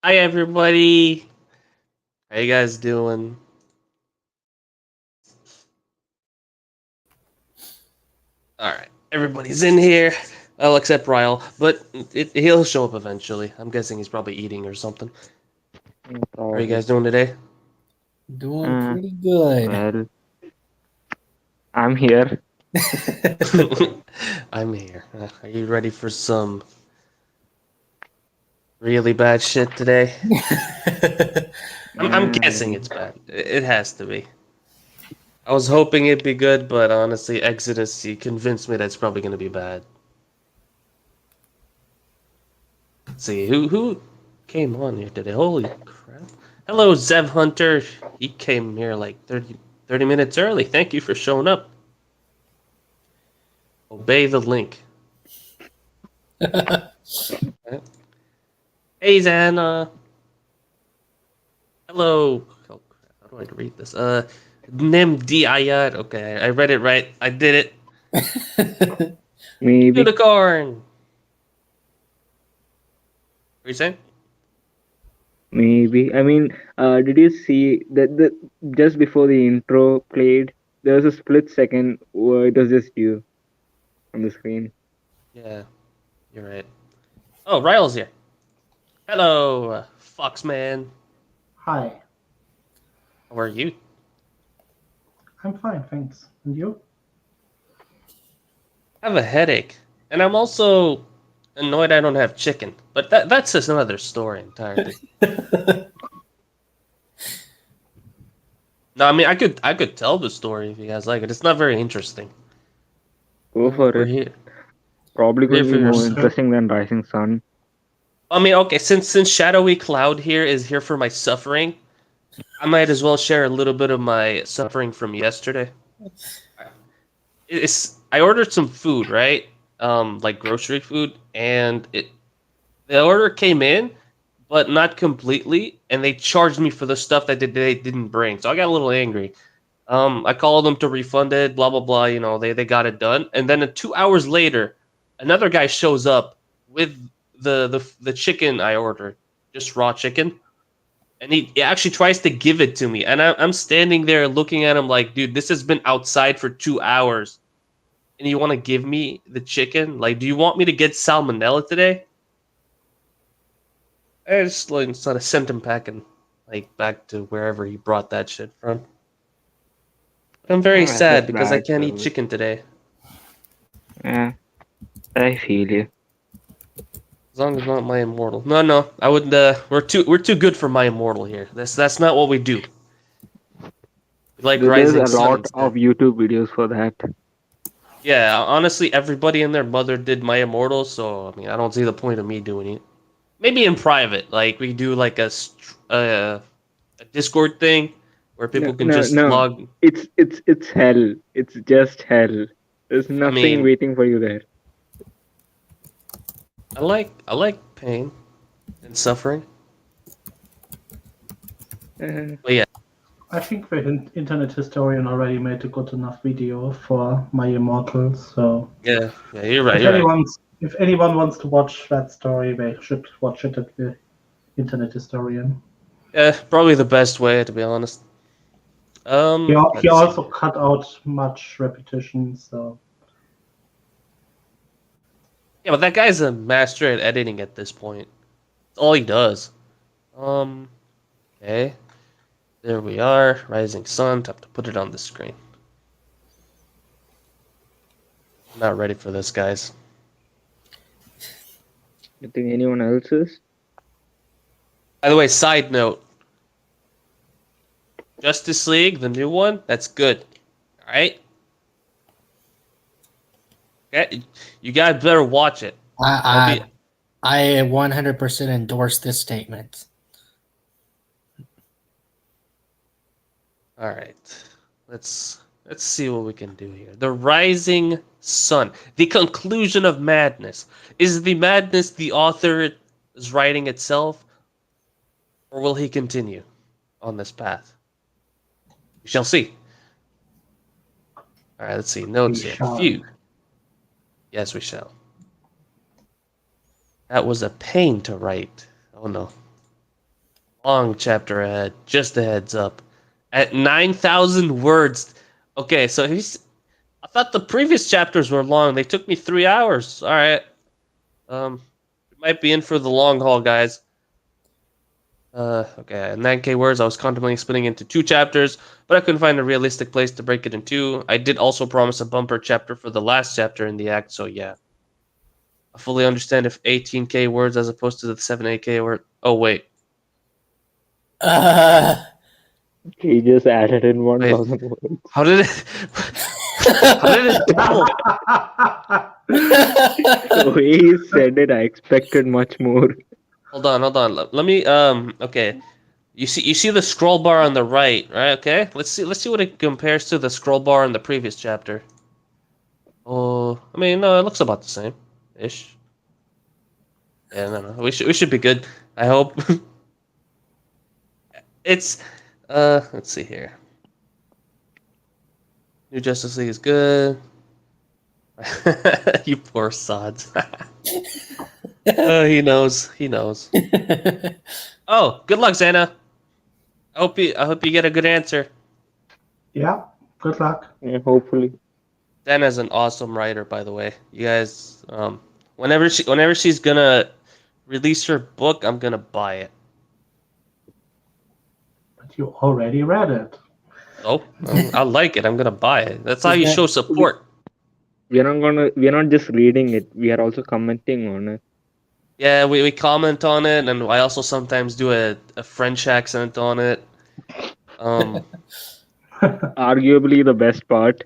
Hi everybody. How you guys doing? All right, everybody's in here. Well, except Ryle, but he'll show up eventually. I'm guessing he's probably eating or something. How are you Probably. guys doing today? Doing Uh, pretty good. well, I'm here. I'm here. Are you ready for some really bad shit today? I'm guessing Uh, it's bad. It has to be. I was hoping it'd be good, but honestly, Exodus, he convinced me that it's probably gonna be bad. Let's see who came on here today. Holy crap! Hello, Zev Hunter. He came here like 30 minutes early. Thank you for showing up. Obey the link. Right. Hey, Zana. Hello. Oh, crap. How do I read this? Nim Diayat. Okay, I read it right. I did it. maybe, Unicorn. What are you saying? maybe. Did you see that the just before the intro played, there was a split second where it was just you on the screen. Yeah, you're right. Oh, Ryle's here. Hello, Foxman. Hi, How are you? I'm fine, thanks. And you? I have a headache, and I'm also annoyed I don't have chicken. But that's just another story entirely. No, I mean I could tell the story if you guys like it. It's not very interesting. Go for We're it. here. Probably We're going here to for be your. more interesting than Rising Sun. I mean, okay, since Shadowy Cloud here is here for my suffering, I might as well share a little bit of my suffering from yesterday. It's I ordered some food, right? Like grocery food, and the order came in, but not completely, and they charged me for the stuff that they didn't bring. So I got a little angry. I called them to refund it, blah blah blah. They got it done, and then 2 hours later, another guy shows up with the chicken I ordered, just raw chicken, and he actually tries to give it to me, and I'm standing there looking at him like, dude, this has been outside for 2 hours, and you want to give me the chicken? Like, do you want me to get salmonella today? I just like sort of sent him packing, like back to wherever he brought that shit from. But I'm very That's sad just because I bad can't eat service. chicken today. Yeah, I feel you. As long as not my immortal. No, no, I would. We're too good for my immortal here. That's not what we do. We like There's Rising a Sun lot instead. of YouTube videos for that. Yeah, honestly, everybody and their mother did my immortal, so I mean, I don't see the point of me doing it. Maybe in private, like we do like a Discord thing where No, people can no, just no. log. It's hell. It's just hell. There's I nothing mean, waiting for you there. I like pain and suffering, Uh, but yeah, I think the internet historian already made a good enough video for My Immortals. So yeah, you're right, if you're right. anyone wants to watch that story, they should watch it at the internet historian. Yeah, probably the best way to be honest. He Let's see. also cut out much repetition. So Yeah, but that guy's a master at editing at this point. That's all he does. Um, okay. There we are. Rising Sun. Have to put it on the screen. I'm not ready for this, guys. you think anyone else is? By the way, side note: Justice League, the new one, that's good. All right. Okay, you guys better watch it. I'll be I, I 100% endorse this statement. all right. Let's see what we can do here. The Rising Sun. The conclusion of madness. Is the madness the author is writing itself, or will he continue on this path? We shall see. All right, let's see. we Notes here. shall. Phew. Yes, we shall. That was a pain to write. Oh no. Long chapter ahead. Just a heads up. At 9,000 words. Okay, so I thought the previous chapters were long. They took me 3 hours. All right. We might be in for the long haul, guys. Okay, at 9K words, I was contemplating splitting into 2 chapters, but I couldn't find a realistic place to break it in two. I did also promise a bumper chapter for the last chapter in the act, so yeah. I fully understand if 18K words as opposed to the 7K word. Oh, wait. He just added in Wait. 1,000 words. How did it... How did it double? The way he said it, I expected much more. Hold on. Let me, okay. You see the scroll bar on the right, right? Okay, let's see what it compares to the scroll bar in the previous chapter. Oh, I mean, no, it looks about the same, ish. Yeah, no, we should be good. I hope. It's, let's see here. New Justice League is good. You poor sods. He knows. He knows. Oh, good luck, Xana. I hope you get a good answer. Yeah, good luck. Yeah, hopefully. Xana's an awesome writer, by the way. You guys, whenever she's gonna release her book, I'm gonna buy it. But you already read it. Oh, I like it. I'm gonna buy it. That's how you show support. We're not just reading it, we are also commenting on it. Yeah, we comment on it, and I also sometimes do a French accent on it. Arguably the best part.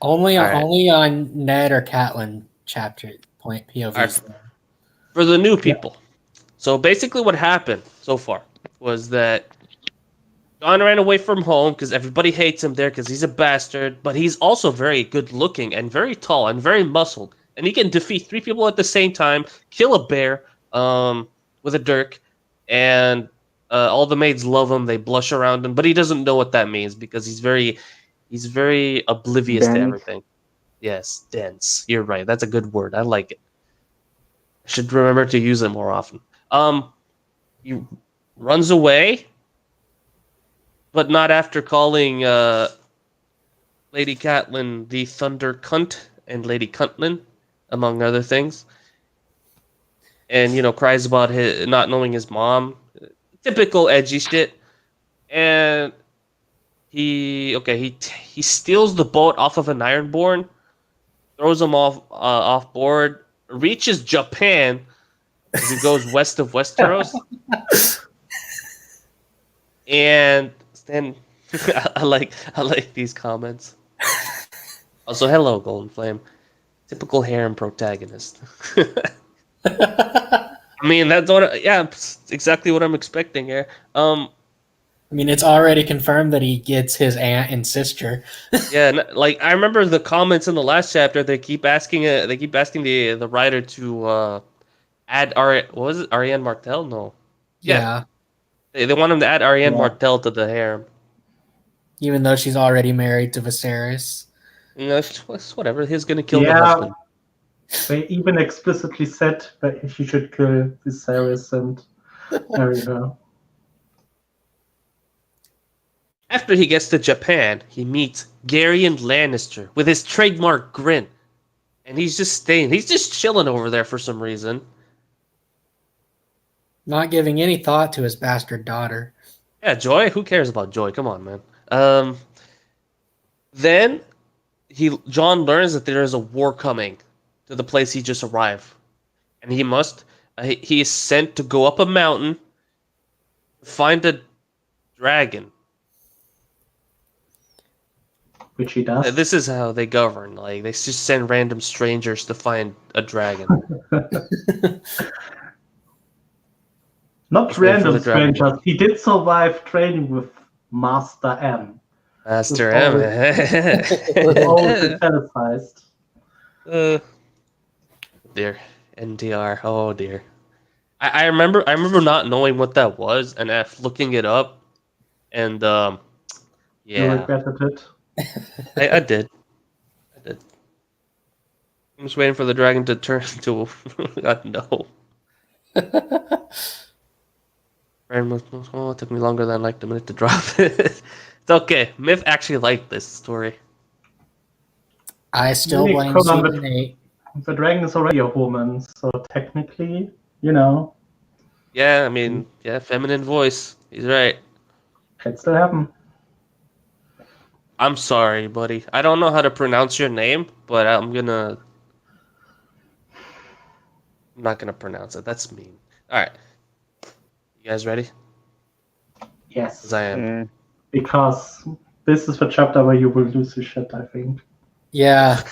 only All right. only on Ned or Catelyn chapter point POVs. All right. For the new people. So basically what happened so far was that John ran away from home because everybody hates him there because he's a bastard, but he's also very good looking and very tall and very muscled. And he can defeat 3 people at the same time, kill a bear with a dirk, and all the maids love him. They blush around him, but he doesn't know what that means because he's very oblivious to Dense. everything. Yes, dense. You're right. That's a good word. I like it. I should remember to use it more often. He runs away, but not after calling Lady Catelyn the Thunder Cunt and Lady Cuntlin, among other things. And, cries about his not knowing his mom. Typical edgy shit. And he steals the boat off of an Ironborn, throws him off board, reaches Japan, as he goes west of Westeros. And then I like these comments. Also, hello, Golden Flame. Typical harem protagonist. I mean, it's exactly what I'm expecting here. I mean, it's already confirmed that he gets his aunt and sister. Yeah, I remember the comments in the last chapter. They keep asking the writer to add what was it? Ariane Martell? No. Yeah. They want him to add Ariane Yeah. Martell to the harem. Even though she's already married to Viserys. It's whatever. He's gonna kill the Yeah. husband. They even explicitly said that he should kill Viserys and marry her. After he gets to Japan, he meets Garyon Lannister with his trademark grin. And he's just staying. He's just chilling over there for some reason. Not giving any thought to his bastard daughter. Yeah, Joy? Who cares about Joy? Come on, man. Then John learns that there is a war coming to the place he just arrived. And he is sent to go up a mountain to find a dragon. Which he does. This is how they govern. Like, they just send random strangers to find a dragon. Not Just wait for random the dragon. strangers. He did survive training with Master M. Master With all M. italicized. Dear. NTR. Oh, dear. I remember not knowing what that was, and looking it up, and You yeah, regretted it. I did. I'm just waiting for the dragon to turn into no. Oh, it took me longer than like a minute to drop it. It's okay. Myth actually liked this story. I still Really, blame come on, Season 8. the dragon is already a woman, so technically, you know, Yeah, I mean, yeah, feminine voice. He's right. can still happen. I'm sorry, buddy. I don't know how to pronounce your name, but I'm not gonna pronounce it. That's mean. All right, you guys ready? Yes, Because I am. Yeah. because this is the chapter where you will lose your shit, I think. Yeah.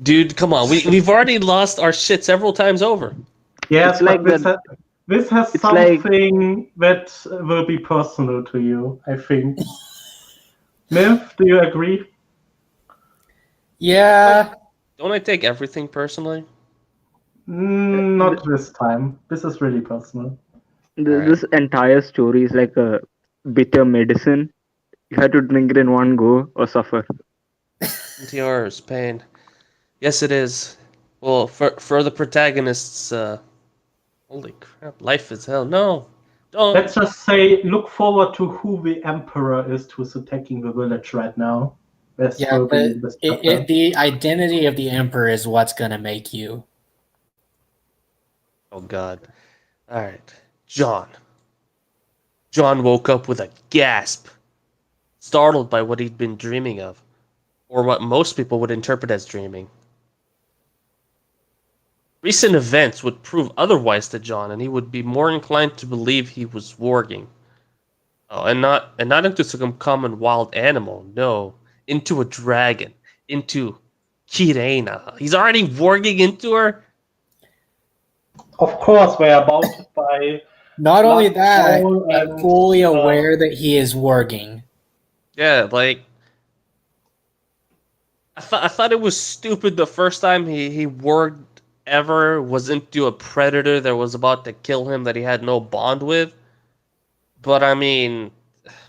Dude, come on. We've already lost our shit several times over. Yes, It's like but that. this has It's like something that will be personal to you, I think. Myth, do you agree? Yeah. Don't I take everything personally? Not this time. This is really personal. Alright. this entire story is like a bitter medicine. You have to drink it in one go or suffer. Yours, pain. Yes, it is. Well, for the protagonists, holy crap, life is hell. No, don't. Let's just say, look forward to who the emperor is who's attacking the village right now. This Yeah, will be in this chapter. the identity of the Emperor is what's going to make you. Oh God. All right, John. John woke up with a gasp, startled by what he'd been dreaming of, or what most people would interpret as dreaming. Recent events would prove otherwise to John, and he would be more inclined to believe he was warging. Oh, and not into some common wild animal. No, into a dragon, into Kirena. He's already warging into her. Of course, we are bound by. Not only Blood that, Bowl and and, fully aware that he is warging. Yeah, like I thought it was stupid the first time he warged ever was into a predator that was about to kill him that he had no bond with. But I mean,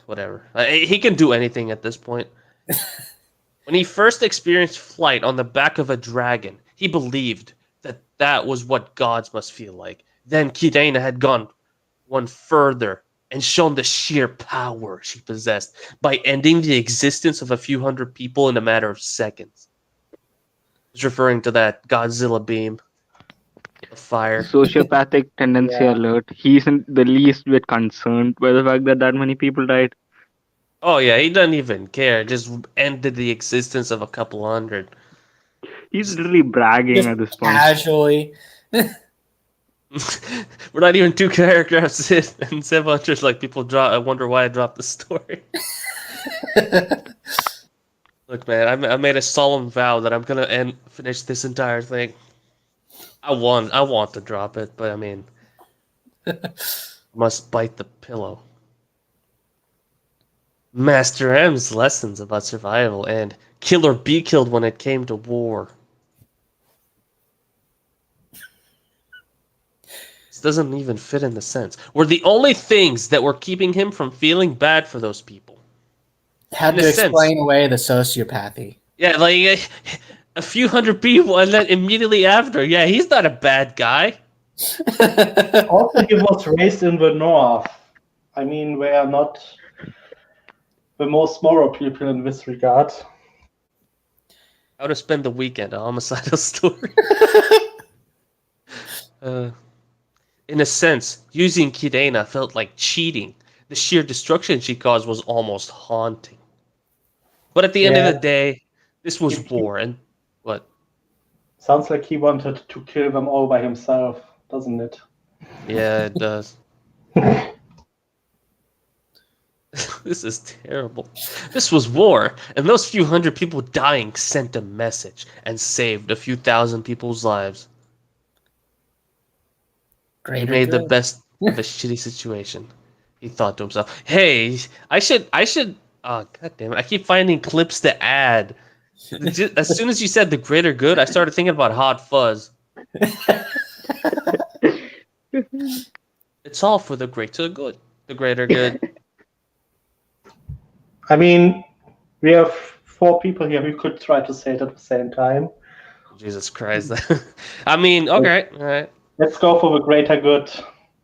whatever. He can do anything at this point. When he first experienced flight on the back of a dragon, he believed that that was what gods must feel like. Then Kirena had gone one further and shown the sheer power she possessed by ending the existence of a few hundred people in a matter of seconds. He's referring to that Godzilla beam of fire. Sociopathic tendency Yeah. alert. He isn't the least bit concerned by the fact that many people died. Oh yeah, he doesn't even care. Just ended the existence of a couple hundred. He's literally bragging Just at this point. casually. We're not even two paragraphs in, and 700 like people drop. I wonder why I dropped the story. Look, man, I made a solemn vow that I'm gonna finish this entire thing. I want to drop it, but I mean, must bite the pillow. Master M's lessons about survival and kill or be killed when it came to war. This doesn't even fit in the sense. Were the only things that were keeping him from feeling bad for those people. Had In to a sense. explain away the sociopathy. Yeah, like a few hundred people, and then immediately after, yeah, he's not a bad guy. Also, he was raised in the north. I mean, we are not the most moral people in this regard. How to spend the weekend, a homicidal story. In a sense, using Kirena felt like cheating. The sheer destruction she caused was almost haunting. But at the end of the day, this was war, and what? Sounds like he wanted to kill them all by himself, doesn't it? Yeah, it does. This is terrible. This was war, and those few hundred people dying sent a message and saved a few thousand people's lives. He Greater made the good. best of a shitty situation. He thought to himself, "Hey, I should." Oh, god damn it! I keep finding clips to add. As soon as you said the greater good, I started thinking about Hot Fuzz. It's all for the greater good. The greater good. I mean, we have 4 people here who could try to say it at the same time. Jesus Christ. I mean, okay, all right. Let's go for the greater good.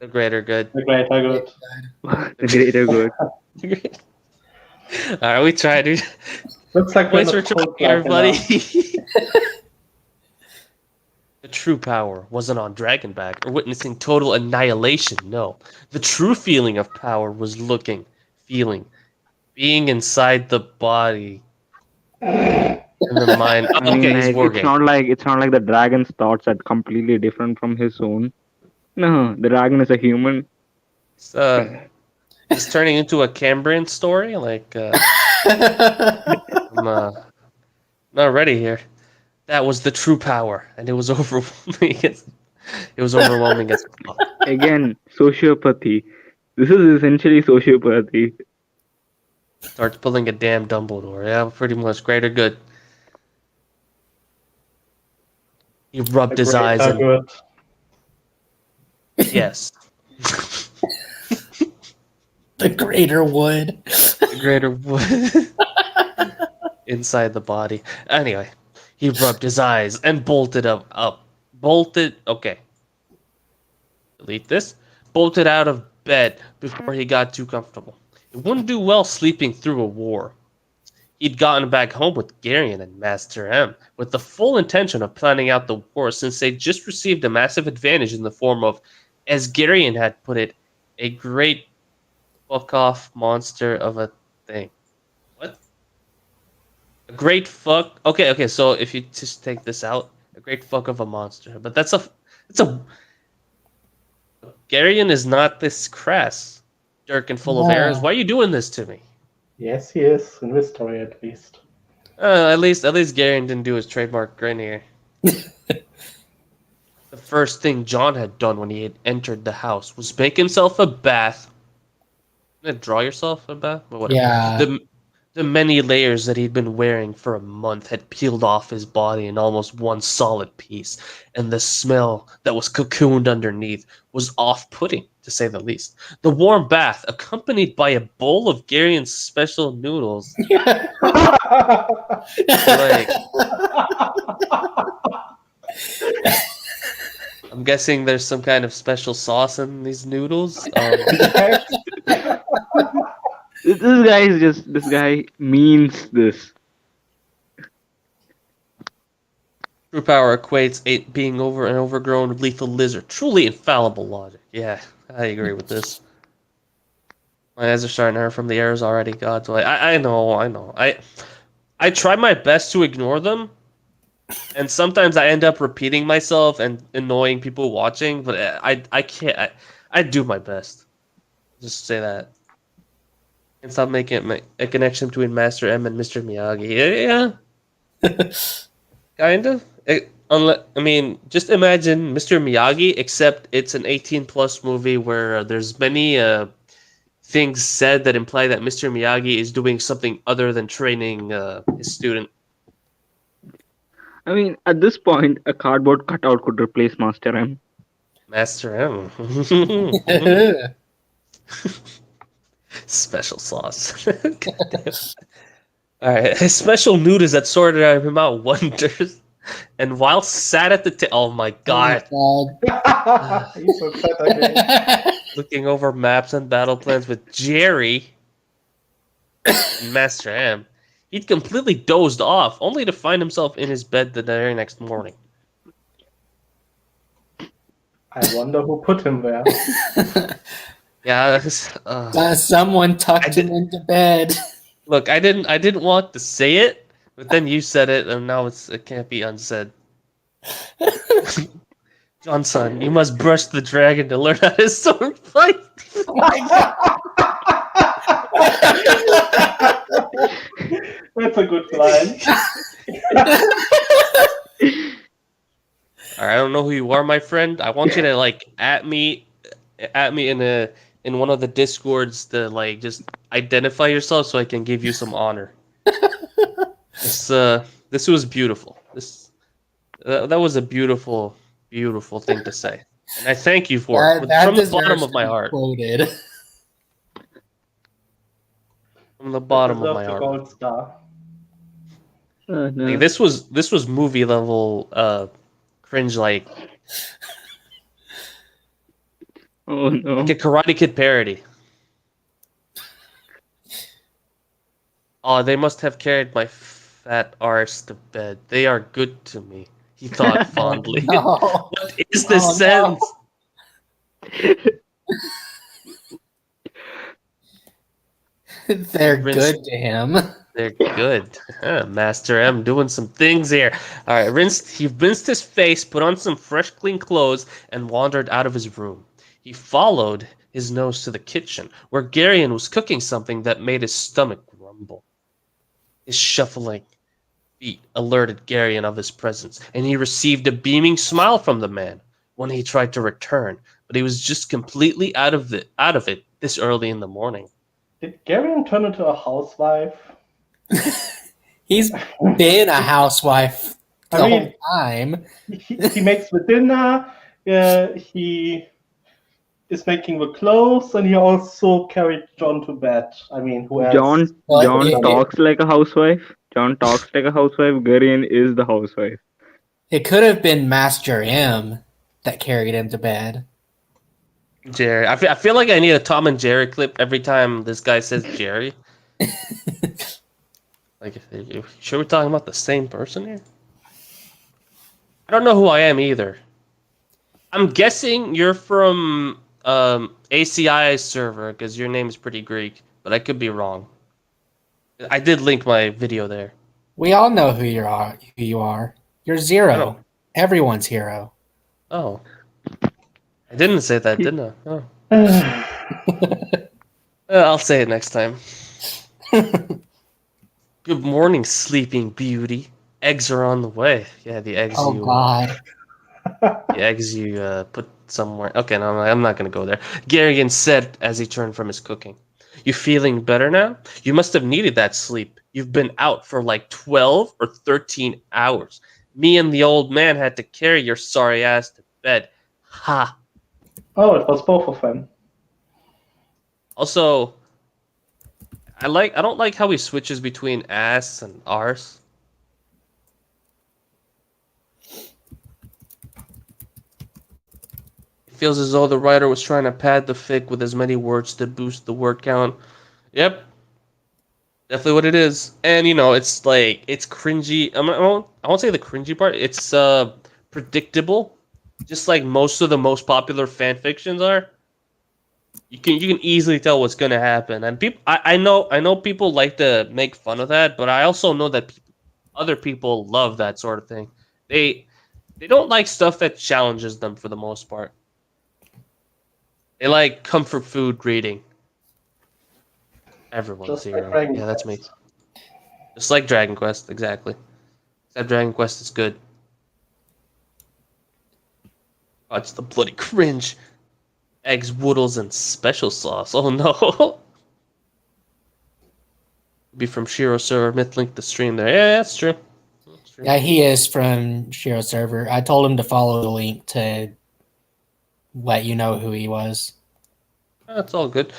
The greater good. The greater good. The greater good. All right, we tried. Looks like we're Points for not trying, cold like everybody. enough. The true power wasn't on Dragonback or witnessing total annihilation. No, the true feeling of power was looking, feeling, being inside the body and the mind. I mean, Okay, he's like wargame. it's not like the dragon's thoughts are completely different from his own. No, the dragon is a human. It's, it's turning into a Cambrian story. Like I'm not ready here. That was the true power, and it was overwhelming. It was overwhelming as fuck. Again, sociopathy. This is essentially sociopathy. Starts pulling a damn Dumbledore. Yeah, pretty much. Greater good. He rubbed The his eyes greater and good. yes, The greater wood. the greater wood inside the body. Anyway, he rubbed his eyes and bolted up. Bolted. Okay. Delete this. Bolted out of bed before he got too comfortable. It wouldn't do well sleeping through a war. He'd gotten back home with Garion and Master M, with the full intention of planning out the war since they'd just received a massive advantage in the form of, as Garion had put it, a great fuck-off monster of a thing. What? A great fuck... Okay, so if you just take this out, a great fuck of a monster. But that's a... Garion is not this crass, jerk and full of errors. Why are you doing this to me? Yes, he is, in this story at least. At least Garion didn't do his trademark grin here. The first thing John had done when he had entered the house was make himself a bath. Draw yourself a bath? Or whatever. Yeah. The many layers that he'd been wearing for a month had peeled off his body in almost one solid piece, and the smell that was cocooned underneath was off-putting, to say the least. The warm bath, accompanied by a bowl of Garion's special noodles, like... I'm guessing there's some kind of special sauce in these noodles. This guy means this. True power equates it being over an overgrown lethal lizard. Truly infallible logic. Yeah, I agree with this. My eyes are starting to hurt from the errors already. God, so I know. I try my best to ignore them, and sometimes I end up repeating myself and annoying people watching. But I can't. I do my best. Just say that. And stop making a connection between Master M and Mr. Miyagi. Yeah. Kind of. I mean, just imagine Mr. Miyagi, except it's an 18-plus movie where there's many things said that imply that Mr. Miyagi is doing something other than training his student. I mean, at this point, a cardboard cutout could replace Master M. Master M. Special sauce. Alright, his special noodles that sorted him out wonders. And while sat at the oh my god. He's so upset again. Looking over maps and battle plans with Jerry and Master M, he'd completely dozed off, only to find himself in his bed the very next morning. I wonder who put him there. Yeah, Someone tucked him into bed. look, I didn't want to say it, but then you said it, and now it can't be unsaid. Johnson, you must brush the dragon to learn how to sword fight. Oh my god. That's a good line. Alright, I don't know who you are, my friend. I want you to like at me in one of the discords to like just identify yourself so I can give you some honor. This was beautiful. That was a beautiful thing to say, and I thank you for it That from the deserves bottom to of my be heart. Quoted. From the bottom of Deserves my a heart. gold star. No. Like, this was movie level cringe. Like Oh no. Like a Karate Kid parody. Oh, they must have carried my fat arse to bed. They are good to me, he thought fondly. No. What is Oh, this no. sense? They're Rinse- good to him. They're good. Master M doing some things here. All right, he rinsed his face, put on some fresh, clean clothes, and wandered out of his room. He followed his nose to the kitchen, where Garion was cooking something that made his stomach grumble. His shuffling feet alerted Garion of his presence, and he received a beaming smile from the man when he tried to return, but he was just completely out of it this early in the morning. Did Garion turn into a housewife? He's been a housewife the I mean- whole time. He makes the dinner, he is making the clothes, and he also carried John to bed. I mean, who else? John But John it- talks like a housewife. John talks like a housewife. Gurion is the housewife. It could have been Master M that carried him to bed. Jerry. I feel like I need a Tom and Jerry clip every time this guy says Jerry. Like, you sure we're talking about the same person here? I don't know who I am either. I'm guessing you're from ACI server because your name is pretty Greek, but I could be wrong. I did link my video there. We all know who you are. You're I Zero. don't- Everyone's hero. Oh. I didn't say that, didn't I? Oh. I'll say it next time. Good morning, sleeping beauty. Eggs are on the way. Yeah, the eggs Oh God. the eggs you put somewhere. Okay, no, I'm not going to go there. Garrigan said as he turned from his cooking. You feeling better now? You must have needed that sleep. You've been out for like 12 or 13 hours. Me and the old man had to carry your sorry ass to bed. Ha. Oh, it was both of them. Also, I don't like how he switches between ass and arse. It feels as though the writer was trying to pad the fic with as many words to boost the word count. Yep. Definitely what it is. And it's like it's cringy. I won't say the cringy part. It's predictable. Just like most of the most popular fan fictions are. You can easily tell what's gonna happen, and I know people like to make fun of that, but I also know that other people love that sort of thing. They don't like stuff that challenges them for the most part. They like comfort food reading. Everyone's Just like hero. Dragon Yeah, that's me. Quest. Just like Dragon Quest, exactly. Except Dragon Quest is good. Oh, it's the bloody cringe. Eggs, woodles, and special sauce. Oh no. Be from Shiro server. Myth link the stream there. Yeah, that's true. That's true. Yeah, he is from Shiro server. I told him to follow the link to let you know who he was. That's all good.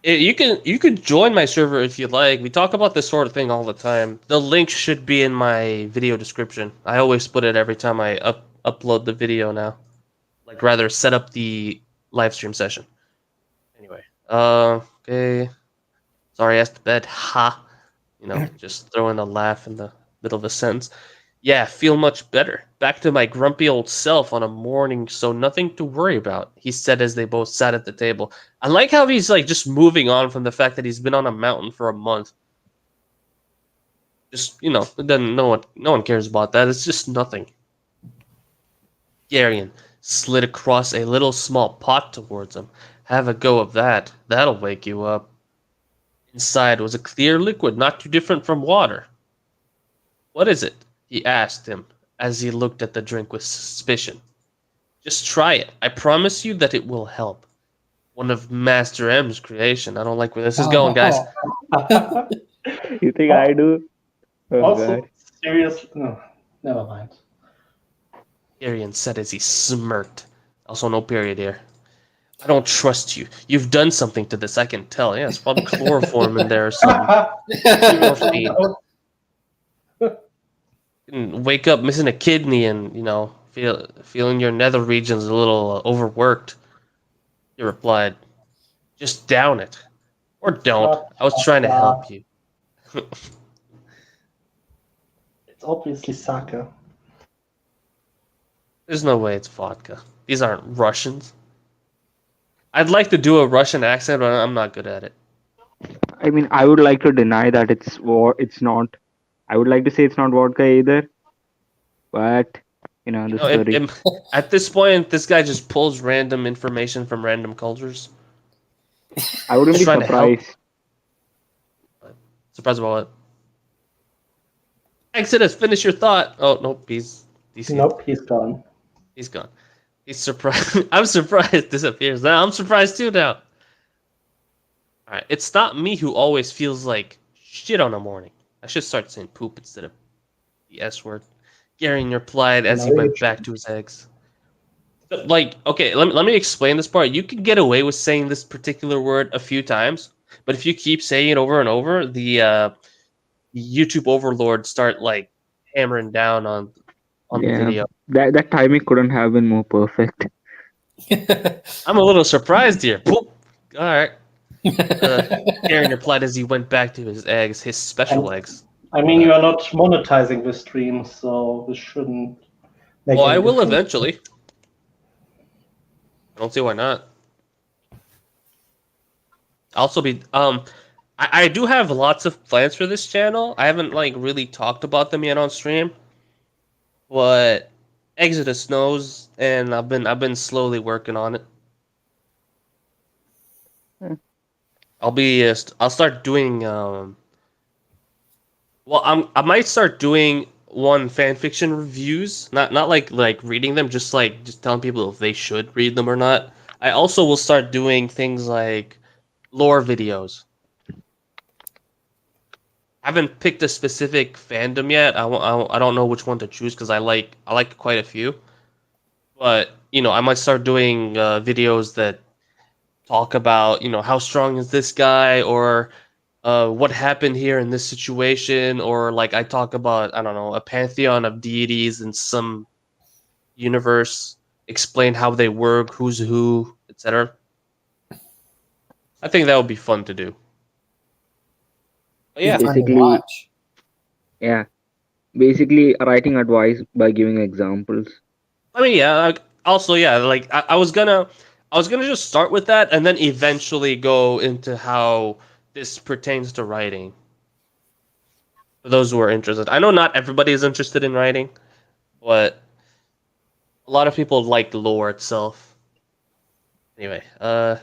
You can join my server if you like. We talk about this sort of thing all the time. The link should be in my video description. I always put it every time I upload the video now. Like rather set up the live stream session. Anyway, okay. Sorry, ass to bed. Ha. Just throwing a laugh in the middle of a sentence. Yeah, feel much better. Back to my grumpy old self on a morning, so nothing to worry about, he said as they both sat at the table. I like how he's like just moving on from the fact that he's been on a mountain for a month. Just, it doesn't no one cares about that. It's just nothing. Garion slid across a little small pot towards him. Have a go of that. That'll wake you up. Inside was a clear liquid not too different from water. What is it? He asked him as he looked at the drink with suspicion. Just try it. I promise you that it will help. One of Master M's creation. I don't like where this is going, guys. You think I do? Oh Also, God. seriously, no, never mind. Arian said as he smirked. Also, no period here. I don't trust you. You've done something to this, I can tell. Yeah, it's probably chloroform in there or something. Morphine. Wake up missing a kidney and, Feeling your nether regions a little overworked. You replied, "Just down it, or don't. I was trying to help you." It's obviously sake. There's no way it's vodka. These aren't Russians. I'd like to do a Russian accent, but I'm not good at it. I mean, I would like to deny that it's not. I would like to say it's not vodka either, but You the know, story. at this point, this guy just pulls random information from random cultures. I wouldn't Just be trying to help. surprised. Surprised about what? Exodus, finish your thought. Oh nope, he's Nope, he's gone. he's gone. He's surprised. I'm surprised. Disappears now. I'm surprised too now. All right, it's not me who always feels like shit on a morning. I should start saying poop instead of the S word. Gary replied as he No, went you back to his eggs. But, like, okay, let me explain this part. You can get away with saying this particular word a few times, but if you keep saying it over and over, the YouTube overlords start like hammering down on the Yeah, video. that timing couldn't have been more perfect. I'm a little surprised here. Poop. All right. Gary replied as he went back to his eggs, his special And eggs. I mean, you are not monetizing the stream, so this shouldn't make Well, any I will difference. eventually. I don't see why not. Also be I do have lots of plans for this channel. I haven't like really talked about them yet on stream. But Exodus knows and I've been slowly working on it. Hmm. I'll start doing well I might start doing one fan fiction reviews, not like reading them, just telling people if they should read them or not. I also will start doing things like lore videos. I haven't picked a specific fandom yet. I don't know which one to choose because I like quite a few. But I might start doing videos that talk about how strong is this guy, or what happened here in this situation, or like I talk about, I don't know, a pantheon of deities in some universe, explain how they work, who's who, etc. I think that would be fun to do. But Be yeah, fun to Basically, watch. yeah, basically writing advice by giving examples. I mean, yeah. Also, yeah, like I was gonna just start with that, and then eventually go into how this pertains to writing. For those who are interested, I know not everybody is interested in writing, but a lot of people like the lore itself. Anyway,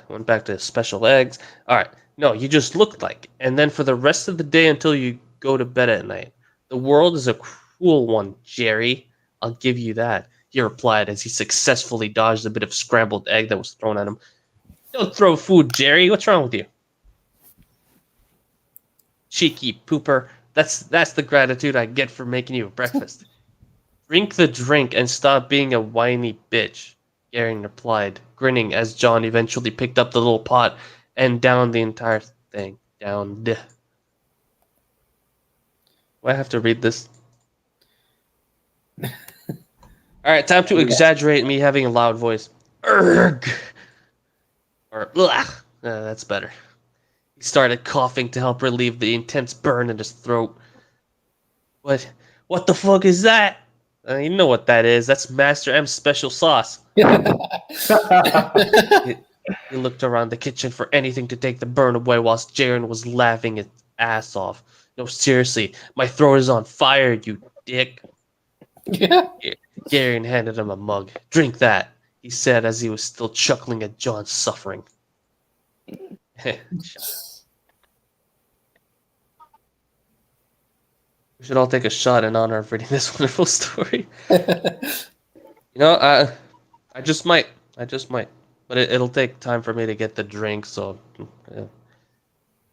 went back to special eggs. All right, no, you just looked like, and then for the rest of the day until you go to bed at night, the world is a cruel one, Jerry. I'll give you that. He replied as he successfully dodged a bit of scrambled egg that was thrown at him. Don't throw food, Jerry. What's wrong with you? Cheeky pooper. That's the gratitude I get for making you a breakfast. Drink the drink and stop being a whiny bitch, Garen replied, grinning as John eventually picked up the little pot and downed the entire thing. Downed. Do I have to read this? Alright, time to exaggerate me having a loud voice. Urgh! Or, ugh! That's better. He started coughing to help relieve the intense burn in his throat. What the fuck is that? You know what that is. That's Master M's special sauce. He looked around the kitchen for anything to take the burn away whilst Jaren was laughing his ass off. No, seriously, my throat is on fire, you dick. Garen handed him a mug. Drink that, he said as he was still chuckling at John's suffering. We should all take a shot in honor of reading this wonderful story. I just might. But it'll take time for me to get the drink, so yeah,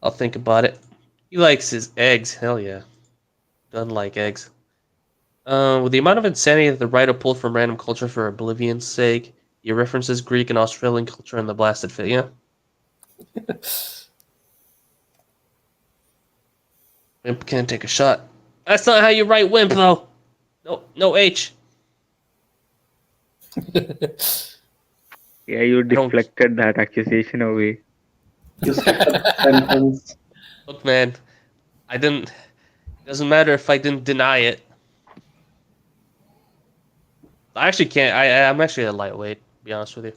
I'll think about it. He likes his eggs. Hell yeah. Doesn't like eggs. With the amount of insanity that the writer pulled from random culture for oblivion's sake, he references Greek and Australian culture in the blasted fit. Yeah. Wimp can't take a shot. That's not how you write wimp, though. No H. Yeah, you don't- deflected that accusation away. You skipped a sentence. Look, man, I didn't. Doesn't matter if I didn't deny it. I actually can't. I'm actually a lightweight. To be honest with you,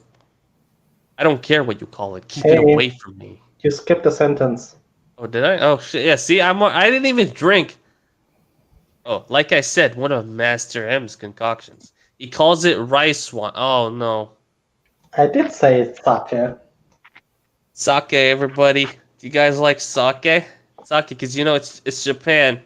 I don't care what you call it. Keep it Hey, away from me. you skipped a sentence. Oh, did I? Oh shit! Yeah. See, I didn't even drink. Oh, like I said, one of Master M's concoctions. He calls it rice wine. Oh no, I did say it's sake. sake, everybody. Do you guys like sake? Sake, because you know it's Japan.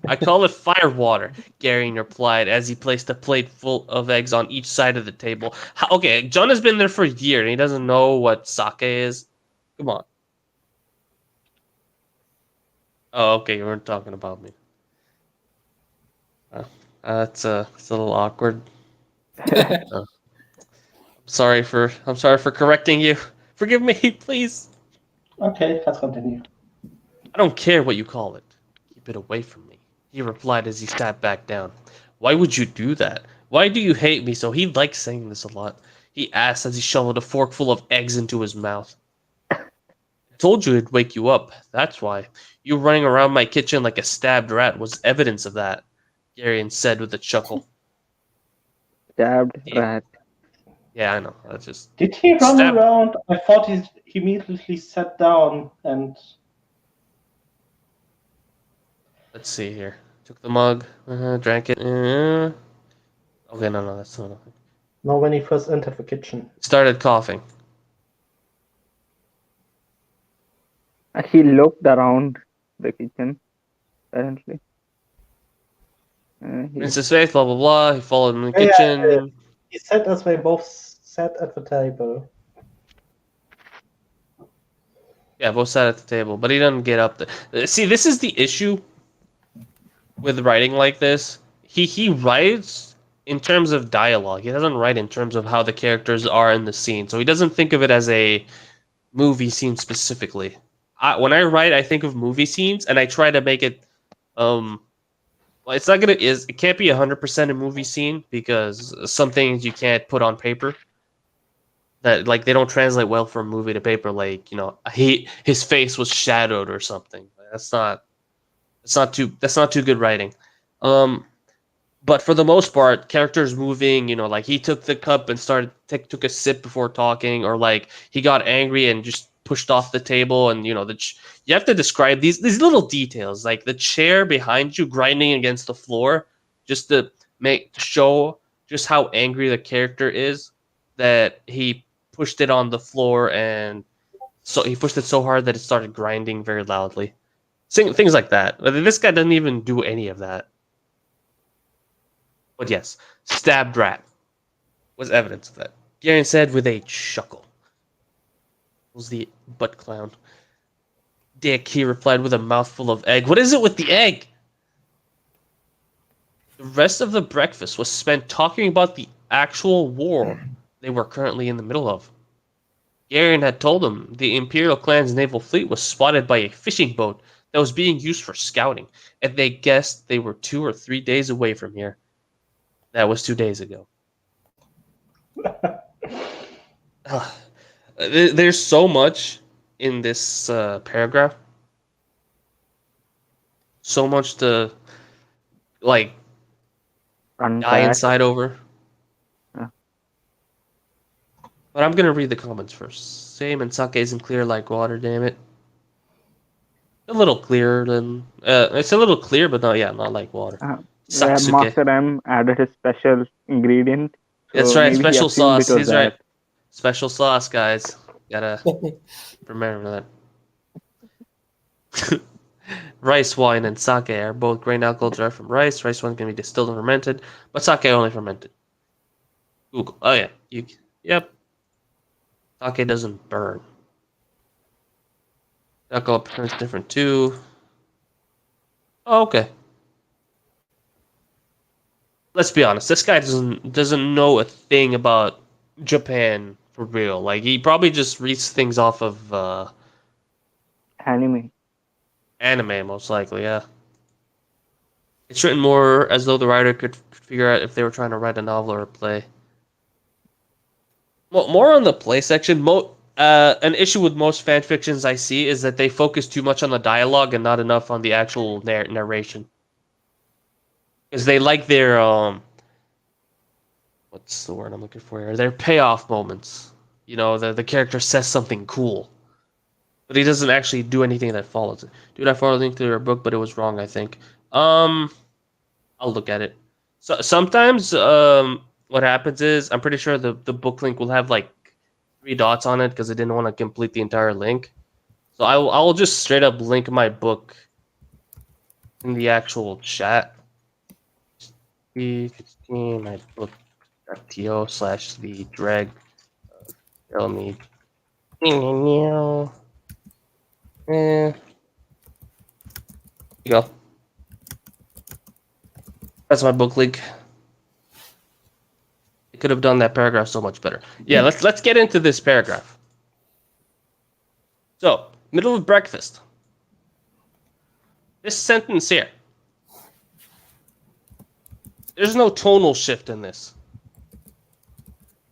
I call it fire water. Gary replied as he placed a plate full of eggs on each side of the table. Okay, John has been there for a year and he doesn't know what sake is. Come on. Oh, okay, you weren't talking about me. It's a little awkward. I'm sorry for correcting you. Forgive me, please. Okay, let's continue. I don't care what you call it. Keep it away from me, he replied as he sat back down. Why would you do that? Why do you hate me so? He likes saying this a lot. He asked as he shoveled a forkful of eggs into his mouth. I told you it'd wake you up. That's why. You running around my kitchen like a stabbed rat was evidence of that, Garion said with a chuckle. Stabbed Yeah, rat. yeah, I know. That's just Did he run Stab- around? I thought he immediately sat down and let's see here. Took the mug, drank it. Okay, no, that's not. no, when he first entered the kitchen. Started coughing. He looked around the kitchen, apparently. Princess Faith, blah blah blah. He followed in the Yeah, kitchen. He sat as they both sat at the table. Yeah, both sat at the table, but he doesn't get up there. See, this is the issue with writing like this. He writes in terms of dialogue. He doesn't write in terms of how the characters are in the scene. So he doesn't think of it as a movie scene specifically. When I write, I think of movie scenes, and I try to make it. Well, it's not gonna is it can't be 100% a movie scene because some things you can't put on paper. That like they don't translate well from movie to paper. Like his face was shadowed or something. That's not too good writing. Um, but for the most part, characters moving. Like he took the cup and took a sip before talking, or like he got angry and just pushed off the table. And you have to describe these little details, like the chair behind you grinding against the floor, just to show just how angry the character is that he pushed it on the floor, and so he pushed it so hard that it started grinding very loudly. Things like that. This guy doesn't even do any of that. But yes, stabbed rat was evidence of that. Garen said with a chuckle. Was the butt clown. Dick, he replied with a mouthful of egg. What is it with the egg? The rest of the breakfast was spent talking about the actual war they were currently in the middle of. Garen had told them the Imperial clan's naval fleet was spotted by a fishing boat that was being used for scouting, and they guessed they were 2 or 3 days away from here. That was 2 days ago. There's so much in this paragraph. So much to die Unpack. inside over. Yeah. But I'm gonna read the comments first. Same, and sake isn't clear like water. Damn it. A little clearer than it's a little clear, but not like water. Yeah, Saksuke. Master M added his special ingredient. So That's right, maybe he special assumed it sauce. was He's that. right. Special sauce, guys. Gotta remember that. Rice wine and sake are both grain alcohol derived from rice. Rice wine can be distilled and fermented, but sake only fermented. Google. Oh yeah. Yep. Sake doesn't burn. Alcohol percent is different too. Oh, okay. Let's be honest. This guy doesn't know a thing about Japan for real. Like he probably just reads things off of Anime. anime, most likely. Yeah. It's written more as though the writer could figure out if they were trying to write a novel or a play. More on the play section. An issue with most fan fictions I see is that they focus too much on the dialogue and not enough on the actual narration. Because they like their what's the word I'm looking for here? Their payoff moments. You know, the character says something cool, but he doesn't actually do anything that follows it. Dude, I followed a link to your book, but it was wrong, I think. I'll look at it. So sometimes what happens is I'm pretty sure the book link will have like 3 dots on it because I didn't want to complete the entire link. So I will just straight up link my book in the actual chat. 16 my book.to/the drag tell me. There you go. That's my book link. I could have done that paragraph so much better. Yeah, let's get into this paragraph. So, middle of breakfast. This sentence here. There's no tonal shift in this.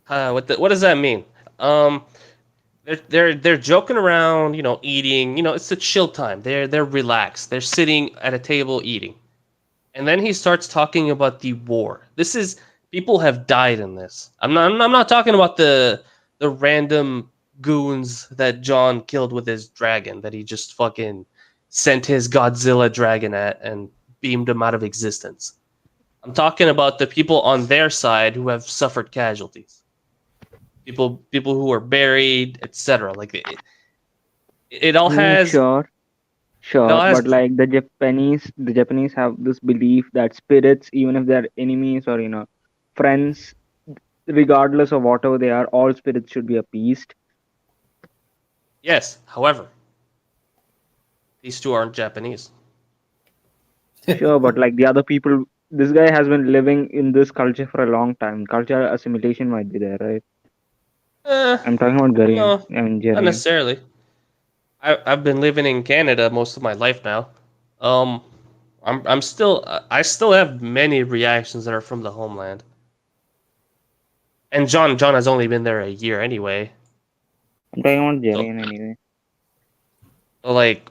What does that mean? They're joking around, you know, eating. You know, it's a chill time. They're relaxed. They're sitting at a table eating, and then he starts talking about the war. This is people have died in this. I'm not talking about the random goons that John killed with his dragon that he just fucking sent his Godzilla dragon at and beamed him out of existence. I'm talking about the people on their side who have suffered casualties. People who are buried, etc. Like it all has Sure, but like the Japanese have this belief that spirits, even if they're enemies or friends, regardless of whatever they are, all spirits should be appeased. Yes, however, these two aren't Japanese. Sure, but like the other people, this guy has been living in this culture for a long time. Cultural assimilation might be there, right? I'm talking about Garian. No, Not not necessarily. I've been living in Canada most of my life now. I still have many reactions that are from the homeland. And John has only been there a year anyway. I'm talking about Garian anyway. So like,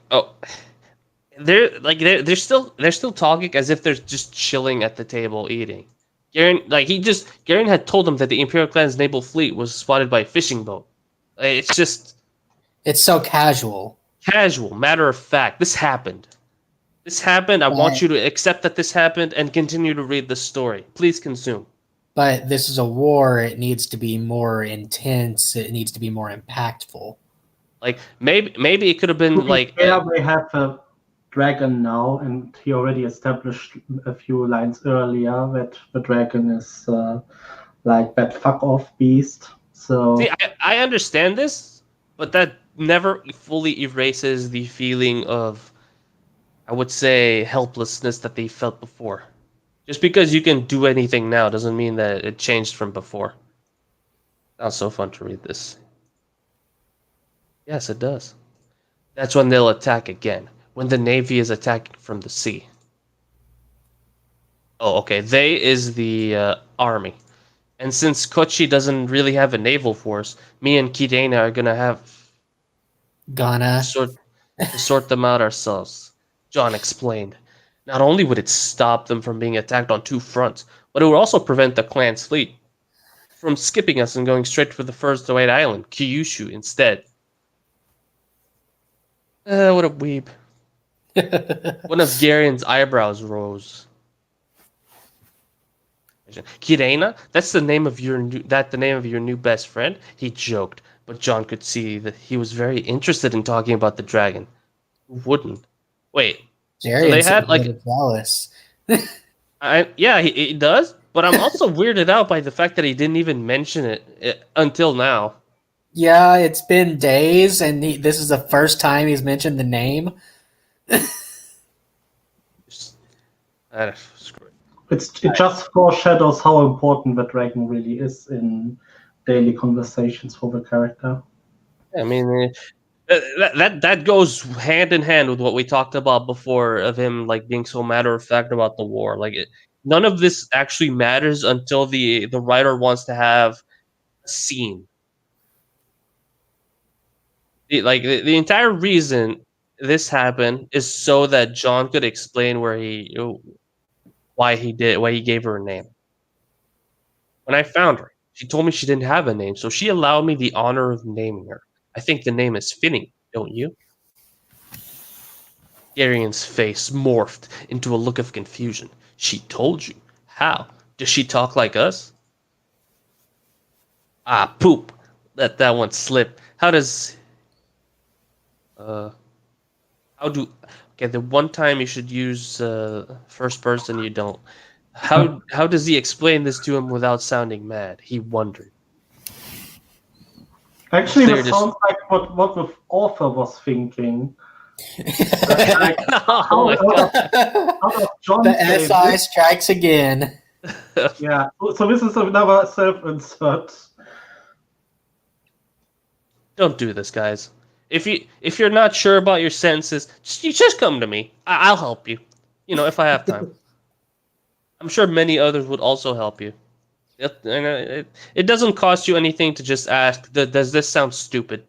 they're still talking as if they're just chilling at the table eating. Garen had told them that the Imperial Clan's naval fleet was spotted by a fishing boat. It's so casual. Casual, matter of fact. This happened. I want you to accept that this happened and continue to read the story. Please consume. But this is a war. It needs to be more intense. It needs to be more impactful. Like maybe it could have been like. Yeah, we have a dragon now, and he already established a few lines earlier that the dragon is like that fuck off beast. So see, I understand this, but that never fully erases the feeling of, I would say, helplessness that they felt before. Just because you can do anything now doesn't mean that it changed from before. Sounds so fun to read this. Yes, it does. That's when they'll attack again. When the Navy is attacking from the sea. Oh, okay. They is the army. And since Kochi doesn't really have a naval force, me and Kirena are gonna have to sort them out ourselves. John explained. Not only would it stop them from being attacked on 2 fronts, but it would also prevent the clan's fleet from skipping us and going straight for the first white island, Kyushu, instead. What a weeb. One of Garen's eyebrows rose. Kirena, that's the name of your new best friend? He joked, but John could see that he was very interested in talking about the dragon. Who wouldn't? Wait. Jerry, so they had like jealous. He does, but I'm also weirded out by the fact that he didn't even mention it until now. Yeah, it's been days, and this is the first time he's mentioned the name. Screw it. It just foreshadows how important the dragon really is in daily conversations for the character. I mean, that goes hand in hand with what we talked about before of him like being so matter of fact about the war. Like none of this actually matters until the writer wants to have a scene. The entire reason this happened is so that John could explain why he gave her a name. When I found her, she told me she didn't have a name, so she allowed me the honor of naming her. I think the name is fitting, don't you? Darian's face morphed into a look of confusion. She told you. How? Does she talk like us? Ah, poop. Let that one slip. How does... How do... Okay, the one time you should use first person, you don't. How does he explain this to him without sounding mad? He wondered. Actually, this sounds like what the author was thinking. Like, oh my God. The SI strikes again. Yeah, so this is another self-insert. Don't do this, guys. If you're not sure about your sentences, just come to me. I'll help you. If I have time. I'm sure many others would also help you. It doesn't cost you anything to just ask, does this sound stupid?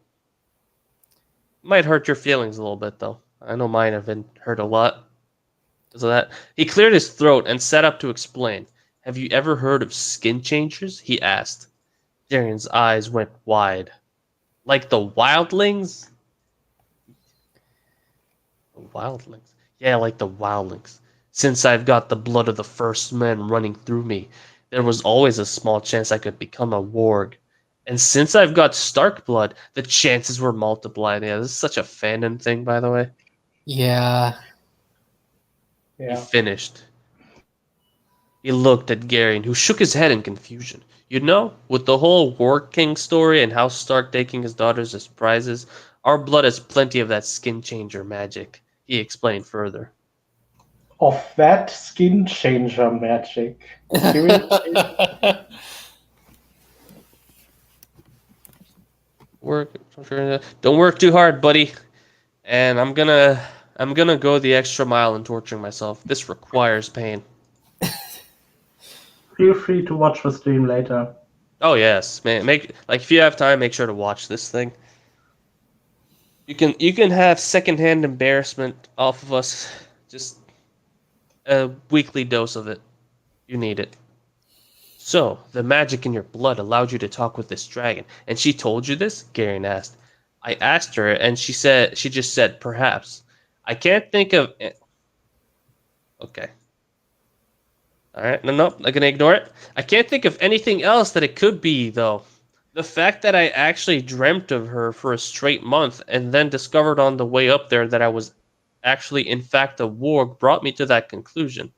Might hurt your feelings a little bit, though. I know mine have been hurt a lot because of that. He cleared his throat and sat up to explain. Have you ever heard of skin changers? He asked. Darian's eyes went wide. Like the wildlings? The wildlings? Yeah, like the wildlings. Since I've got the blood of the first men running through me, there was always a small chance I could become a warg. And since I've got Stark blood, the chances were multiplied. Yeah, this is such a fandom thing, by the way. Yeah. He finished. He looked at Garion, who shook his head in confusion. With the whole Warg King story and how Stark taking his daughters as prizes, our blood has plenty of that skin changer magic. He explained further. Of that skin changer magic. Don't work too hard, buddy. And I'm gonna go the extra mile in torturing myself. This requires pain. Feel free to watch the stream later. Oh yes, man. If you have time, make sure to watch this thing. You can have secondhand embarrassment off of us. Just a weekly dose of it. You need it. So, the magic in your blood allowed you to talk with this dragon. And she told you this? Garion asked. I asked her, and she just said, perhaps. I can't think of... Okay. Alright, no, I'm gonna ignore it. I can't think of anything else that it could be, though. The fact that I actually dreamt of her for a straight month, and then discovered on the way up there that I was actually, in fact, a warg, brought me to that conclusion.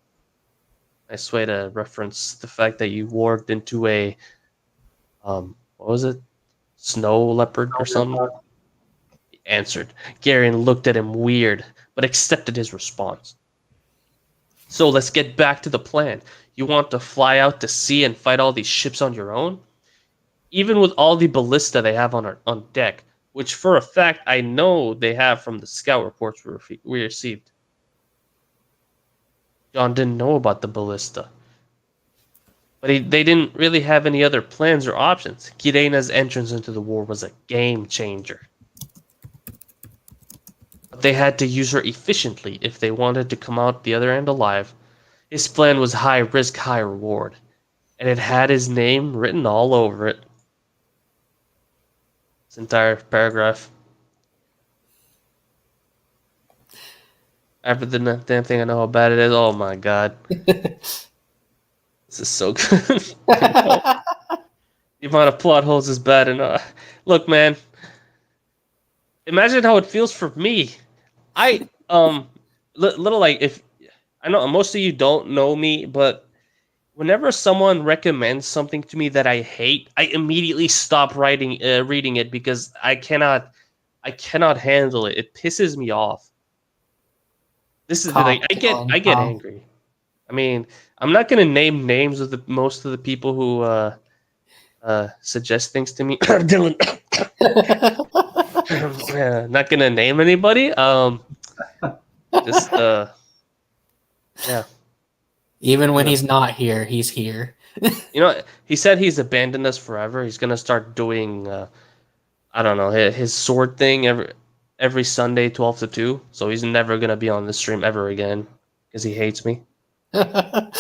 Nice way to reference the fact that you warged into a, what was it? Snow leopard or something? He answered. Garion looked at him weird, but accepted his response. So let's get back to the plan. You want to fly out to sea and fight all these ships on your own? Even with all the ballista they have on deck, which for a fact I know they have from the scout reports we received. John didn't know about the ballista. But they didn't really have any other plans or options. Kirena's entrance into the war was a game changer. But they had to use her efficiently if they wanted to come out the other end alive. His plan was high risk, high reward. And it had his name written all over it. This entire paragraph. After the damn thing, I know how bad it is. Oh my god. This is so good. The amount of plot holes is bad enough. Look, man. Imagine how it feels for me. I if I know most of you don't know me, but whenever someone recommends something to me that I hate, I immediately stop reading it because I cannot handle it. It pisses me off. This is I get angry. I mean, I'm not gonna name names of most of the people who suggest things to me. Dylan. Not gonna name anybody. Just yeah. Even when he's not here, he's here. He said he's abandoned us forever. He's gonna start doing I don't know, his sword thing every Sunday 12 to 2, so he's never gonna be on the stream ever again because he hates me. Hail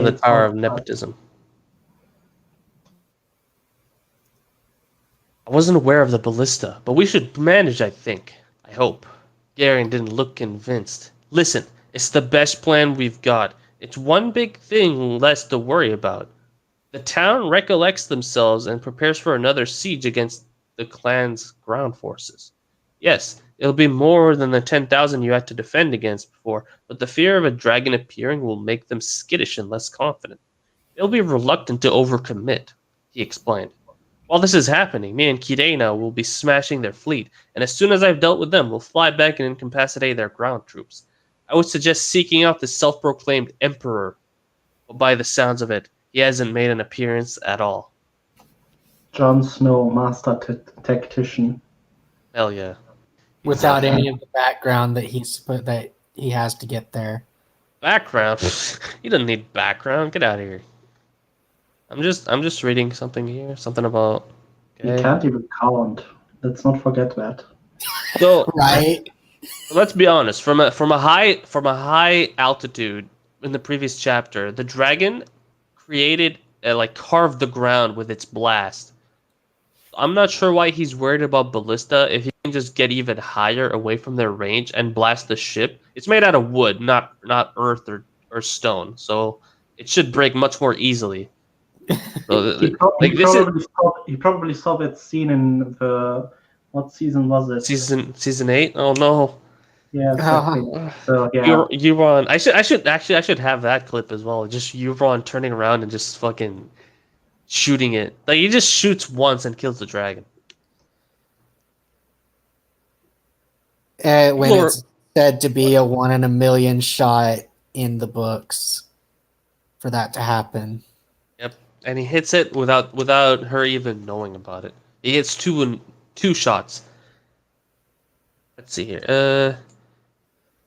the power of nepotism. I wasn't aware of the ballista, but we should manage, I think. I hope. Garen didn't look convinced. Listen, it's the best plan we've got. It's one big thing less to worry about. The town recollects themselves and prepares for another siege against the clan's ground forces. Yes, it'll be more than the 10,000 you had to defend against before, but the fear of a dragon appearing will make them skittish and less confident. They'll be reluctant to overcommit, he explained. While this is happening, me and Kirena will be smashing their fleet, and as soon as I've dealt with them, we'll fly back and incapacitate their ground troops. I would suggest seeking out the self-proclaimed emperor, but by the sounds of it, he hasn't made an appearance at all. Jon Snow, master tactician. Hell yeah. Without any of the background that he has to get there. Background? He doesn't need background. Get out of here. I'm just reading something here. Something about. Okay. He can't even count. Let's not forget that. So right. Let's be honest. From a high altitude in the previous chapter, the dragon created carved the ground with its blast. I'm not sure why he's worried about ballista if he can just get even higher away from their range and blast the ship. It's made out of wood, not earth or stone, so it should break much more easily. So, he probably saw that scene in the what season was it? Season 8? Oh no. Yeah, exactly. So yeah. Euron. I should have that clip as well. Just Euron turning around and just fucking shooting it. Like he just shoots once and kills the dragon. When it's said to be a 1 in a million shot in the books for that to happen. Yep, and he hits it without her even knowing about it. He hits two shots. Let's see here.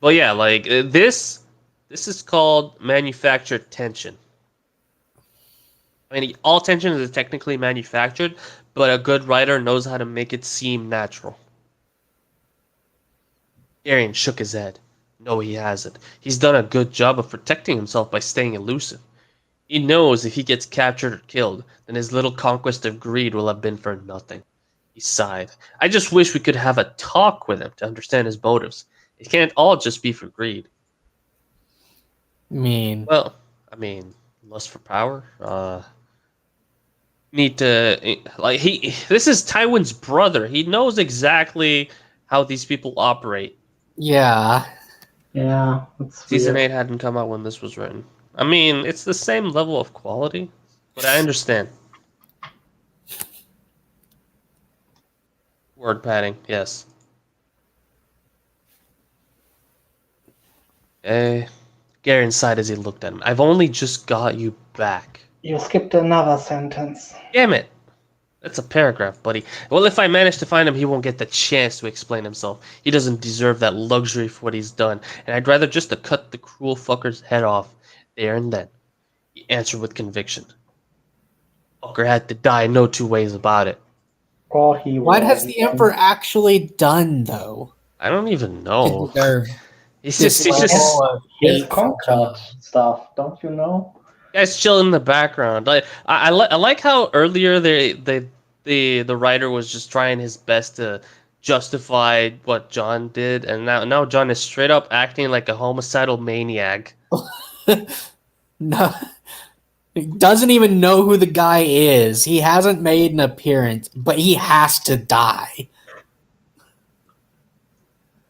Well, yeah, like this is called manufactured tension. I mean, all tension is technically manufactured, but a good writer knows how to make it seem natural. Arian shook his head. No, he hasn't. He's done a good job of protecting himself by staying elusive. He knows if he gets captured or killed, then his little conquest of greed will have been for nothing. He sighed. I just wish we could have a talk with him to understand his motives. It can't all just be for greed. Well, I mean, lust for power. Need to this is Tywin's brother. He knows exactly how these people operate. Yeah. Yeah. Season 8 hadn't come out when this was written. I mean, it's the same level of quality, but I understand. Word padding, yes. Garen sighed as he looked at him. I've only just got you back. You skipped another sentence. Damn it. That's a paragraph, buddy. Well, if I manage to find him, he won't get the chance to explain himself. He doesn't deserve that luxury for what he's done, and I'd rather just to cut the cruel fucker's head off there and then. He answered with conviction. Fucker had to die, no two ways about it. What has the Emperor actually done, though? I don't even know. He's just conquered stuff, don't you know? Guys chill in the background. I like how earlier the writer was just trying his best to justify what Jon did, and now Jon is straight up acting like a homicidal maniac. No, he doesn't even know who the guy is. He hasn't made an appearance, but he has to die.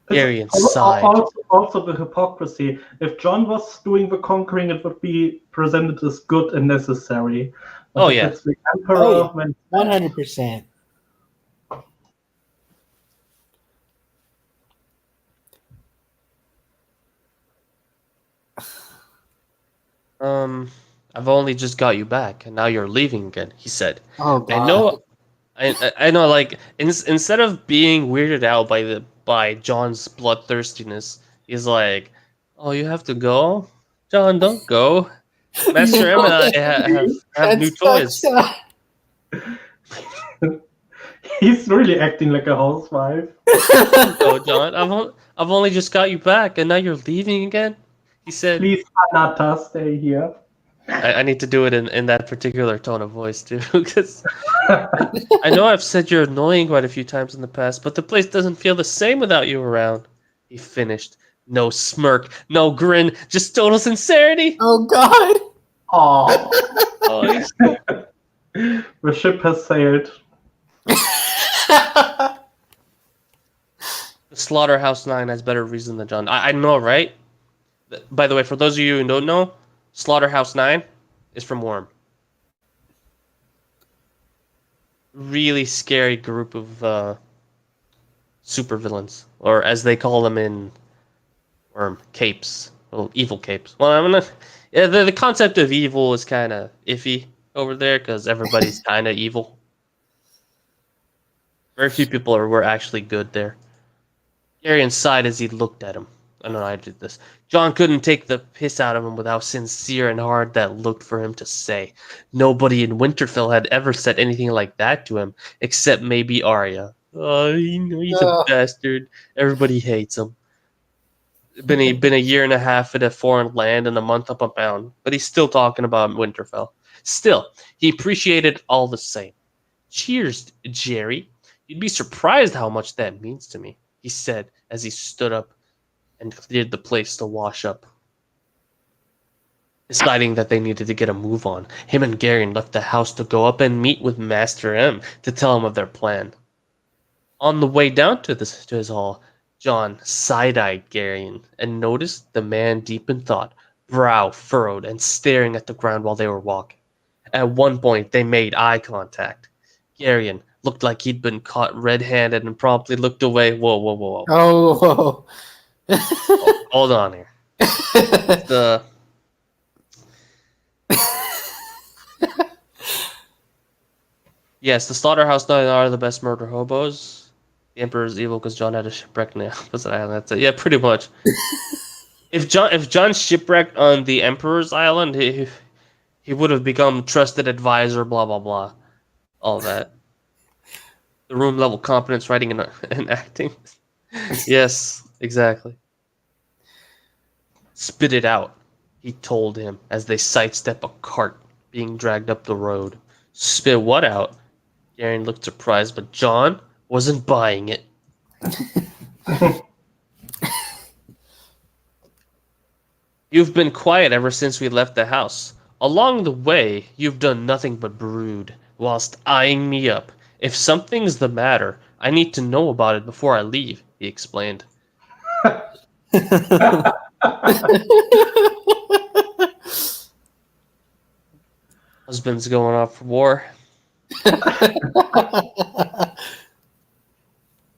Very inside. Also the hypocrisy. If Jon was doing the conquering, it would be presented as good and necessary. But yeah. It's the Emperor. 100%. I've only just got you back, and now you're leaving again, he said. Oh, God. I know, like, instead of being weirded out by Jon's bloodthirstiness, he's like, oh, you have to go? Jon, don't go. Master M and I have new toys. He's really acting like a housewife. Oh, John, I've only just got you back, and now you're leaving again. He said, Please, Anata, stay here. I need to do it in that particular tone of voice too, because I know I've said you're annoying quite a few times in the past, but the place doesn't feel the same without you around. He finished. No smirk, no grin, just total sincerity. Oh God. Oh, Oh, the ship has sailed. the Slaughterhouse 9 has better reason than John. I know, right? By the way, for those of you who don't know, Slaughterhouse 9 is from Worm. Really scary group of supervillains, or as they call them in Worm, capes. Well, evil capes. Well, yeah, the concept of evil is kind of iffy over there because everybody's kind of evil. Very few people were actually good there. Gary sighed as he looked at him. I know I did this. John couldn't take the piss out of him with how sincere and hard that looked for him to say. Nobody in Winterfell had ever said anything like that to him, except maybe Arya. Oh, he's a bastard. Everybody hates him. Been a year and a half in a foreign land and a month up a mountain, but he's still talking about Winterfell. Still, he appreciated it all the same. Cheers, Jerry. You'd be surprised how much that means to me, he said as he stood up and cleared the place to wash up. Deciding that they needed to get a move on, him and Garion left the house to go up and meet with Master M to tell him of their plan. On the way down to his hall, John side-eyed Garion and noticed the man deep in thought, brow furrowed and staring at the ground while they were walking. At one point, they made eye contact. Garion looked like he'd been caught red-handed and promptly looked away. Whoa. Oh. Hold on here. Yes, the Slaughterhouse 9 are the best murder hobos. The Emperor's evil because John had a shipwreck on the opposite island. That's it. Yeah, pretty much. If John's shipwrecked on the Emperor's island, he would have become trusted advisor, blah blah blah, all that. The room level competence, writing and acting. Yes, exactly. Spit it out, he told him as they sidestep a cart being dragged up the road. Spit what out? Garen looked surprised, but John wasn't buying it. You've been quiet ever since we left the house. Along the way, you've done nothing but brood, whilst eyeing me up. If something's the matter, I need to know about it before I leave, he explained. Husband's going off for war.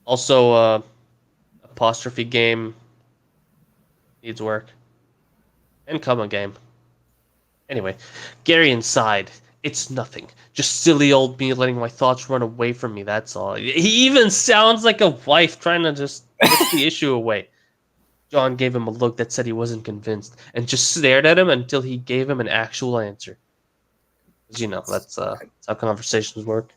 Also, apostrophe game needs work. And comma game. Anyway, Gary sighed. It's nothing. Just silly old me letting my thoughts run away from me, that's all. He even sounds like a wife trying to just get the issue away. John gave him a look that said he wasn't convinced, and just stared at him until he gave him an actual answer. As you know, that's how conversations work.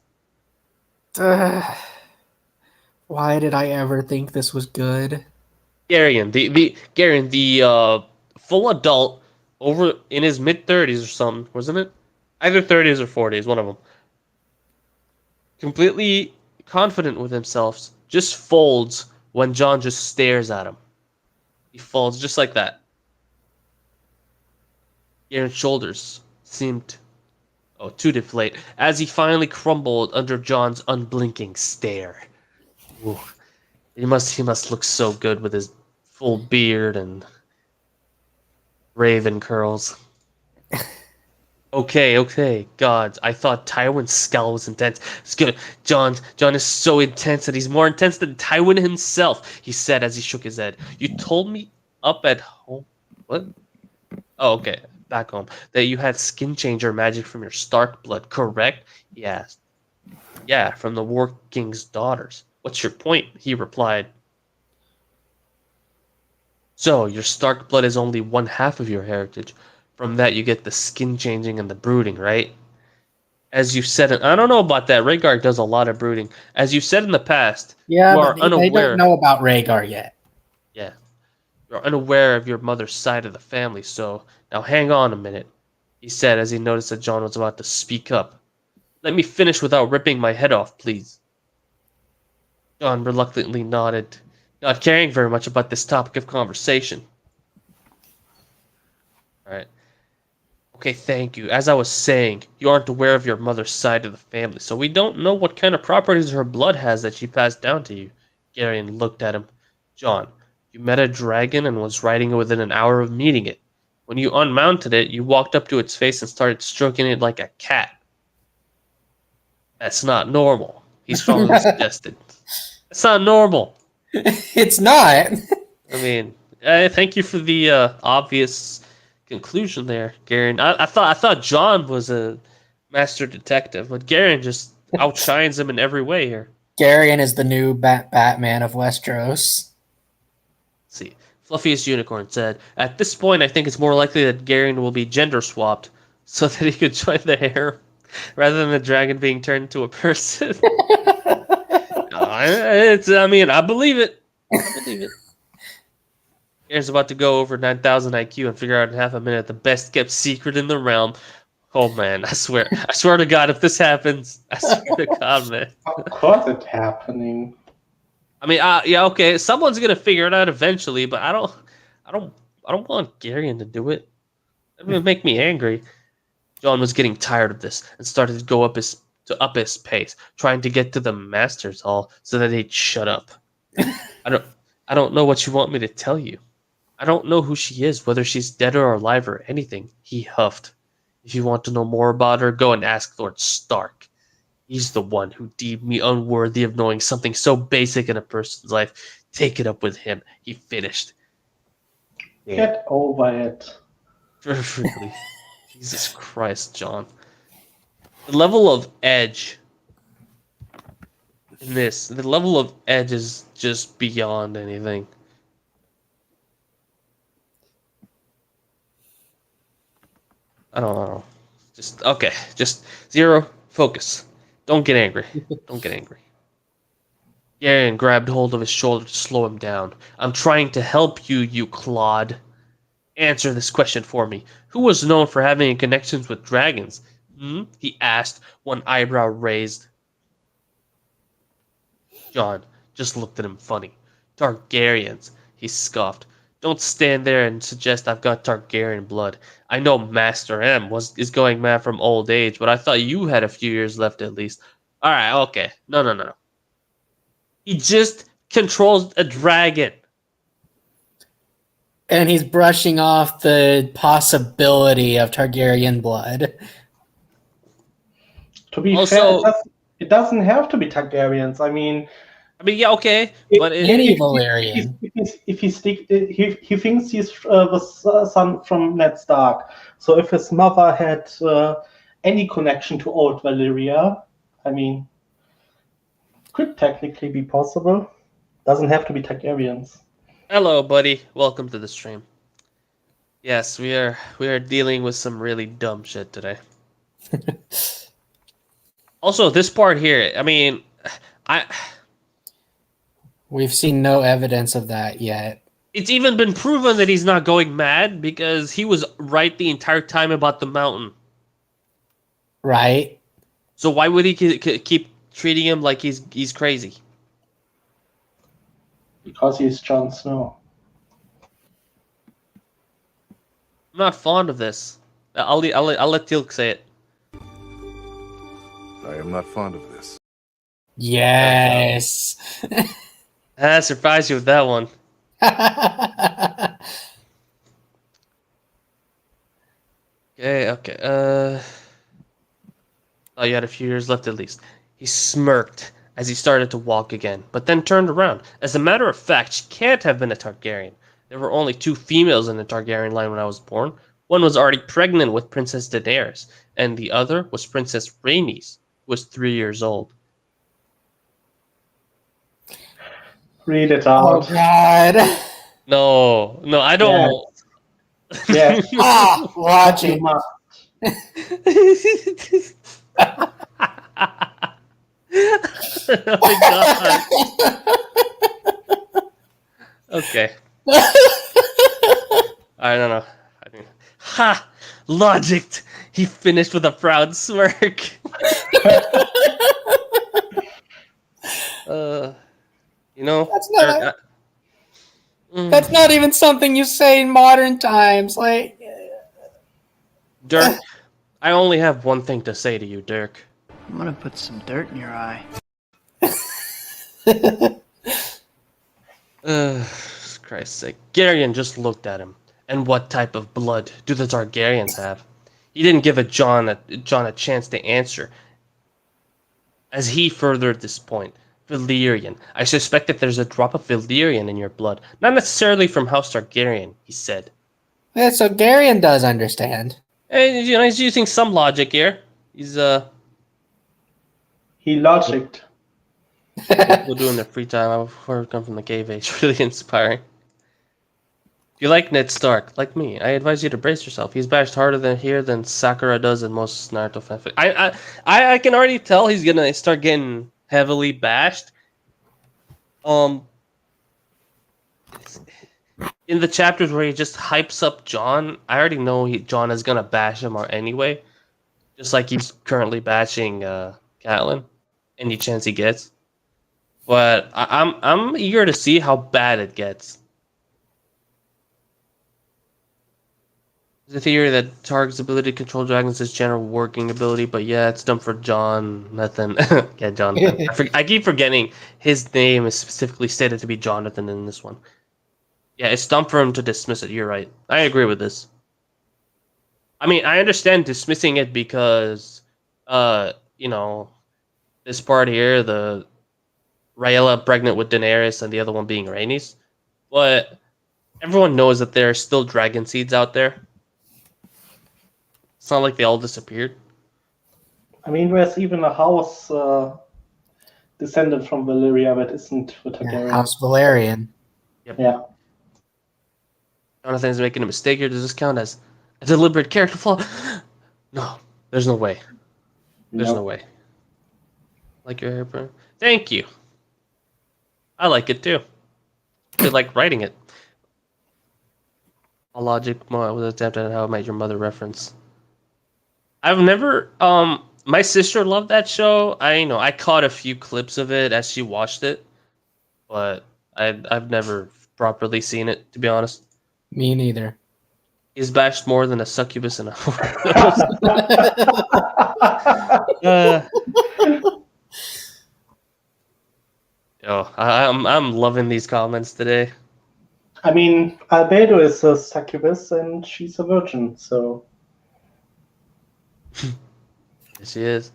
Why did I ever think this was good? Garion, the full adult, over in his mid-30s or something, wasn't it? Either 30s or 40s, one of them. Completely confident with himself, just folds when John just stares at him. He folds just like that. Garen's shoulders seemed to deflate as he finally crumbled under John's unblinking stare. Ooh. He must look so good with his full beard and raven curls. Okay, gods. I thought Tywin's scowl was intense. It's good. John is so intense that he's more intense than Tywin himself, he said as he shook his head. You told me up at home. What? Oh, okay. Back home. That you had skin changer magic from your Stark blood, correct? He asked. Yeah, from the War King's daughters. What's your point? He replied. So, your Stark blood is only one half of your heritage. From that you get the skin changing and the brooding, right? As you said, I don't know about that. Rhaegar does a lot of brooding. As you said in the past, Yeah, you but are they don't unaware. know about Rhaegar yet. Yeah, you're unaware of your mother's side of the family. So now, hang on a minute," he said as he noticed that John was about to speak up. "Let me finish without ripping my head off, please." John reluctantly nodded, not caring very much about this topic of conversation. All right. "Okay, thank you. As I was saying, you aren't aware of your mother's side of the family, so we don't know what kind of properties her blood has that she passed down to you." Garion looked at him. "John, you met a dragon and was riding it within an hour of meeting it. When you unmounted it, you walked up to its face and started stroking it like a cat. That's not normal," he strongly suggested. "That's not normal." It's not. I mean, thank you for the obvious conclusion there, Garen. I thought John was a master detective, but Garen just outshines him in every way here. Garion is the new Batman of Westeros. Let's see, Fluffiest Unicorn said, "At this point, I think it's more likely that Garen will be gender swapped so that he could join the harem rather than the dragon being turned into a person." I mean, I believe it. I believe it. Garen's about to go over 9,000 IQ and figure out in half a minute the best kept secret in the realm. Oh man, I swear to God, if this happens, I swear to God, man. Of course it's happening. I mean, yeah, okay, someone's gonna figure it out eventually, but I don't want Garion to do it. That would make me angry. John was getting tired of this and started to go up his pace, trying to get to the Masters Hall so that he'd shut up. I don't know what you want me to tell you. I don't know who she is, whether she's dead or alive or anything," he huffed. "If you want to know more about her, go and ask Lord Stark. He's the one who deemed me unworthy of knowing something so basic in a person's life. Take it up with him," he finished. Get over it. Perfectly. Jesus Christ, John. The level of edge in this, the level of edge is just beyond anything. I don't know. Just zero focus. Don't get angry. Don't get angry. Garen grabbed hold of his shoulder to slow him down. "I'm trying to help you, you clod. Answer this question for me. Who was known for having connections with dragons?" He asked, one eyebrow raised. John just looked at him funny. "Targaryens," he scoffed. "Don't stand there and suggest I've got Targaryen blood. I know Master M is going mad from old age, but I thought you had a few years left at least." Alright, okay. No. He just controls a dragon. And he's brushing off the possibility of Targaryen blood. To be Also, fair, it doesn't have to be Targaryens. I mean, yeah, okay, but any Valyrian. If he thinks he's the son from Ned Stark, so if his mother had any connection to old Valyria, I mean, could technically be possible. Doesn't have to be Targaryens. Hello, buddy. Welcome to the stream. Yes, we are dealing with some really dumb shit today. Also, this part here, I mean, We've seen no evidence of that yet. It's even been proven that he's not going mad because he was right the entire time about the mountain. Right? So why would he keep treating him like he's crazy? Because he's Jon Snow. I'm not fond of this. I'll let Tilk say it. I am not fond of this. Yes. I surprised you with that one. Okay. Oh, you had a few years left at least. He smirked as he started to walk again, but then turned around. As a matter of fact, she can't have been a Targaryen. There were only 2 females in the Targaryen line when I was born. One was already pregnant with Princess Daenerys, and the other was Princess Rhaenys, who was 3 years old. Read it out. Oh, God. No, I don't. Yes. Watch it. Oh my god. Okay. I don't know. I mean, ha! Logicked! He finished with a proud smirk. You know, that's not even something you say in modern times. Like, Dirk, I only have one thing to say to you, Dirk. I'm gonna put some dirt in your eye. Christ's sake. Garion just looked at him. And what type of blood do the Targaryens have? He didn't give John a chance to answer. As he furthered this point, Valyrian. I suspect that there's a drop of Valyrian in your blood. Not necessarily from House Targaryen, he said. yeah, so Garion does understand. And, you know, he's using some logic here. He's, He logicked. people do in their free time. I've heard come from the cave age. Really inspiring. If you like Ned Stark, like me, I advise you to brace yourself. He's bashed harder than Sakura does in most Naruto fanfic. I can already tell he's gonna start getting heavily bashed. In the chapters where he just hypes up Jon, I already know Jon is gonna bash him anyway, just like he's currently bashing Catelyn any chance he gets. But I'm eager to see how bad it gets. There's a theory that Targ's ability to control dragons is general working ability, but yeah, it's done for Jonathan. Yeah, Jonathan. I keep forgetting his name is specifically stated to be Jonathan in this one. Yeah, it's dumb for him to dismiss it. You're right. I agree with this. I mean, I understand dismissing it because, you know, this part here, the Rhaella pregnant with Daenerys and the other one being Rhaenys, but everyone knows that there are still dragon seeds out there. It's not like they all disappeared. I mean, there's even a house descended from Valyria that isn't the Targaryen. House Valerian. Yep. Yeah. Jonathan's making a mistake here. Does this count as a deliberate character flaw? No, there's no way. There's no way. Like your hair, bro? Thank you. I like it too. I like writing it. A logic was attempted at How I Met Your Mother reference. I've never my sister loved that show. I caught a few clips of it as she watched it, but I've never properly seen it, to be honest. Me neither. He's bashed more than a succubus in a I'm loving these comments today. I mean, Albedo is a succubus and she's a virgin, so. Yes, she is.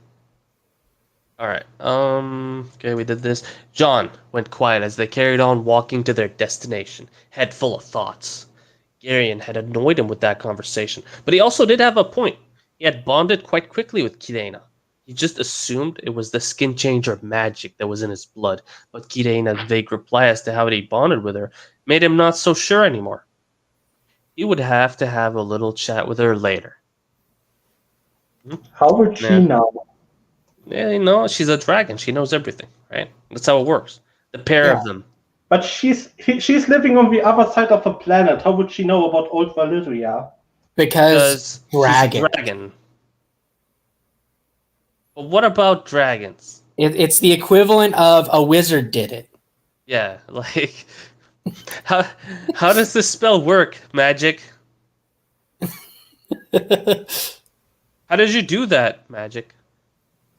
Alright, okay, we did this. Jon went quiet as they carried on walking to their destination, head full of thoughts. Garion had annoyed him with that conversation, but he also did have a point. He had bonded quite quickly with Kirena. He just assumed it was the skin changer magic that was in his blood, but Kirena's vague reply as to how he bonded with her made him not so sure anymore. He would have to have a little chat with her later. How would she know? Yeah, you know, she's a dragon. She knows everything, right? That's how it works. The pair of them. But she's living on the other side of the planet. How would she know about old Valyria? Because dragon. She's a dragon. But what about dragons? It's the equivalent of a wizard did it. Yeah, like how does this spell work, magic? How did you do that, magic?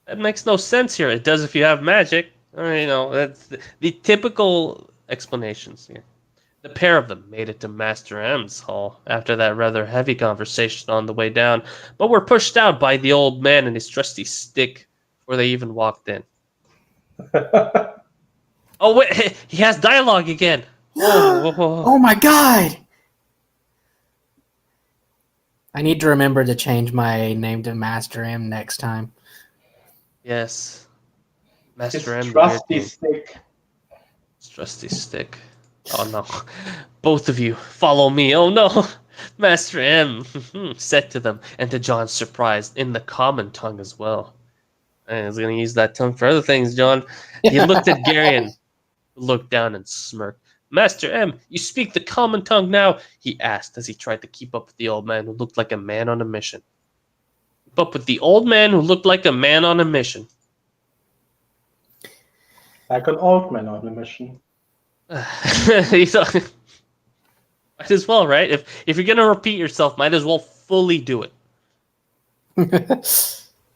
That makes no sense here. It does if you have magic. You know, that's the typical explanations here. The pair of them made it to Master M's hall after that rather heavy conversation on the way down, but were pushed out by the old man and his trusty stick before they even walked in. Oh, wait, he has dialogue again. Oh my god! I need to remember to change my name to Master M next time. Yes. Master His M. trusty stick. His trusty stick. Oh no. Both of you, follow me. Oh no. Master M said to them, and to Jon's surprise, in the common tongue as well. And he's going to use that tongue for other things, John. He looked at Garion, who looked down and smirked. Master M, you speak the common tongue now, he asked as he tried to keep up with the old man who looked like a man on a mission. Keep up with the old man who looked like a man on a mission. Like an old man on a mission. Might as well, right? If you're gonna repeat yourself, might as well fully do it.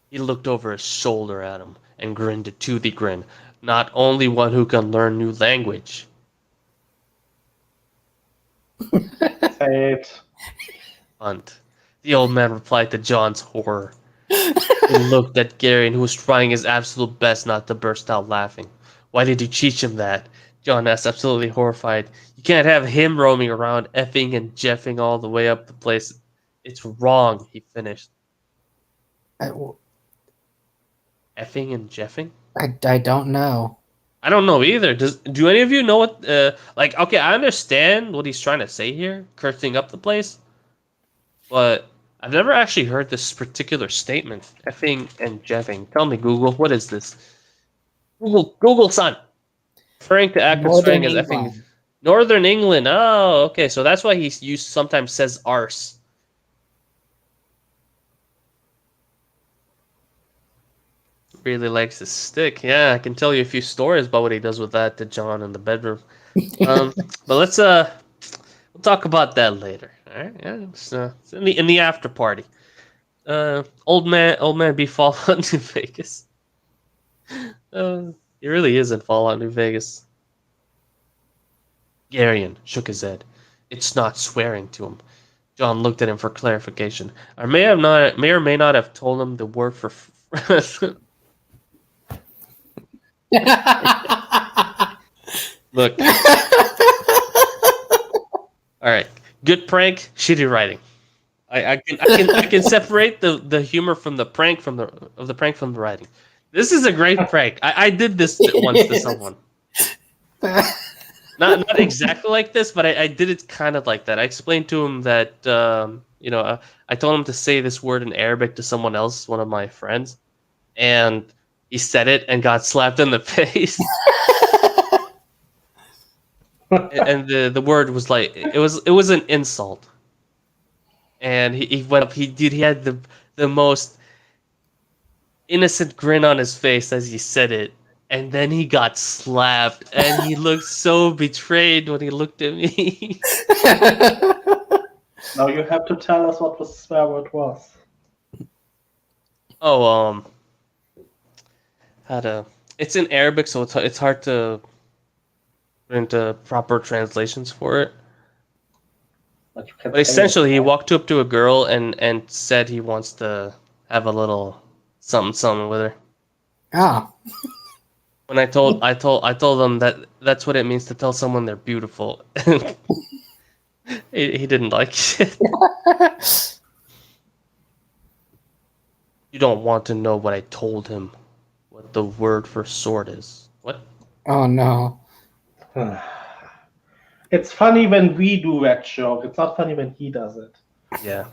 He looked over his shoulder at him and grinned a toothy grin. Not only one who can learn new language. Say it. Hunt. The old man replied to John's horror. He looked at Gary, who was trying his absolute best not to burst out laughing. Why did you teach him that? John asked, absolutely horrified. You can't have him roaming around, effing and jeffing all the way up the place. It's wrong, he finished. Effing and jeffing? I don't know. I don't know either. Do any of you know what? Okay, I understand what he's trying to say here, cursing up the place, but I've never actually heard this particular statement, effing and jeffing. Tell me, Google, what is this? Google, son. Referring to act of swearing as effing. Northern England. Oh, okay. So that's why he sometimes says arse. Really likes his stick. Yeah, I can tell you a few stories about what he does with that to John in the bedroom. But let's we'll talk about that later. All right, yeah, it's in the after party. Old man be Fallout New Vegas. He really is in Fallout New Vegas. Garion shook his head. It's not swearing to him. John looked at him for clarification. I may or may not have told him the word for. Look. All right. Good prank, shitty writing. I can separate the humor from the prank from the writing. This is a great prank. I did this once to someone. Not exactly like this, but I did it kind of like that. I explained to him that I told him to say this word in Arabic to someone else, one of my friends, and he said it and got slapped in the face. And the word was like it was an insult. And he went up. He had the most innocent grin on his face as he said it, and then he got slapped, and he looked so betrayed when he looked at me. Now you have to tell us what the swear word was. Oh, it's in Arabic, so it's hard to put into proper translations for it. But essentially, he walked up to a girl and said he wants to have a little something with her. Ah. When I told them that's what it means to tell someone they're beautiful. he didn't like it. You don't want to know what I told him. What the word for sword is. What? Oh no. It's funny when we do that joke. It's not funny when he does it. Yeah.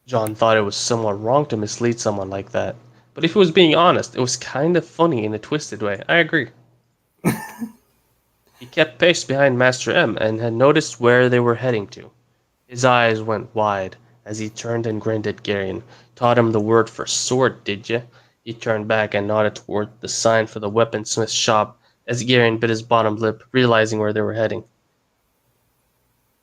John thought it was somewhat wrong to mislead someone like that. But if he was being honest, it was kind of funny in a twisted way. I agree. He kept pace behind Master M and had noticed where they were heading to. His eyes went wide as he turned and grinned at Garion. Taught him the word for sword, did ya? He turned back and nodded toward the sign for the weaponsmith's shop as Garion bit his bottom lip, realizing where they were heading.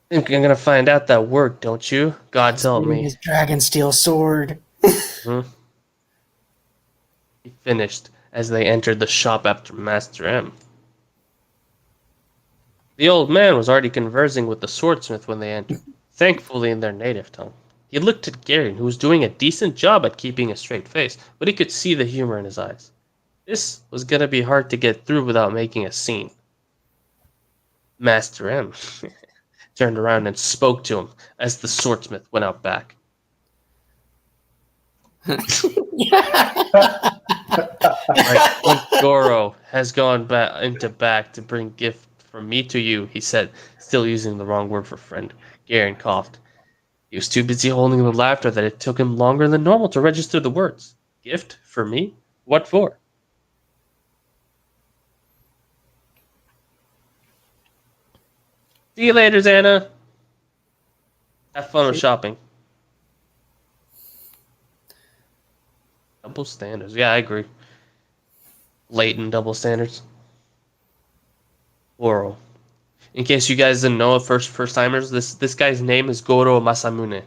Think I'm gonna find out that word, don't you? God's help me. His dragon steel sword. He finished as they entered the shop after Master M. The old man was already conversing with the swordsmith when they entered, thankfully in their native tongue. He looked at Garion, who was doing a decent job at keeping a straight face, but he could see the humor in his eyes. This was going to be hard to get through without making a scene. Master M turned around and spoke to him as the swordsmith went out back. Goro has gone back to bring gift from me to you, he said, still using the wrong word for friend. Garen coughed. He was too busy holding the laughter that it took him longer than normal to register the words. Gift for me? What for? See you later, Xana. Have fun with shopping. Double standards. Yeah, I agree. Latent double standards. Goro. In case you guys didn't know, first timers, this guy's name is Goro Masamune.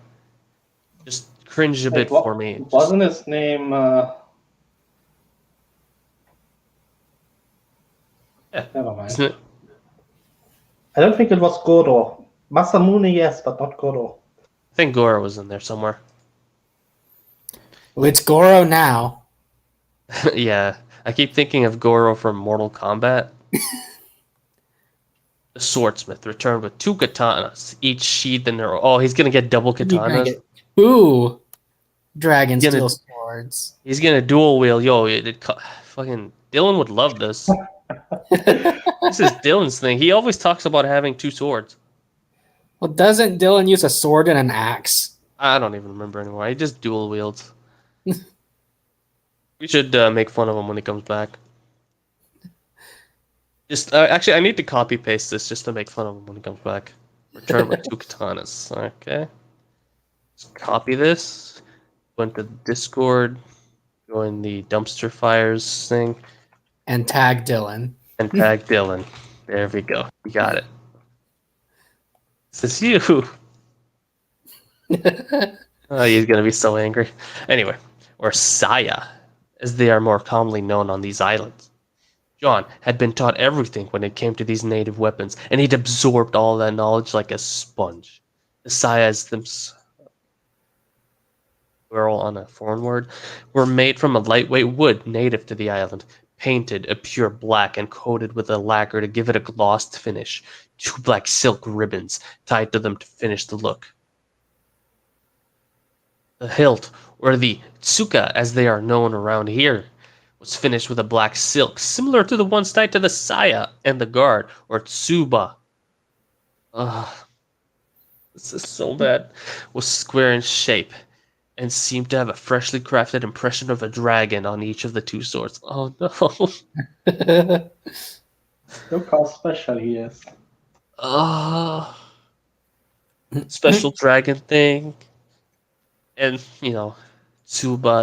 Just cringe a bit for me. Wasn't his name? Yeah, never mind. isn't it? I don't think it was Goro. Masamune, yes, but not Goro. I think Goro was in there somewhere. Well, it's Goro now. Yeah, I keep thinking of Goro from Mortal Kombat. The swordsmith returned with 2 katanas, each sheathed in their. Oh, he's gonna get double katanas. Ooh, dragon steel swords. He's gonna dual wield. Yo, fucking Dylan would love this. This is Dylan's thing. He always talks about having 2 swords. Well, doesn't Dylan use a sword and an axe? I don't even remember anymore. He just dual wields. We should make fun of him when he comes back. Just actually, I need to copy paste this just to make fun of him when he comes back. Return with 2 katanas. Okay. Just copy this. Go into Discord. Join the dumpster fires thing. And tag Dylan. And tag Dylan. There we go. We got it. This is you. Oh, he's gonna be so angry. Anyway, or Saya, as they are more commonly known on these islands. John had been taught everything when it came to these native weapons, and he'd absorbed all that knowledge like a sponge. The Sayas themselves, we're all on a foreign word, were made from a lightweight wood native to the island, painted a pure black and coated with a lacquer to give it a glossed finish. 2 black silk ribbons tied to them to finish the look. The hilt, or the tsuka as they are known around here, was finished with a black silk, similar to the ones tied to the saya and the guard, or tsuba. This is so bad. Was square in shape, and seemed to have a freshly crafted impression of a dragon on each of the 2 swords. Oh no. Look how special he is. Special dragon thing. And, Tsuba,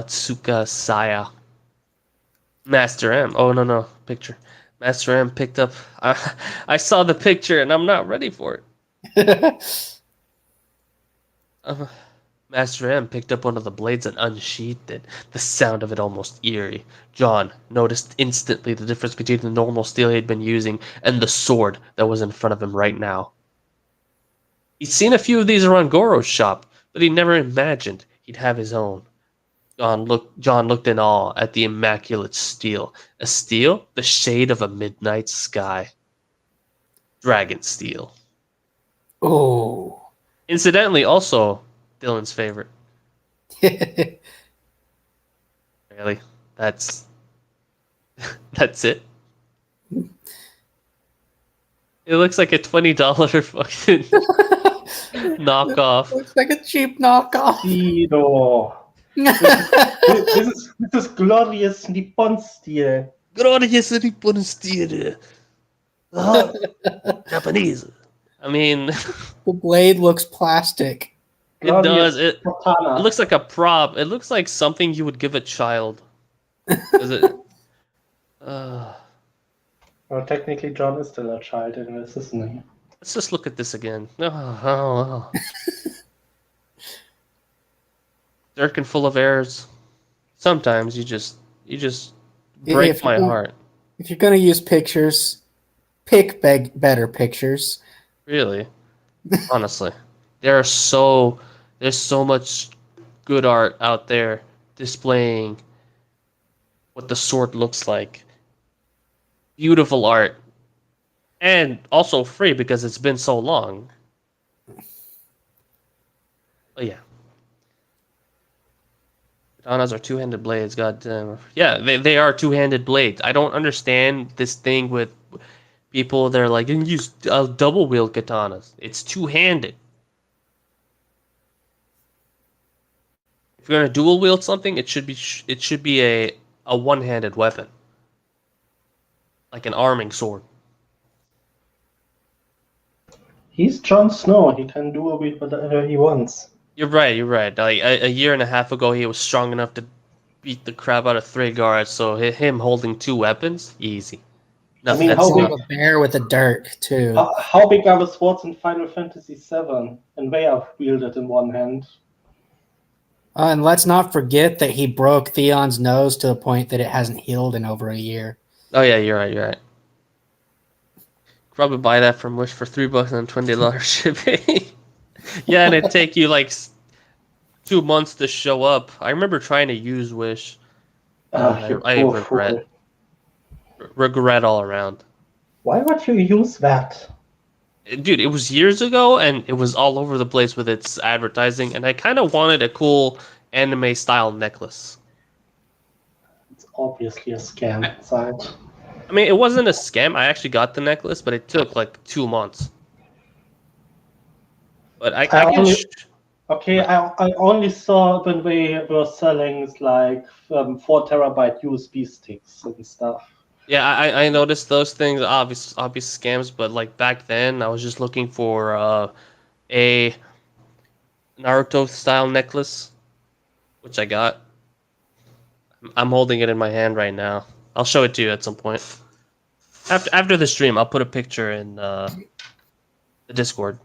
Tsuka, Saya. Master M. Oh, no. Picture. Master M picked up. I saw the picture and I'm not ready for it. Master M picked up one of the blades and unsheathed it. The sound of it almost eerie. John noticed instantly the difference between the normal steel he had been using and the sword that was in front of him right now. He'd seen a few of these around Goro's shop, but he never imagined he'd have his own. John looked in awe at the immaculate steel. A steel the shade of a midnight sky. Dragon steel. Oh. Incidentally, also Dylan's favorite. Really? That's it? It looks like a $20 fucking knockoff. Looks like a cheap knockoff. This is glorious Nippon steel. Glorious Nippon steel. Japanese. I mean, the blade looks plastic. It does. It looks like a prop. It looks like something you would give a child. Is it? Well, technically, John is still a child in this, isn't he? Let's just look at this again. Oh. Dark and full of errors. Sometimes you just break my heart. If you're gonna use pictures, pick better pictures. Really, honestly, there's so much good art out there displaying what the sword looks like. Beautiful art, and also free because it's been so long. But yeah. Katanas are two-handed blades, goddamn. Yeah, they are two-handed blades. I don't understand this thing with people. They're like, you can use double-wield katanas. It's two-handed. if you're gonna dual wield something, it should be a one-handed weapon, like an arming sword. He's Jon Snow. He can do whatever he wants. You're right. You're right. Like a year and a half ago, he was strong enough to beat the crap out of 3 guards. So him holding 2 weapons, easy. Nothing. How big a bear with a dirk too? How big are the swords in Final Fantasy VII? And they are wielded in one hand. And let's not forget that he broke Theon's nose to the point that it hasn't healed in over a year. Oh yeah, you're right. You're right. Probably buy that from Wish for $3 and $20 shipping. Yeah, and it'd take you like 2 months to show up. I remember trying to use Wish. I regret all around. Why would you use that? Dude, it was years ago, and it was all over the place with its advertising, and I kind of wanted a cool anime-style necklace. It's obviously a scam site. I mean, it wasn't a scam. I actually got the necklace, but it took like 2 months. But I only saw when they were selling like 4 terabyte USB sticks and stuff. Yeah, I noticed those things, obvious scams, but like back then, I was just looking for a Naruto style necklace, which I got. I'm holding it in my hand right now. I'll show it to you at some point. After the stream, I'll put a picture in the Discord.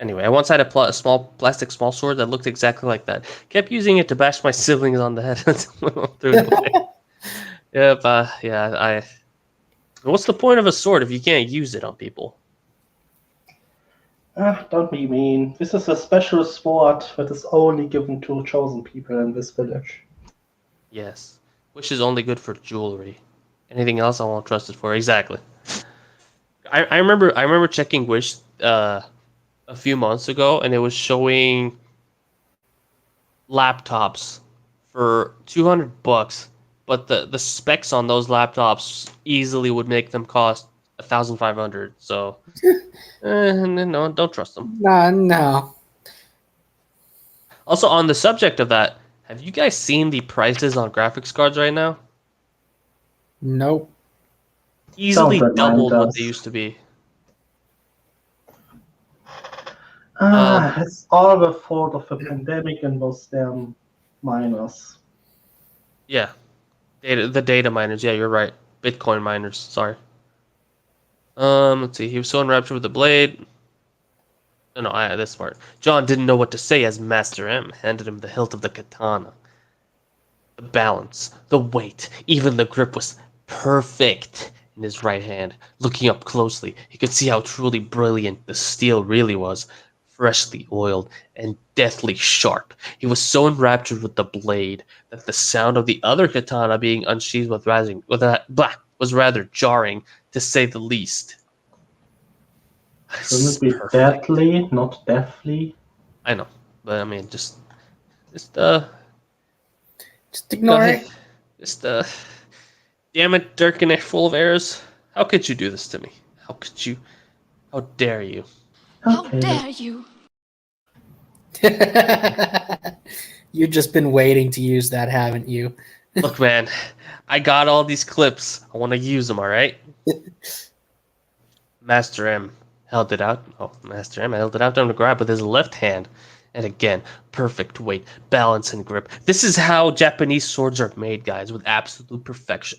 Anyway, I once had a small plastic small sword that looked exactly like that. Kept using it to bash my siblings on the head. Threw it away. Yep, yeah, what's the point of a sword if you can't use it on people? Don't be mean. This is a special sword that is only given to chosen people in this village. Yes. Wish is only good for jewelry. Anything else I won't trust it for. Exactly. I remember checking Wish a few months ago, and it was showing laptops for $200. But the specs on those laptops easily would make them cost $1,500. So, no, don't trust them. No. Also, on the subject of that, have you guys seen the prices on graphics cards right now? Nope. Easily doubled what they used to be. It's all the fault of the pandemic and those damn miners. Yeah. The data miners, yeah, you're right. Bitcoin miners, sorry. Let's see. He was so enraptured with the blade. No, this part. John didn't know what to say as Master M handed him the hilt of the katana. The balance, the weight, even the grip was perfect in his right hand. Looking up closely, he could see how truly brilliant the steel really was. Freshly oiled and deathly sharp. He was so enraptured with the blade that the sound of the other katana being unsheathed was rather jarring, to say the least. Shouldn't it be deadly, not deathly? I know, but I mean, just ignore it. Damn it, Durkin, full of errors. How could you do this to me? How could you? How dare you? How dare you? You've just been waiting to use that, haven't you? Look, man, I got all these clips. I want to use them, all right? Master M held it out. Oh, Master M held it out to him to grab with his left hand. And again, perfect weight, balance, and grip. This is how Japanese swords are made, guys, with absolute perfection.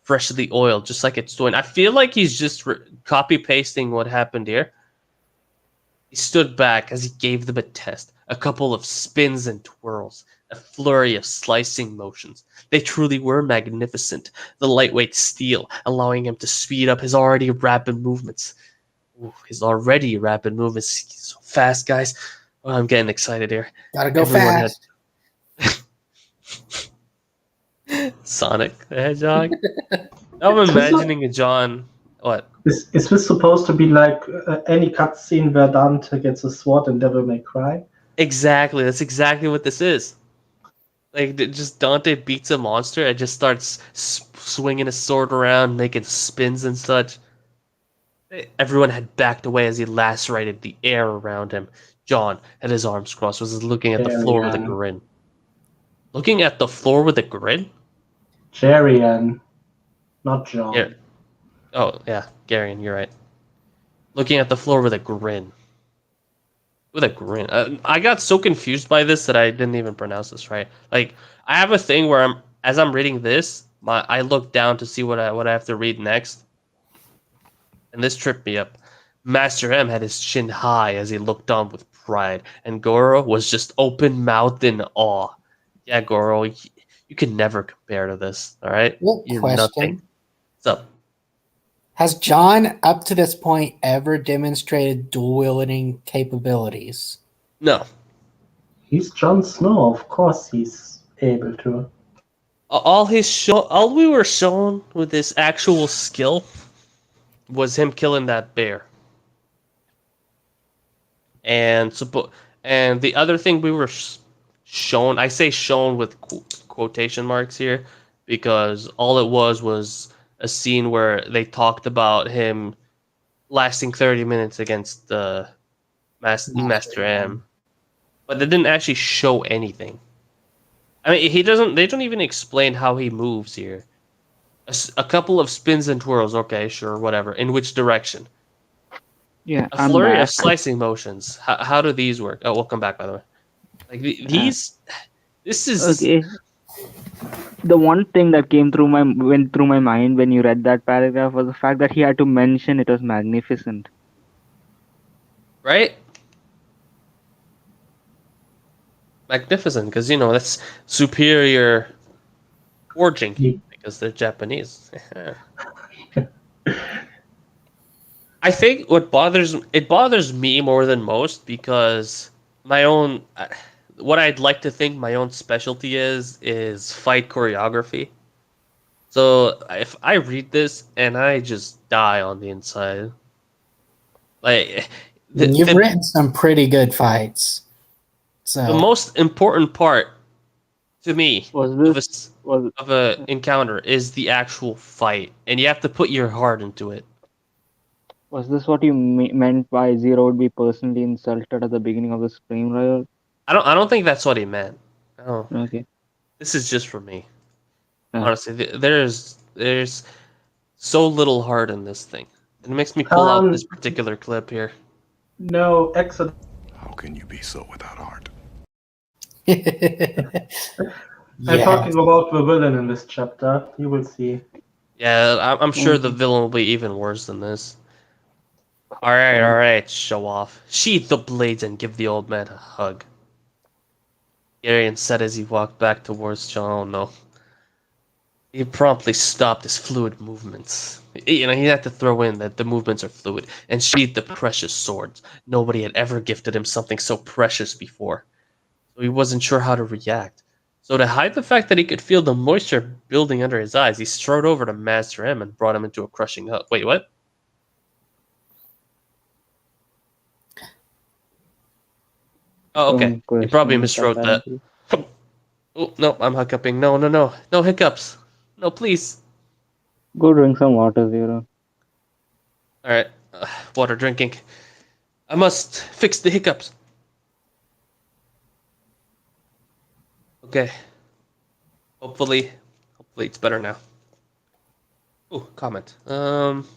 Freshly oiled, just like it's doing. I feel like he's just copy-pasting what happened here. He stood back as he gave them a test. A couple of spins and twirls. A flurry of slicing motions. They truly were magnificent. The lightweight steel, allowing him to speed up his already rapid movements. Ooh, his already rapid movements. He's so fast, guys. Oh, I'm getting excited here. Gotta go fast. Sonic the Hedgehog. I'm imagining a John. What? Is this supposed to be like any cutscene where Dante gets a sword and Devil May Cry? Exactly. That's exactly what this is. Like, just Dante beats a monster and just starts swinging his sword around, making spins and such. Everyone had backed away as he lacerated the air around him. John had his arms crossed, was looking at the floor with a Jarian. grin. Looking at the floor with a grin? Jarian, not John. Yeah. Oh, yeah, Garion, you're right. Looking at the floor with a grin. With a grin. I got so confused by this that I didn't even pronounce this right. Like, I have a thing where as I'm reading this, I look down to see what I have to read next, and this tripped me up. Master M had his chin high as he looked on with pride, and Goro was just open mouthed in awe. Yeah, Goro, you can never compare to this. All right, Well, you're question. nothing. What's up? Has John, up to this point, ever demonstrated dual wielding capabilities? No. He's Jon Snow, of course he's able to. All we were shown with this actual skill was him killing that bear. And the other thing we were shown, I say shown with quotation marks here, because all it was a scene where they talked about him lasting 30 minutes against the Master M, but they didn't actually show anything. I mean, they don't even explain how he moves here. A couple of spins and twirls, okay, sure, whatever. In which direction? Yeah, A I'm flurry back. of slicing motions. How do these work? Oh, welcome back, by the way. Like these, this is Okay. The one thing that went through my mind when you read that paragraph was the fact that he had to mention it was magnificent. right. Magnificent, because that's superior forging because they're Japanese. I think what bothers me more than most because what I'd like to think my own specialty is fight choreography. So if I read this and I just die on the inside, like You've written some pretty good fights. So the most important part to me Was of a encounter is the actual fight, and you have to put your heart into it. this what you meant by Zero would be personally insulted at the beginning of the stream, Royal? I don't think that's what he meant. Oh, Okay. this is just for me. Yeah. Honestly, there's so little heart in this thing. It makes me pull out this particular clip here. No, excellent. How can you be so without heart? I'm talking about the villain in this chapter. You will see. Yeah, I'm sure the villain will be even worse than this. All right, show off. Sheath the blades and give the old man a hug. Garion said as he walked back towards John. Oh no. He promptly stopped his fluid movements. He had to throw in that the movements are fluid and sheathed the precious swords. Nobody had ever gifted him something so precious before. So he wasn't sure how to react. So to hide the fact that he could feel the moisture building under his eyes, he strode over to Master M and brought him into a crushing hug. Wait, what? Oh, okay. You probably miswrote that. Oh, no, I'm hiccuping. No. No hiccups. No, please. Go drink some water, Zero. Alright. Water drinking. I must fix the hiccups. Okay. Hopefully it's better now. Ooh, comment. Let's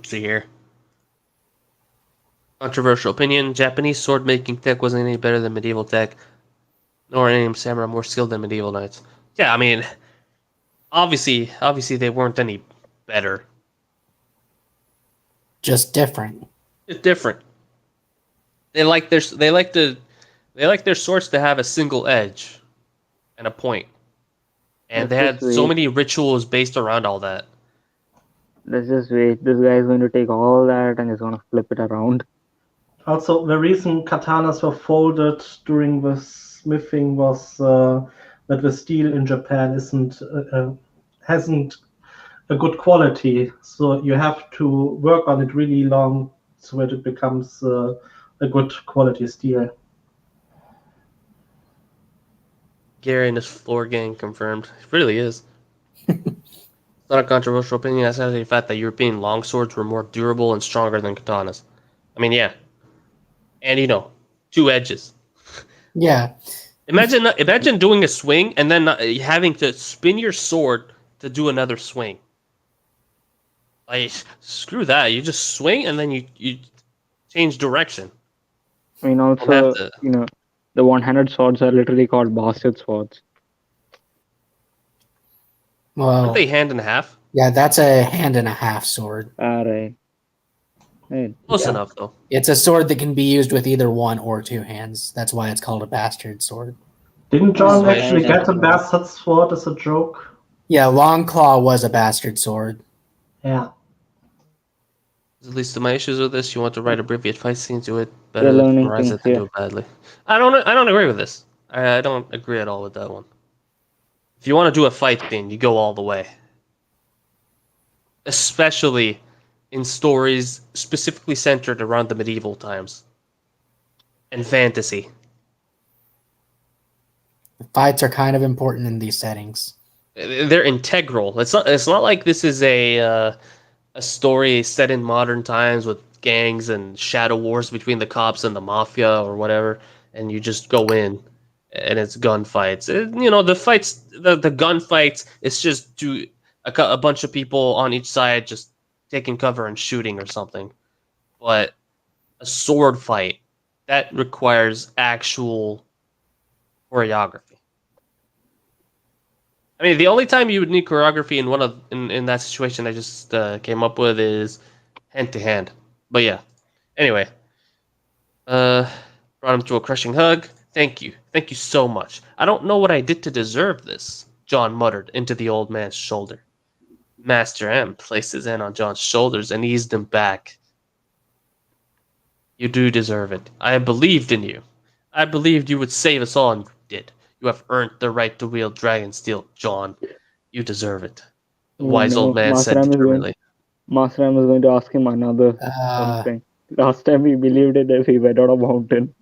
see here. Controversial opinion. Japanese sword making tech wasn't any better than medieval tech, nor any samurai more skilled than medieval knights. Yeah, I mean, obviously they weren't any better. Just different. It's different. They like their swords to have a single edge and a point. And they had so many rituals based around all that. Let's just wait. This guy is going to take all that and is going to flip it around. Also, the reason katanas were folded during the smithing was that the steel in Japan hasn't a good quality. So you have to work on it really long so that it becomes a good quality steel. Gary and his floor gang confirmed. It really is. It's not a controversial opinion. That's the fact that European longswords were more durable and stronger than katanas. I mean, yeah. and 2 edges. Yeah. Imagine doing a swing and then having to spin your sword to do another swing. Like, screw that. You just swing and then you change direction. I mean, also, the one-handed swords are literally called bastard swords. Well, aren't they hand and a half? Yeah, that's a hand and a half sword. Right. Close enough, though. It's a sword that can be used with either 1 or 2 hands. That's why it's called a bastard sword. Didn't John Right. actually get a bastard sword as a joke? Yeah, Longclaw was a bastard sword. Yeah. At least to my issues with this, you want to write abbreviated fight scenes, do it better You're than learning memorize things it than here. do it badly. I don't agree with this. I don't agree at all with that one. If you want to do a fight scene, you go all the way. Especially in stories specifically centered around the medieval times and fantasy. Fights are kind of important in these settings. They're integral. It's not like this is a story set in modern times with gangs and shadow wars between the cops and the mafia or whatever, and you just go in and it's gunfights. The fights, the gunfights, it's just a bunch of people on each side just taking cover and shooting or something. But a sword fight, that requires actual choreography. I mean, the only time you would need choreography in that situation I just came up with is hand to hand. But yeah. Anyway, brought him to a crushing hug. Thank you so much. I don't know what I did to deserve this, John muttered into the old man's shoulder. Master M placed his hand on John's shoulders and eased him back. You do deserve it. I believed in you. I believed you would save us all, and you did. You have earned the right to wield dragon steel, John. You deserve it. The wise old man said determinedly. Master M is going to ask him another something. Last time he believed it if he went on a mountain.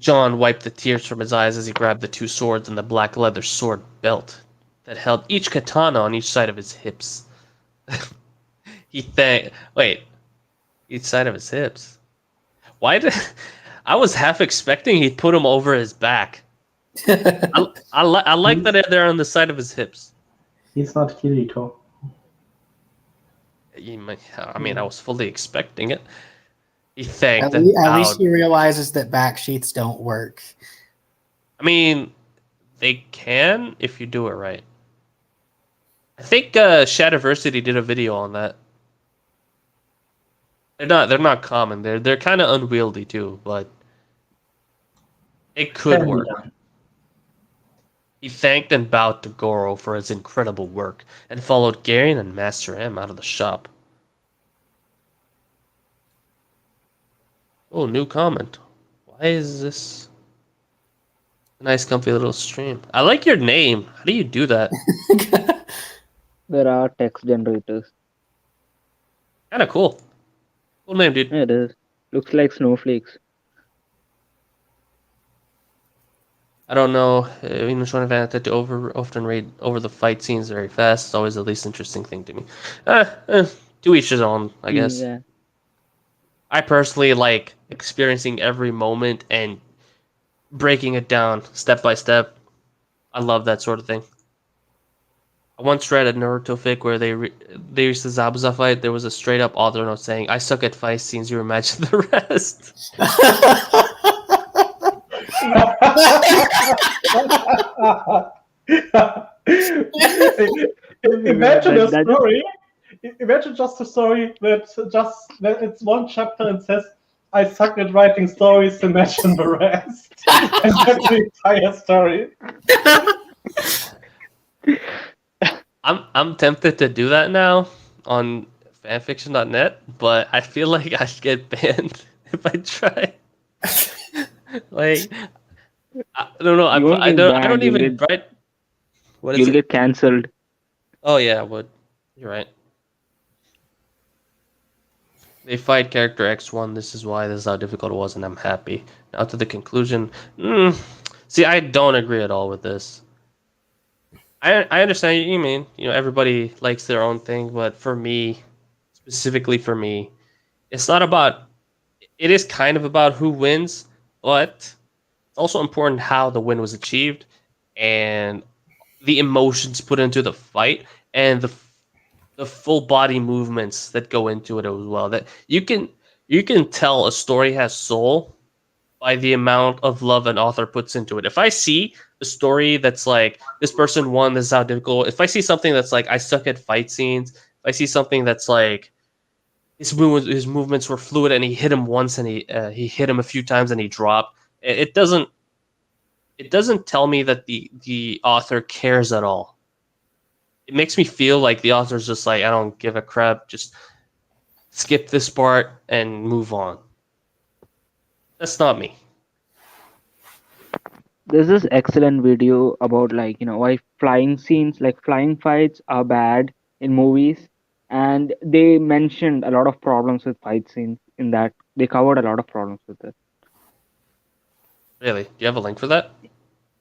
John wiped the tears from his eyes as he grabbed the 2 swords and the black leather sword belt that held each katana on each side of his hips. Each side of his hips. Why did I was half expecting he'd put them over his back. I like that they're on the side of his hips. He's not Kirito. I mean, I was fully expecting it. He thanked At least he realizes that back sheaths don't work. I mean, they can if you do it right. I think Shadiversity did a video on that. They're not common. They're kind of unwieldy too, but it could work. He thanked and bowed to Goro for his incredible work and followed Garion and Master M out of the shop. Oh, new comment. Why is this a nice comfy little stream? I like your name. How do you do that? There are text generators. Kind of cool. Cool name, dude. Yeah, it is. Looks like snowflakes. I don't know. Venus one event that often read over the fight scenes very fast. It's always the least interesting thing to me. To each his own, I guess. Yeah. I personally like experiencing every moment and breaking it down step by step. I love that sort of thing. I once read a Naruto fic where they used the Zabuza fight. There was a straight up author note saying, "I suck at fight scenes. You imagine the rest." Imagine a story. Imagine just a story that it's one chapter and says, "I suck at writing stories. Imagine the rest," and that's the entire story. I'm tempted to do that now on fanfiction.net, but I feel like I should get banned if I try. Like, I don't know. I don't even write. What is You'll it? get cancelled. Oh yeah, I would. You're right. They fight character X1. This is why. This is how difficult it was, and I'm happy. Now to the conclusion. See, I don't agree at all with this. I understand what you mean. Everybody likes their own thing, but for me, specifically for me, it's not about. It is kind of about who wins, but it's also important how the win was achieved and the emotions put into the fight and the full body movements that go into it as well. That you can tell a story has soul by the amount of love an author puts into it. If I see a story that's like this person won, this is how difficult. If I see something that's like I suck at fight scenes, if I see something that's like his movements were fluid and he hit him once and he hit him a few times and he dropped, it doesn't tell me that the author cares at all. It makes me feel like the author's just like, I don't give a crap, just skip this part and move on. That's not me. There's this excellent video about why flying scenes, like flying fights, are bad in movies, and they mentioned a lot of problems with fight scenes in that. They covered a lot of problems with it. Really? Do you have a link for that?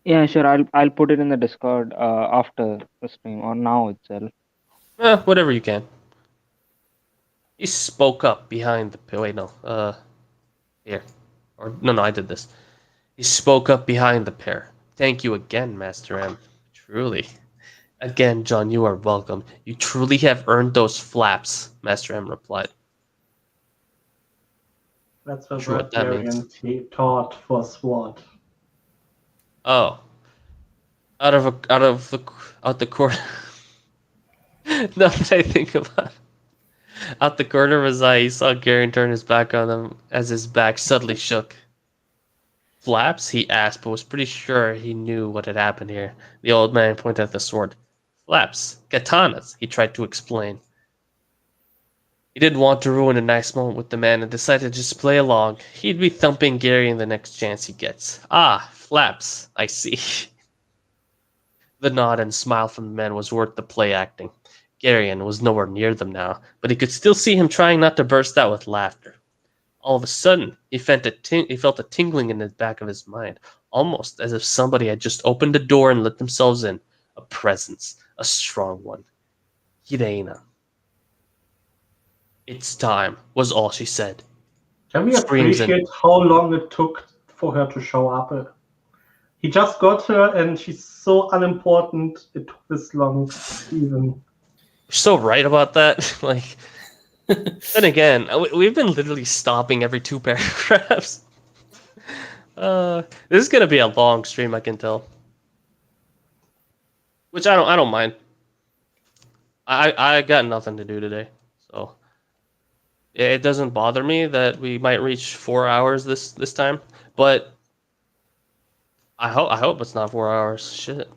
Yeah, sure. I'll put it in the Discord after the stream or now itself. Whatever you can. He spoke up behind the. Wait, no. Here. Or no, I did this. He spoke up behind the pair. Thank you again, Master M. Truly. Again, John, you are welcome. You truly have earned those flaps, Master M replied. That's the Sure word what that means. Darian he taught for SWAT. Oh. Out the corner. Now that I think about it. Out the corner of his eye, he saw Garen turn his back on him as his back suddenly shook. Flaps? He asked, but was pretty sure he knew what had happened here. The old man pointed at the sword. Flaps. Katanas, he tried to explain. He didn't want to ruin a nice moment with the man and decided to just play along. He'd be thumping Gary in the next chance he gets. Ah, flaps. I see. The nod and smile from the man was worth the play acting. Garion was nowhere near them now, but he could still see him trying not to burst out with laughter. All of a sudden, he felt a tingling in the back of his mind, almost as if somebody had just opened the door and let themselves in. A presence, a strong one. Hireina. It's time, was all she said. Can we Screams appreciate how long it took for her to show up? He just got her, and she's so unimportant. It took this long, even. You're so right about that. Like, then again, we've been literally stopping every 2 paragraphs. This is gonna be a long stream, I can tell. Which I don't mind. I got nothing to do today, so it doesn't bother me that we might reach 4 hours this time. But I hope it's not 4 hours. Shit.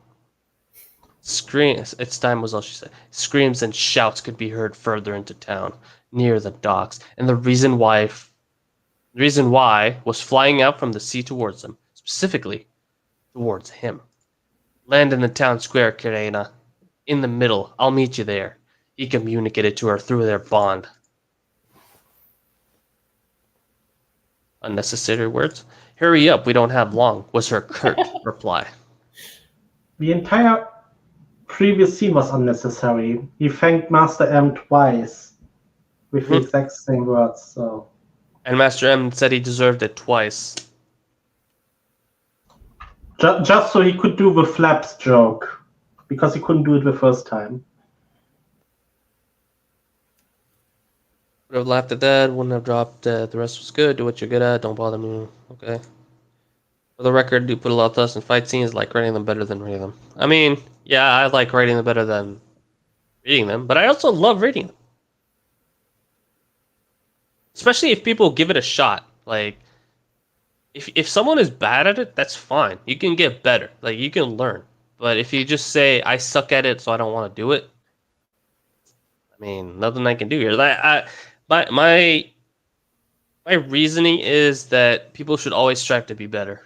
Screams. Its time was all she said. Screams and shouts could be heard further into town, near the docks, and the reason why was flying out from the sea towards them, specifically towards him. Land in the town square, Kirena. In the middle. I'll meet you there. He communicated to her through their bond. Unnecessary words. Hurry up, we don't have long, was her curt reply. The entire previous scene was unnecessary. He thanked Master M twice with the exact same words. So. And Master M said he deserved it twice. Just so he could do the flaps joke, because he couldn't do it the first time. Would have laughed at that, wouldn't have dropped the rest was good, do what you're good at, don't bother me. Okay. For the record, do put a lot of thoughts in fight scenes, like writing them better than reading them. I mean, yeah, I like writing them better than reading them, but I also love reading them. Especially if people give it a shot. Like, if someone is bad at it, that's fine. You can get better. Like, you can learn. But if you just say, I suck at it, so I don't want to do it, I mean, nothing I can do here. My reasoning is that people should always strive to be better.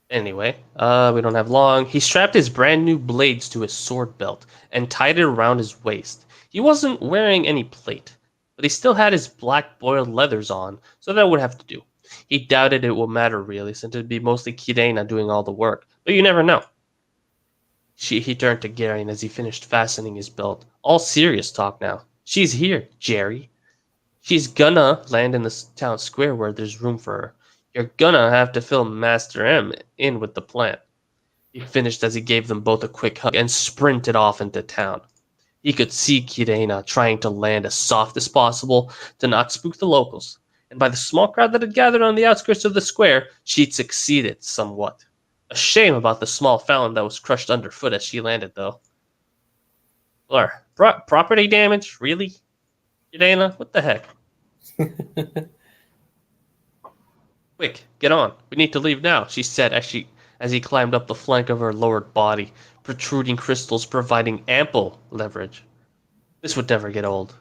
Anyway, we don't have long. He strapped his brand new blades to his sword belt and tied it around his waist. He wasn't wearing any plate, but he still had his black boiled leathers on, so that would have to do. He doubted it would matter really, since it'd be mostly Kirena doing all the work, but you never know. He turned to Gary as he finished fastening his belt. All serious talk now. She's here, Jerry. She's gonna land in the town square where there's room for her. You're gonna have to fill Master M in with the plan. He finished as he gave them both a quick hug and sprinted off into town. He could see Kirena trying to land as soft as possible to not spook the locals, and by the small crowd that had gathered on the outskirts of the square, she'd succeeded somewhat. A shame about the small fountain that was crushed underfoot as she landed, though. Blur, property damage? Really? Kirena, what the heck? Quick, get on. We need to leave now, she said as he climbed up the flank of her lowered body, protruding crystals providing ample leverage. This would never get old.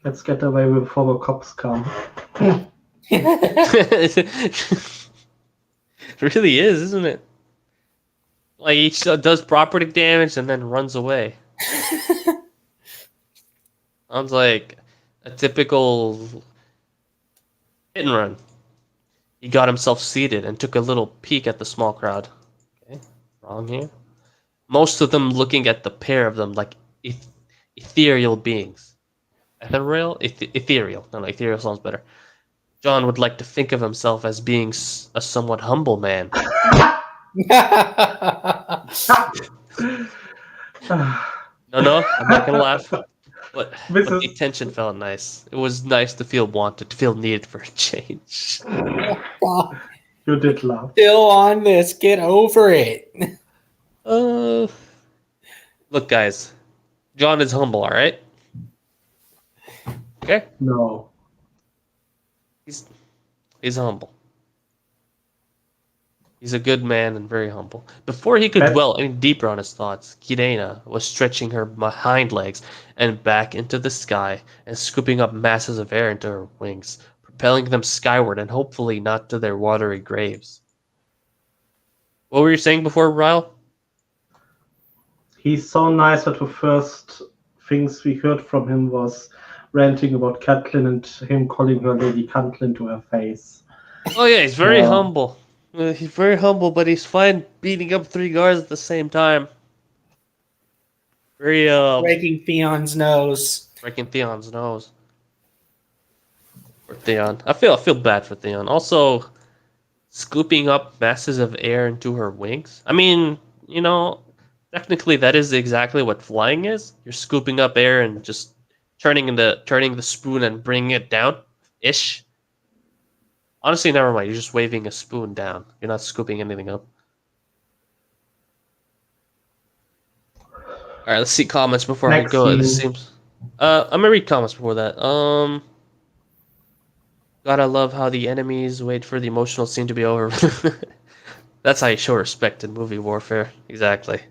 Let's get away before the cops come. It really is, isn't it? Like, he does property damage and then runs away. Sounds like a typical hit and run. He got himself seated and took a little peek at the small crowd. Okay, wrong here. Most of them looking at the pair of them like ethereal beings. Ethereal? Ethereal. No, ethereal sounds better. John would like to think of himself as being a somewhat humble man. No, I'm not gonna laugh. But the tension felt nice. It was nice to feel wanted, to feel needed for a change. You did laugh. Still on this. Get over it. Look, guys. John is humble, alright? Okay? No. He's humble. He's a good man and very humble. Before he could dwell any deeper on his thoughts, Kirena was stretching her hind legs and back into the sky and scooping up masses of air into her wings, propelling them skyward and hopefully not to their watery graves. What were you saying before, Ryle? He's so nice that the first things we heard from him was ranting about Catelyn and him calling her Lady Catelyn to her face. Oh yeah, he's very humble. He's very humble, but he's fine beating up 3 guards at the same time. Very breaking Theon's nose. Breaking Theon's nose. For Theon. I feel bad for Theon. Also, scooping up masses of air into her wings. I mean, technically that is exactly what flying is. You're scooping up air and just turning the spoon and bringing it down, ish. Honestly, never mind. You're just waving a spoon down. You're not scooping anything up. All right, let's see comments before I go. This seems. I'm gonna read comments before that. Gotta love how the enemies wait for the emotional scene to be over. That's how you show respect in movie warfare. Exactly.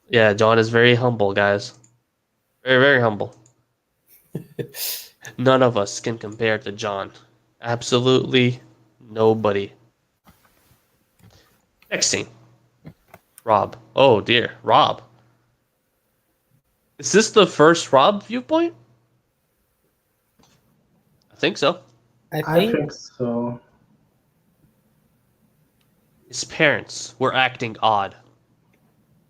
Yeah, John is very humble, guys. Very, very humble. None of us can compare to John. Absolutely nobody. Next scene. Rob. Oh dear, Rob. Is this the first Rob viewpoint? I think so. I think so. His parents were acting odd.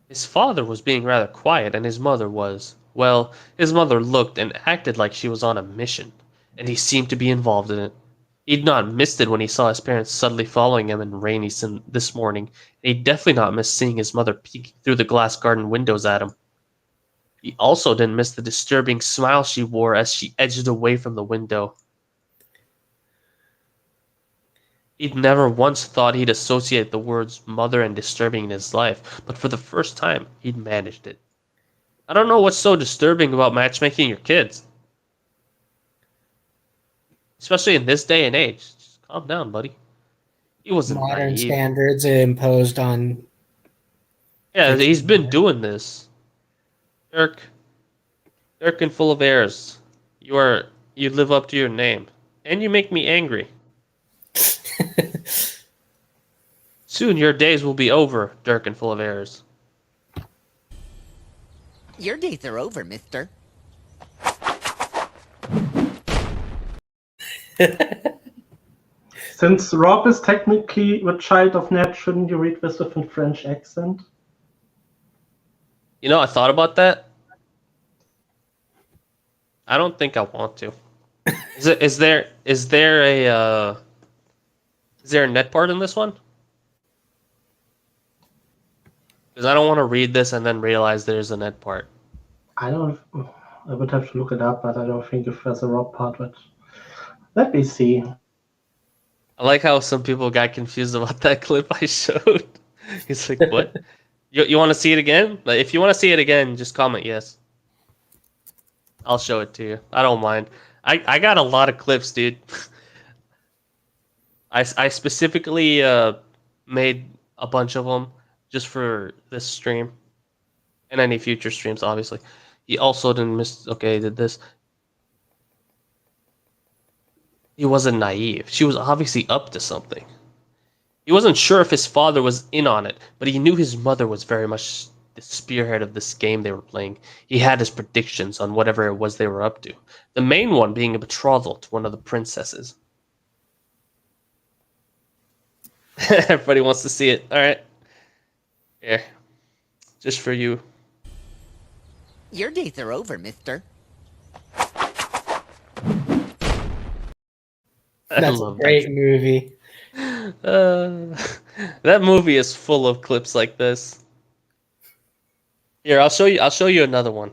His father was being rather quiet, and his mother was, well, his mother looked and acted like she was on a mission, and he seemed to be involved in it. He'd not missed it when he saw his parents suddenly following him in rainy this morning, and he'd definitely not missed seeing his mother peeking through the glass garden windows at him. He also didn't miss the disturbing smile she wore as she edged away from the window. He'd never once thought he'd associate the words mother and disturbing in his life, but for the first time, he'd managed it. I don't know what's so disturbing about matchmaking your kids. Especially in this day and age. Just calm down, buddy. He wasn't modern naive. Standards imposed on. Yeah, he's been doing this. Dirk and full of airs. You live up to your name, and you make me angry. Soon your days will be over, Dirk and full of airs. Your days are over, mister. Since Rob is technically the child of Ned, shouldn't you read this with a French accent? You know, I thought about that. I don't think I want to. Is there a net part in this one? Because I don't want to read this and then realize there's a net part. I would have to look it up, but I don't think if there's a rock part. But let me see. I like how some people got confused about that clip I showed. He's like, "What? You want to see it again? Like, if you want to see it again, just comment yes. I'll show it to you. I don't mind. I got a lot of clips, dude. I specifically made a bunch of them just for this stream and any future streams, obviously. He also didn't miss. Okay, he did this. He wasn't naive. She was obviously up to something. He wasn't sure if his father was in on it, but he knew his mother was very much the spearhead of this game they were playing. He had his predictions on whatever it was they were up to. The main one being a betrothal to one of the princesses. Everybody wants to see it. All right. Here. Just for you. Your days are over, mister. That's a great movie. That movie is full of clips like this. Here, I'll show you another one.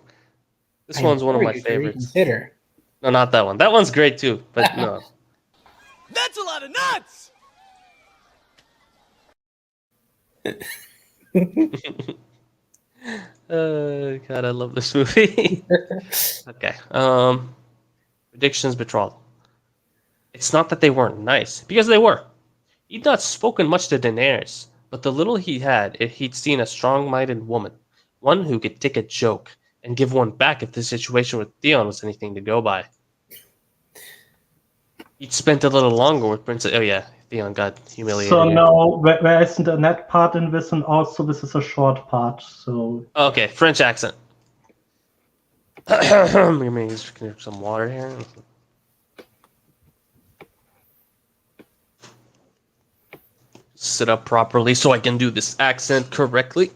This one's one of my favorites. Reconsider. No, not that one. That one's great too, but no. That's a lot of nuts! God, I love this movie. Okay. Predictions betrothal. It's not that they weren't nice, because they were. He'd not spoken much to Daenerys, but the little he had, he'd seen a strong-minded woman, one who could take a joke and give one back if the situation with Theon was anything to go by. He'd spent a little longer with Princess. Oh yeah, Theon got humiliated. So no, there isn't a net part in this, and also this is a short part. So okay, French accent. Let me just get some water here. Sit up properly so I can do this accent correctly.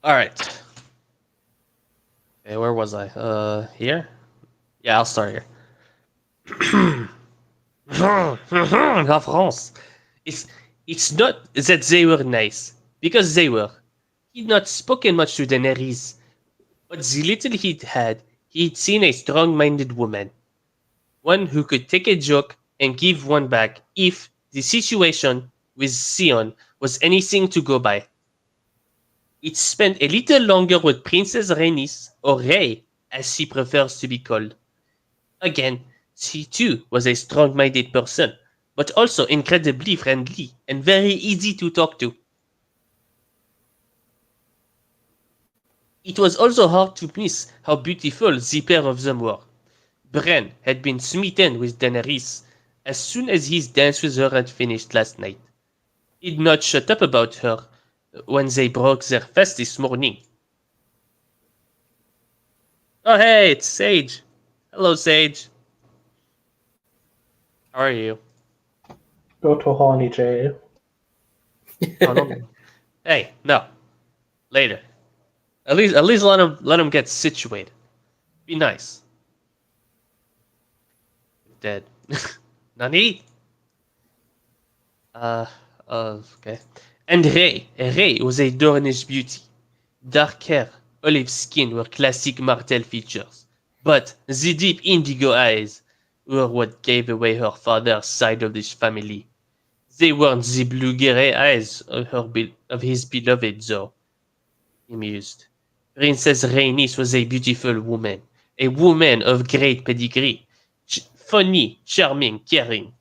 All right. Okay, where was I? Here? Yeah, I'll start here. La France. It's not that they were nice, because they were. He'd not spoken much to Daenerys, but the little he'd seen a strong-minded woman. One who could take a joke and give one back if the situation with Theon was anything to go by. It spent a little longer with Princess Rhaenys, or Rey, as she prefers to be called. Again, she too was a strong-minded person, but also incredibly friendly and very easy to talk to. It was also hard to miss how beautiful the pair of them were. Bran had been smitten with Daenerys as soon as his dance with her had finished last night. He'd not shut up about her when they broke their fast this morning. Oh hey, it's Sage. Hello, Sage. How are you? go to horny jail. Oh, no. Hey, no. Later. At least let him get situated. Be nice. Dead. Nani? Okay. And Rey was a Dornish beauty. Dark hair, olive skin were classic Martell features. But the deep indigo eyes were what gave away her father's side of this family. They weren't the blue-gray eyes of his beloved, though. He mused. Princess Rhaenys was a beautiful woman. A woman of great pedigree. Funny, charming, caring.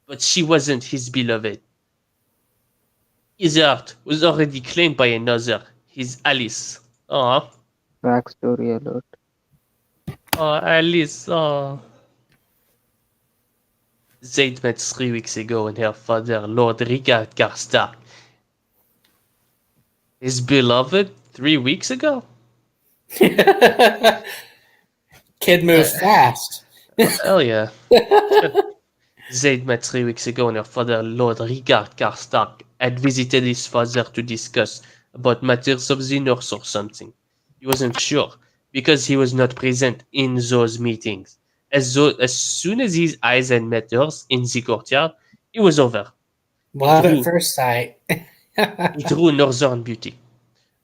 But she wasn't his beloved. His heart was already claimed by another, his Alice. Aww. Backstory alert. Oh, Alice. Oh. They'd met 3 weeks ago and her father, Lord Rickard Karstark. His beloved 3 weeks ago? Kid moves fast. Hell yeah. Zaid met 3 weeks ago, and her father, Lord Richard Karstark, had visited his father to discuss about matters of the North or something. He wasn't sure, because he was not present in those meetings. As soon as his eyes had met hers in the courtyard, it was over. Love at first sight. He drew Northern Beauty,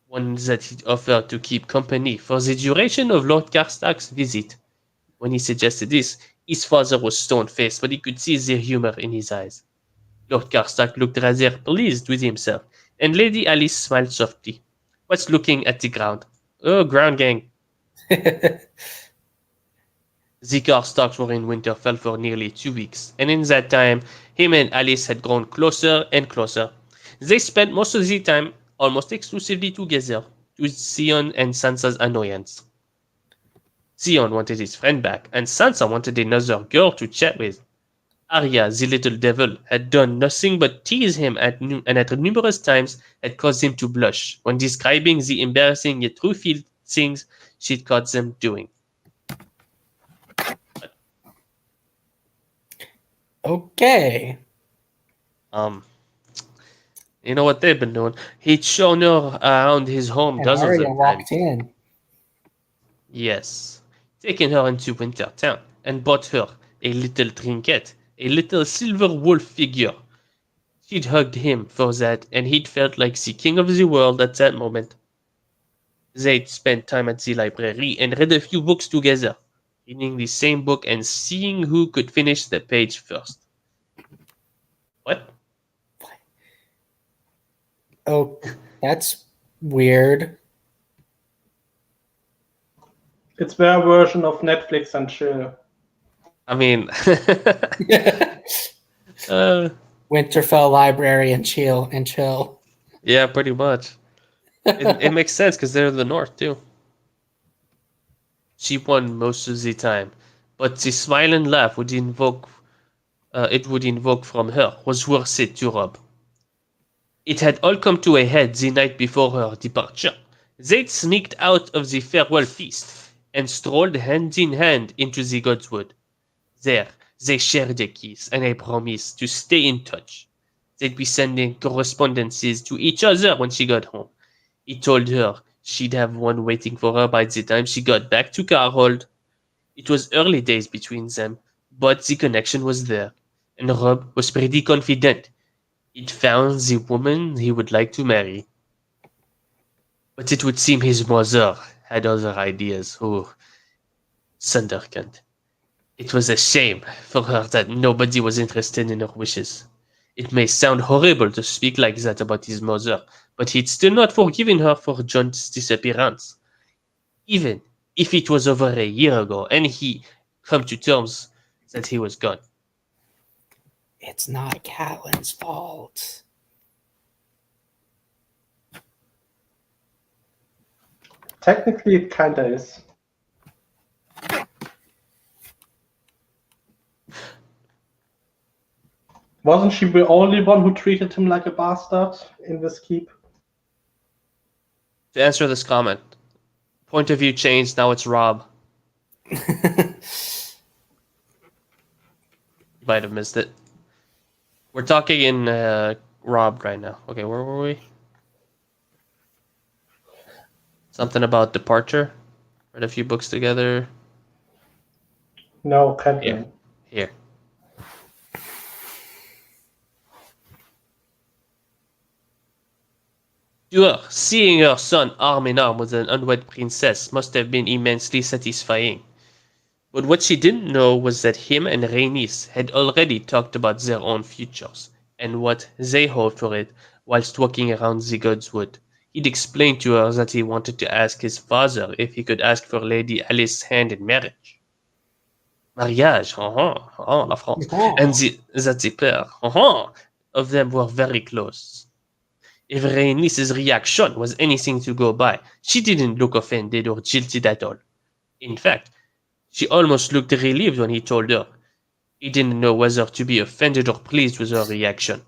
one that he'd offered to keep company for the duration of Lord Karstark's visit. When he suggested this, his father was stone-faced, but he could see the humor in his eyes. Lord Karstark looked rather pleased with himself, and Lady Alice smiled softly, whilst looking at the ground. Oh, ground gang. The Karstarks were in Winterfell for nearly 2 weeks, and in that time, him and Alice had grown closer and closer. They spent most of the time almost exclusively together, to Theon and Sansa's annoyance. Theon wanted his friend back, and Sansa wanted another girl to chat with. Arya, the little devil, had done nothing but tease him and at numerous times had caused him to blush when describing the embarrassing yet truthful things she'd caught them doing. Okay. You know what they've been doing? He'd shown her around his home And dozens Arya of walked times. in. Yes, taken her into Wintertown and bought her a little trinket, a little silver wolf figure. She'd hugged him for that, and he'd felt like the king of the world at that moment. They'd spent time at the library and read a few books together, reading the same book and seeing who could finish the page first. What? Oh, that's weird. It's their version of Netflix and chill. I mean, Winterfell Library and chill. Yeah, pretty much. It makes sense because they're the north too. She won most of the time, but the smile and laugh would invoke from her was worth it to Rob. It had all come to a head the night before her departure. They'd sneaked out of the farewell feast and strolled hand in hand into the Godswood. There, they shared a kiss and a promise to stay in touch. They'd be sending correspondences to each other when she got home. He told her she'd have one waiting for her by the time she got back to Carhold. It was early days between them, but the connection was there, and Rob was pretty confident he'd found the woman he would like to marry. But it would seem his mother had other ideas. Oh, Sunderkant. It was a shame for her that nobody was interested in her wishes. It may sound horrible to speak like that about his mother, but he'd still not forgiven her for John's disappearance. Even if it was over a year ago and he come to terms that he was gone. It's not Catelyn's fault. Technically, it kinda is. Wasn't she the only one who treated him like a bastard in this keep? To answer this comment, point of view changed, now it's Rob. You might have missed it. We're talking in Rob right now. Okay, where were we? Something about departure. Read a few books together. No, Catelyn. Here. Sure, seeing her son arm in arm with an unwed princess must have been immensely satisfying. But what she didn't know was that him and Rhaenys had already talked about their own futures, and what they hoped for it whilst walking around the Godswood. He'd explained to her that he wanted to ask his father if he could ask for Lady Alice's hand in marriage. Mariage, la France. And that the pair, of them were very close. If Rhaenys' reaction was anything to go by, she didn't look offended or jilted at all. In fact, she almost looked relieved when he told her. He didn't know whether to be offended or pleased with her reaction.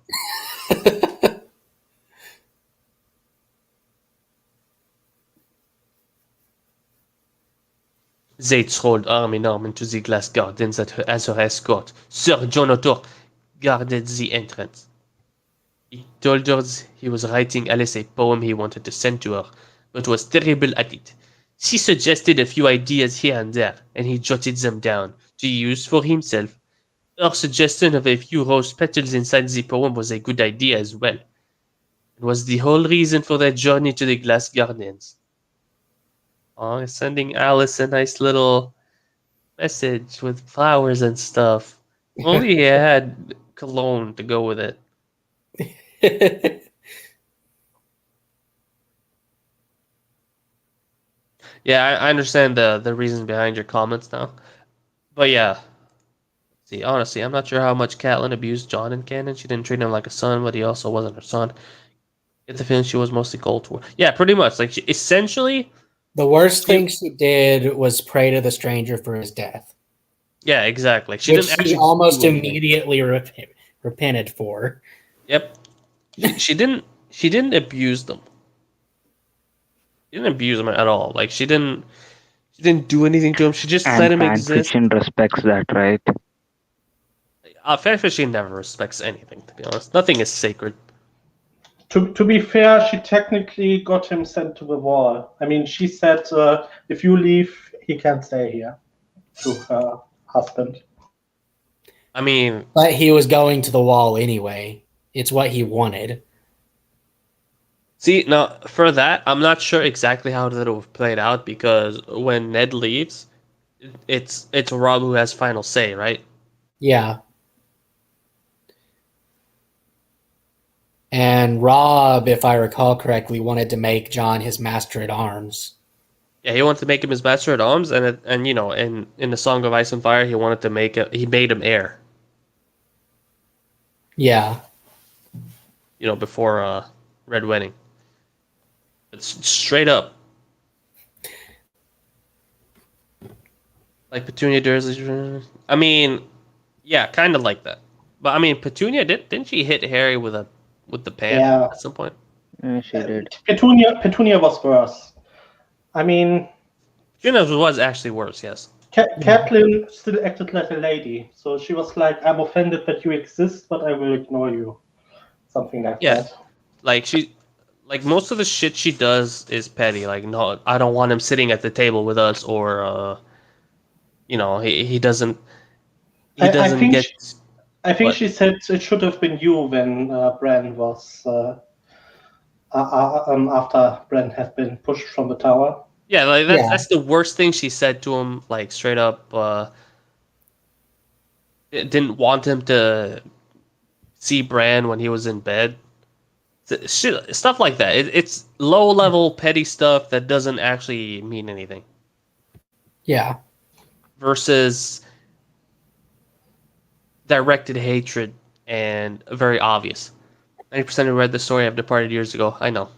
They trolled arm in arm into the glass gardens as her escort. Sir John O'Tork guarded the entrance. He told her he was writing Alice a poem he wanted to send to her, but was terrible at it. She suggested a few ideas here and there, and he jotted them down to use for himself. Her suggestion of a few rose petals inside the poem was a good idea as well. It was the whole reason for their journey to the glass gardens. Oh, sending Alice a nice little message with flowers and stuff. Only he had cologne to go with it. Yeah, I understand the reasons behind your comments now. But yeah. See, honestly, I'm not sure how much Catelyn abused Jon in canon. She didn't treat him like a son, but he also wasn't her son. Get the feeling she was mostly cold toward. Yeah, pretty much. Like, essentially... The worst thing she did was pray to the stranger for his death. Yeah, exactly. She almost immediately repented for. Yep. She didn't abuse them. She didn't abuse them at all. Like, she didn't do anything to him. She just let him exist. FANFICTION respects that, right? FANFICTION never respects anything, to be honest. Nothing is sacred. To be fair, she technically got him sent to the wall. I mean, she said, if you leave, he can't stay here, to her husband. I mean... But he was going to the wall anyway. It's what he wanted. See, now, for that, I'm not sure exactly how that would have played out, because when Ned leaves, it's Robb who has final say, right? Yeah. And Robb, if I recall correctly, wanted to make Jon his master at arms. Yeah, he wanted to make him his master at arms, and you know, in the Song of Ice and Fire, he made him heir. Yeah. You know, before Red Wedding. It's straight up. Like Petunia Dursley. I mean, yeah, kind of like that. But I mean, Petunia didn't she hit Harry with the pan at some point? Yeah, she did. Petunia was worse. I mean, Petunia was actually worse. Yes. Catelyn still acted like a lady, so she was like, "I'm offended that you exist, but I will ignore you." Something like that. Like most of the shit she does is petty. Like, no, I don't want him sitting at the table with us, or you know, he doesn't. He doesn't get. I think she said it should have been you when Bran was after Bran had been pushed from the tower. Yeah, like that's the worst thing she said to him. Like straight up, didn't want him to see Bran when he was in bed. Shit, stuff like that. It's low level petty stuff that doesn't actually mean anything. Yeah. Versus directed hatred and very obvious. 90% who read the story have departed years ago. I know.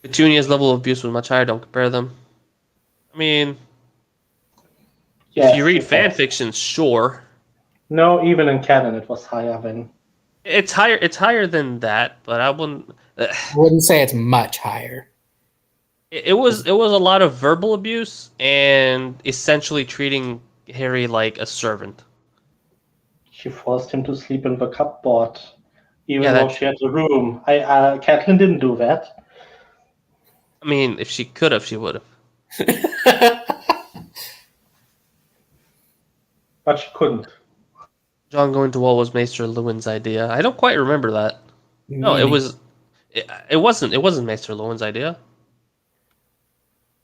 Petunia's level of abuse was much higher. Don't compare them. I mean, if you read fan fiction, sure. No, even in canon, it was higher than. It's higher. It's higher than that, but I wouldn't. I wouldn't say it's much higher. It was a lot of verbal abuse and essentially treating Harry like a servant. She forced him to sleep in the cupboard, even though she had the room. Catelyn didn't do that. I mean, if she could have, she would have. But she couldn't. Jon going to wall was Maester Lewin's idea. I don't quite remember that. No, it was. It wasn't. It wasn't Maester Lewin's idea.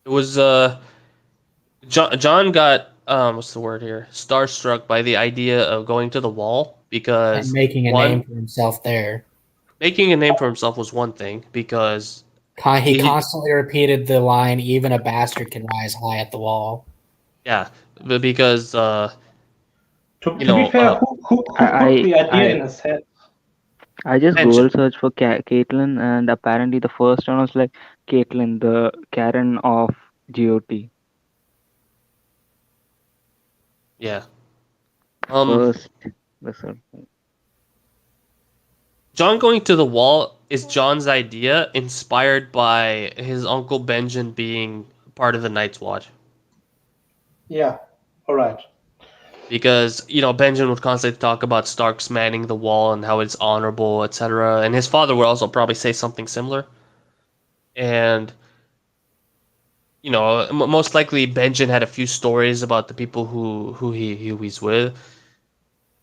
It was. Jon got what's the word here? Starstruck by the idea of going to the wall because and making a name for himself there. Making a name for himself was one thing because he constantly repeated the line, "Even a bastard can rise high at the wall." Yeah, but because. To be fair, who put the idea in his head? I just Google search for Caitlyn, and apparently the first one was like Caitlyn, the Karen of GOT. Yeah. First, Jon going to the wall is Jon's idea, inspired by his uncle Benjen being part of the Night's Watch. Yeah. All right. Because Benjamin would constantly talk about Stark's manning the wall and how it's honorable, etc. And his father would also probably say something similar. And most likely Benjamin had a few stories about the people who he's with.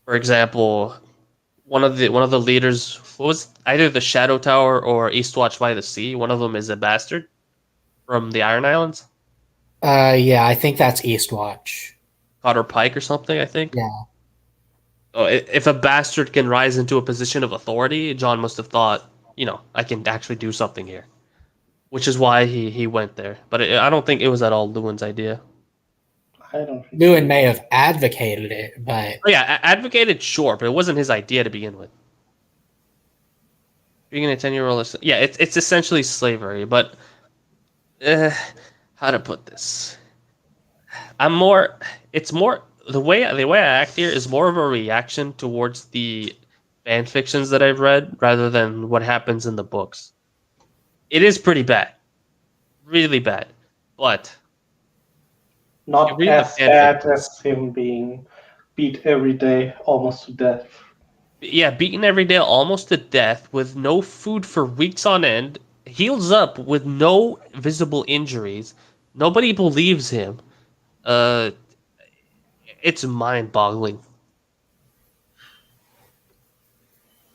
For example, one of the leaders was either the Shadow Tower or Eastwatch by the Sea. One of them is a bastard from the Iron Islands. Yeah, I think that's Eastwatch. Cotter Pike or something, I think. Yeah. Oh, if a bastard can rise into a position of authority, John must have thought, I can actually do something here, which is why he went there. But I don't think it was at all Lewin's idea. I don't think Lewin may have advocated it, but Oh, yeah, advocated, sure, but it wasn't his idea to begin with. Being a 10-year-old, yeah, it's essentially slavery. But how to put this? It's more the way I act here is more of a reaction towards the fan fictions that I've read rather than what happens in the books. It is pretty bad, really bad, but not read the as fan bad fictions. as him being beat every day almost to death. Yeah, beaten every day almost to death with no food for weeks on end, heals up with no visible injuries. Nobody believes him. Uh, it's mind-boggling.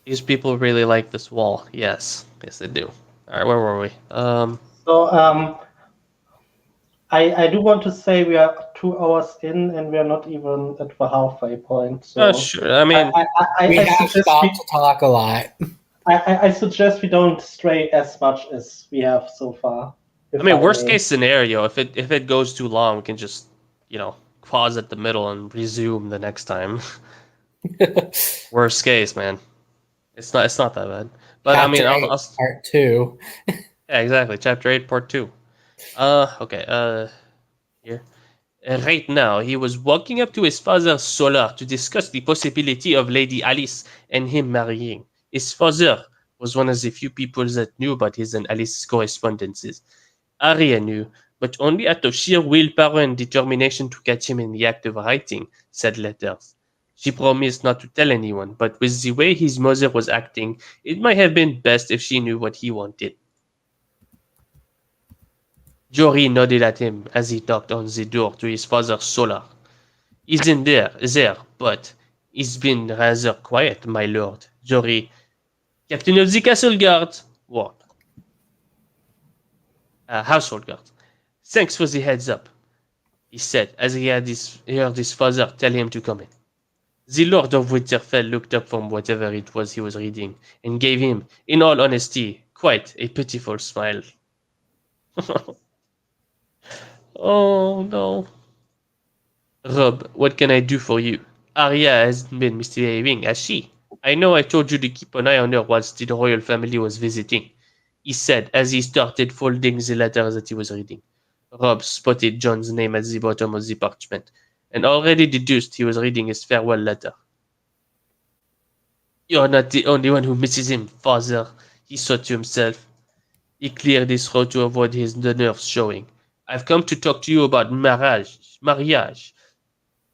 These people really like this wall. Yes, they do. All right, where were we? So I do want to say we are 2 hours in and we are not even at the halfway point. So Sure. I mean, we I have suggest stopped to talk a lot. I suggest we don't stray as much as we have so far. Worst case scenario, if it goes too long, we can just pause at the middle and resume the next time. Worst case, man. It's not that bad. But Chapter I mean, I'll part 2. yeah, exactly. Chapter 8, part 2. Okay. Here. Right now, he was walking up to his father Solar to discuss the possibility of Lady Alice and him marrying. His father was one of the few people that knew about his and Alice's correspondences. Arya knew, but only out of sheer willpower and determination to catch him in the act of writing said letters. She promised not to tell anyone, but with the way his mother was acting, it might have been best if she knew what he wanted. Jory nodded at him as he knocked on the door to his father Solar. He's in there, but he's been rather quiet, my lord. Jory, captain of the castle guard. What? Household guard. Thanks for the heads up, he said as he heard his father tell him to come in. The Lord of Winterfell looked up from whatever it was he was reading and gave him, in all honesty, quite a pitiful smile. Oh no. Rob, what can I do for you? Arya has been misbehaving, has she? I know I told you to keep an eye on her whilst the royal family was visiting, he said as he started folding the letter that he was reading. Rob spotted John's name at the bottom of the parchment, and already deduced he was reading his farewell letter. You're not the only one who misses him, father, he thought to himself. He cleared his throat to avoid the nerves showing. I've come to talk to you about marriage.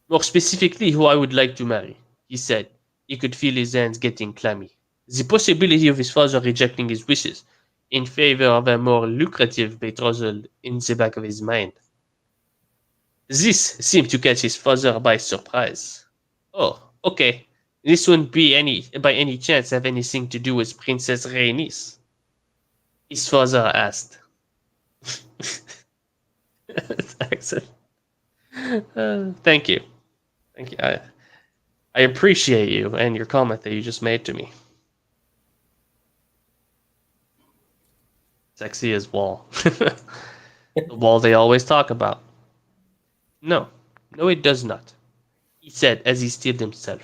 More specifically, who I would like to marry, he said. He could feel his hands getting clammy. The possibility of his father rejecting his wishes in favor of a more lucrative betrothal in the back of his mind. This seemed to catch his father by surprise. Oh, okay. This wouldn't by any chance have anything to do with Princess Rhaenys? His father asked. Accent. Thank you. Thank you. I appreciate you and your comment that you just made to me. Sexy as wall. The wall they always talk about. No, it does not, he said as he steeled himself.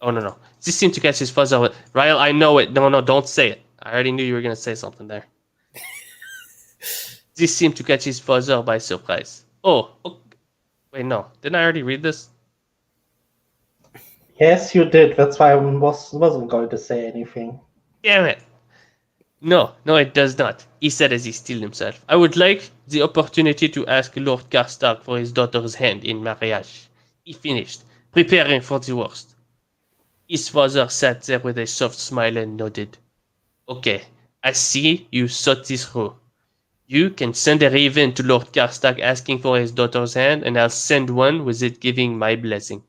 Oh, no. This seemed to catch his father. Ryle, I know it. No, don't say it. I already knew you were going to say something there. This seemed to catch his father by surprise. Oh, okay. Wait, no. Didn't I already read this? Yes, you did. That's why I wasn't going to say anything. Damn it. No, it does not, he said as he steeled himself. I would like the opportunity to ask Lord Karstark for his daughter's hand in marriage. He finished, preparing for the worst. His father sat there with a soft smile and nodded. Okay, I see you thought this through. You can send a raven to Lord Karstark asking for his daughter's hand, and I'll send one with it giving my blessing.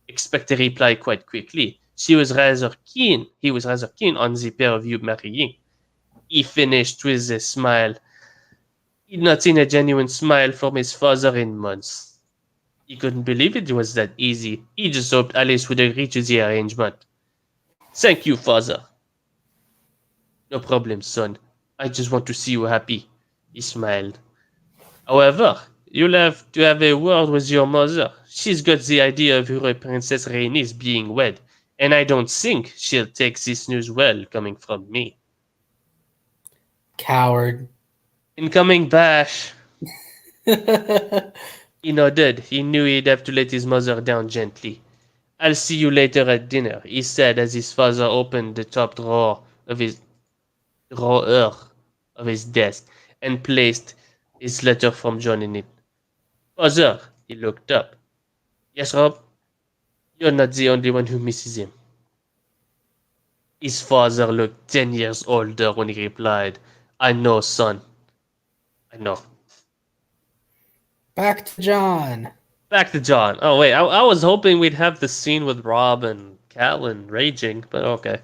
Expect a reply quite quickly. He was rather keen on the pair of you marrying. He finished with a smile. He'd not seen a genuine smile from his father in months. He couldn't believe it was that easy. He just hoped Alice would agree to the arrangement. Thank you, father. No problem, son. I just want to see you happy. He smiled. However, you'll have to have a word with your mother. She's got the idea of your Princess Rhaenys being wed, and I don't think she'll take this news well coming from me. Coward. Incoming bash. He nodded. He knew he'd have to let his mother down gently. I'll see you later at dinner, he said as his father opened the top drawer of his desk and placed his letter from John in it. Father, he looked up. Yes, Rob? You're not the only one who misses him. His father looked 10 years older when he replied, I know, son. I know. Back to John. Oh, wait, I was hoping we'd have the scene with Rob and Catelyn raging, but okay.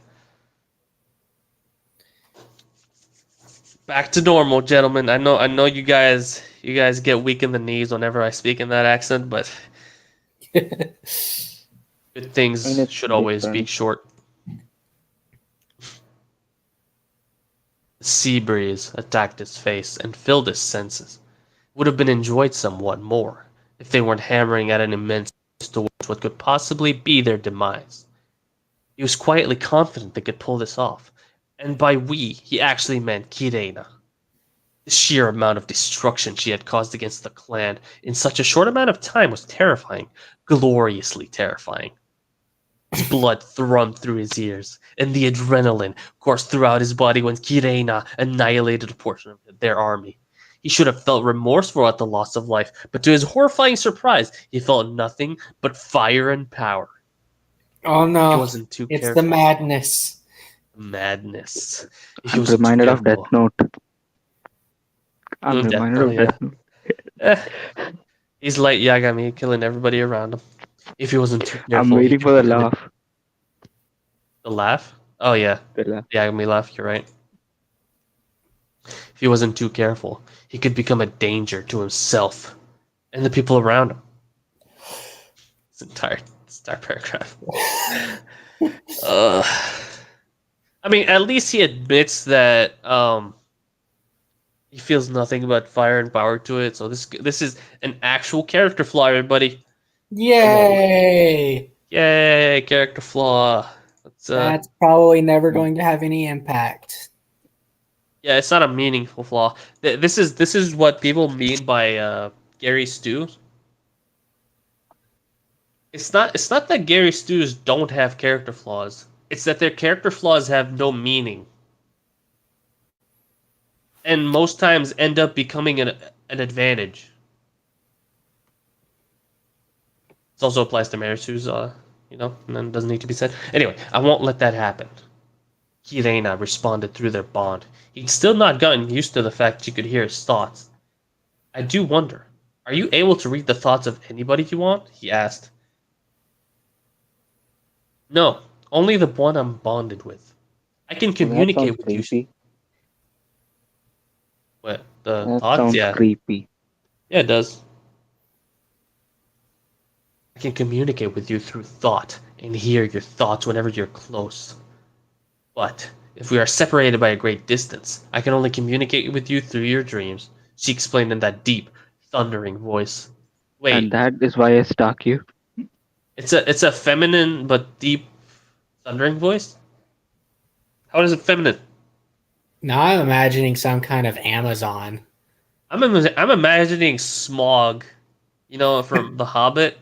Back to normal, gentlemen. I know you guys get weak in the knees whenever I speak in that accent, but good things should always be short. The sea breeze attacked his face and filled his senses. Would have been enjoyed somewhat more if they weren't hammering at an immense towards what could possibly be their demise. He was quietly confident they could pull this off, and by we, he actually meant Kirena. The sheer amount of destruction she had caused against the clan in such a short amount of time was terrifying, gloriously terrifying. His blood thrummed through his ears, and the adrenaline coursed throughout his body when Kirena annihilated a portion of their army. He should have felt remorseful at the loss of life, but to his horrifying surprise, he felt nothing but fire and power. Oh no, he wasn't too it's careful. The madness. Madness. I'm reminded of Death Note. I'm reminded of Death Note. He's like Yagami, killing everybody around him. If he wasn't too careful. I'm waiting for the laugh. The laugh? Oh yeah. The laugh. Yagami laugh, you're right. If he wasn't too careful, he could become a danger to himself and the people around him. This entire paragraph. I mean, at least he admits that he feels nothing but fire and power to it. So this is an actual character flaw, everybody. Yay! Yay, character flaw. That's probably never going to have any impact. Yeah, it's not a meaningful flaw. This is what people mean by Gary Stews. It's not that Gary Stews don't have character flaws. It's that their character flaws have no meaning. And most times end up becoming an advantage. This also applies to Marisu's, and then doesn't need to be said. Anyway, I won't let that happen. Kirena responded through their bond. He'd still not gotten used to the fact she could hear his thoughts. I do wonder, are you able to read the thoughts of anybody you want? He asked. No, only the one I'm bonded with. I can communicate with creepy. you. What? The that thoughts? Sounds yeah. creepy. Yeah, it does. I can communicate with you through thought and hear your thoughts whenever you're close. But if we are separated by a great distance, I can only communicate with you through your dreams, she explained in that deep, thundering voice. Wait. And that is why I stalk you. It's a feminine but deep thundering voice? How is it feminine? Now I'm imagining some kind of Amazon. I'm imagining Smaug, from The Hobbit.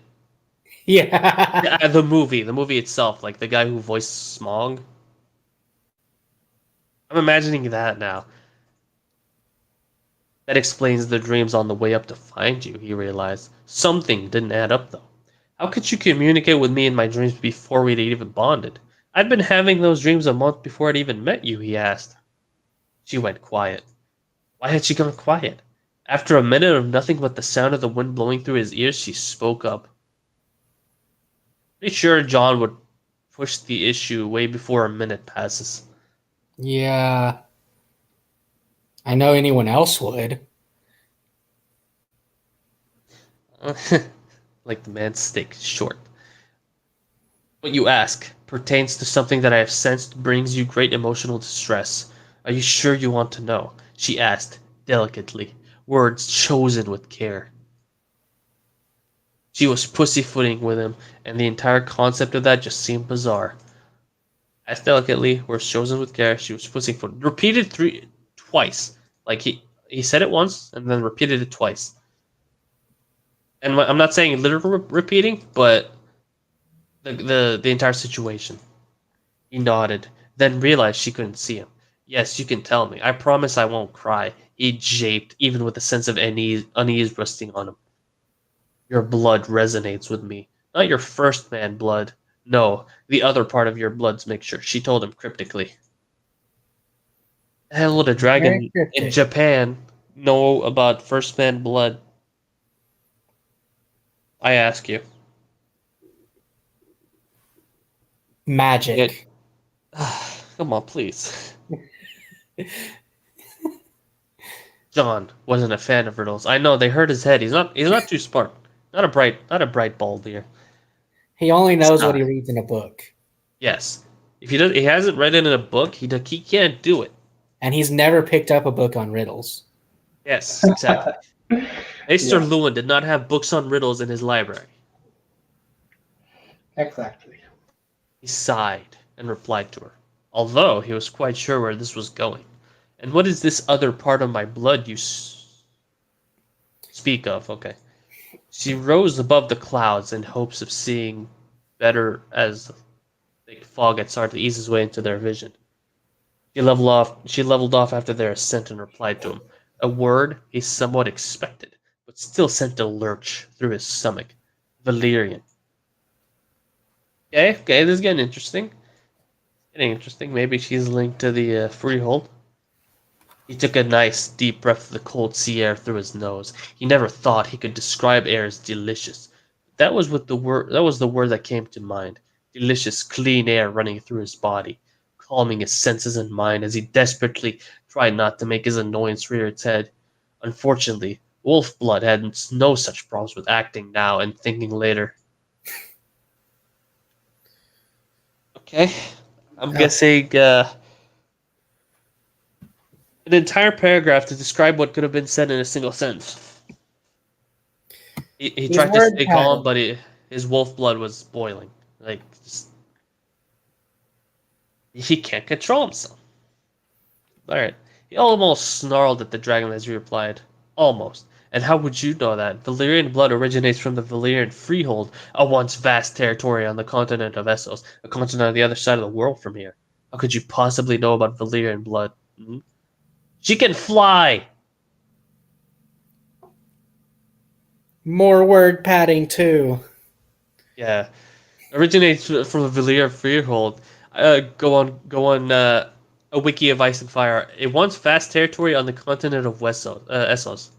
Yeah. The movie itself, like the guy who voiced Smaug. I'm imagining that now. That explains the dreams on the way up to find you, he realized. Something didn't add up, though. How could you communicate with me in my dreams before we'd even bonded? I'd been having those dreams a month before I'd even met you, he asked. She went quiet. Why had she gone quiet? After a minute of nothing but the sound of the wind blowing through his ears, she spoke up. Pretty sure John would push the issue way before a minute passes. Yeah. I know anyone else would. Like the man's stick, short. What you ask pertains to something that I have sensed brings you great emotional distress. Are you sure you want to know? She asked, delicately, words chosen with care. She was pussyfooting with him, and the entire concept of that just seemed bizarre. As delicately, words chosen with care, she was pussyfooting. Repeated twice. Like he said it once, and then repeated it twice. And I'm not saying literal repeating, but the entire situation. He nodded, then realized she couldn't see him. Yes, you can tell me. I promise I won't cry. He japed, even with a sense of unease resting on him. Your blood resonates with me. Not your first man blood. No, the other part of your blood's mixture, she told him cryptically. The hell would a dragon in Japan know about first man blood? I ask you. Magic. Come on, please. John wasn't a fan of riddles. I know they hurt his head. He's not too smart. Not a bright bulb here. He only knows what he reads in a book. Yes. If he hasn't read it in a book, he can't do it. And he's never picked up a book on riddles. Yes, exactly. Mr. Lewin did not have books on riddles in his library. Exactly. He sighed and replied to her, although he was quite sure where this was going. And what is this other part of my blood you speak of? Okay. She rose above the clouds in hopes of seeing better as the thick fog had started to ease its way into their vision. She leveled off after their ascent and replied to him, a word he somewhat expected, but still sent a lurch through his stomach. Valyrian. Okay, this is getting interesting. Maybe she's linked to the freehold. He took a nice, deep breath of the cold sea air through his nose. He never thought he could describe air as delicious. That was the word that came to mind. Delicious, clean air running through his body, calming his senses and mind as he desperately tried not to make his annoyance rear its head. Unfortunately, wolf blood had no such problems with acting now and thinking later. Okay, I'm guessing an entire paragraph to describe what could have been said in a single sentence. He tried to stay calm, but his wolf blood was boiling. He can't control himself. Alright. He almost snarled at the dragon as he replied. Almost. And how would you know that? Valyrian blood originates from the Valyrian freehold, a once vast territory on the continent of Essos, a continent on the other side of the world from here. How could you possibly know about Valyrian blood? Hmm? She can fly! More word padding, too. Yeah. Originates from the Valyrian freehold. Go on a wiki of Ice and Fire. A once vast territory on the continent of Essos.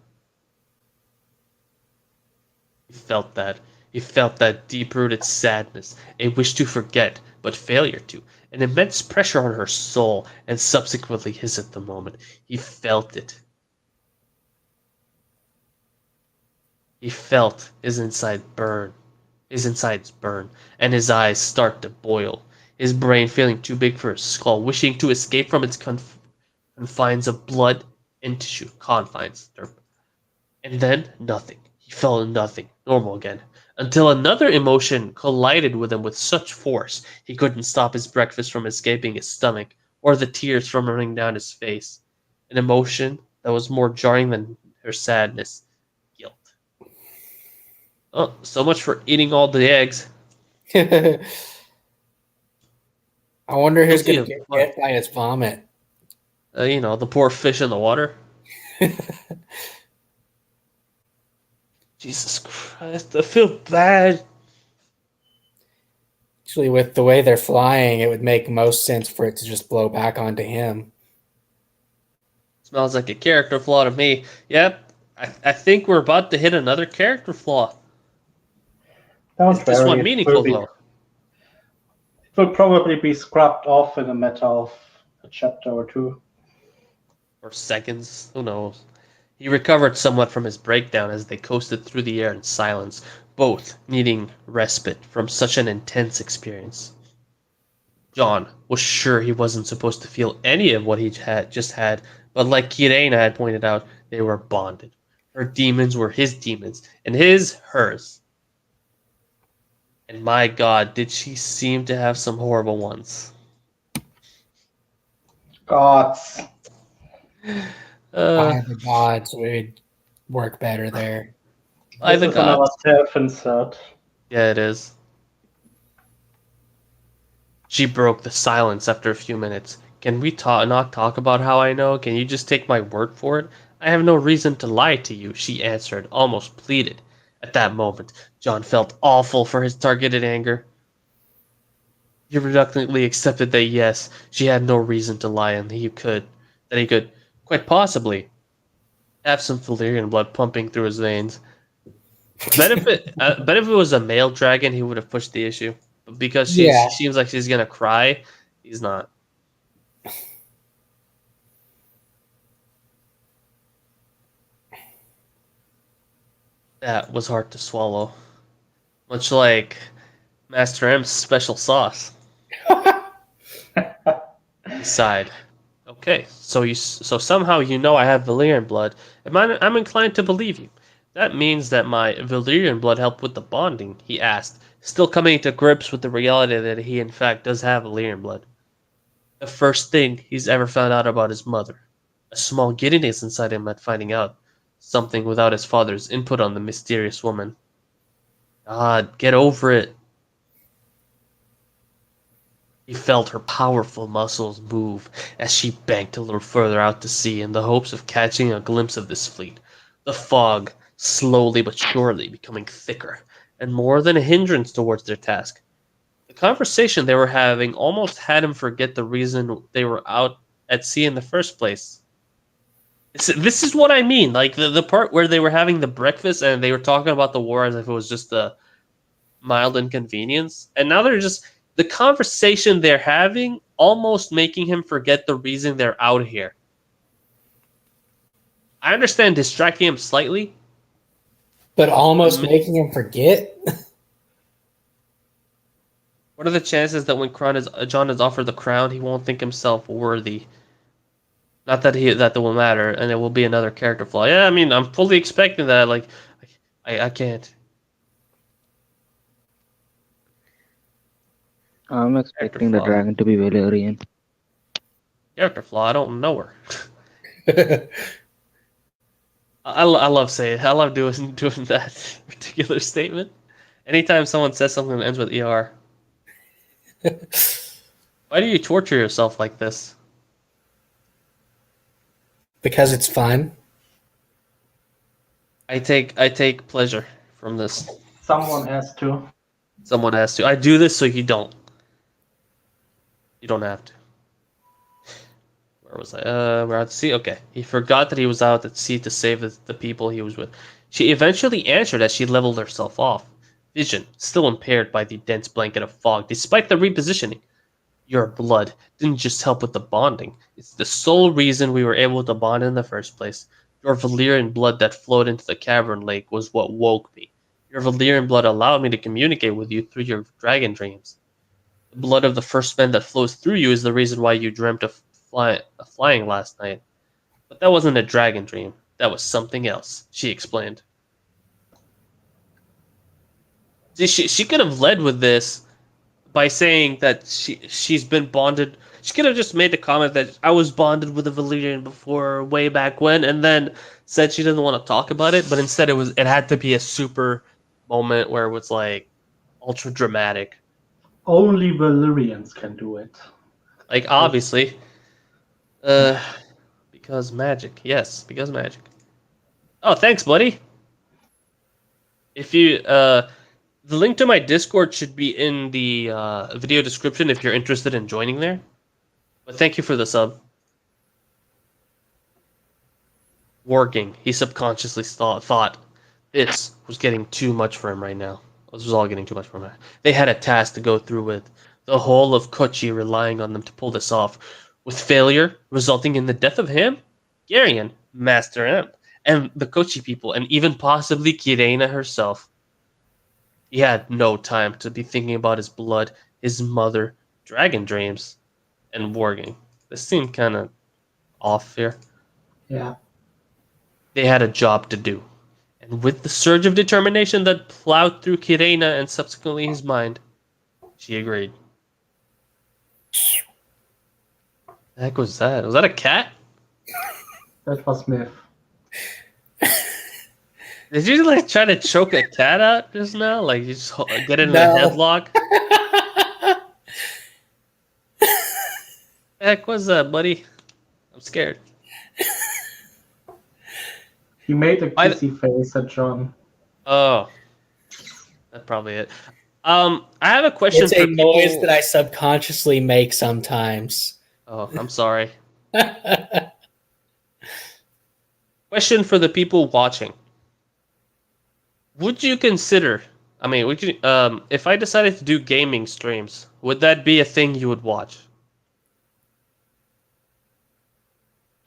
He felt that. He felt that deep-rooted sadness, a wish to forget, but failure to, an immense pressure on her soul, and subsequently his at the moment. He felt it. He felt his insides burn, and his eyes start to boil. His brain feeling too big for his skull, wishing to escape from its confines of blood and tissue. Confines. And then, nothing. He felt nothing. Normal again. Until another emotion collided with him with such force, he couldn't stop his breakfast from escaping his stomach, or the tears from running down his face. An emotion that was more jarring than her sadness. Guilt. Oh, so much for eating all the eggs. I wonder who's going to get hit by his vomit. The poor fish in the water. Jesus Christ, I feel bad. Actually, with the way they're flying, it would make most sense for it to just blow back onto him. Smells like a character flaw to me. Yep, I think we're about to hit another character flaw. Don't Is this one worry, meaningful, though? It will probably be scrubbed off in a matter of a chapter or two. Or seconds, who knows? He recovered somewhat from his breakdown as they coasted through the air in silence, both needing respite from such an intense experience. John was sure he wasn't supposed to feel any of what he had just had, but like Kirena had pointed out, they were bonded. Her demons were his demons, and his hers. And my God, did she seem to have some horrible ones. Gods. By the gods would work better there. By This the is another gods. self-insert. Yeah, it is. She broke the silence after a few minutes. Can we not talk about how I know? Can you just take my word for it? I have no reason to lie to you, she answered, almost pleaded. At that moment, John felt awful for his targeted anger. He reluctantly accepted that yes, she had no reason to lie and he could, quite possibly, have some Valyrian blood pumping through his veins. Bet if it was a male dragon, he would have pushed the issue. But because she seems like she's gonna cry, he's not. That was hard to swallow. Much like Master M's special sauce. He sighed. Okay, so somehow you know I have Valyrian blood. I'm inclined to believe you. That means that my Valyrian blood helped with the bonding, he asked, still coming to grips with the reality that he in fact does have Valyrian blood. The first thing he's ever found out about his mother. A small giddiness inside him at finding out something without his father's input on the mysterious woman. God, get over it. He felt her powerful muscles move as she banked a little further out to sea in the hopes of catching a glimpse of this fleet. The fog, slowly but surely, becoming thicker and more than a hindrance towards their task. The conversation they were having almost had him forget the reason they were out at sea in the first place. This is what I mean. Like the part where they were having the breakfast and they were talking about the war as if it was just a mild inconvenience. And now they're just... the conversation they're having almost making him forget the reason they're out here. I understand distracting him slightly. But almost making him forget? What are the chances that when John is offered the crown, he won't think himself worthy? Not that that will matter, and it will be another character flaw. Yeah, I mean, I'm fully expecting that. Like, I can't. I'm expecting the dragon to be Valyrian. Character flaw. I don't know her. I love saying. I love doing that particular statement. Anytime someone says something that ends with "er," why do you torture yourself like this? Because it's fun. I take pleasure from this. Someone has to. Someone has to. I do this so you don't. You don't have to. Where was I? We're at sea. Okay. He forgot that he was out at sea to save the people he was with. She eventually answered as she leveled herself off. Vision, still impaired by the dense blanket of fog, despite the repositioning. Your blood didn't just help with the bonding. It's the sole reason we were able to bond in the first place. Your Valyrian blood that flowed into the cavern lake was what woke me. Your Valyrian blood allowed me to communicate with you through your dragon dreams. The blood of the first man that flows through you is the reason why you dreamt of flying last night. But that wasn't a dragon dream. That was something else, she explained. See, she could have led with this by saying that she's been bonded. She could have just made the comment that I was bonded with a Valyrian before, way back when, and then said she didn't want to talk about it. But instead, it had to be a super moment where it was like ultra dramatic. Only Valyrians can do it. Like obviously, Because magic. Yes, because magic. Oh, thanks, buddy. If you the link to my Discord should be in the video description if you're interested in joining there. But thank you for the sub. Warging. He subconsciously thought this was getting too much for him right now. This was all getting too much for him. They had a task to go through with. The whole of Kochi relying on them to pull this off. With failure resulting in the death of him, Garion, Master Imp, and the Kochi people, and even possibly Kirena herself. He had no time to be thinking about his blood, his mother, dragon dreams, and warging. This seemed kind of off here. Yeah. They had a job to do. And with the surge of determination that plowed through Kirena and subsequently his mind, she agreed. The heck was that? Was that a cat? That was Smith. Did you like try to choke a cat out just now? Like you just get it in a headlock? The heck was that, buddy? I'm scared. He made a kissy face at John. Oh, that's probably it. I have a question. It's a noise that I subconsciously make sometimes. Oh, I'm sorry. Question for the people watching. Would you consider, would you, if I decided to do gaming streams, would that be a thing you would watch?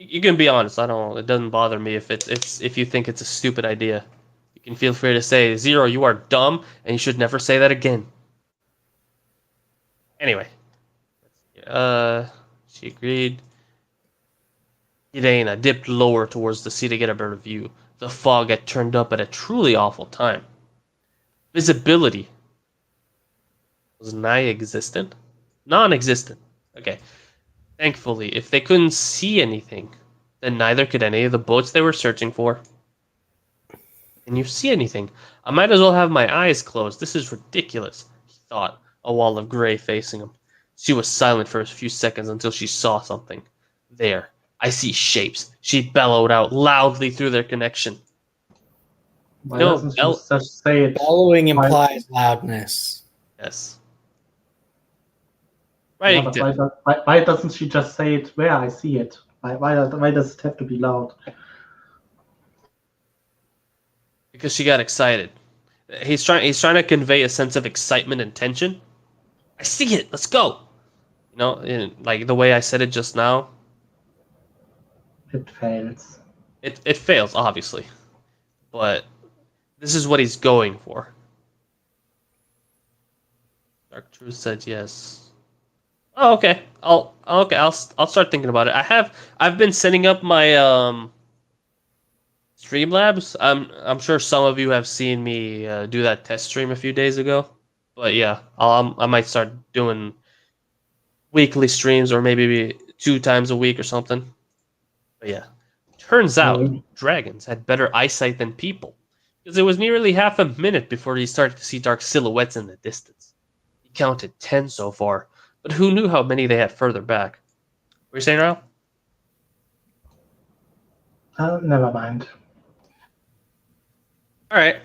You can be honest. It doesn't bother me if you think it's a stupid idea. You can feel free to say, Zero, you are dumb, and you should never say that again. Anyway. She agreed. Irena dipped lower towards the sea to get a better view. The fog had turned up at a truly awful time. Visibility was nigh-existent? Non-existent. Okay. Thankfully, if they couldn't see anything, then neither could any of the boats they were searching for. Can you see anything? I might as well have my eyes closed. This is ridiculous, he thought, a wall of gray facing him. She was silent for a few seconds until she saw something. There. I see shapes. She bellowed out loudly through their connection. Why doesn't she just say it? Bellowing implies loudness. Yes. Right. Yeah, but why doesn't she just say it where I see it? Why does it have to be loud? Because she got excited. He's trying to convey a sense of excitement and tension. I see it. Let's go. You know, like the way I said it just now. It fails. It fails, obviously, but this is what he's going for. Dark Truth said yes. Oh, okay. I'll start thinking about it. I've been setting up my Streamlabs. I'm sure some of you have seen me do that test stream a few days ago. But yeah, I might start doing weekly streams or maybe 2 times a week or something. But yeah, turns out dragons had better eyesight than people, because it was nearly half a minute before he started to see dark silhouettes in the distance. He counted 10 so far, but who knew how many they had further back? What are you saying, Ralph? Never mind. All right.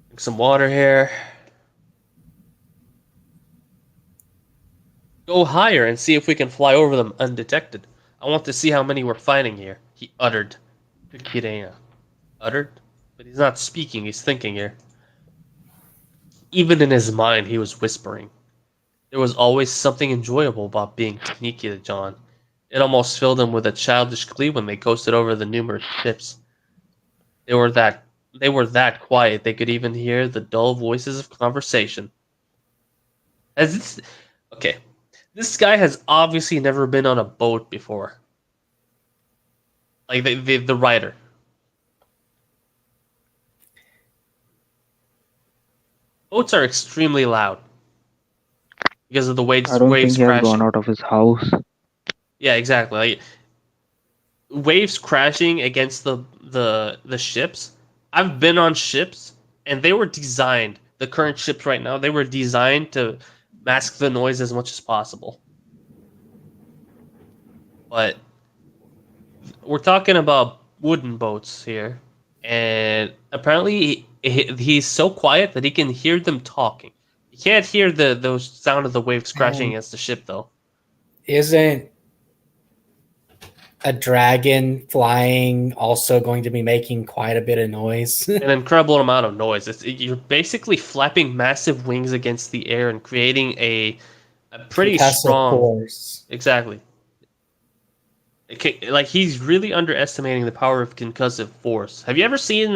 Drink some water here. Go higher and see if we can fly over them undetected. I want to see how many we're finding here, he uttered to Kirena. Uttered? But he's not speaking, he's thinking here. Even in his mind, he was whispering. There was always something enjoyable about being sneaky to John. It almost filled him with a childish glee when they coasted over the numerous ships. They were that quiet they could even hear the dull voices of conversation. Okay. This guy has obviously never been on a boat before. Like the writer. Boats are extremely loud because of the waves. I don't waves think he has crashing. gone out of his house. Yeah, exactly. Like, waves crashing against the ships. I've been on ships, and they were designed. The current ships right now, they were designed to mask the noise as much as possible. But we're talking about wooden boats here, and apparently he's so quiet that he can hear them talking. You can't hear those sound of the waves crashing against the ship, though. Isn't a dragon flying also going to be making quite a bit of noise? An incredible amount of noise. You're basically flapping massive wings against the air and creating a pretty strong force. Exactly. Like he's really underestimating the power of concussive force. Have you ever seen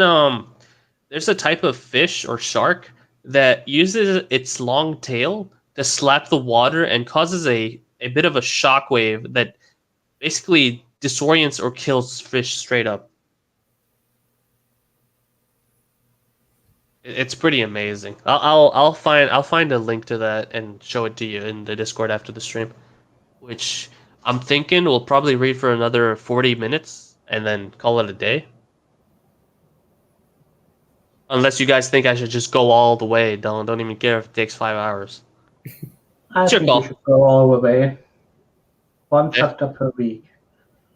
there's a type of fish or shark that uses its long tail to slap the water and causes a bit of a shock wave that basically disorients or kills fish straight up. It's pretty amazing. I'll find a link to that and show it to you in the Discord after the stream, which I'm thinking we'll probably read for another 40 minutes and then call it a day. Unless you guys think I should just go all the way, don't even care if it takes 5 hours. I think you should go all the way. One chapter per week.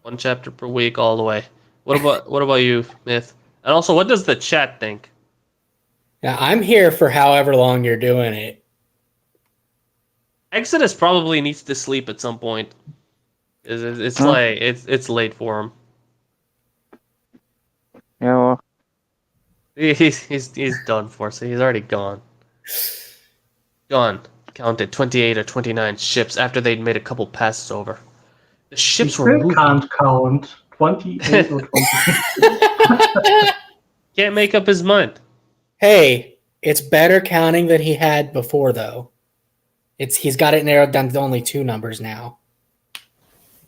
One chapter per week, all the way. What about you, Myth? And also, what does the chat think? Yeah, I'm here for however long you're doing it. Exodus probably needs to sleep at some point. It's like it's late for him. Yeah. Well. He's done for. So he's already gone. Gone. Counted 28 or 29 ships after they'd made a couple passes over. The ships were moving. Can't count 28 or 29. Can't make up his mind. Hey, it's better counting than he had before, though. He's got it narrowed down to only 2 numbers now.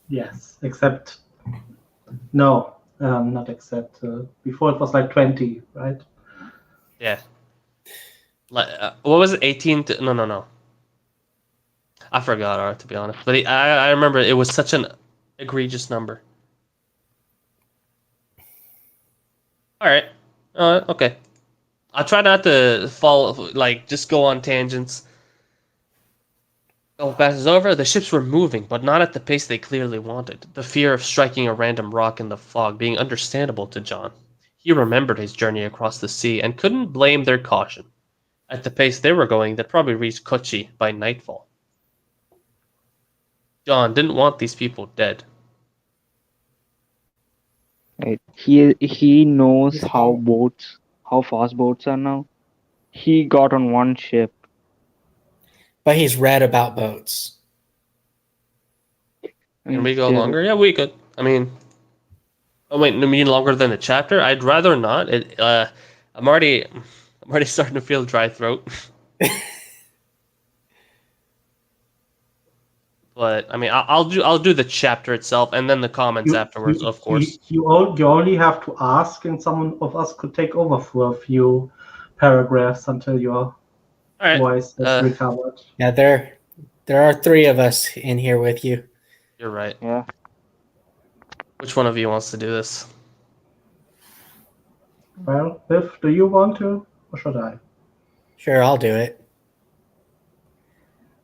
Yes, except no, not except. Before it was like 20, right? Yeah. Like what was it? 18? No. I forgot, to be honest. But I remember it was such an egregious number. All right. Okay. I'll try not to just go on tangents. Couple passes over, the ships were moving, but not at the pace they clearly wanted. The fear of striking a random rock in the fog being understandable to John. He remembered his journey across the sea and couldn't blame their caution. At the pace they were going, they'd probably reach Kochi by nightfall. John didn't want these people dead. Right. He knows how fast boats are now. He got on one ship. But he's read about boats. Can we go longer? Yeah, we could. I mean, oh wait, you mean longer than a chapter? I'd rather not. I'm already starting to feel dry throat. But I mean, I'll do the chapter itself and then the comments afterwards, of course. You only have to ask, and someone of us could take over for a few paragraphs until your voice is recovered. Yeah, there are 3 of us in here with you. You're right. Yeah. Which one of you wants to do this? Well, Biff, do you want to, or should I? Sure, I'll do it.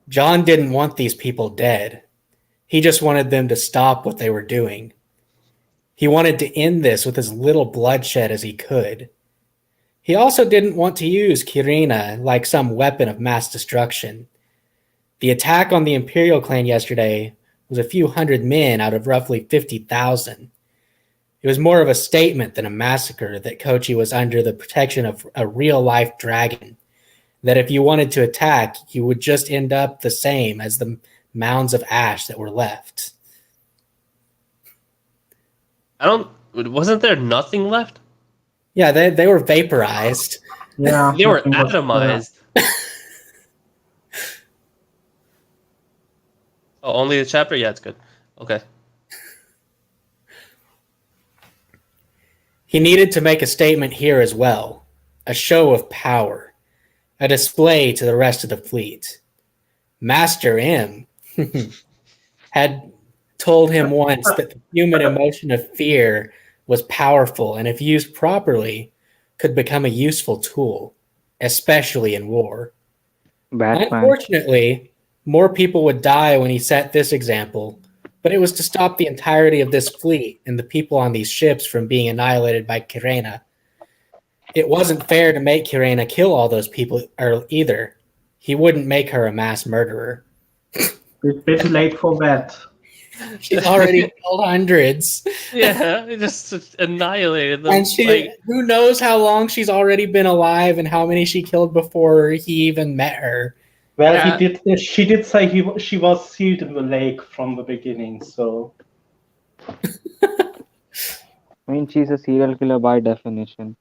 John didn't want these people dead. He just wanted them to stop what they were doing. He wanted to end this with as little bloodshed as he could. He also didn't want to use Kirina like some weapon of mass destruction. The attack on the Imperial clan yesterday was a few hundred men out of roughly 50,000. It was more of a statement than a massacre that Kochi was under the protection of a real-life dragon, that if you wanted to attack, you would just end up the same as the mounds of ash that were left. Wasn't there nothing left? Yeah, they were vaporized. Yeah, they were atomized. Oh, only the chapter? Yeah, it's good. Okay. He needed to make a statement here as well, a show of power, a display to the rest of the fleet. Master M had told him once that the human emotion of fear was powerful and if used properly could become a useful tool, especially in war. Unfortunately, more people would die when he set this example But it was to stop the entirety of this fleet and the people on these ships from being annihilated by Kirena. It wasn't fair to make Kirena kill all those people either. He wouldn't make her a mass murderer. It's a bit late for that. She's already killed hundreds. Yeah, it just annihilated them. And who knows how long she's already been alive and how many she killed before he even met her. Well, she did say she was sealed in the lake from the beginning, so. I mean, she's a serial killer by definition.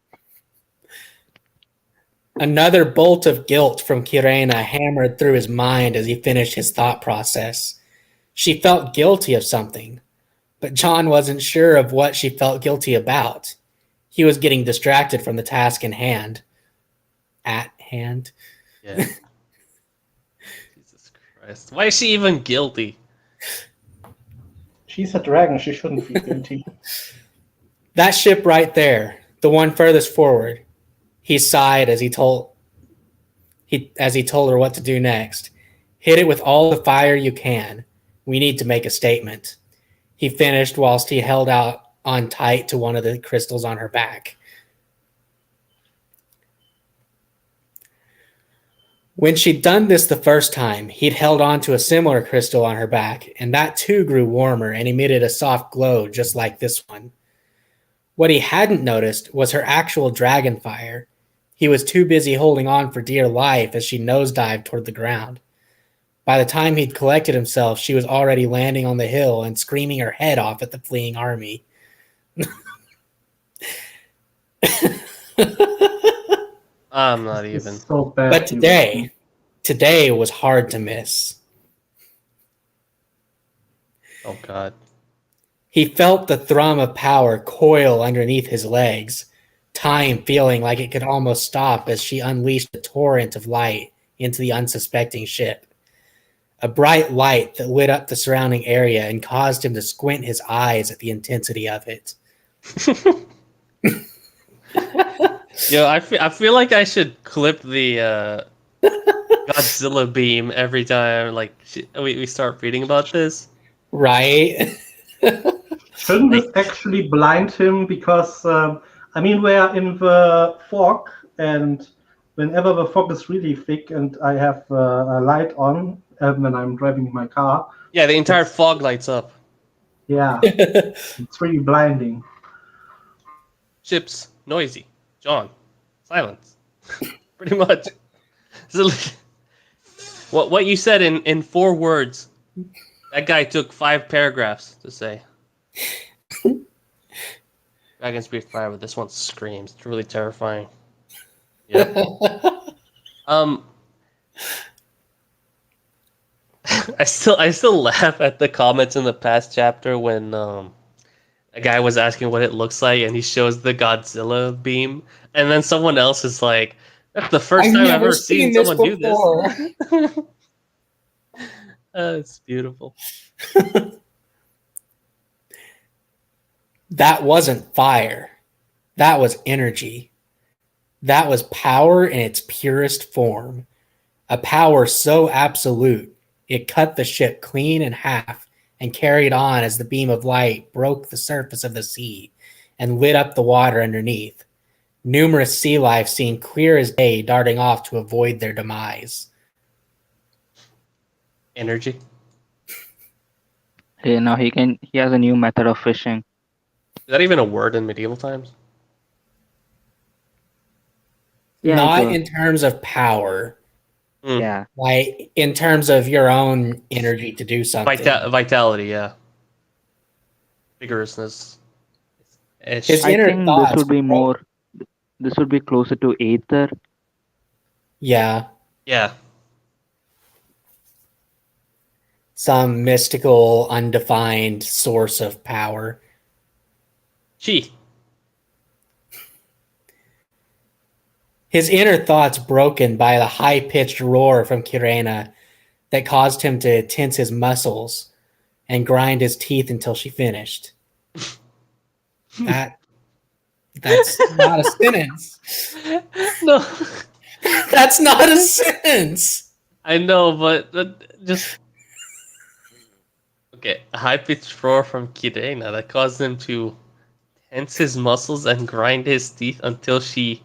Another bolt of guilt from Kirena hammered through his mind as he finished his thought process. She felt guilty of something, but John wasn't sure of what she felt guilty about. He was getting distracted from the task in hand. At hand. Yeah. Jesus Christ. Why is she even guilty? She's a dragon. She shouldn't be guilty. That ship right there, the one furthest forward. He sighed as he told her what to do next. Hit it with all the fire you can. We need to make a statement. He finished whilst he held out on tight to one of the crystals on her back. When she'd done this the first time, he'd held on to a similar crystal on her back, and that too grew warmer and emitted a soft glow just like this one. What he hadn't noticed was her actual dragon fire. He was too busy holding on for dear life as she nosedived toward the ground. By the time he'd collected himself, she was already landing on the hill and screaming her head off at the fleeing army. I'm not even. So bad. But today was hard to miss. Oh, God. He felt the thrum of power coil underneath his legs, time feeling like it could almost stop as she unleashed a torrent of light into the unsuspecting ship. A bright light that lit up the surrounding area and caused him to squint his eyes at the intensity of it. Yo, I feel like I should clip the Godzilla beam every time we start reading about this. Right? Shouldn't this actually blind him? Because, we're in the fog, and whenever the fog is really thick and I have a light on when I'm driving my car. Yeah, the entire fog lights up. Yeah, it's really blinding. Ships, noisy. John, silence. Pretty much. So, what you said in 4 words, that guy took 5 paragraphs to say. Dragon's breathe fire, but this one screams. It's really terrifying. Yeah. I still laugh at the comments in the past chapter when a guy was asking what it looks like, and he shows the Godzilla beam, and then someone else is like, "That's the first time I've ever seen someone do this." It's beautiful. That wasn't fire. That was energy. That was power in its purest form. A power so absolute, it cut the ship clean in half and carried on as the beam of light broke the surface of the sea and lit up the water underneath. Numerous sea life seemed clear as day, darting off to avoid their demise. Energy. Hey, now he has a new method of fishing. Is that even a word in medieval times? Yeah, not in terms of power. Yeah. Like in terms of your own energy to do something. Vitality, yeah. Vigorousness. His I inner think thoughts. this would be closer to Aether. Yeah. Yeah. Some mystical, undefined source of power. Chi. His inner thoughts broken by the high-pitched roar from Kirena that caused him to tense his muscles and grind his teeth until she finished. That's not a sentence. No. That's not a sentence. I know, but just... Okay, a high-pitched roar from Kirena that caused him to tense his muscles and grind his teeth until she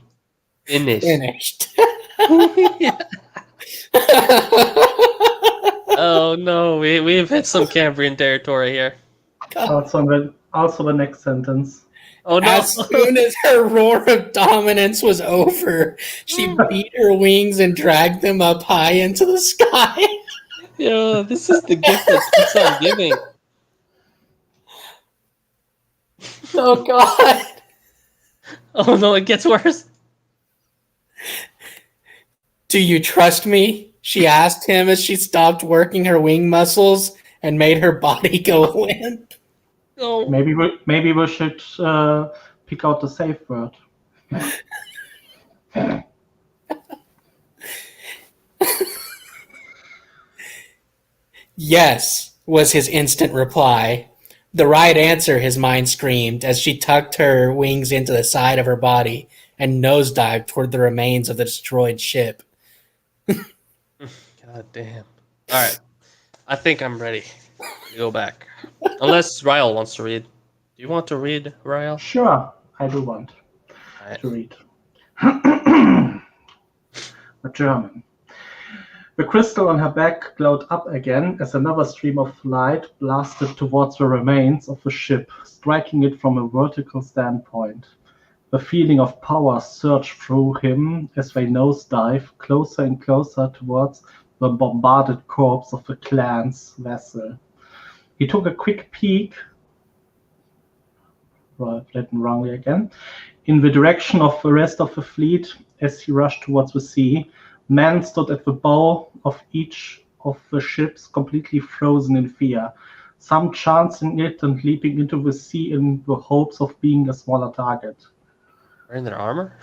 finished. Oh no, we've hit some Cambrian territory here. Also the next sentence. Oh no! As soon as her roar of dominance was over, she beat her wings and dragged them up high into the sky. Yo, this is the gift that keeps on giving. Oh god. Oh no, it gets worse. Do you trust me? She asked him as she stopped working her wing muscles and made her body go limp. No. Maybe we should pick out the safe word. Yes, was his instant reply. The right answer, his mind screamed, as she tucked her wings into the side of her body and nosedived toward the remains of the destroyed ship. God damn. Alright. I think I'm ready to go back. Unless Ryle wants to read. Do you want to read, Ryle? Sure, I do want to read. A German. The crystal on her back glowed up again as another stream of light blasted towards the remains of the ship, striking it from a vertical standpoint. The feeling of power surged through him as they nosedived closer and closer towards the bombarded corpse of the clan's vessel. He took a quick peek, written wrongly again, in the direction of the rest of the fleet as he rushed towards the sea. Men stood at the bow of each of the ships, completely frozen in fear, some chancing it and leaping into the sea in the hopes of being a smaller target. Wearing their armor?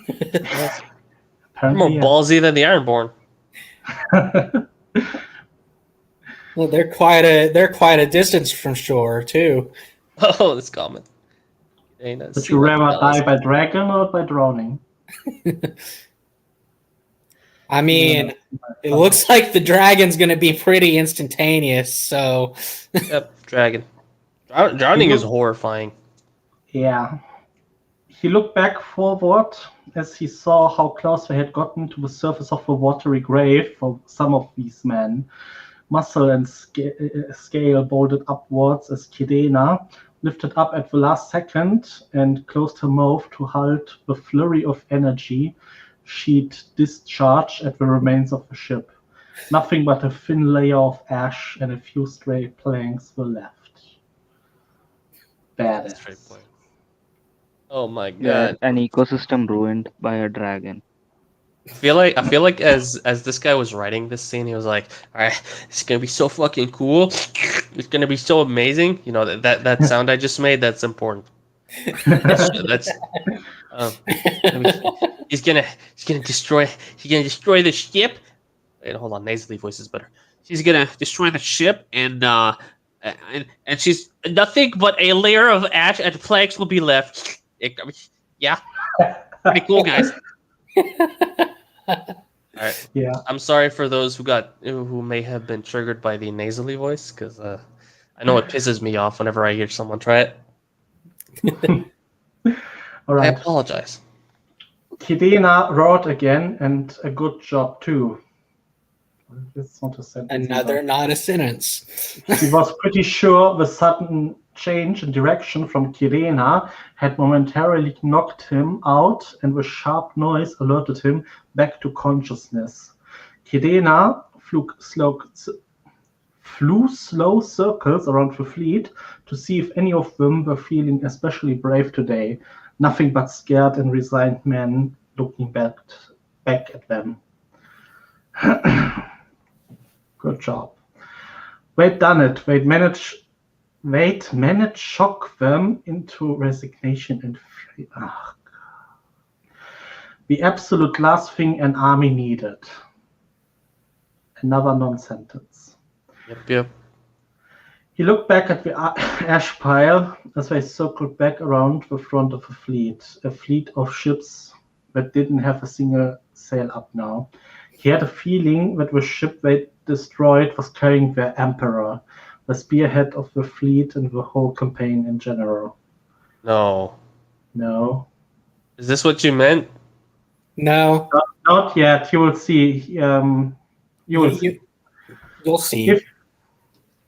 Apparently, more ballsy than the Ironborn. Well, they're quite a distance from shore too. Oh, this comment. Would you rather die by dragon or by drowning? I mean, it looks like the dragon's going to be pretty instantaneous, so... Yep, dragon. Drowning is horrifying. Yeah. He looked back forward as he saw how close they had gotten to the surface of the watery grave for some of these men. Muscle and scale bolted upwards as Kirena lifted up at the last second and closed her mouth to halt the flurry of energy she'd discharged at the remains of the ship. Nothing but a thin layer of ash and a few stray planks were left. Badass. Oh my god! Yeah, an ecosystem ruined by a dragon. I feel like as this guy was writing this scene, he was like, "All right, it's gonna be so fucking cool. It's gonna be so amazing." You know that sound I just made. That's important. That's he's gonna destroy the ship. Wait, hold on, nasally voice is better. She's gonna destroy the ship, and she's nothing but a layer of ash and planks will be left. Yeah, pretty cool, guys. All right. Yeah. I'm sorry for those who may have been triggered by the nasally voice, because I know it pisses me off whenever I hear someone try it. All right. I apologize. Kirena roared again, and a good job too. It's not a sentence. Another not a sentence. He was pretty sure the sudden change in direction from Kirena had momentarily knocked him out, and the sharp noise alerted him back to consciousness. Kirena flew slow circles around the fleet to see if any of them were feeling especially brave today. Nothing but scared and resigned men looking back at them. Good job. Wade done it. Wade managed shock them into resignation and free. Oh, the absolute last thing an army needed. Another non-sentence. Yep. He looked back at the ash pile as they circled back around the front of a fleet of ships that didn't have a single sail up now. He had a feeling that the ship they destroyed was carrying their emperor. the spearhead of the fleet and the whole campaign in general. No. No. Is this what you meant? No. Not yet. You will see. You will see. You'll see.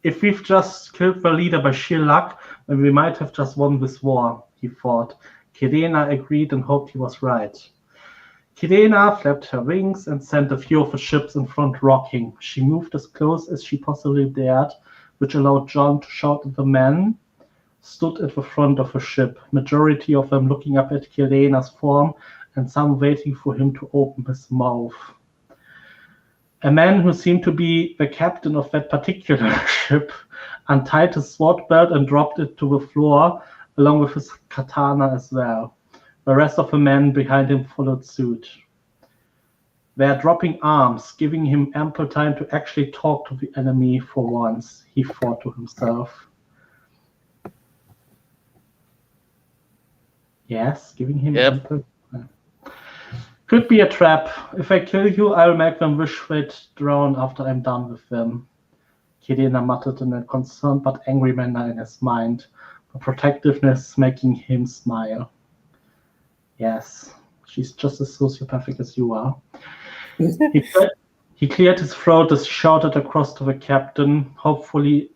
If we've just killed the leader by sheer luck, then we might have just won this war, he thought. Kirena agreed and hoped he was right. Kirena flapped her wings and sent a few of the ships in front rocking. She moved as close as she possibly dared, which allowed John to shout at the men stood at the front of the ship, majority of them looking up at Kirena's form and some waiting for him to open his mouth. A man who seemed to be the captain of that particular ship untied his sword belt and dropped it to the floor, along with his katana as well. The rest of the men behind him followed suit. They are dropping arms, giving him ample time to actually talk to the enemy for once, he thought to himself. Yes, giving him ample time. Could be a trap. If I kill you, I'll make them wish they'd drown after I'm done with them. Kirena muttered in a concerned but angry manner in his mind, the protectiveness making him smile. Yes, she's just as sociopathic as you are. He cleared his throat as he shouted across to the captain, hopefully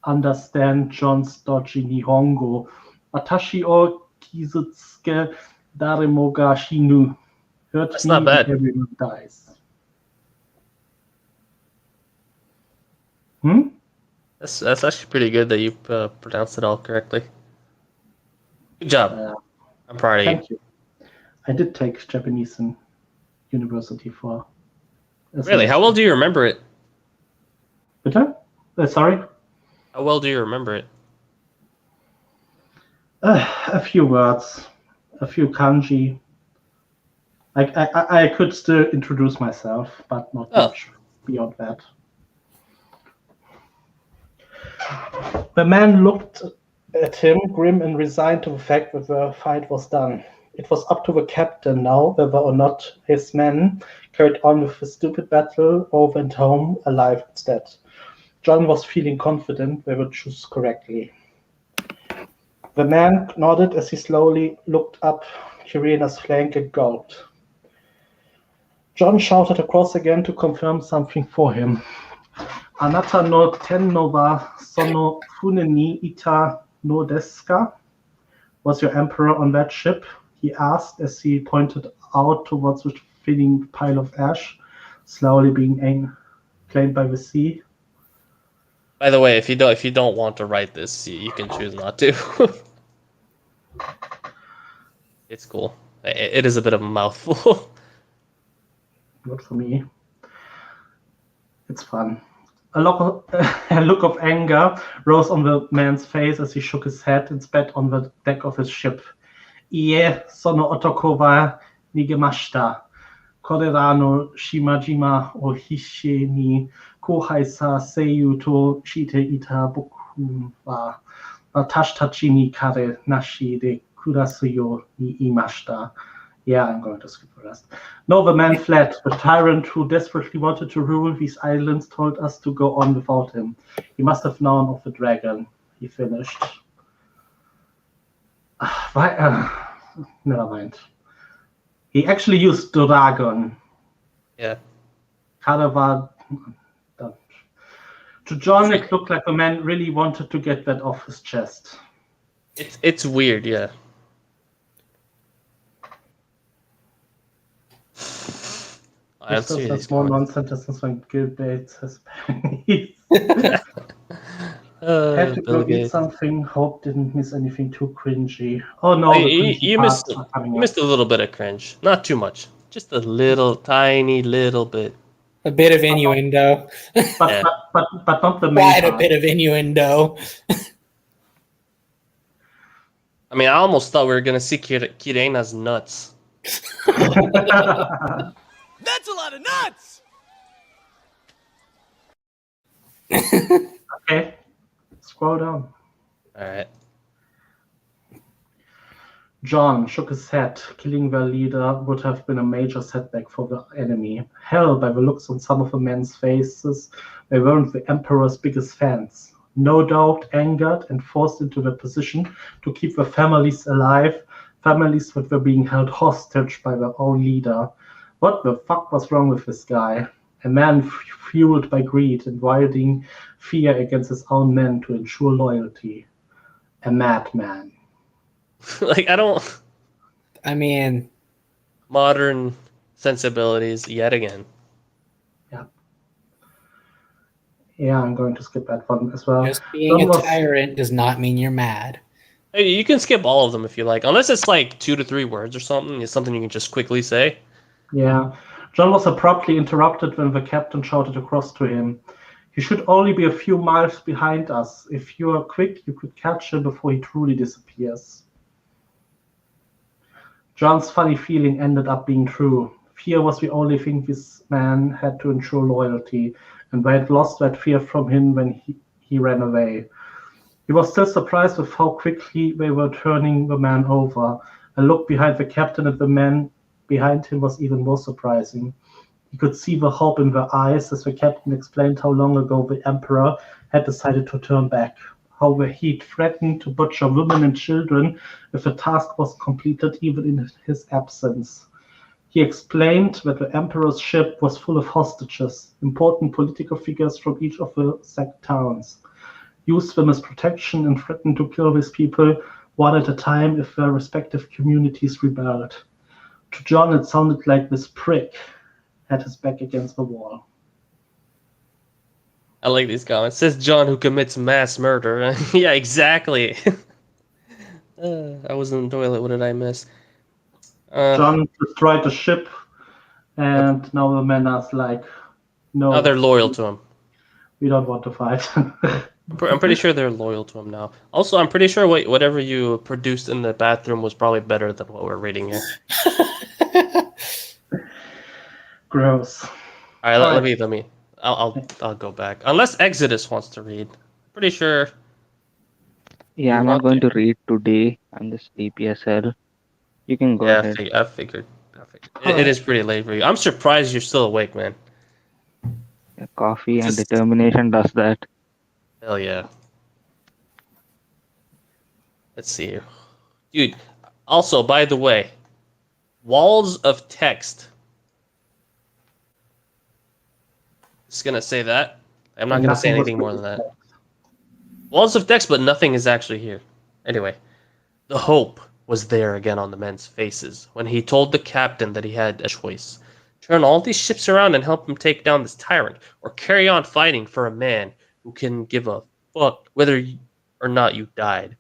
understand John's dodgy Nihongo. Watashi o kizutsuke daremo ga shinu. That's not bad. Everyone dies. That's actually pretty good that you pronounced it all correctly. Good job. I'm proud of you. Thank you. I did take Japanese in university for. Really? How well do you remember it? Bitte? Sorry? How well do you remember it? A few words, a few kanji. I could still introduce myself, but not much beyond that. The man looked at him, grim and resigned to the fact that the fight was done. It was up to the captain now whether or not his men carried on with the stupid battle or went home alive instead. John was feeling confident they would choose correctly. The man nodded as he slowly looked up Kirena's flank and gulped. John shouted across again to confirm something for him. Anata no tenno wa sono fune ni ita no desu ka? Was your emperor on that ship? He asked as he pointed out towards the filling pile of ash, slowly being claimed by the sea. By the way, if you don't want to write this, you can choose not to. It's cool. It is a bit of a mouthful. Not for me. It's fun. A look of anger rose on the man's face as he shook his head and spat on the deck of his ship. Ie, sono otoko wa nigemashita. Korera no shimajima o hishie ni kohai sa seiyu to shite ita boku wa watashi tachi ni kare nashi de kurasu yo ni imashita. Yeah, I'm going to skip the rest. No, the man fled. The tyrant who desperately wanted to rule these islands told us to go on without him. He must have known of the dragon, he finished. Never mind. He actually used dragon. Yeah. Karawa. To John, it looked like the man really wanted to get that off his chest. It's weird, yeah. This is a small non-sentence when Gilbert has pennies. Had to go eat something. Hope didn't miss anything too cringy. Oh no, you missed a little bit of cringe. Not too much. Just a little, tiny little bit. A bit of innuendo. But not the main Quite a bit of innuendo. I mean, I almost thought we were gonna see Kirena's nuts. That's a lot of nuts! Okay. Scroll down. Alright. John shook his head. Killing their leader would have been a major setback for the enemy. Hell, by the looks on some of the men's faces, they weren't the Emperor's biggest fans. no doubt angered and forced into the position to keep their families alive, families that were being held hostage by their own leader. What the fuck was wrong with this guy? A man fueled by greed and wielding fear against his own men to ensure loyalty. A madman. Like, I mean, modern sensibilities yet again. Yeah, I'm going to skip that one as well. just being a tyrant does not mean you're mad. Hey, you can skip all of them if you like, unless it's like 2 to 3 words or something. It's something you can just quickly say. Yeah. John was abruptly interrupted when the captain shouted across to him. "He should only be a few miles behind us. If you are quick, you could catch him before he truly disappears." John's funny feeling ended up being true. Fear was the only thing this man had to ensure loyalty, and they had lost that fear from him when he ran away. He was still surprised with how quickly they were turning the man over. A look behind the captain and the man behind him was even more surprising. He could see the hope in their eyes as the captain explained how long ago the emperor had decided to turn back, how he'd threatened to butcher women and children if the task was completed even in his absence. He explained that the emperor's ship was full of hostages, important political figures from each of the sacked towns, used them as protection and threatened to kill these people one at a time if their respective communities rebelled. To John, it sounded like this prick had his back against the wall. I like these comments. Says John, who commits mass murder. Yeah, exactly. I was in the toilet. What did I miss? John destroyed the ship, and now the men are like, no. Now they're loyal to him. We don't want to fight. I'm pretty sure they're loyal to him now. Also, I'm pretty sure whatever you produced in the bathroom was probably better than what we're reading here. Gross. All right, let me. I'll go back. Unless Exodus wants to read. Pretty sure. Yeah, I'm not going to read today. I'm just sleepy as hell. You can go ahead. I figured. It is pretty late for you. I'm surprised you're still awake, man. Yeah, coffee and determination does that. Hell yeah. Let's see here. Dude, also, by the way, walls of text. Just gonna say that. I'm not gonna say anything more than that. Walls of text, but nothing is actually here. Anyway, the hope was there again on the men's faces when he told the captain that he had a choice. Turn all these ships around and help him take down this tyrant, or carry on fighting for a man who can give a fuck whether or not you died.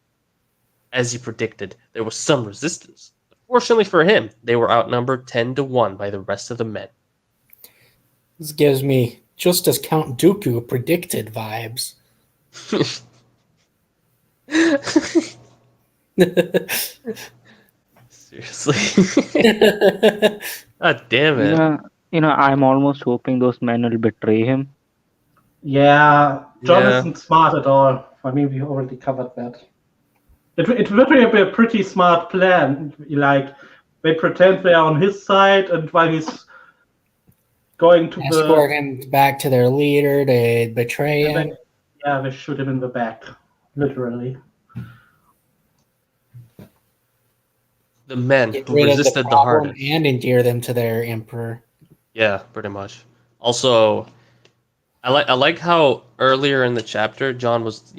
As he predicted, there was some resistance. Fortunately for him, they were outnumbered 10-1 by the rest of the men. This gives me just as Count Dooku predicted vibes. Seriously. God damn it. I'm almost hoping those men will betray him. Yeah, John isn't smart at all. I mean, we already covered that. It would be a pretty smart plan. Like, they pretend they are on his side, and while he's going to escort him back to their leader, they betray him. They shoot him in the back, literally. The men who resisted the hardest and endear them to their emperor. Yeah, pretty much. Also, I like how earlier in the chapter John was,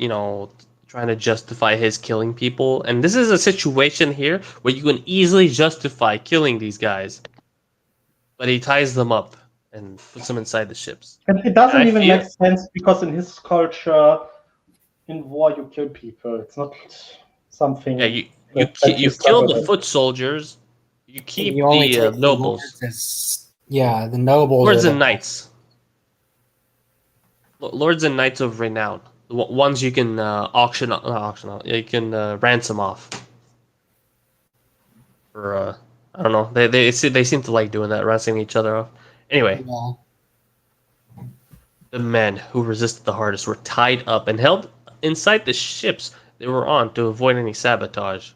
trying to justify his killing people, and this is a situation here where you can easily justify killing these guys, but he ties them up and puts them inside the ships. And it doesn't even make sense because in his culture, in war you kill people. It's not something. Yeah, you kill the foot soldiers. You keep the nobles. The nobles. Lords and knights. Lords and knights of renown. The ones you can auction off. You can ransom off. For I don't know. They seem to like doing that, ransoming each other off. Anyway, the men who resisted the hardest were tied up and held inside the ships they were on to avoid any sabotage.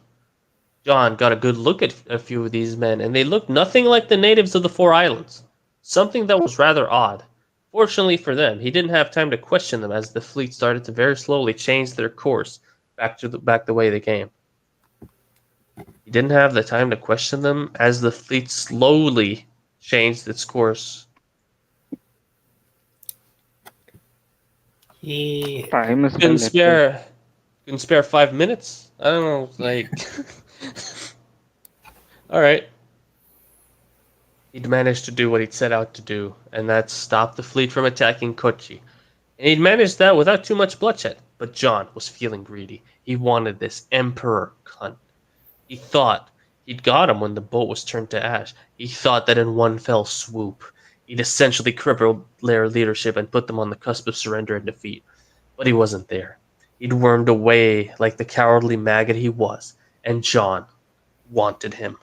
John got a good look at a few of these men, and they looked nothing like the natives of the Four Islands. Something that was rather odd. Fortunately for them, he didn't have time to question them as the fleet started to very slowly change their course back the way they came. He didn't have the time to question them as the fleet slowly changed its course. Time is Couldn't relative. spare 5 minutes. I don't know, like. All right. He'd managed to do what he'd set out to do, and that's stop the fleet from attacking Kochi. And he'd managed that without too much bloodshed. But John was feeling greedy. He wanted this emperor cunt. He thought he'd got him when the boat was turned to ash. He thought that in one fell swoop, he'd essentially crippled their leadership and put them on the cusp of surrender and defeat. But he wasn't there. He'd wormed away like the cowardly maggot he was, and John wanted him.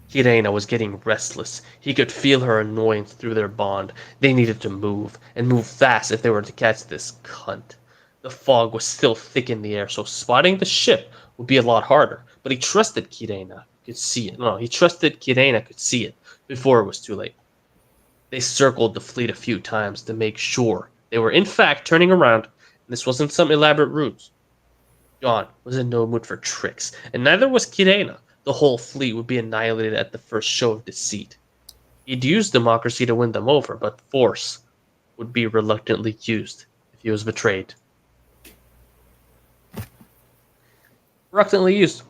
Kirena was getting restless. He could feel her annoyance through their bond. They needed to move, and move fast if they were to catch this cunt. The fog was still thick in the air, so spotting the ship would be a lot harder. But he trusted Kirena could see it. No, he trusted Kirena could see it before it was too late. They circled the fleet a few times to make sure they were in fact turning around, and this wasn't some elaborate ruse. John was in no mood for tricks, and neither was Kirena. The whole fleet would be annihilated at the first show of deceit. He'd used democracy to win them over, but force would be reluctantly used if he was betrayed. Reluctantly used.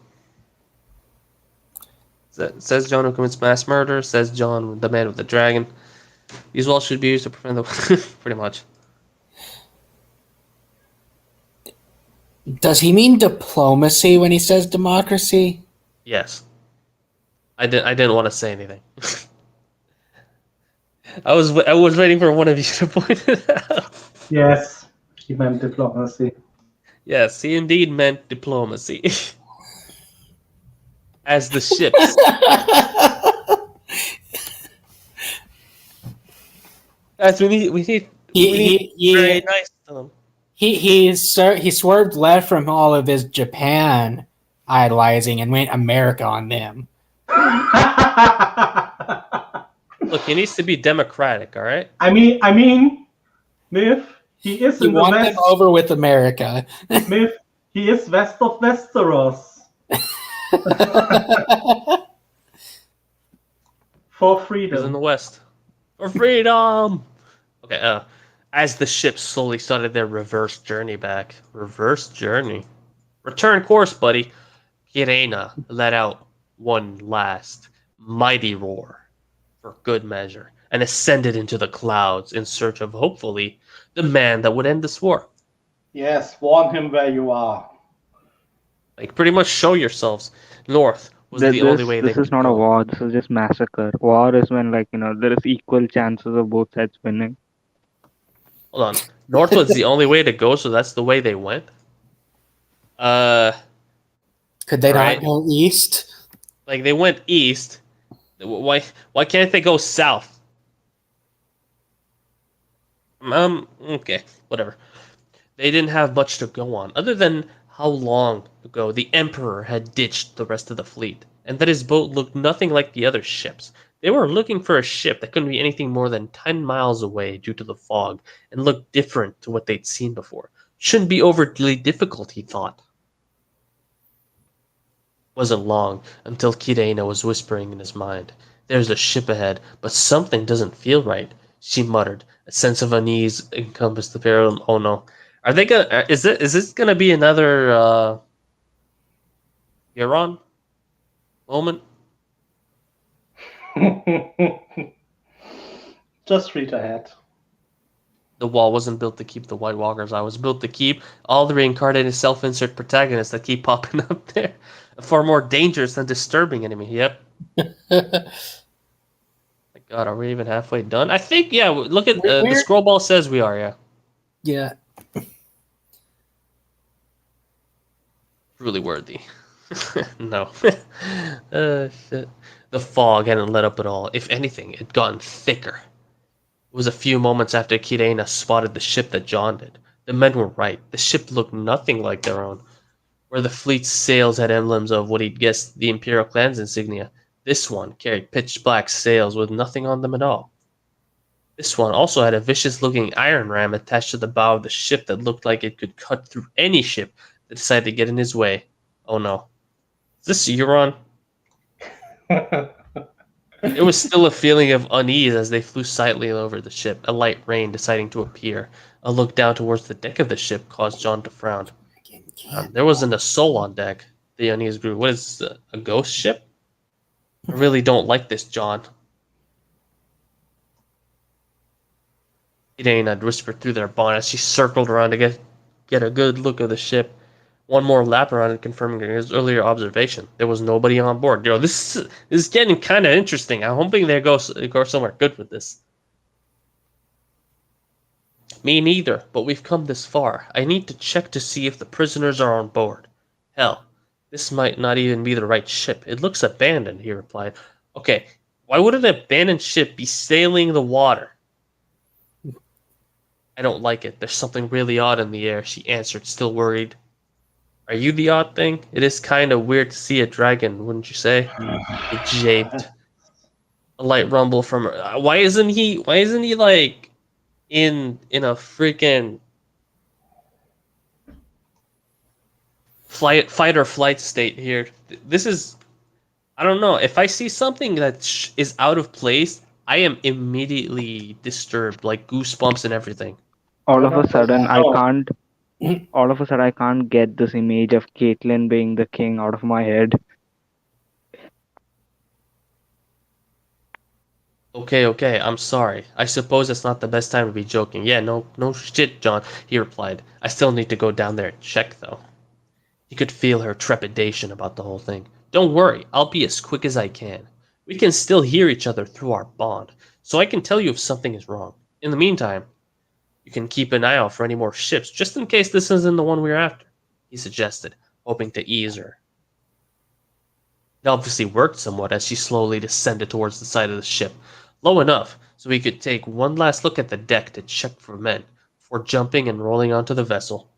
Says John who commits mass murder. Says John, the man with the dragon. These walls should be used to prevent the... pretty much. Does he mean diplomacy when he says democracy? Yes. I didn't want to say anything. I was waiting for one of you to point it out. Yes, he meant diplomacy. Yes, he indeed meant diplomacy. As the ships. Guys, we need very nice to them. He swerved left from all of his Japan idolizing and went America on them. Look, he needs to be democratic, all right? I mean, Myth, he is You in the want west. them over with America. Myth, he is west of Westeros. For freedom. He's in the west. For freedom! Okay, as the ships slowly started their reverse journey back. Reverse journey? Return course, buddy. Kirena let out one last mighty roar for good measure and ascended into the clouds in search of, hopefully, the man that would end this war. Yes, warn him where you are. Like, pretty much show yourselves. North was the only way they This is not a war. This is just massacre. War is when, like, there is equal chances of both sides winning. Hold on. North was the only way to go, so that's the way they went? Could they not go east? Like, they went east. Why can't they go south? Okay, whatever. They didn't have much to go on, other than how long ago the Emperor had ditched the rest of the fleet, and that his boat looked nothing like the other ships. They were looking for a ship that couldn't be anything more than 10 miles away due to the fog, and looked different to what they'd seen before. Shouldn't be overly difficult, he thought. Wasn't long until Kirena was whispering in his mind. There's a ship ahead, but something doesn't feel right, she muttered. A sense of unease encompassed the pair. Oh no. Are they gonna is this gonna be another Euron moment? Just read ahead. The wall wasn't built to keep the White Walkers. I was built to keep all the reincarnated self-insert protagonists that keep popping up there. A far more dangerous than disturbing enemy. Yep. My God, are we even halfway done? I think, yeah. Look at the scroll ball says we are, yeah. Yeah. Truly worthy. No. Shit. The fog hadn't let up at all. If anything, it had gotten thicker. It was a few moments after Kirena spotted the ship that John did. The men were right. The ship looked nothing like their own. Where the fleet's sails had emblems of what he'd guessed the Imperial clan's insignia, This one carried pitch black sails with nothing on them at all. This one also had a vicious-looking iron ram attached to the bow of the ship that looked like it could cut through any ship that decided to get in his way. Oh no. Is this Euron? There was still a feeling of unease as they flew silently over the ship, a light rain deciding to appear. A look down towards the deck of the ship caused John to frown. There wasn't a soul on deck. The unease grew. What is this, a ghost ship? I really don't like this, John. Elaine had whispered through their bond as she circled around to get a good look of the ship. One more lap around and confirming his earlier observation. There was nobody on board. This is getting kind of interesting. I'm hoping they go somewhere good with this. Me neither, but we've come this far. I need to check to see if the prisoners are on board. Hell, this might not even be the right ship. It looks abandoned, he replied. Okay, why would an abandoned ship be sailing the water? I don't like it. There's something really odd in the air, she answered, still worried. Are you the odd thing? It is kind of weird to see a dragon, wouldn't you say? He japed. A light rumble from her. Why isn't he like in a freaking fight or flight state here? This is, I don't know. If I see something that is out of place, I am immediately disturbed, like goosebumps and everything. All of a sudden, I can't get this image of Caitlyn being the king out of my head. Okay, I'm sorry. I suppose it's not the best time to be joking. Yeah, no shit, John, he replied. I still need to go down there and check, though. He could feel her trepidation about the whole thing. Don't worry, I'll be as quick as I can. We can still hear each other through our bond, so I can tell you if something is wrong. In the meantime, you can keep an eye out for any more ships, just in case this isn't the one we're after, he suggested, hoping to ease her. It obviously worked somewhat as she slowly descended towards the side of the ship, low enough so he could take one last look at the deck to check for men before jumping and rolling onto the vessel.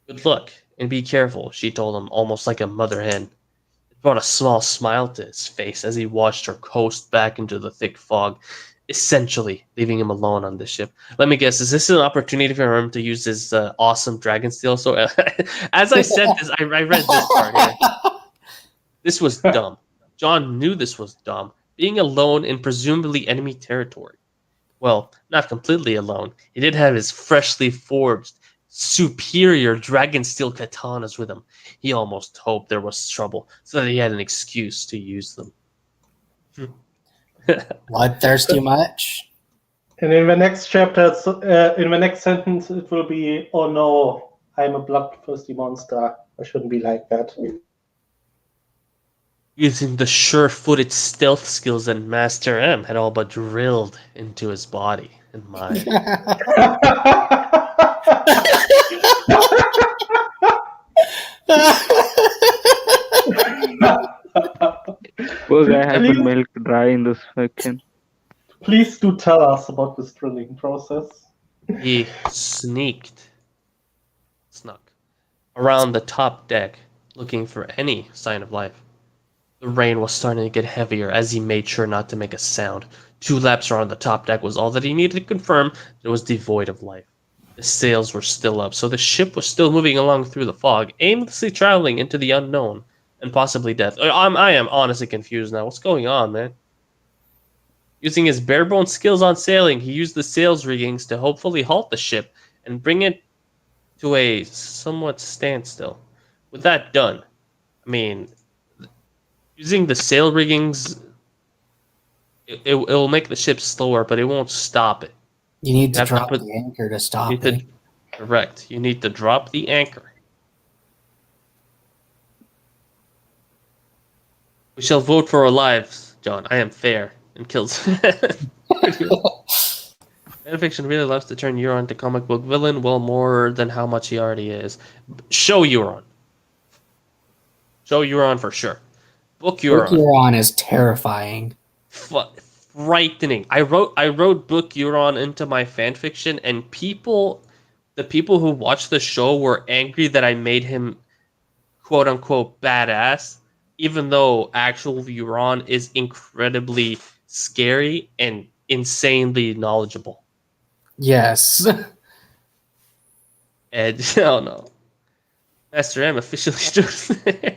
Good luck, and be careful, she told him, almost like a mother hen. It brought a small smile to his face as he watched her coast back into the thick fog, essentially leaving him alone on the ship. Let me guess, is this an opportunity for him to use his awesome dragon steel? So, as I said this, I read this part here. This was dumb. John knew this was dumb. Being alone in presumably enemy territory. Well, not completely alone. He did have his freshly forged, superior dragon steel katanas with him. He almost hoped there was trouble, so that he had an excuse to use them. Bloodthirsty much? And in the next chapter, in the next sentence, it will be, "Oh no, I'm a bloodthirsty monster. I shouldn't be like that." Using the sure-footed stealth skills that Master M had all but drilled into his body and mind. Poor guy has been milked dry in this fiction. Please do tell us about this drilling process. He snuck around the top deck, looking for any sign of life. The rain was starting to get heavier as he made sure not to make a sound. 2 laps around the top deck was all that he needed to confirm that it was devoid of life. The sails were still up, so the ship was still moving along through the fog, aimlessly traveling into the unknown and possibly death. I am honestly confused now. What's going on, man? Using his bare-bones skills on sailing, he used the sails riggings to hopefully halt the ship and bring it to a somewhat standstill. With that done, I mean, using the sail riggings, it will make the ship slower, but it won't stop it. You need to drop the anchor to stop it. Correct. You need to drop the anchor. We shall vote for our lives, John. I am fair and kills. Fanfiction really loves to turn Euron into comic book villain, well, more than how much he already is. Show Euron. Show Euron for sure. Book Euron. Book Euron is terrifying. Frightening. I wrote Book Euron into my fanfiction, and the people who watched the show were angry that I made him quote unquote badass. even though actual Euron is incredibly scary and insanely knowledgeable. Yes. And I don't know. Master M officially joins there.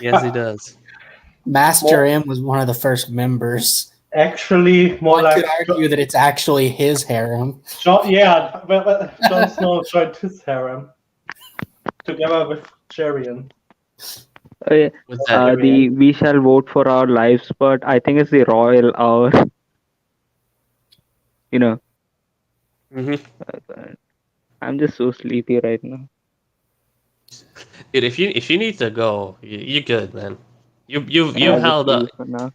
Yes, he does. Master M was one of the first members. Actually, more One like could argue that it's actually his harem. Jon Snow joined his harem together with Tyrion. Okay, With that, we shall vote for our lives, but I think it's the royal hour. You know, I'm just so sleepy right now. dude, if you need to go, you're good, man. You I'll just held up. leave for now.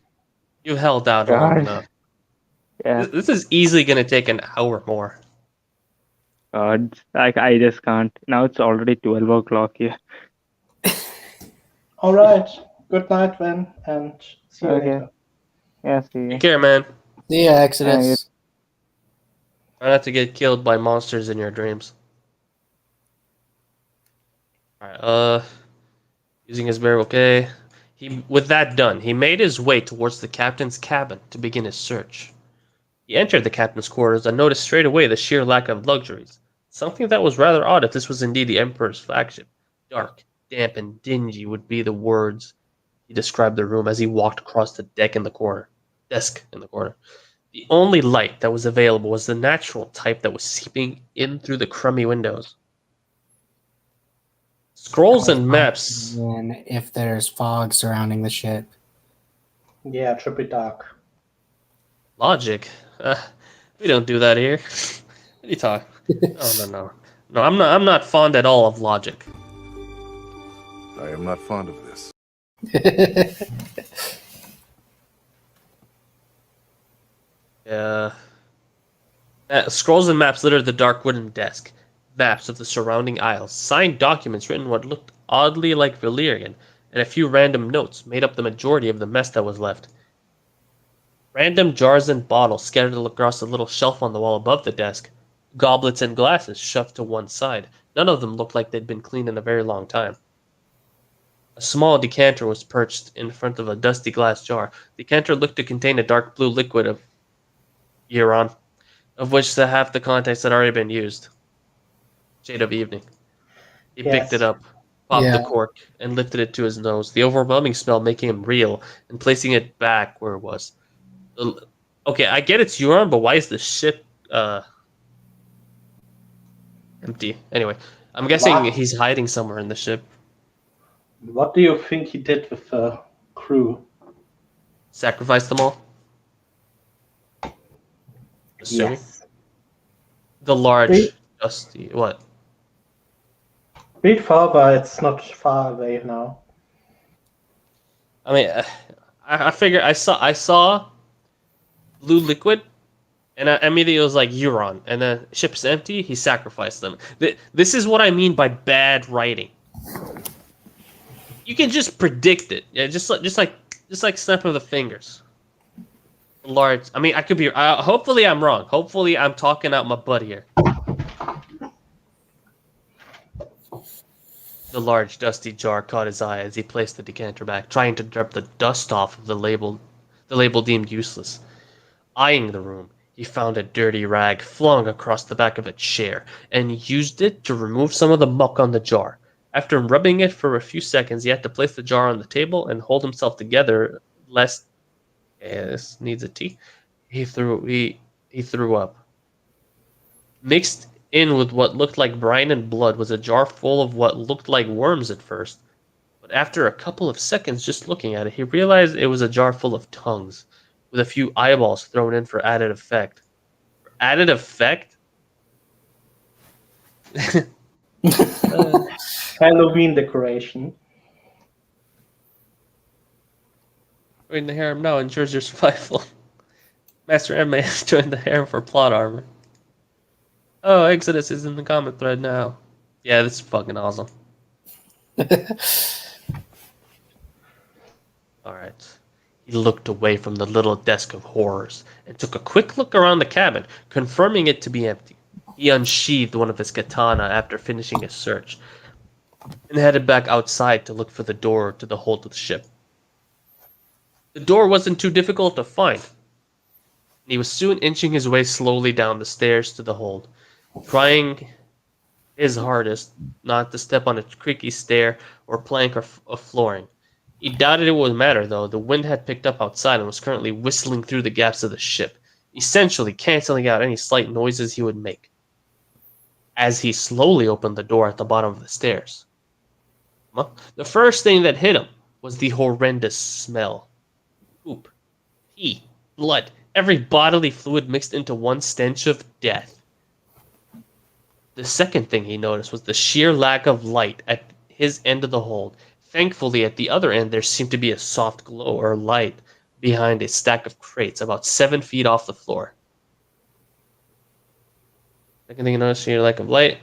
You held out long God. enough. Yeah. This is easily gonna take an hour more. God, like I just can't. Now it's already 12 o'clock here. All right. Good night, then, and see you later. Yeah, see you. Take care, man. See ya, Exodus. Try not to get killed by monsters in your dreams. Alright, using his barrel, okay. With that done, he made his way towards the captain's cabin to begin his search. He entered the captain's quarters and noticed straight away the sheer lack of luxuries. Something that was rather odd if this was indeed the Emperor's flagship. Dark, damp, and dingy would be the words he described the room as he walked across the desk in the corner. The only light that was available was the natural type that was seeping in through the crummy windows. Scrolls and maps. And if there's fog surrounding the ship. Yeah, triple dark. Logic. We don't do that here. What are you talking? No. No, I'm not fond at all of logic. I am not fond of this. Yeah. Scrolls and maps littered the dark wooden desk. Maps of the surrounding isles, signed documents written what looked oddly like Valyrian, and a few random notes made up the majority of the mess that was left. Random jars and bottles scattered across a little shelf on the wall above the desk. Goblets and glasses shoved to one side. None of them looked like they'd been cleaned in a very long time. A small decanter was perched in front of a dusty glass jar. The decanter looked to contain a dark blue liquid of Euron, of which half the contents had already been used. Shade of evening. He picked it up, popped the cork, and lifted it to his nose, the overwhelming smell making him reel and placing it back where it was. Okay, I get it's Euron, but why is the ship empty? Anyway, I'm guessing he's hiding somewhere in the ship. What do you think he did with the crew? Sacrifice them all? Assuming. Yes. The large, dusty, what? Read further, it's not far away now. I mean, I figured I saw blue liquid, and I immediately was like Euron, and the ship's empty. He sacrificed them. This is what I mean by bad writing. You can just predict it, yeah, just like snap of the fingers. Large. I mean, I could be. Hopefully, I'm wrong. Hopefully, I'm talking out my butt here. The large, dusty jar caught his eye as he placed the decanter back, trying to drip the dust off of the label deemed useless. Eyeing the room, he found a dirty rag flung across the back of a chair and used it to remove some of the muck on the jar. After rubbing it for a few seconds, he had to place the jar on the table and hold himself together lest this needs a T. He threw up. Mixed in with what looked like brine and blood was a jar full of what looked like worms at first. But after a couple of seconds just looking at it, he realized it was a jar full of tongues, with a few eyeballs thrown in for added effect. For added effect? Halloween decoration. Join the harem now ensures your survival. Master M may have joined the harem for plot armor. Oh, Exodus is in the comment thread now. Yeah, this is fucking awesome. Alright. He looked away from the little desk of horrors and took a quick look around the cabin, confirming it to be empty. He unsheathed one of his katana after finishing his search. and headed back outside to look for the door to the hold of the ship. The door wasn't too difficult to find, and he was soon inching his way slowly down the stairs to the hold, trying his hardest not to step on a creaky stair or plank of flooring. He doubted it would matter, though. The wind had picked up outside and was currently whistling through the gaps of the ship, essentially canceling out any slight noises he would make. As he slowly opened the door at the bottom of the stairs, the first thing that hit him was the horrendous smell. Poop, pee, blood, every bodily fluid mixed into one stench of death. The second thing he noticed was the sheer lack of light at his end of the hold. Thankfully, at the other end, there seemed to be a soft glow or light behind a stack of crates about 7 feet off the floor. Second thing you notice, sheer lack of light.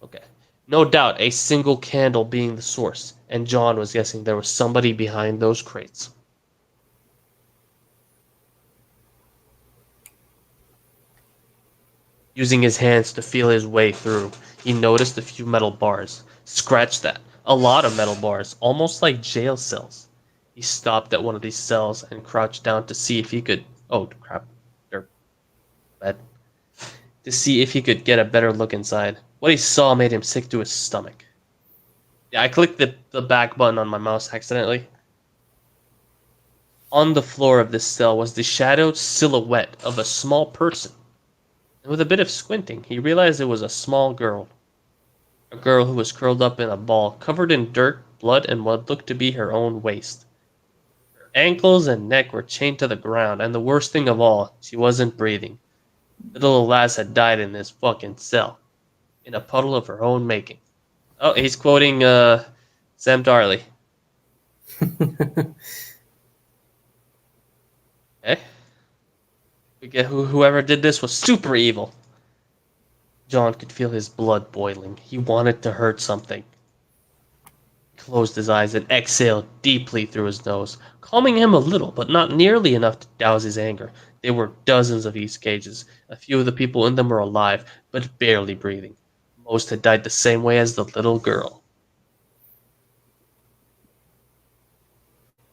Okay. No doubt a single candle being the source, and John was guessing there was somebody behind those crates. Using his hands to feel his way through, he noticed a few metal bars. Scratch that. A lot of metal bars, almost like jail cells. He stopped at one of these cells and crouched down to see if he could... Oh, crap. They're bad. To see if he could get a better look inside. What he saw made him sick to his stomach. Yeah, I clicked the back button on my mouse accidentally. On the floor of this cell was the shadowed silhouette of a small person. And with a bit of squinting, he realized it was a small girl. A girl who was curled up in a ball, covered in dirt, blood, and what looked to be her own waist. Her ankles and neck were chained to the ground, and the worst thing of all, she wasn't breathing. The little lass had died in this fucking cell, in a puddle of her own making. Oh, he's quoting Sam Darley. Okay. We get whoever did this was super evil. John could feel his blood boiling. He wanted to hurt something. He closed his eyes and exhaled deeply through his nose, calming him a little, but not nearly enough to douse his anger. There were dozens of these cages. A few of the people in them were alive, but barely breathing. Most had died the same way as the little girl.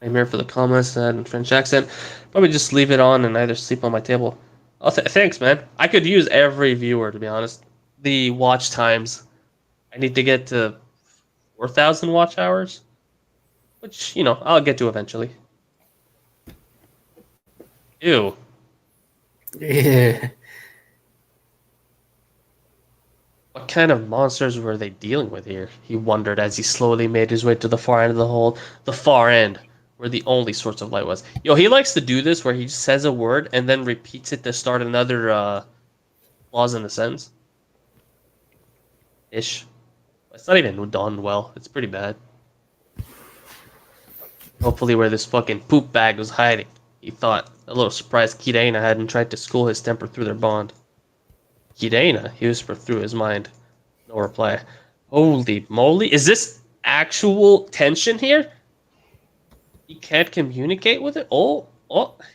I'm here for the comments in French accent. Probably just leave it on and either sleep on my table. Oh, thanks, man. I could use every viewer, to be honest. The watch times. I need to get to 4,000 watch hours, which, I'll get to eventually. Ew. Yeah. What kind of monsters were they dealing with here? He wondered as he slowly made his way to the far end of the hold. The far end, where the only source of light was. He likes to do this where he just says a word and then repeats it to start another clause in the sentence. Ish. It's not even done well. It's pretty bad. Hopefully where this fucking poop bag was hiding. He thought, a little surprised Kirena hadn't tried to school his temper through their bond. Kirena, he whispered through his mind. No reply. Holy moly, is this actual tension here? He can't communicate with it? Oh,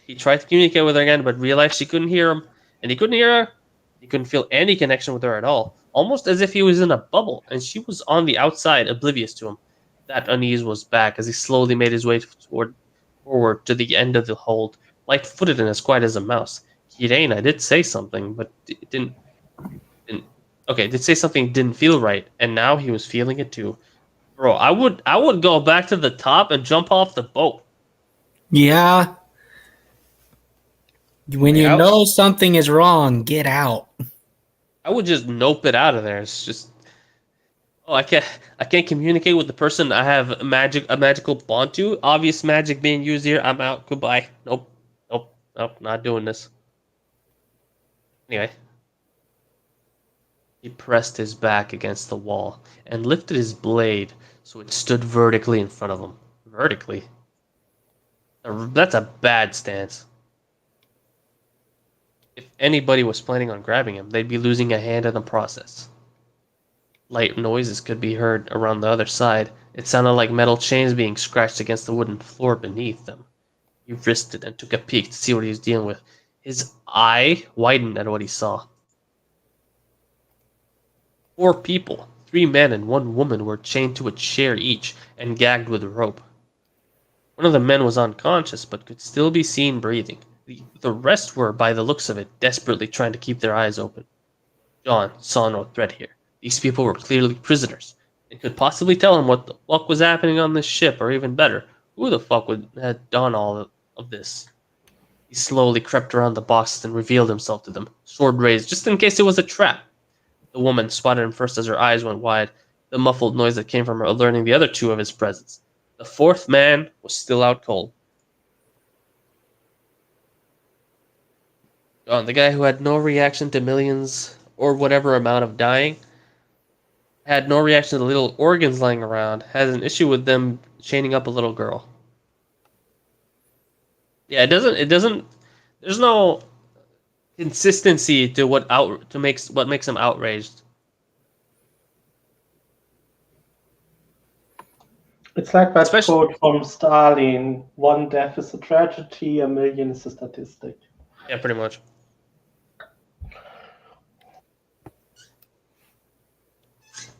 he tried to communicate with her again, but realized she couldn't hear him. And he couldn't hear her. He couldn't feel any connection with her at all. Almost as if he was in a bubble, and she was on the outside, oblivious to him. That unease was back as he slowly made his way forward to the end of the hold, light-footed and as quiet as a mouse. Kirena did say something, but it didn't. Okay, did say something didn't feel right, and now he was feeling it too. Bro, I would go back to the top and jump off the boat. Yeah. When you know something is wrong, get out. I would just nope it out of there. It's just, I can't communicate with the person I have a magical bond to. Obvious magic being used here. I'm out. Goodbye. Nope, not doing this. Anyway, he pressed his back against the wall and lifted his blade so it stood vertically in front of him. Vertically? That's a bad stance. If anybody was planning on grabbing him, they'd be losing a hand in the process. Light noises could be heard around the other side. It sounded like metal chains being scratched against the wooden floor beneath them. He wristed and took a peek to see what he was dealing with. His eye widened at what he saw. 4 people, 3 men and 1 woman were chained to a chair each and gagged with rope. One of the men was unconscious but could still be seen breathing. The rest were, by the looks of it, desperately trying to keep their eyes open. John saw no threat here. These people were clearly prisoners, and could possibly tell him what the fuck was happening on this ship, or even better, who the fuck would have done all of this. He slowly crept around the boxes and revealed himself to them, sword raised, just in case it was a trap. The woman spotted him first as her eyes went wide, the muffled noise that came from her alerting the other 2 of his presence. The 4th man was still out cold. John, the guy who had no reaction to millions or whatever amount of dying, had no reaction to the little organs lying around, has an issue with them chaining up a little girl. Yeah, it doesn't, there's no consistency to what makes him outraged. It's like that quote from Stalin: "One death is a tragedy, a million is a statistic." Yeah, pretty much.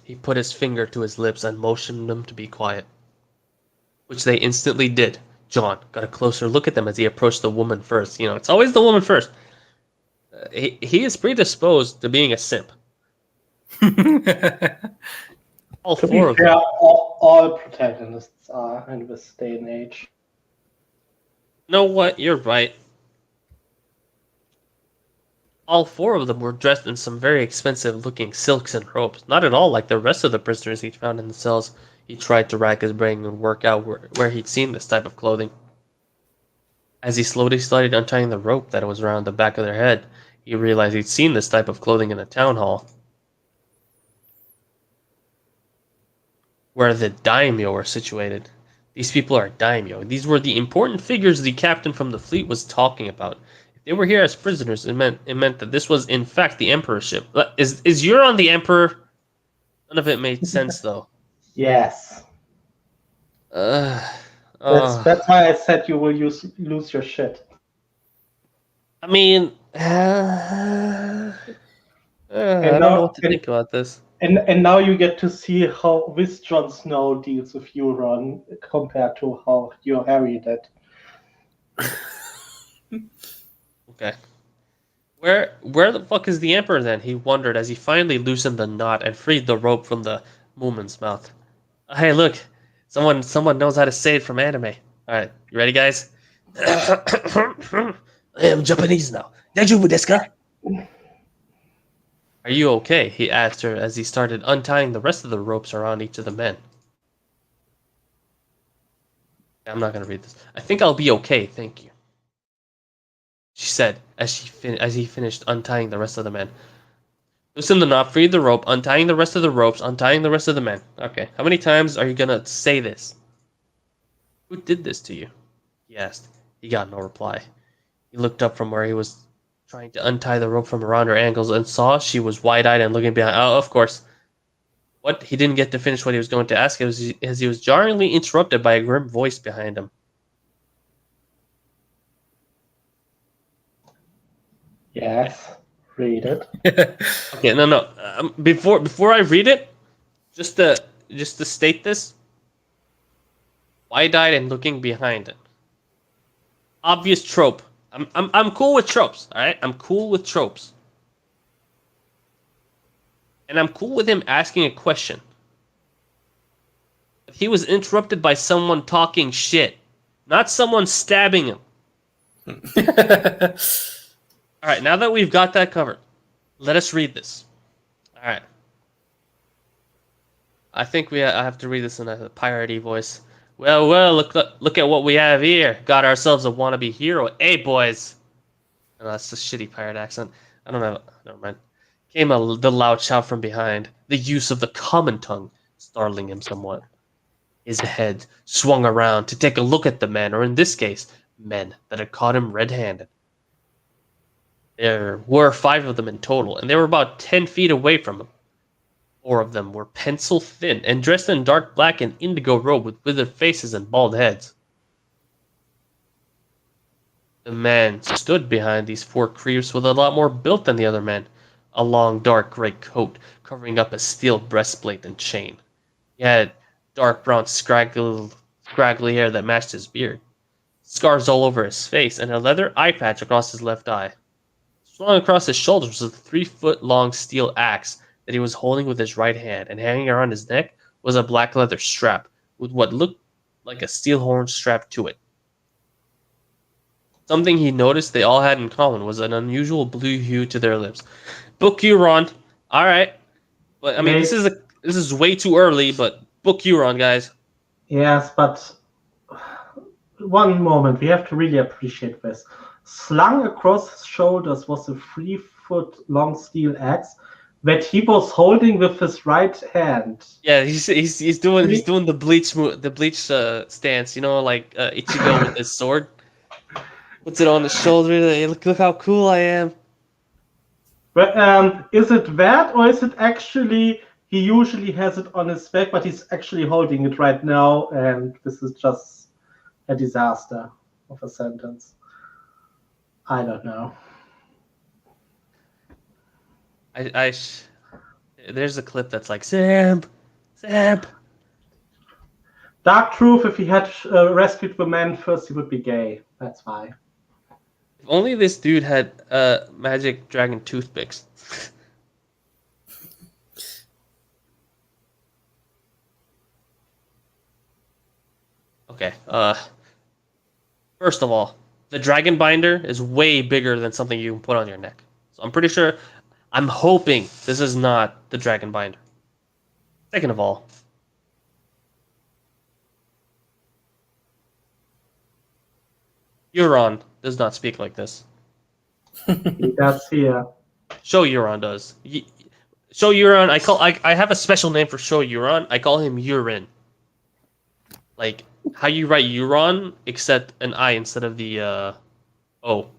He put his finger to his lips and motioned them to be quiet, which they instantly did. John got a closer look at them as he approached the woman first. You know, it's always the woman first. He is predisposed to being a simp. All to 4 be of fair, them. all protagonists are in this day and age. You know what? You're right. All 4 of them were dressed in some very expensive-looking silks and robes. Not at all like the rest of the prisoners he found in the cells. He tried to rack his brain and work out where he'd seen this type of clothing. As he slowly started untying the rope that was around the back of their head, he realized he'd seen this type of clothing in a town hall, where the daimyo were situated. These people are daimyo. These were the important figures the captain from the fleet was talking about. If they were here as prisoners, it meant that this was in fact the Emperor's ship. Is Euron the Emperor? None of it made sense though. Yes. That's why I said you will lose your shit. I mean, I don't know what to think about this. And now you get to see how this Jon Snow deals with Euron compared to how your Harry did. Okay. Where the fuck is the Emperor then? He wondered as he finally loosened the knot and freed the rope from the woman's mouth. Hey, look. Someone knows how to say it from anime. Alright, you ready, guys? I am Japanese now. Daijoubu desu ka? Are you okay? He asked her as he started untying the rest of the ropes around each of the men. I'm not going to read this. I think I'll be okay, thank you, she said as he finished untying the rest of the men. Loosen the knot, freed the rope, untying the rest of the ropes, untying the rest of the men. Okay, how many times are you going to say this? Who did this to you? He asked. He got no reply. He looked up from where he was trying to untie the rope from around her ankles and saw she was wide-eyed and looking behind. Oh, of course. What? He didn't get to finish what he was going to ask as he was jarringly interrupted by a grim voice behind him. Yes, read it. Okay, no. Before I read it, just to state this, wide-eyed and looking behind it. Obvious trope. I'm cool with tropes, all right? I'm cool with tropes. And I'm cool with him asking a question. But he was interrupted by someone talking shit, not someone stabbing him. All right, now that we've got that covered, let us read this. All right. I think I have to read this in a piratey voice. Well, look at what we have here. Got ourselves a wannabe hero. Hey, boys. Oh, that's a shitty pirate accent. I don't know. Never mind. Came the loud shout from behind, the use of the common tongue startling him somewhat. His head swung around to take a look at the men, or in this case, men that had caught him red-handed. There were 5 of them in total, and they were about 10 feet away from him. 4 of them were pencil-thin and dressed in dark black and indigo robe with withered faces and bald heads. The man stood behind these 4 creeps with a lot more built than the other men. a long dark gray coat covering up a steel breastplate and chain. He had dark brown scraggly hair that matched his beard, scars all over his face, and a leather eye patch across his left eye. Slung across his shoulders was a 3-foot-long steel axe that he was holding with his right hand, and hanging around his neck was a black leather strap with what looked like a steel horn strapped to it. Something he noticed they all had in common was an unusual blue hue to their lips. Book Euron. All right, but I mean this is way too early. But book Euron, guys. Yes, but one moment, we have to really appreciate this. Slung across his shoulders was a 3-foot-long steel axe that he was holding with his right hand. Yeah, he's doing the bleach stance. You know, like Ichigo with his sword. Puts it on his shoulder. Hey, look how cool I am. But is it that, or is it actually he usually has it on his back, but he's actually holding it right now, and this is just a disaster of a sentence? I don't know. There's a clip that's like Zeb. Dark truth: if he had rescued the man first, he would be gay. That's why. If only this dude had magic dragon toothpicks. Okay. First of all, the dragon binder is way bigger than something you can put on your neck. So I'm hoping this is not the dragon binder. Second of all, Euron does not speak like this. He does here. Show Euron does. Show Euron. I have a special name for Show Euron. I call him Urine. Like how you write Euron, except an I instead of the O.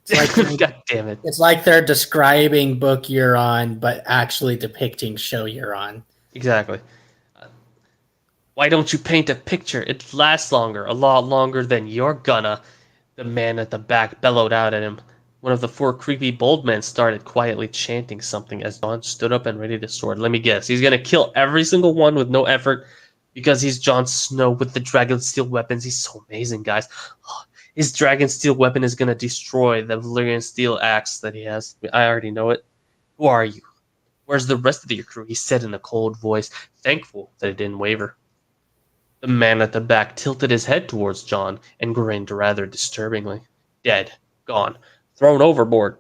It's like God damn it! It's like they're describing Book Euron, but actually depicting Show Euron. Exactly. Why don't you paint a picture? It lasts longer, a lot longer than you're gonna. The man at the back bellowed out at him. One of the 4 creepy bold men started quietly chanting something as Jon stood up and readied his sword. Let me guess. He's gonna kill every single one with no effort because he's Jon Snow with the dragon steel weapons. He's so amazing, guys. His dragon steel weapon is gonna destroy the Valyrian steel axe that he has. I already know it. Who are you? Where's the rest of your crew? He said in a cold voice, thankful that it didn't waver. The man at the back tilted his head towards Jon and grinned rather disturbingly. Dead. Gone. Thrown overboard.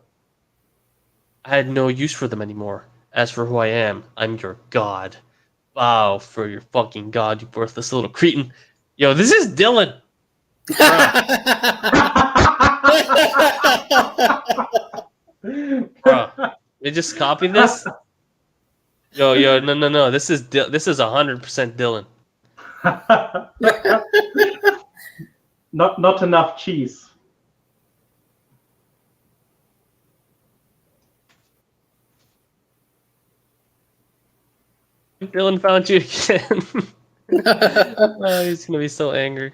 I had no use for them anymore. As for who I am, I'm your god. Bow for your fucking god, you worthless little cretin. Yo, this is Dylan. Bro, they just copied this? Yo, no. This is 100% Dylan. Not enough cheese. Dylan found you again. Oh, he's gonna be so angry.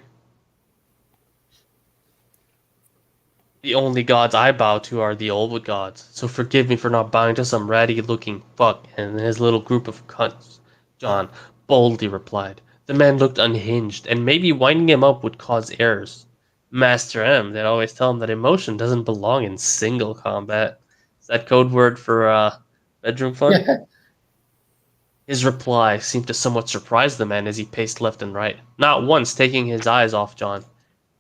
The only gods I bow to are the old gods, so forgive me for not bowing to some ratty-looking fuck and his little group of cunts, Jon boldly replied. The man looked unhinged, and maybe winding him up would cause errors. Master M, they'd always tell him that emotion doesn't belong in single combat. Is that code word for bedroom fun? Yeah. His reply seemed to somewhat surprise the man as he paced left and right, not once taking his eyes off Jon.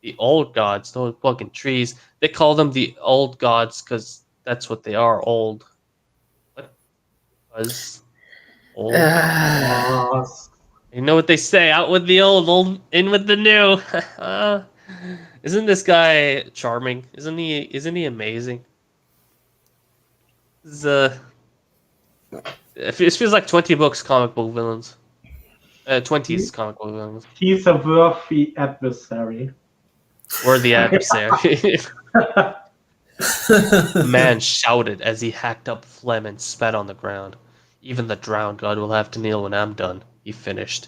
The old gods, those fucking trees, they call them the old gods because that's what they are, old. What? Because old. You know what they say, out with the old, in with the new. Isn't this guy charming? Isn't he amazing? It feels like 20 books comic book villains. 20s comic book villains. He's a worthy adversary. Worthy adversary. The man shouted as he hacked up phlegm and spat on the ground. Even the drowned god will have to kneel when I'm done, he finished.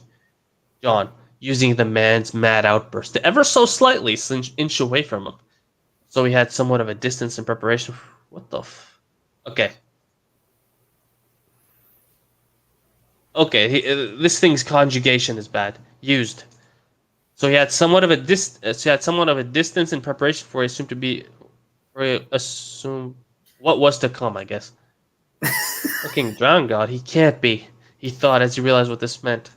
Jon, using the man's mad outburst to ever so slightly inch away from him. So he had somewhat of a distance in preparation What the Okay. Okay, this thing's conjugation is bad. Used. So he had somewhat of a distance in preparation for assumed to be assume what was to come, I guess. Fucking drown god, he can't be. He thought as he realized what this meant.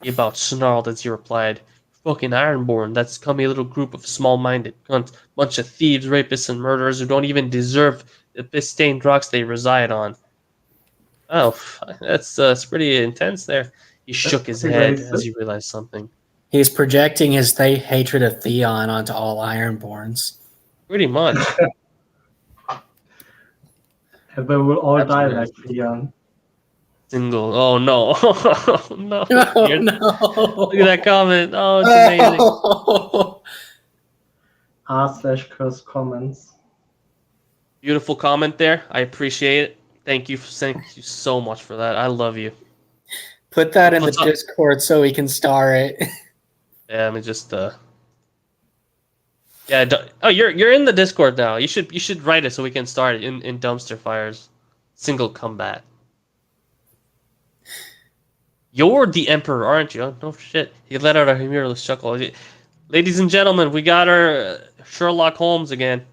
He about snarled as he replied, "Fucking Ironborn, that scummy little group of small-minded cunts, bunch of thieves, rapists, and murderers who don't even deserve the piss-stained rocks they reside on." Oh, that's pretty intense there. He shook his head as he realized something. He's projecting his hatred of Theon onto all Ironborns. Pretty much. And we will all die like Theon. Single. Oh no. No. Oh, no. Look at that comment. Oh, it's amazing. r/curse comments. Beautiful comment there. I appreciate it. Thank you so much for that. I love you. Put that in the Discord so we can star it. Yeah, let me just yeah, oh, you're in the Discord now. You should write it so we can start it in Dumpster Fire's single combat. You're the Emperor, aren't you? Oh, no shit. He let out a humorless chuckle. Ladies and gentlemen, we got our Sherlock Holmes again.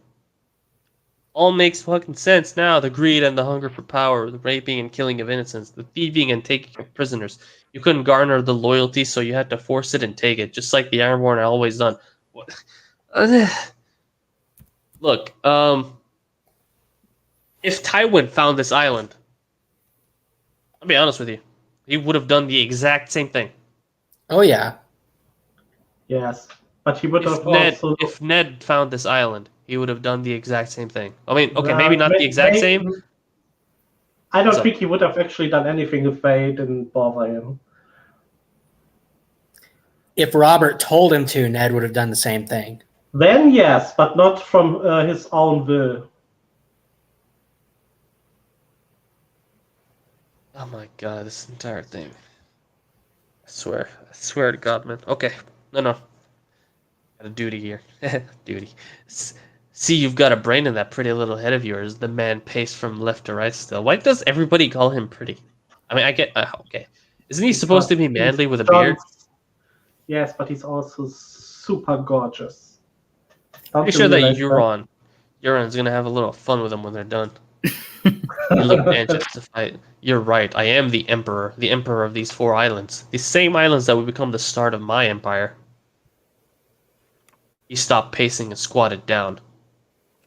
All makes fucking sense now. The greed and the hunger for power, the raping and killing of innocents, the thieving and taking of prisoners. You couldn't garner the loyalty, so you had to force it and take it, just like the Ironborn had always done. What? Look, if Tywin found this island, I'll be honest with you, he would have done the exact same thing. Oh yeah. Yes, but he would have also. If Ned found this island, he would have done the exact same thing. I mean, okay, maybe not the exact same. I don't think he would have actually done anything if they didn't bother him. If Robert told him to, Ned would have done the same thing. Then yes, but not from his own will. Oh my god, this entire thing. I swear to God, man. Okay, no. Got a duty here. Duty. See, you've got a brain in that pretty little head of yours. The man paced from left to right still. Why does everybody call him pretty? I mean, I get... okay. Isn't he supposed to be manly with a beard? Yes, but he's also super gorgeous. Pretty sure that Euron's gonna have a little fun with him when they're done. You look anxious to fight. You're right. I am the emperor of these 4 islands. These same islands that would become the start of my empire. He stopped pacing and squatted down.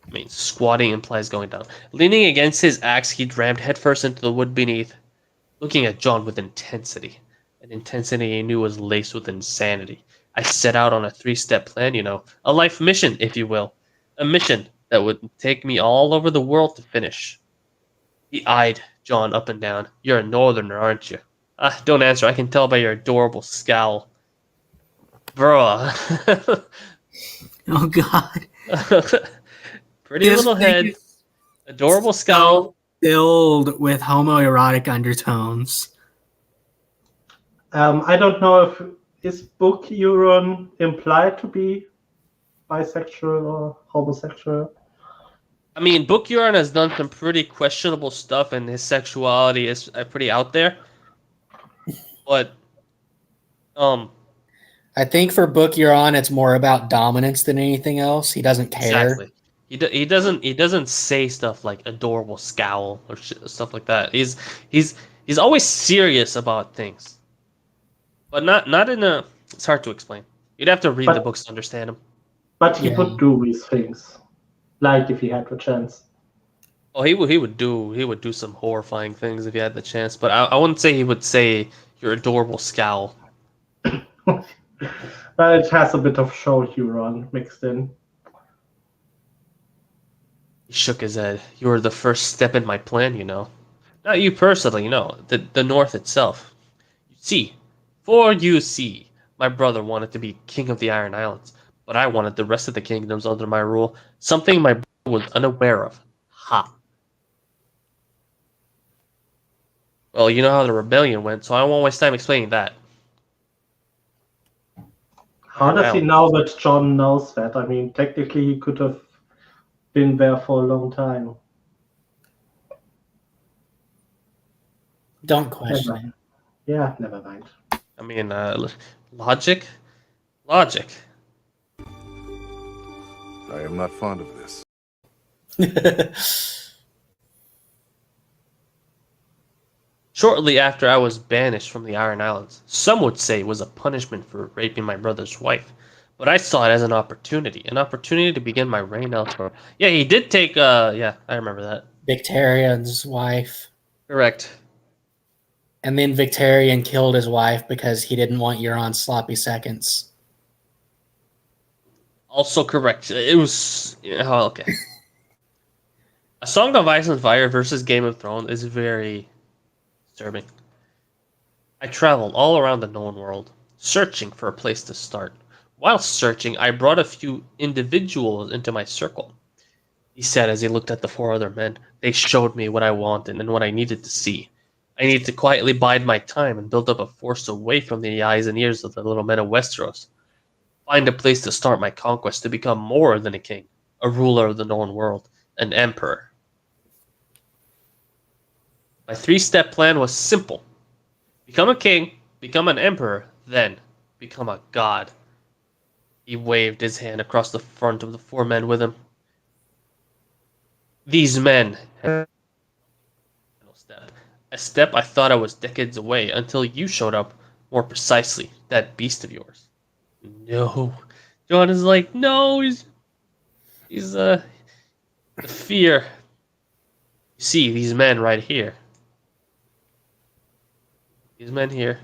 I mean, squatting implies going down. Leaning against his axe, he rammed headfirst into the wood beneath, looking at John with intensity. An intensity he knew was laced with insanity. I set out on a 3-step plan, you know. A life mission, if you will. A mission that would take me all over the world to finish. He eyed John up and down. You're a northerner, aren't you? Don't answer. I can tell by your adorable scowl. Bruh. Oh, God. Pretty little head. Adorable scowl. Filled with homoerotic undertones. I don't know if is Book Euron implied to be bisexual or homosexual. I mean, Book Euron has done some pretty questionable stuff, and his sexuality is pretty out there. But, I think for Book Euron, it's more about dominance than anything else. He doesn't care. Exactly. He doesn't say stuff like adorable scowl or stuff like that. He's always serious about things, but not in a. It's hard to explain. You'd have to read the books to understand him. But he would do these things, like if he had the chance. Oh, he would do some horrifying things if he had the chance. But I wouldn't say he would say your adorable scowl. But it has a bit of show Euron mixed in. He shook his head. You were the first step in my plan, you know. Not you personally, you know. The North itself. You see, my brother wanted to be king of the Iron Islands, but I wanted the rest of the kingdoms under my rule. Something my brother was unaware of. Ha. Well, you know how the rebellion went, so I won't waste time explaining that. How does he know that John knows that? I mean, technically he could have been there for a long time. Don't question it. Yeah, never mind. I mean, logic? Logic. I am not fond of this. Shortly after I was banished from the Iron Islands, some would say it was a punishment for raping my brother's wife, but I saw it as an opportunity to begin my reign elsewhere. Yeah, he did take, yeah, I remember that. Victarion's wife. Correct. And then Victarion killed his wife because he didn't want Euron's sloppy seconds. Also correct. It was, oh, okay. A Song of Ice and Fire versus Game of Thrones is very disturbing. I traveled all around the known world, searching for a place to start. While searching, I brought a few individuals into my circle. He said as he looked at the 4 other men. They showed me what I wanted and what I needed to see. I needed to quietly bide my time and build up a force away from the eyes and ears of the little men of Westeros. Find a place to start my conquest to become more than a king, a ruler of the known world, an emperor. My 3-step plan was simple. Become a king, become an emperor, then become a god. He waved his hand across the front of the 4 men with him. These men had a step I thought I was decades away until you showed up, more precisely, that beast of yours. No. John is like, no, he's the fear. You see, these men right here. These men here.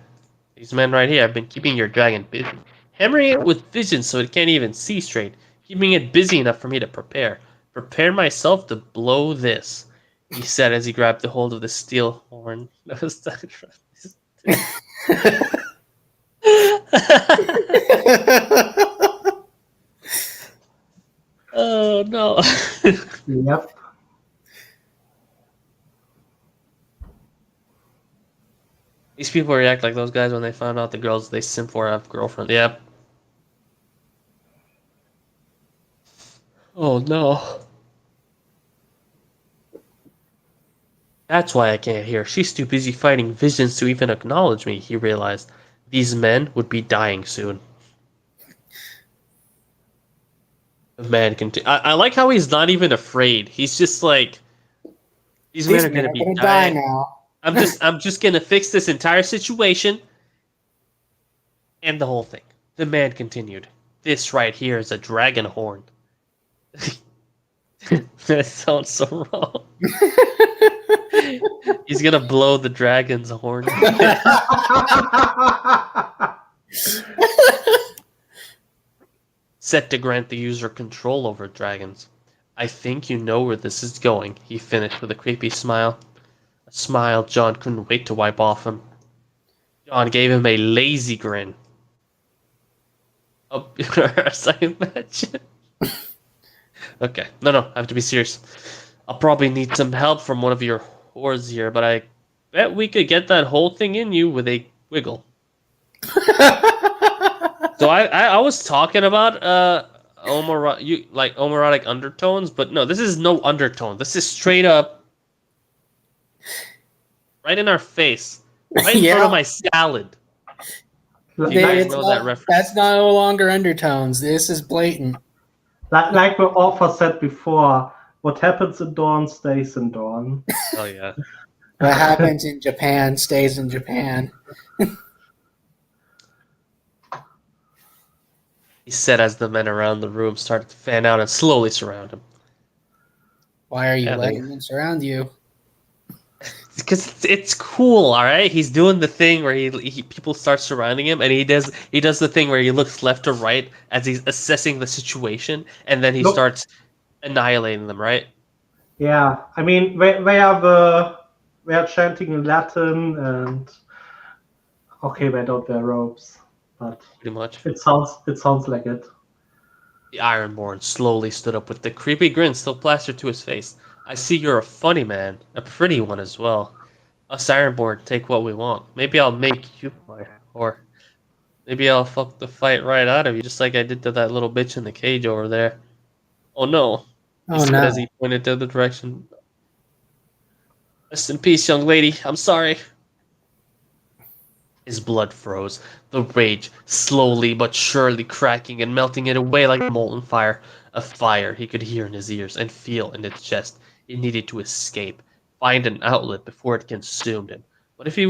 These men right here. I've been keeping your dragon busy. Hammering it with vision so it can't even see straight. Keeping it busy enough for me to prepare. Prepare myself to blow this, he said as he grabbed a hold of the steel horn. Oh no. Yep. These people react like those guys when they found out the girls they simp for have girlfriends. Yep. Oh no. That's why I can't hear. She's too busy fighting visions to even acknowledge me, he realized. These men would be dying soon. The man I like how he's not even afraid. He's just like, these men are gonna be dying now. I'm just gonna fix this entire situation and the whole thing. The man continued. This right here is a dragon horn. That sounds so wrong. He's gonna blow the dragon's horn. Set to grant the user control over dragons. I think you know where this is going, he finished with a creepy smile. A smile John couldn't wait to wipe off him. John gave him a lazy grin. Oh, I imagine. Okay, no, I have to be serious. I'll probably need some help from one of your whores here, but I bet we could get that whole thing in you with a wiggle. So I was talking about homoerotic undertones, but no, this is no undertone. This is straight up right in our face, right in front of my salad. Do you guys know that reference? That's no longer undertones. This is blatant. Like the author said before, what happens in Dawn stays in Dawn. Oh yeah. What happens in Japan stays in Japan. He said as the men around the room started to fan out and slowly surround him. Why are you letting them surround you? Because it's cool, all right. He's doing the thing where he people start surrounding him, and he does the thing where he looks left to right as he's assessing the situation, and then he starts annihilating them, right? Yeah, I mean they are chanting in Latin, and okay, they don't wear robes, but pretty much it sounds like it. The Ironborn slowly stood up with the creepy grin still plastered to his face. I see you're a funny man, a pretty one as well. Us Ironborn take what we want. Maybe I'll make you fight, or maybe I'll fuck the fight right out of you, just like I did to that little bitch in the cage over there. Oh no. He Oh said no. as he pointed to the direction. Rest in peace, young lady. I'm sorry. His blood froze, the rage slowly but surely cracking and melting it away like a molten fire. A fire he could hear in his ears and feel in his chest. He needed to escape, find an outlet before it consumed him. What if he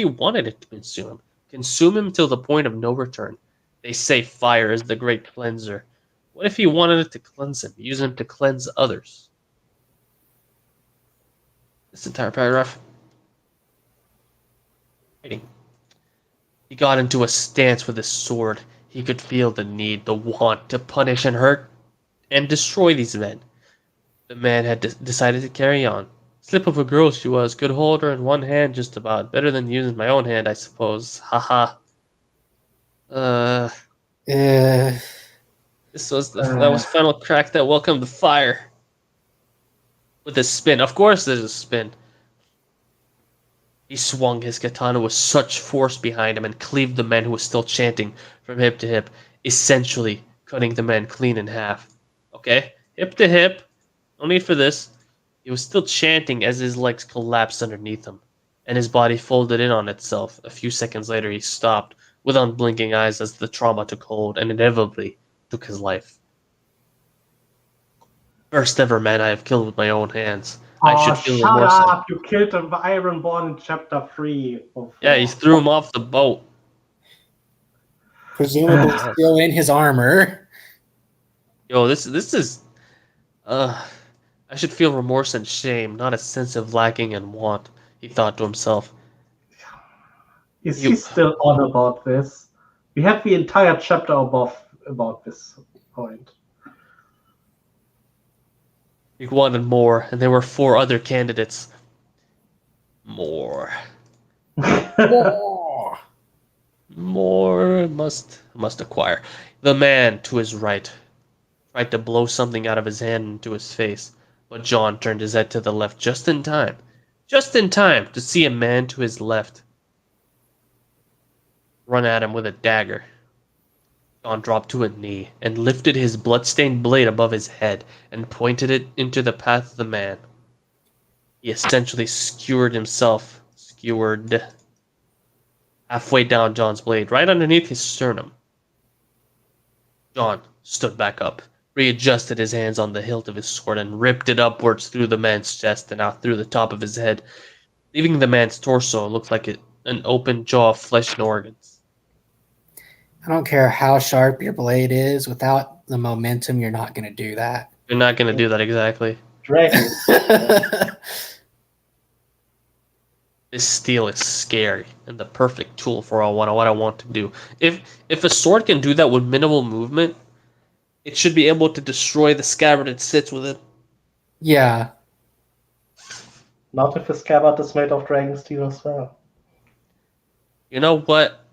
wanted it to consume him? Consume him till the point of no return. They say fire is the great cleanser. What if he wanted it to cleanse him, use him to cleanse others? This entire paragraph. Writing. He got into a stance with his sword. He could feel the need, the want to punish and hurt and destroy these men. The man had decided to carry on. Slip of a girl she was, could hold her in one hand just about. Better than using my own hand, I suppose. Haha. Uh, That was final crack that welcomed the fire. With a spin. Of course there's a spin. He swung his katana with such force behind him and cleaved the man who was still chanting from hip to hip, essentially cutting the man clean in half. Okay? Hip to hip. No need for this. He was still chanting as his legs collapsed underneath him, and his body folded in on itself. A few seconds later he stopped, with unblinking eyes as the trauma took hold and inevitably took his life. First ever man I have killed with my own hands. I should feel shut remorse. up! You killed an Ironborn in chapter 3. Yeah, he threw him off the boat. Presumably still in his armor. Yo, this is I should feel remorse and shame, not a sense of lacking and want, he thought to himself. Is he still on about this? We have the entire chapter about this point. He wanted more, and there were 4 other candidates. More must acquire. The man to his right tried to blow something out of his hand into his face, but John turned his head to the left just in time to see a man to his left run at him with a dagger. John dropped to a knee and lifted his blood-stained blade above his head and pointed it into the path of the man. He essentially skewered halfway down John's blade, right underneath his sternum. John stood back up, readjusted his hands on the hilt of his sword, and ripped it upwards through the man's chest and out through the top of his head, leaving the man's torso look like an open jaw of flesh and organs. I don't care how sharp your blade is, without the momentum, you're not going to do that. You're not going to do that exactly. Dragons. This steel is scary and the perfect tool for what I want to do. If a sword can do that with minimal movement, it should be able to destroy the scabbard it sits within. Yeah. Not if the scabbard is made of dragon steel as well. You know what?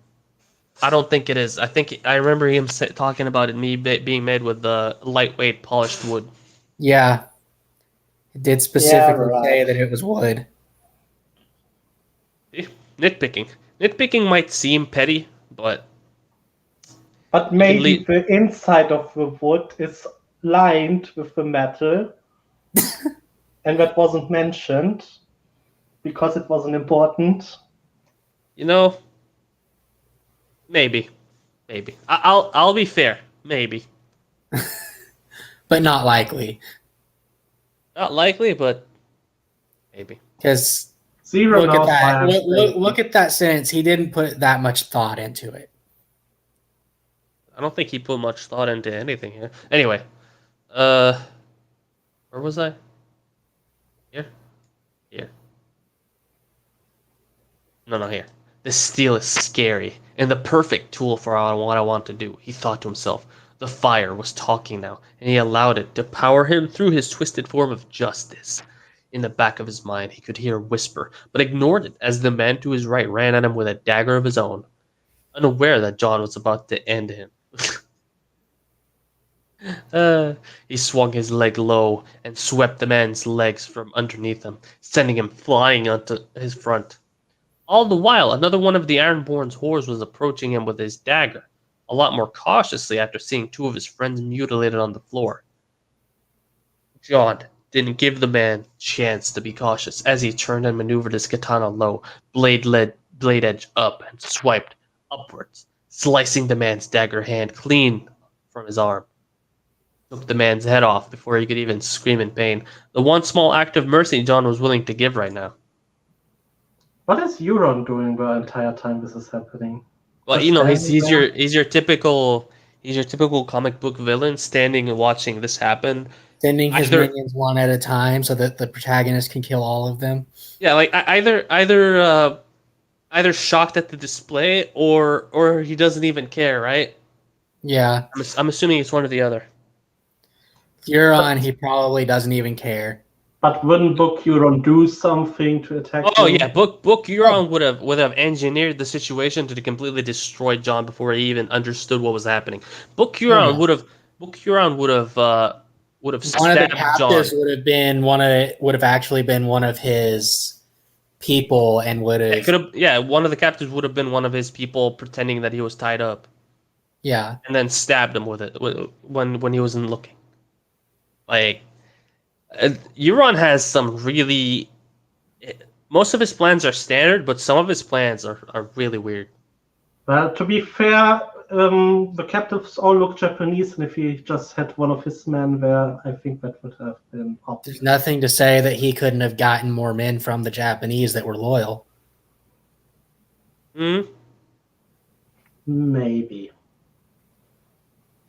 I don't think it is. I remember him talking about it being made with lightweight polished wood. Yeah. It did specifically say that it was wood. Nitpicking. Nitpicking might seem petty, but maybe the inside of the wood is lined with the metal, and that wasn't mentioned because it wasn't important. You know, maybe. I'll be fair. Maybe. But not likely. Not likely, but maybe. Because Zero look at that sentence. He didn't put that much thought into it. I don't think he put much thought into anything here. Anyway, where was I? Here. No, here. This steel is scary and the perfect tool for what I want to do, he thought to himself. The fire was talking now, and he allowed it to power him through his twisted form of justice. In the back of his mind, he could hear a whisper, but ignored it as the man to his right ran at him with a dagger of his own, unaware that John was about to end him. He swung his leg low and swept the man's legs from underneath him, sending him flying onto his front. All the while, another one of the Ironborn's whores was approaching him with his dagger, a lot more cautiously after seeing 2 of his friends mutilated on the floor. John didn't give the man chance to be cautious as he turned and maneuvered his katana low, blade edge up, and swiped upwards, slicing the man's dagger hand clean from his arm. Took the man's head off before he could even scream in pain. The one small act of mercy John was willing to give right now. What is Euron doing the entire time this is happening? Well, you know, he's your typical comic book villain, standing and watching this happen. Sending his minions one at a time so that the protagonist can kill all of them. Yeah, like either shocked at the display or he doesn't even care, right? Yeah. I'm assuming it's one or the other. Euron, he probably doesn't even care. But wouldn't Book Euron do something to attack him? Yeah, Book Euron would have engineered the situation to completely destroy Jon before he even understood what was happening. Book Euron would have stabbed one of the captives Jon. would have actually been one of his people and would have one of the captives would have been one of his people pretending that he was tied up. Yeah. And then stabbed him with it when he wasn't looking. Like, Euron has some really... Most of his plans are standard, but some of his plans are really weird. Well, to be fair, the captives all look Japanese, and if he just had one of his men there, I think that would have been obvious. There's nothing to say that he couldn't have gotten more men from the Japanese that were loyal. Maybe.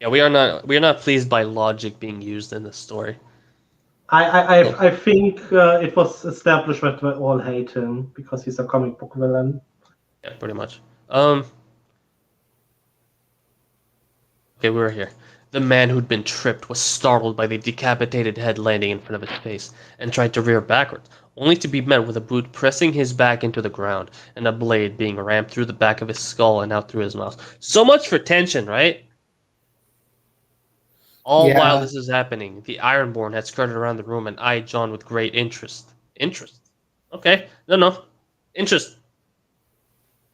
Yeah, we are not pleased by logic being used in this story. I think it was established that we all hate him because he's a comic book villain. Yeah, pretty much. Okay, we were here. The man who'd been tripped was startled by the decapitated head landing in front of his face and tried to rear backwards, only to be met with a boot pressing his back into the ground and a blade being rammed through the back of his skull and out through his mouth. So much for tension, right? While this is happening, the Ironborn had skirted around the room and eyed Jon with great interest. Interest? Okay. No. Interest.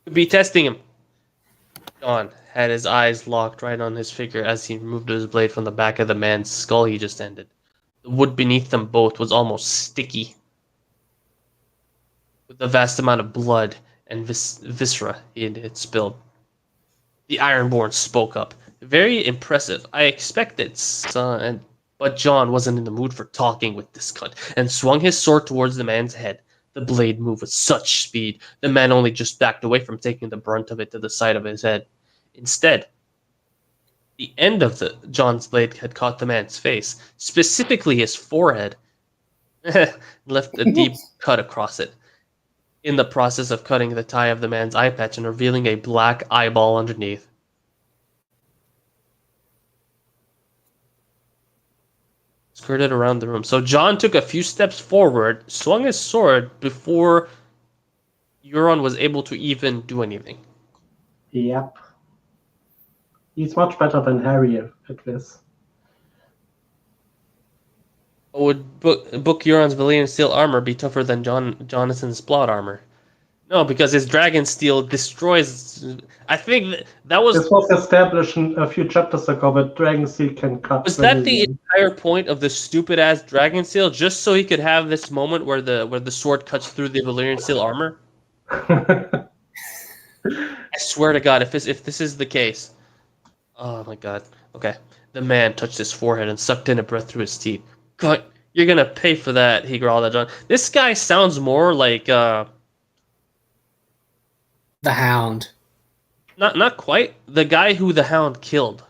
Could be testing him. Jon had his eyes locked right on his figure as he removed his blade from the back of the man's skull he just ended. The wood beneath them both was almost sticky, with the vast amount of blood and viscera he had spilled. The Ironborn spoke up. Very impressive. I expected, son, but Jon wasn't in the mood for talking with this cunt, and swung his sword towards the man's head. The blade moved with such speed, the man only just backed away from taking the brunt of it to the side of his head. Instead, the end of Jon's blade had caught the man's face, specifically his forehead, left a deep cut across it. In the process of cutting the tie of the man's eye patch and revealing a black eyeball underneath. Skirted around the room. So Jon took a few steps forward, swung his sword before Euron was able to even do anything. Yep. He's much better than Harry at this. Would Book Euron's Valyrian steel armor be tougher than Jonathan's plot armor? No, because his dragon steel destroys. I think that was. This was established a few chapters ago, but dragon steel can cut. Was that the entire point of the stupid ass dragon steel, just so he could have this moment where the sword cuts through the Valyrian steel armor? I swear to God, if this is the case, oh my God. Okay, the man touched his forehead and sucked in a breath through his teeth. God, you're gonna pay for that, he growled at Jon. This guy sounds more like the Hound. Not quite. The guy who the Hound killed.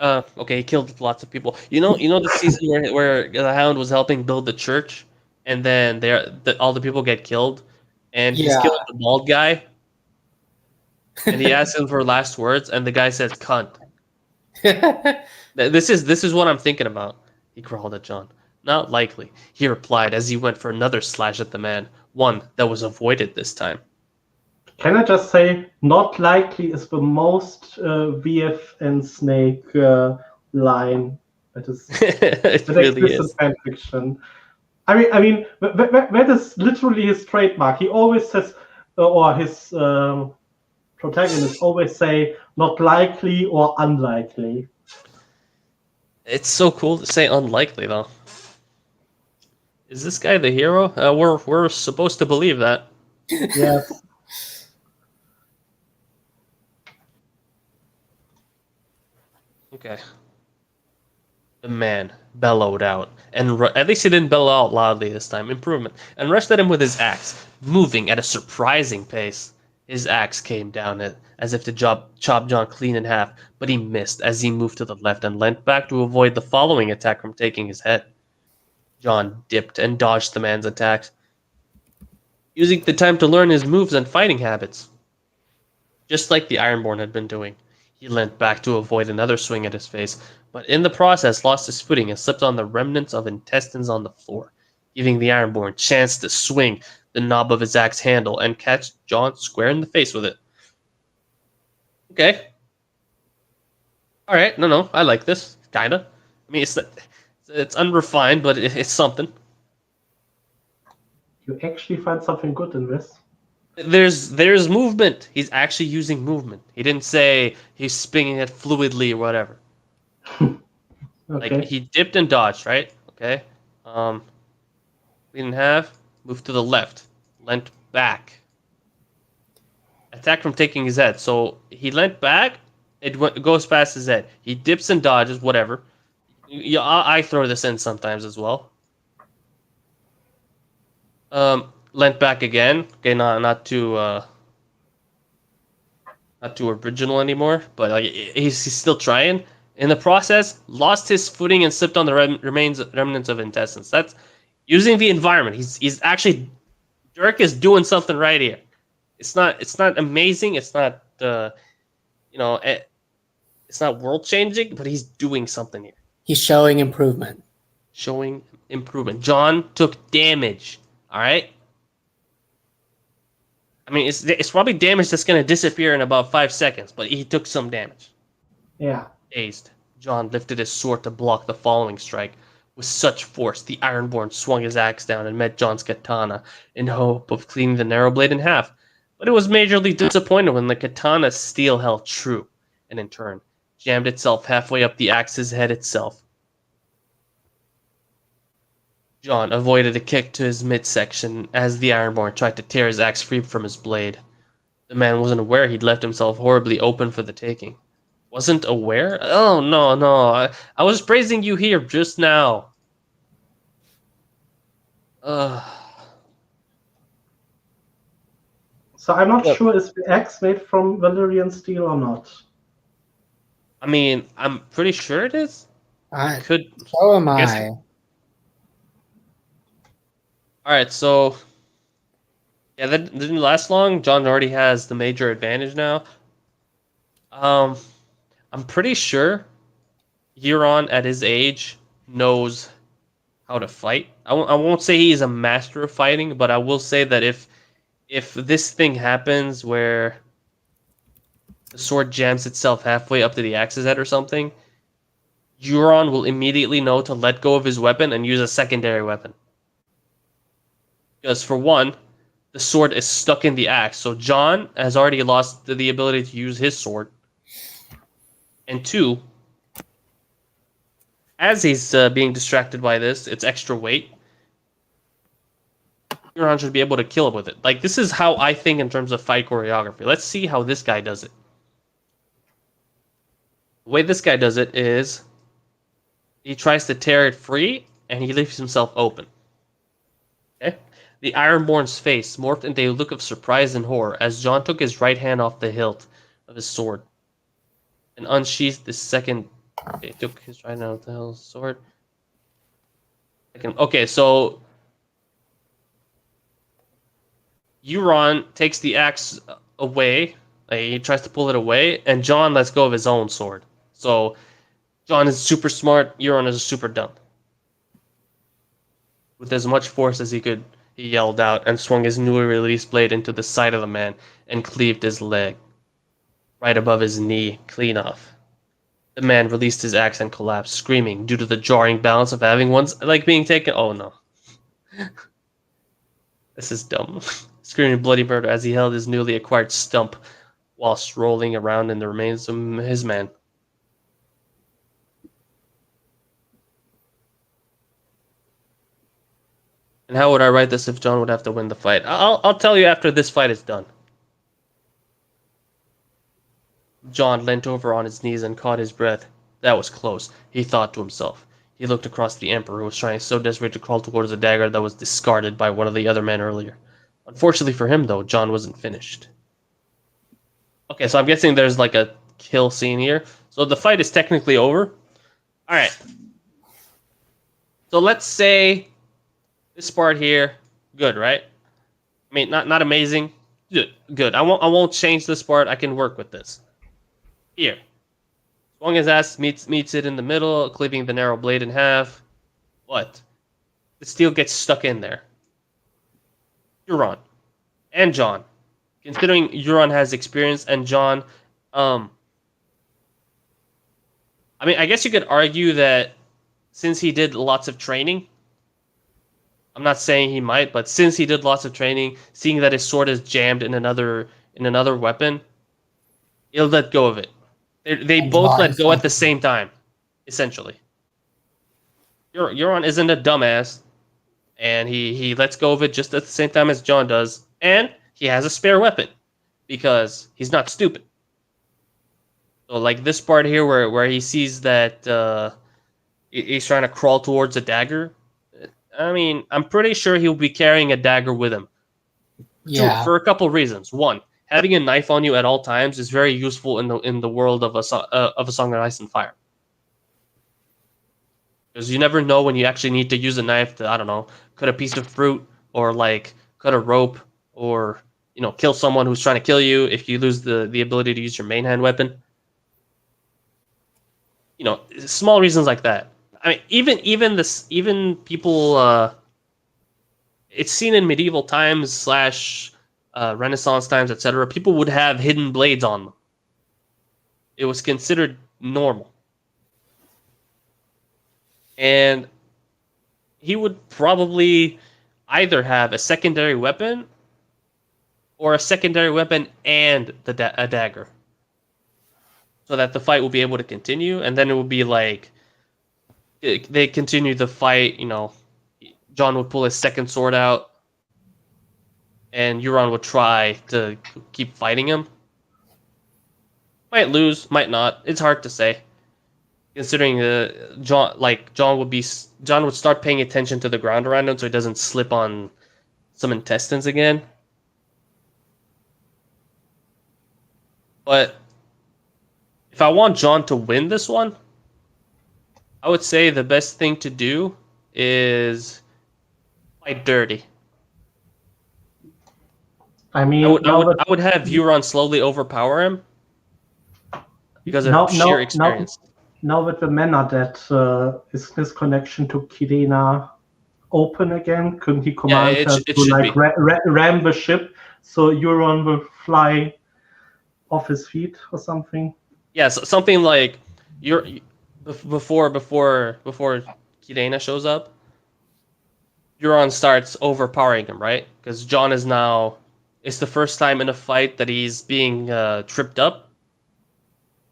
Okay, he killed lots of people. You know the season where the Hound was helping build the church, and then all the people get killed, and he's killing the bald guy, and he asks him for last words, and the guy says "cunt." This is what I'm thinking about. He growled at Jon. Not likely, he replied as he went for another slash at the man, one that was avoided this time. Can I just say, not likely is the most VF and Snake line that really exists in fanfiction. I mean, that is literally his trademark. He always says, or his protagonists always say, not likely or unlikely. It's so cool to say unlikely, though. Is this guy the hero? We're supposed to believe that. Yes. Okay. The man bellowed out, and at least he didn't bellow out loudly this time. Improvement. And rushed at him with his axe, moving at a surprising pace. His axe came down as if to chop John clean in half, but he missed as he moved to the left and leant back to avoid the following attack from taking his head. John dipped and dodged the man's attacks, using the time to learn his moves and fighting habits. Just like the Ironborn had been doing. He leant back to avoid another swing at his face, but in the process lost his footing and slipped on the remnants of intestines on the floor, giving the Ironborn chance to swing the knob of his axe handle and catch John square in the face with it. Okay. Alright, no, I like this, kinda. I mean, it's unrefined, but it's something. You actually find something good in this? There's movement. He's actually using movement. He didn't say he's spinning it fluidly or whatever. Okay. Like he dipped and dodged, right? Okay. We didn't have. Moved to the left. Leant back. Attack from taking his head. So he leant back. It goes past his head. He dips and dodges, whatever. Yeah, I throw this in sometimes as well. Leant back again. Okay, not too original anymore, but like he's still trying. In the process, lost his footing and slipped on the remnants of intestines. That's using the environment. He's actually Dirk is doing something right here. It's not amazing. It's not it's not world changing, but he's doing something here. He's showing improvement. Showing improvement. John took damage. All right. I mean, it's probably damage that's going to disappear in about 5 seconds, but he took some damage. Yeah. Dazed, John lifted his sword to block the following strike. With such force, the Ironborn swung his axe down and met John's katana in hope of cleaning the narrow blade in half. But it was majorly disappointed when the katana's steel held true, and in turn, jammed itself halfway up the axe's head itself. John avoided a kick to his midsection as the Ironborn tried to tear his axe free from his blade. The man wasn't aware he'd left himself horribly open for the taking. Wasn't aware? Oh, no. I was praising you here just now. So I'm not sure, is the axe made from Valyrian steel or not? I mean, I'm pretty sure it is. So am I. Alright, so yeah, that didn't last long. John already has the major advantage now. I'm pretty sure Euron at his age knows how to fight. I won't say he's a master of fighting, but I will say that if this thing happens where the sword jams itself halfway up to the axe's head or something, Euron will immediately know to let go of his weapon and use a secondary weapon. Because for one, the sword is stuck in the axe, so John has already lost the ability to use his sword. And two, as he's being distracted by this, it's extra weight. Euron should be able to kill him with it. Like, this is how I think in terms of fight choreography. Let's see how this guy does it. The way this guy does it is he tries to tear it free, and he leaves himself open. Okay? The Ironborn's face morphed into a look of surprise and horror as John took his right hand off the hilt of his sword and unsheathed the second. Okay, took his right hand off the hilt of his sword. Okay, so Euron takes the axe away. He tries to pull it away, and John lets go of his own sword. So John is super smart. Euron is super dumb. With as much force as he could, he yelled out and swung his newly released blade into the side of the man and cleaved his leg, right above his knee, clean off. The man released his axe and collapsed, screaming due to the jarring balance of having one's leg being taken. Oh no. This is dumb. Screaming bloody murder as he held his newly acquired stump whilst rolling around in the remains of his man. And how would I write this if John would have to win the fight? I'll tell you after this fight is done. John leant over on his knees and caught his breath. That was close, he thought to himself. He looked across the Emperor, who was trying so desperately to crawl towards a dagger that was discarded by one of the other men earlier. Unfortunately for him, though, John wasn't finished. Okay, so I'm guessing there's like a kill scene here. So the fight is technically over. Alright. So let's say this part here, good, right? I mean, not amazing. Good. I won't change this part. I can work with this. Here. Swung his ass, meets it in the middle, cleaving the narrow blade in half. What? The steel gets stuck in there. Euron. And John. Considering Euron has experience and John, I mean, I guess you could argue that since he did lots of training, I'm not saying he might, but since he did lots of training, seeing that his sword is jammed in another weapon, he'll let go of it. They both let go at the same time, essentially. Euron isn't a dumbass, and he lets go of it just at the same time as John does, and he has a spare weapon because he's not stupid. So like this part here where he sees that he's trying to crawl towards a dagger. I mean, I'm pretty sure he'll be carrying a dagger with him. Yeah. For a couple reasons. One, having a knife on you at all times is very useful in the world of a Song of Ice and Fire. Because you never know when you actually need to use a knife to, I don't know, cut a piece of fruit or like cut a rope or, you know, kill someone who's trying to kill you if you lose the ability to use your main hand weapon. You know, small reasons like that. I mean, even people. It's seen in medieval times / Renaissance times, etc. People would have hidden blades on them. It was considered normal, and he would probably either have a secondary weapon or a secondary weapon and a dagger, so that the fight will be able to continue, and then it will be like they continue the fight. You know, John would pull his second sword out, and Euron would try to keep fighting him. Might lose, might not. It's hard to say, considering John would start paying attention to the ground around him, so he doesn't slip on some intestines again. But if I want John to win this one, I would say the best thing to do is fight dirty. I mean, I would have Euron slowly overpower him because of sheer experience. Now that the men are dead, is his connection to Kirena open again? Couldn't he command her to like ram the ship so Euron will fly off his feet or something? Yeah, so something like before Kirena shows up, Euron starts overpowering him, right? Because John is now, it's the first time in a fight that he's being tripped up,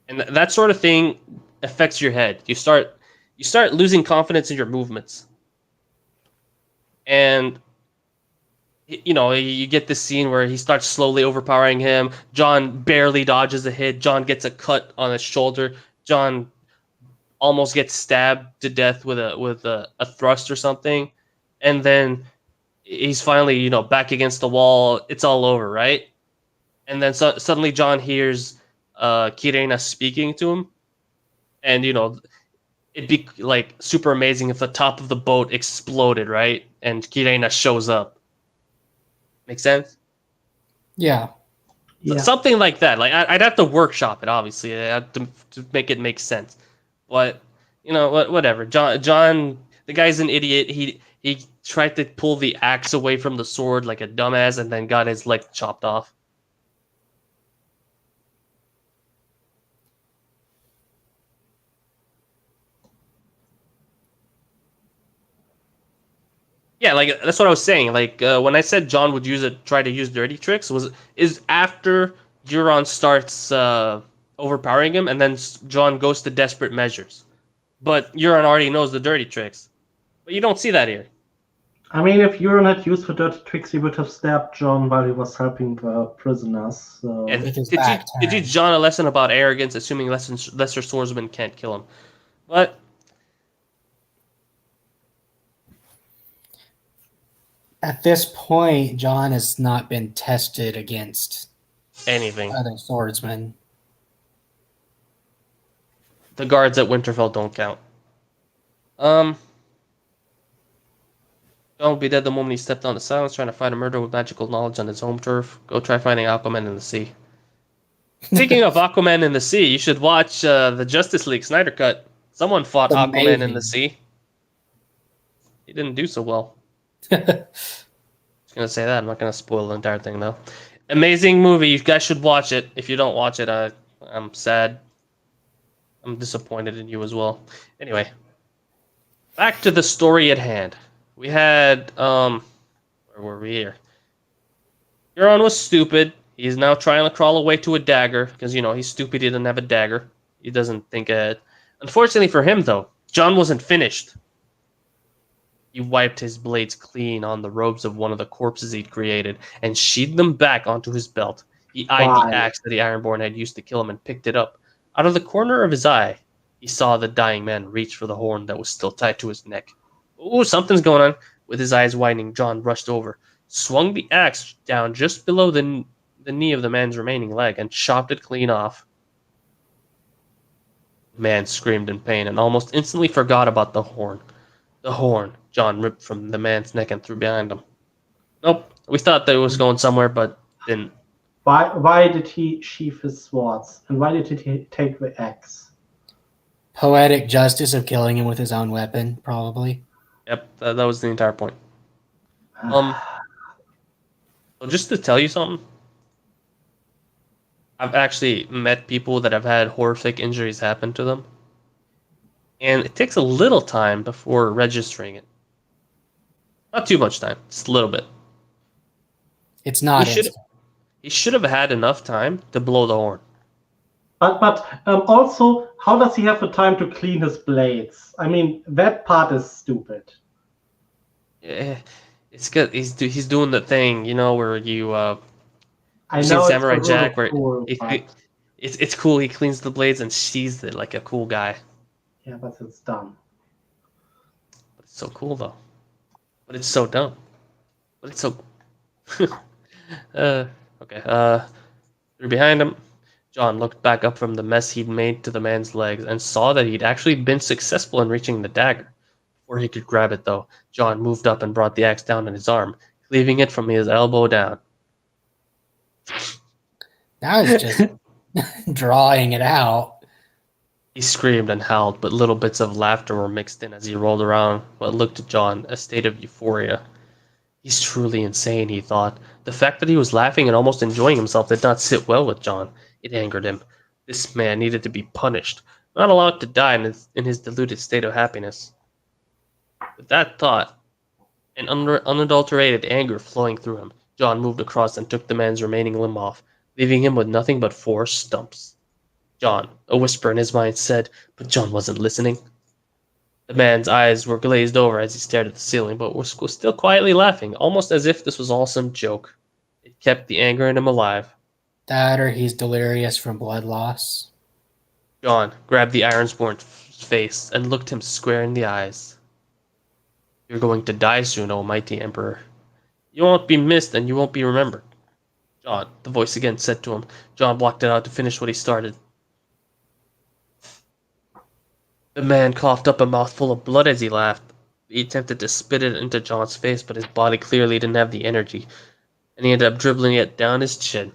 and that sort of thing affects your head. You start losing confidence in your movements, and you know, you get this scene where he starts slowly overpowering him. John barely dodges a hit. John gets a cut on his shoulder. John almost gets stabbed to death with a thrust or something, and then he's finally, you know, back against the wall. It's all over, right? And then suddenly John hears Kirena speaking to him, and you know, it'd be like super amazing if the top of the boat exploded, right? And Kirena shows up. Make sense? Yeah. Something like that. Like I'd have to workshop it, obviously, to make it make sense. But you know, whatever. John, the guy's an idiot. He tried to pull the axe away from the sword like a dumbass, and then got his leg chopped off. Yeah, like that's what I was saying. Like when I said John would try to use dirty tricks, is after Euron starts overpowering him, and then John goes to desperate measures. But Euron already knows the dirty tricks, but you don't see that here. I mean, if Euron had used the dirty tricks, he would have stabbed John while he was helping the prisoners. So. And With his did back you turned. John a lesson about arrogance, assuming lesser swordsmen can't kill him? But At this point, John has not been tested against anything. other swordsmen. The guards at Winterfell don't count. John will be dead the moment he stepped on the silence, trying to find a murder with magical knowledge on his home turf. Go try finding Aquaman in the sea. Speaking of Aquaman in the sea, you should watch the Justice League Snyder Cut. Someone fought Aquaman in the sea. He didn't do so well. Just gonna say that. I'm not gonna spoil the entire thing though. Amazing movie. You guys should watch it. If you don't watch it, I'm sad. I'm disappointed in you as well. Anyway, back to the story at hand. We had where were we here? Euron was stupid. He's now trying to crawl away to a dagger because he's stupid. He doesn't have a dagger. He doesn't think ahead. Unfortunately for him, though, Jon wasn't finished. He wiped his blades clean on the robes of one of the corpses he'd created and sheathed them back onto his belt. He eyed the axe that the Ironborn had used to kill him and picked it up. Out of the corner of his eye, he saw the dying man reach for the horn that was still tied to his neck. Ooh, something's going on. With his eyes widening, Jon rushed over, swung the axe down just below the knee of the man's remaining leg, and chopped it clean off. The man screamed in pain and almost instantly forgot about the horn. The horn Jon ripped from the man's neck and threw behind him. Nope, we thought that it was going somewhere, but didn't. Why did he sheath his swords? And why did he take the axe? Poetic justice of killing him with his own weapon, probably. Yep, that was the entire point. So just to tell you something, I've actually met people that have had horrific injuries happen to them, and it takes a little time before registering it. Not too much time, just a little bit. It's not. He should have had enough time to blow the horn. But also, how does he have the time to clean his blades? I mean, that part is stupid. Yeah, it's good. He's doing the thing, where you I seen know Samurai Jack, where cool, it's cool. He cleans the blades and sheathes it like a cool guy. Yeah, but it's dumb. But it's so cool though. But it's so dumb. But it's so. Okay. Through behind him, Jon looked back up from the mess he'd made to the man's legs and saw that he'd actually been successful in reaching the dagger. Before he could grab it, though, Jon moved up and brought the axe down on his arm, cleaving it from his elbow down. That was just drawing it out. He screamed and howled, but little bits of laughter were mixed in as he rolled around what looked to Jon a state of euphoria. He's truly insane, he thought. The fact that he was laughing and almost enjoying himself did not sit well with Jon. It angered him. This man needed to be punished, not allowed to die in his deluded state of happiness. With that thought, and unadulterated anger flowing through him, Jon moved across and took the man's remaining limb off, leaving him with nothing but 4 stumps. Jon, a whisper in his mind said, but Jon wasn't listening. The man's eyes were glazed over as he stared at the ceiling, but was still quietly laughing, almost as if this was all some joke. It kept the anger in him alive. That or he's delirious from blood loss. Jon grabbed the Ironsborn's face and looked him square in the eyes. You're going to die soon, O mighty Emperor. You won't be missed and you won't be remembered. Jon, the voice again said to him. Jon blocked it out to finish what he started. The man coughed up a mouthful of blood as he laughed. He attempted to spit it into Jon's face, but his body clearly didn't have the energy, and he ended up dribbling it down his chin.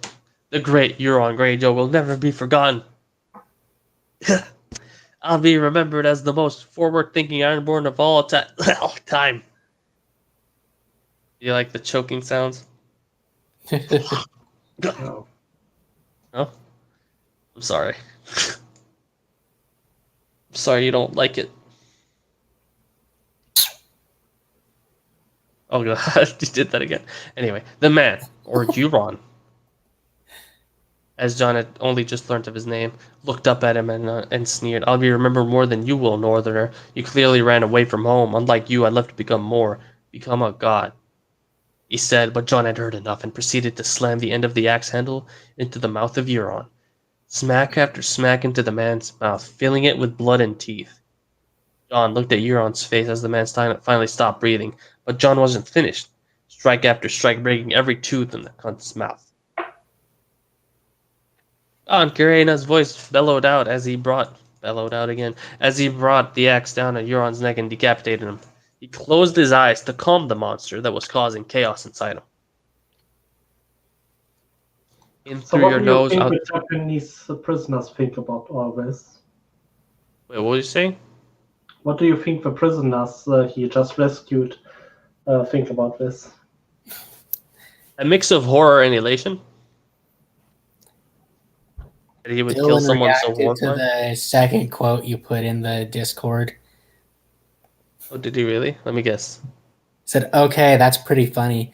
The great Euron Greyjoy will never be forgotten. I'll be remembered as the most forward-thinking Ironborn of all time. Do you like the choking sounds? No? I'm sorry. I'm sorry you don't like it. Oh god, you did that again. Anyway, the man, or Euron, as Jon had only just learnt of his name, looked up at him and sneered. I'll be remembered more than you will, Northerner. You clearly ran away from home. Unlike you, I left to become more. become a god. He said, but John had heard enough and proceeded to slam the end of the axe handle into the mouth of Euron. Smack after smack into the man's mouth, filling it with blood and teeth. John looked at Euron's face as the man finally stopped breathing, but John wasn't finished. Strike after strike, breaking every tooth in the cunt's mouth. John Kirena's voice bellowed out as he brought the axe down at Euron's neck and decapitated him. He closed his eyes to calm the monster that was causing chaos inside him. In So through what your do you nose, think out. the Japanese prisoners think about all this? Wait, what were you saying? What do you think the prisoners he just rescued think about this? A mix of horror and elation. That he would kill Dylan someone so reacted to horrifying. the second quote you put in the Discord. Oh, did he really? Let me guess. Said, okay, that's pretty funny.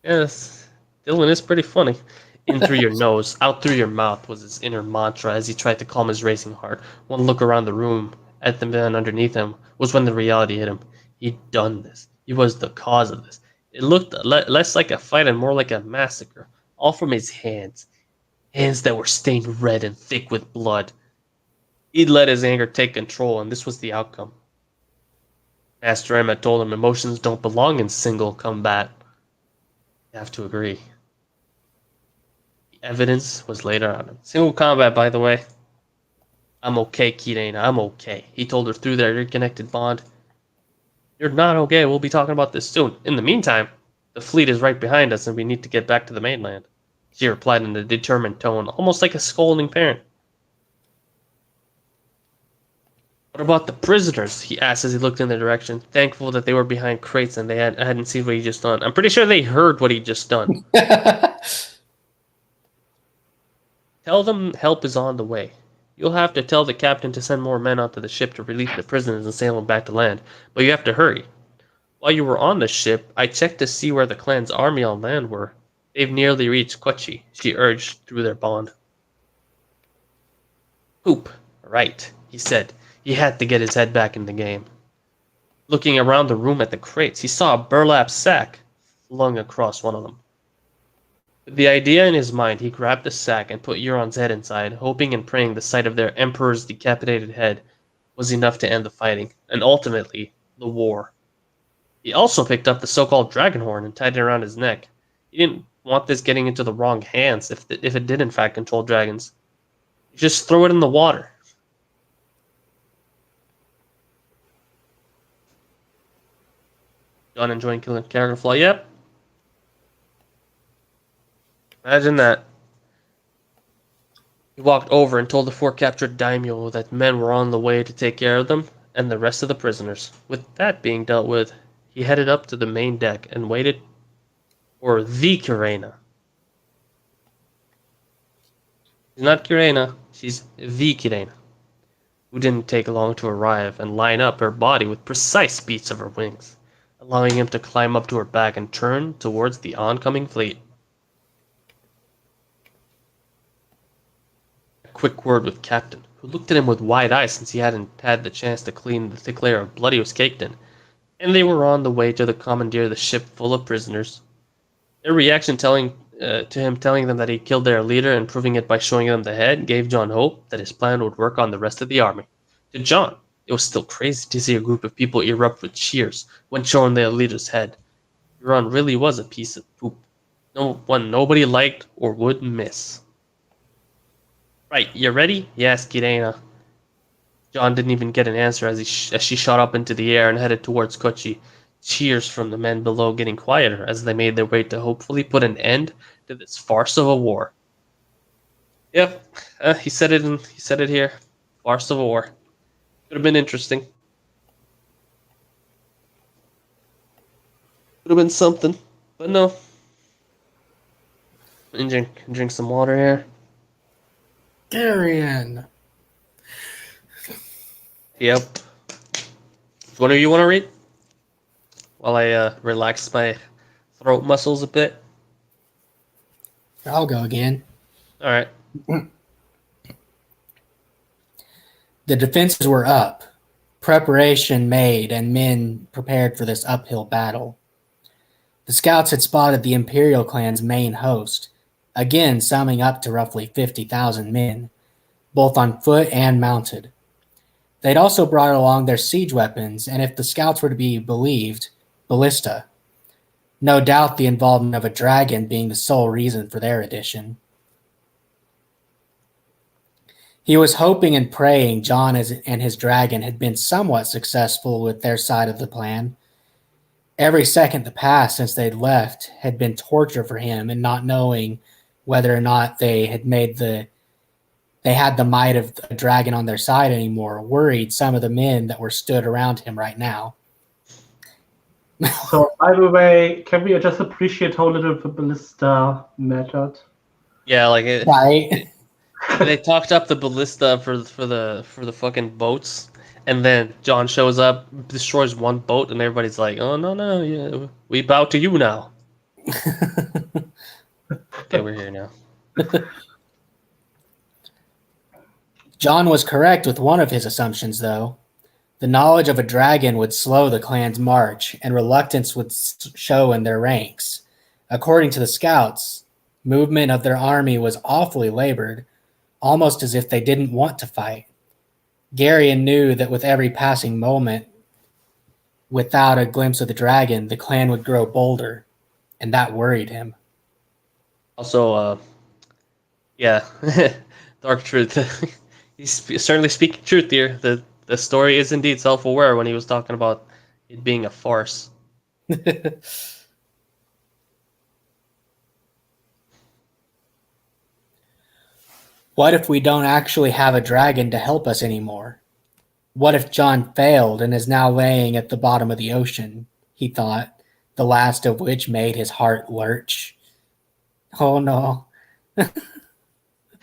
Yes, Dylan is pretty funny. In through your nose, out through your mouth was his inner mantra as he tried to calm his racing heart. One look around the room at the man underneath him was when the reality hit him. He'd done this. He was the cause of this. It looked less like a fight and more like a massacre, all from his hands. Hands that were stained red and thick with blood. He'd let his anger take control, and this was the outcome. Master M had told him emotions don't belong in single combat. You have to agree. The evidence was later on him. Single combat, by the way. I'm okay, Kirena, I'm okay. He told her through their reconnected bond. You're not okay, we'll be talking about this soon. In the meantime, the fleet is right behind us and we need to get back to the mainland. She replied in a determined tone, almost like a scolding parent. What about the prisoners? He asked as he looked in their direction, thankful that they were behind crates and they hadn't seen what he just done. I'm pretty sure they heard what he just done. Tell them help is on the way. You'll have to tell the captain to send more men onto the ship to release the prisoners and sail them back to land, but you have to hurry. While you were on the ship, I checked to see where the clan's army on land were. They've nearly reached Kochi, she urged through their bond. Poop. Right, he said. He had to get his head back in the game. Looking around the room at the crates, he saw a burlap sack flung across one of them. With the idea in his mind, he grabbed the sack and put Euron's head inside, hoping and praying the sight of their emperor's decapitated head was enough to end the fighting, and ultimately, the war. He also picked up the so-called dragon horn and tied it around his neck. He didn't want this getting into the wrong hands if it did in fact control dragons. Just throw it in the water. John enjoying killing character flaw? Yep. Imagine that. He walked over and told the 4 captured daimyo that men were on the way to take care of them and the rest of the prisoners. With that being dealt with, he headed up to the main deck and waited for the Kirena. She's not Kirena, she's the Kirena, who didn't take long to arrive and line up her body with precise beats of her wings, allowing him to climb up to her back and turn towards the oncoming fleet. A quick word with Captain, who looked at him with wide eyes since he hadn't had the chance to clean the thick layer of blood he was caked in, and they were on the way to commandeer the ship full of prisoners. Their reaction to him telling them that he killed their leader and proving it by showing them the head gave John hope that his plan would work on the rest of the army. To John, it was still crazy to see a group of people erupt with cheers when showing their leader's head. Euron really was a piece of poop. One nobody liked or would miss. Right, you ready? He asked Kirena. John didn't even get an answer as she shot up into the air and headed towards Kochi. Cheers from the men below getting quieter as they made their way to hopefully put an end to this farce of a war. Yep, he said it here. Farce of a war. Could have been interesting. Could have been something, but no. Drink some water here. Darian. Yep. What do you want to read? While I relax my throat muscles a bit. I'll go again. All right. The defenses were up, preparation made, and men prepared for this uphill battle. The scouts had spotted the Imperial clan's main host, again summing up to roughly 50,000 men, both on foot and mounted. They'd also brought along their siege weapons, and if the scouts were to be believed, ballista. No doubt the involvement of a dragon being the sole reason for their addition. He was hoping and praying John and his dragon had been somewhat successful with their side of the plan. Every second that passed since they'd left had been torture for him, and not knowing whether or not they had the might of a dragon on their side anymore worried some of the men that were stood around him right now. So, by the way, can we just appreciate how little the ballista mattered? Yeah, like it. Right. They talked up the ballista for the fucking boats, and then John shows up, destroys one boat, and everybody's like, "Oh no, yeah, we bow to you now." Okay, we're here now. John was correct with one of his assumptions, though. The knowledge of a dragon would slow the clan's march, and reluctance would show in their ranks. According to the scouts, movement of their army was awfully labored, almost as if they didn't want to fight. Garion knew that with every passing moment, without a glimpse of the dragon, the clan would grow bolder, and that worried him. Also, yeah, dark truth. He's certainly speaking truth here. The story is indeed self-aware when he was talking about it being a farce. What if we don't actually have a dragon to help us anymore? What if John failed and is now laying at the bottom of the ocean? He thought, the last of which made his heart lurch. Oh no.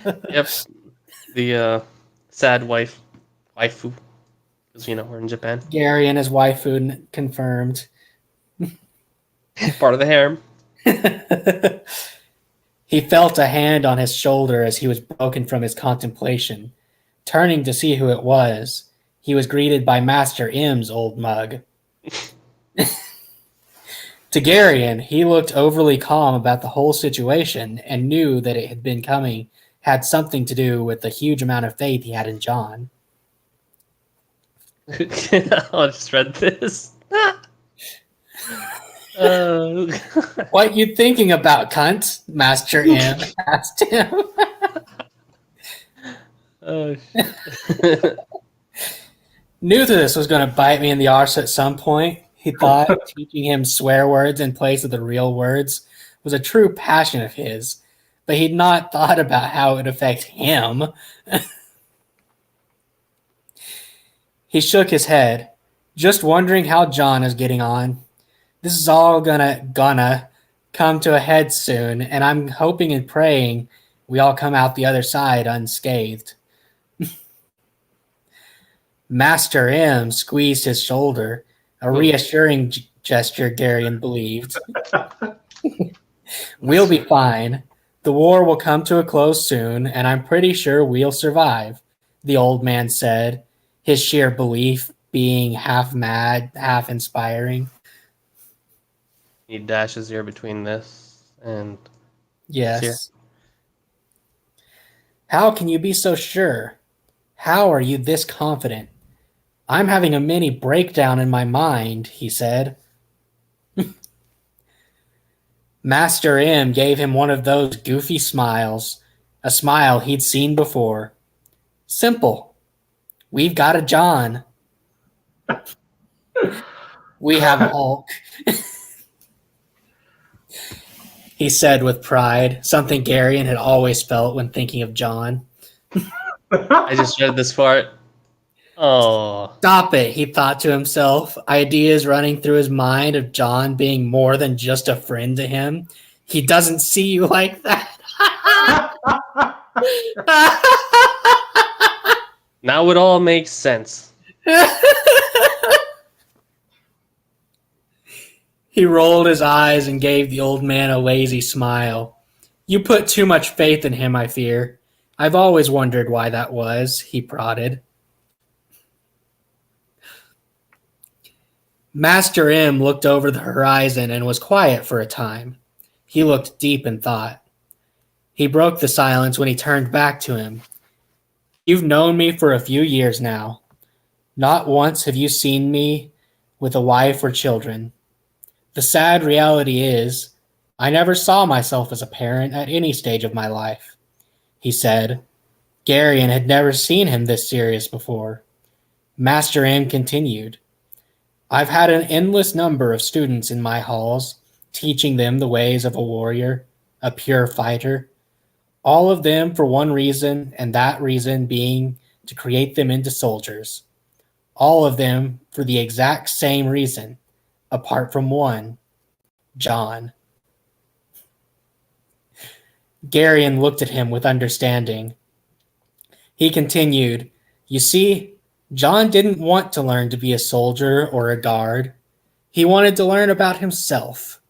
Yep. The sad waifu, because we're in Japan. Gary and his waifu confirmed. Part of the harem. He felt a hand on his shoulder as he was broken from his contemplation. Turning to see who it was, he was greeted by Master M's old mug. To Garion, he looked overly calm about the whole situation and knew that it had been coming had something to do with the huge amount of faith he had in John. I just read this. What you thinking about, cunt? Master M asked him. Knew that this was going to bite me in the arse at some point, he thought. Teaching him swear words in place of the real words was a true passion of his, but he'd not thought about how it would affect him. He shook his head, just wondering how John is getting on. This is all gonna come to a head soon, and I'm hoping and praying we all come out the other side unscathed. Master M squeezed his shoulder, a reassuring gesture Garion believed. We'll be fine. The war will come to a close soon, and I'm pretty sure we'll survive, the old man said, his sheer belief being half mad, half inspiring. He dashes here between this and yes. Here. How can you be so sure? How are you this confident? I'm having a mini breakdown in my mind, he said. Master M gave him one of those goofy smiles, a smile he'd seen before. Simple. We've got a John. We have Hulk. He said with pride, something Garion had always felt when thinking of John. I just read this part. Oh. Stop it, he thought to himself, ideas running through his mind of John being more than just a friend to him. He doesn't see you like that. Now it all makes sense. He rolled his eyes and gave the old man a lazy smile. You put too much faith in him, I fear. I've always wondered why that was, he prodded. Master M looked over the horizon and was quiet for a time. He looked deep in thought. He broke the silence when he turned back to him. You've known me for a few years now. Not once have you seen me with a wife or children. The sad reality is, I never saw myself as a parent at any stage of my life, he said. Garion had never seen him this serious before. Master M continued. I've had an endless number of students in my halls, teaching them the ways of a warrior, a pure fighter. All of them for one reason, and that reason being to create them into soldiers. All of them for the exact same reason, apart from one, John. Garion looked at him with understanding. He continued, You see, John didn't want to learn to be a soldier or a guard. He wanted to learn about himself,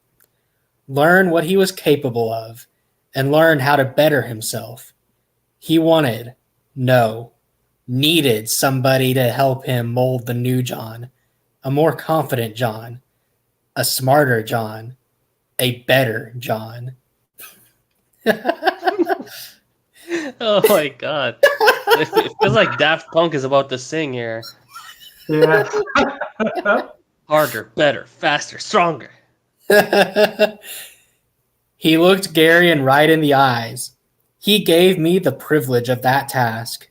learn what he was capable of, and learn how to better himself. He needed somebody to help him mold the new John, a more confident John, a smarter John, a better John. Oh my god. It feels like Daft Punk is about to sing here. Yeah. Harder, better, faster, stronger. He looked Garion right in the eyes. He gave me the privilege of that task.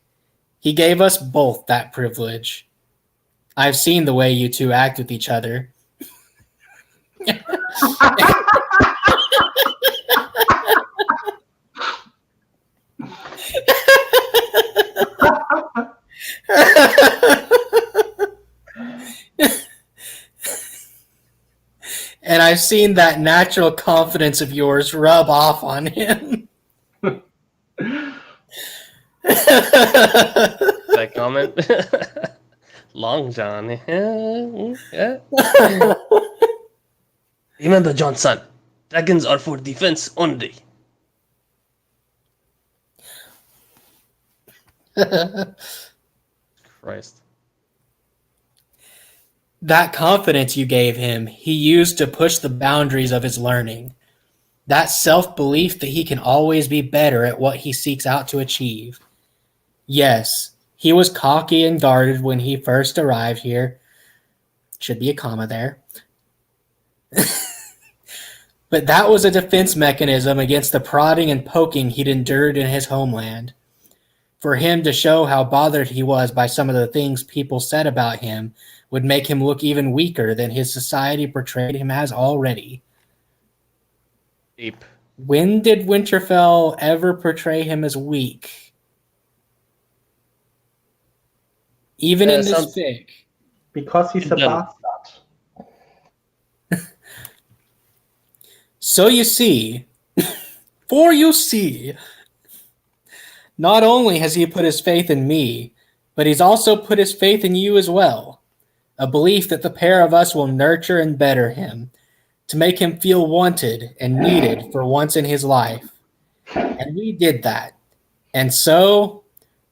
He gave us both that privilege. I've seen the way you two act with each other. And I've seen that natural confidence of yours rub off on him. That comment? Long John. Yeah. Remember, Johnson, dragons are for defense only. Christ. That confidence you gave him, he used to push the boundaries of his learning. That self-belief that he can always be better at what he seeks out to achieve. Yes, he was cocky and guarded when he first arrived here. Should be a comma there. But that was a defense mechanism against the prodding and poking he'd endured in his homeland. For him to show how bothered he was by some of the things people said about him would make him look even weaker than his society portrayed him as already. Deep. When did Winterfell ever portray him as weak? Even in this fic. Because he's a bastard. So you see, not only has he put his faith in me, but he's also put his faith in you as well. A belief that the pair of us will nurture and better him, to make him feel wanted and needed for once in his life. And we did that. And so,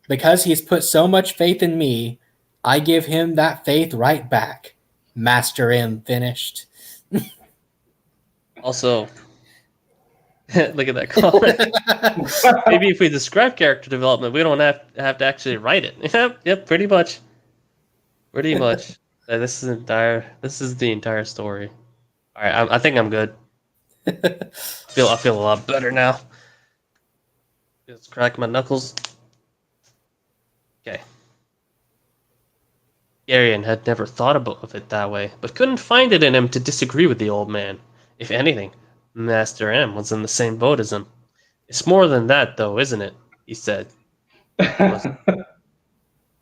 because he's put so much faith in me, I give him that faith right back. Master M finished. Also, look at that comment. Maybe if we describe character development, we don't have to actually write it. Yep, pretty much. Pretty much. This is the entire story. All right, I think I'm good. I feel a lot better now. Just crack my knuckles. Okay. Garion had never thought of it that way, but couldn't find it in him to disagree with the old man. If anything, Master M was in the same boat as him. It's more than that, though, isn't it? He said.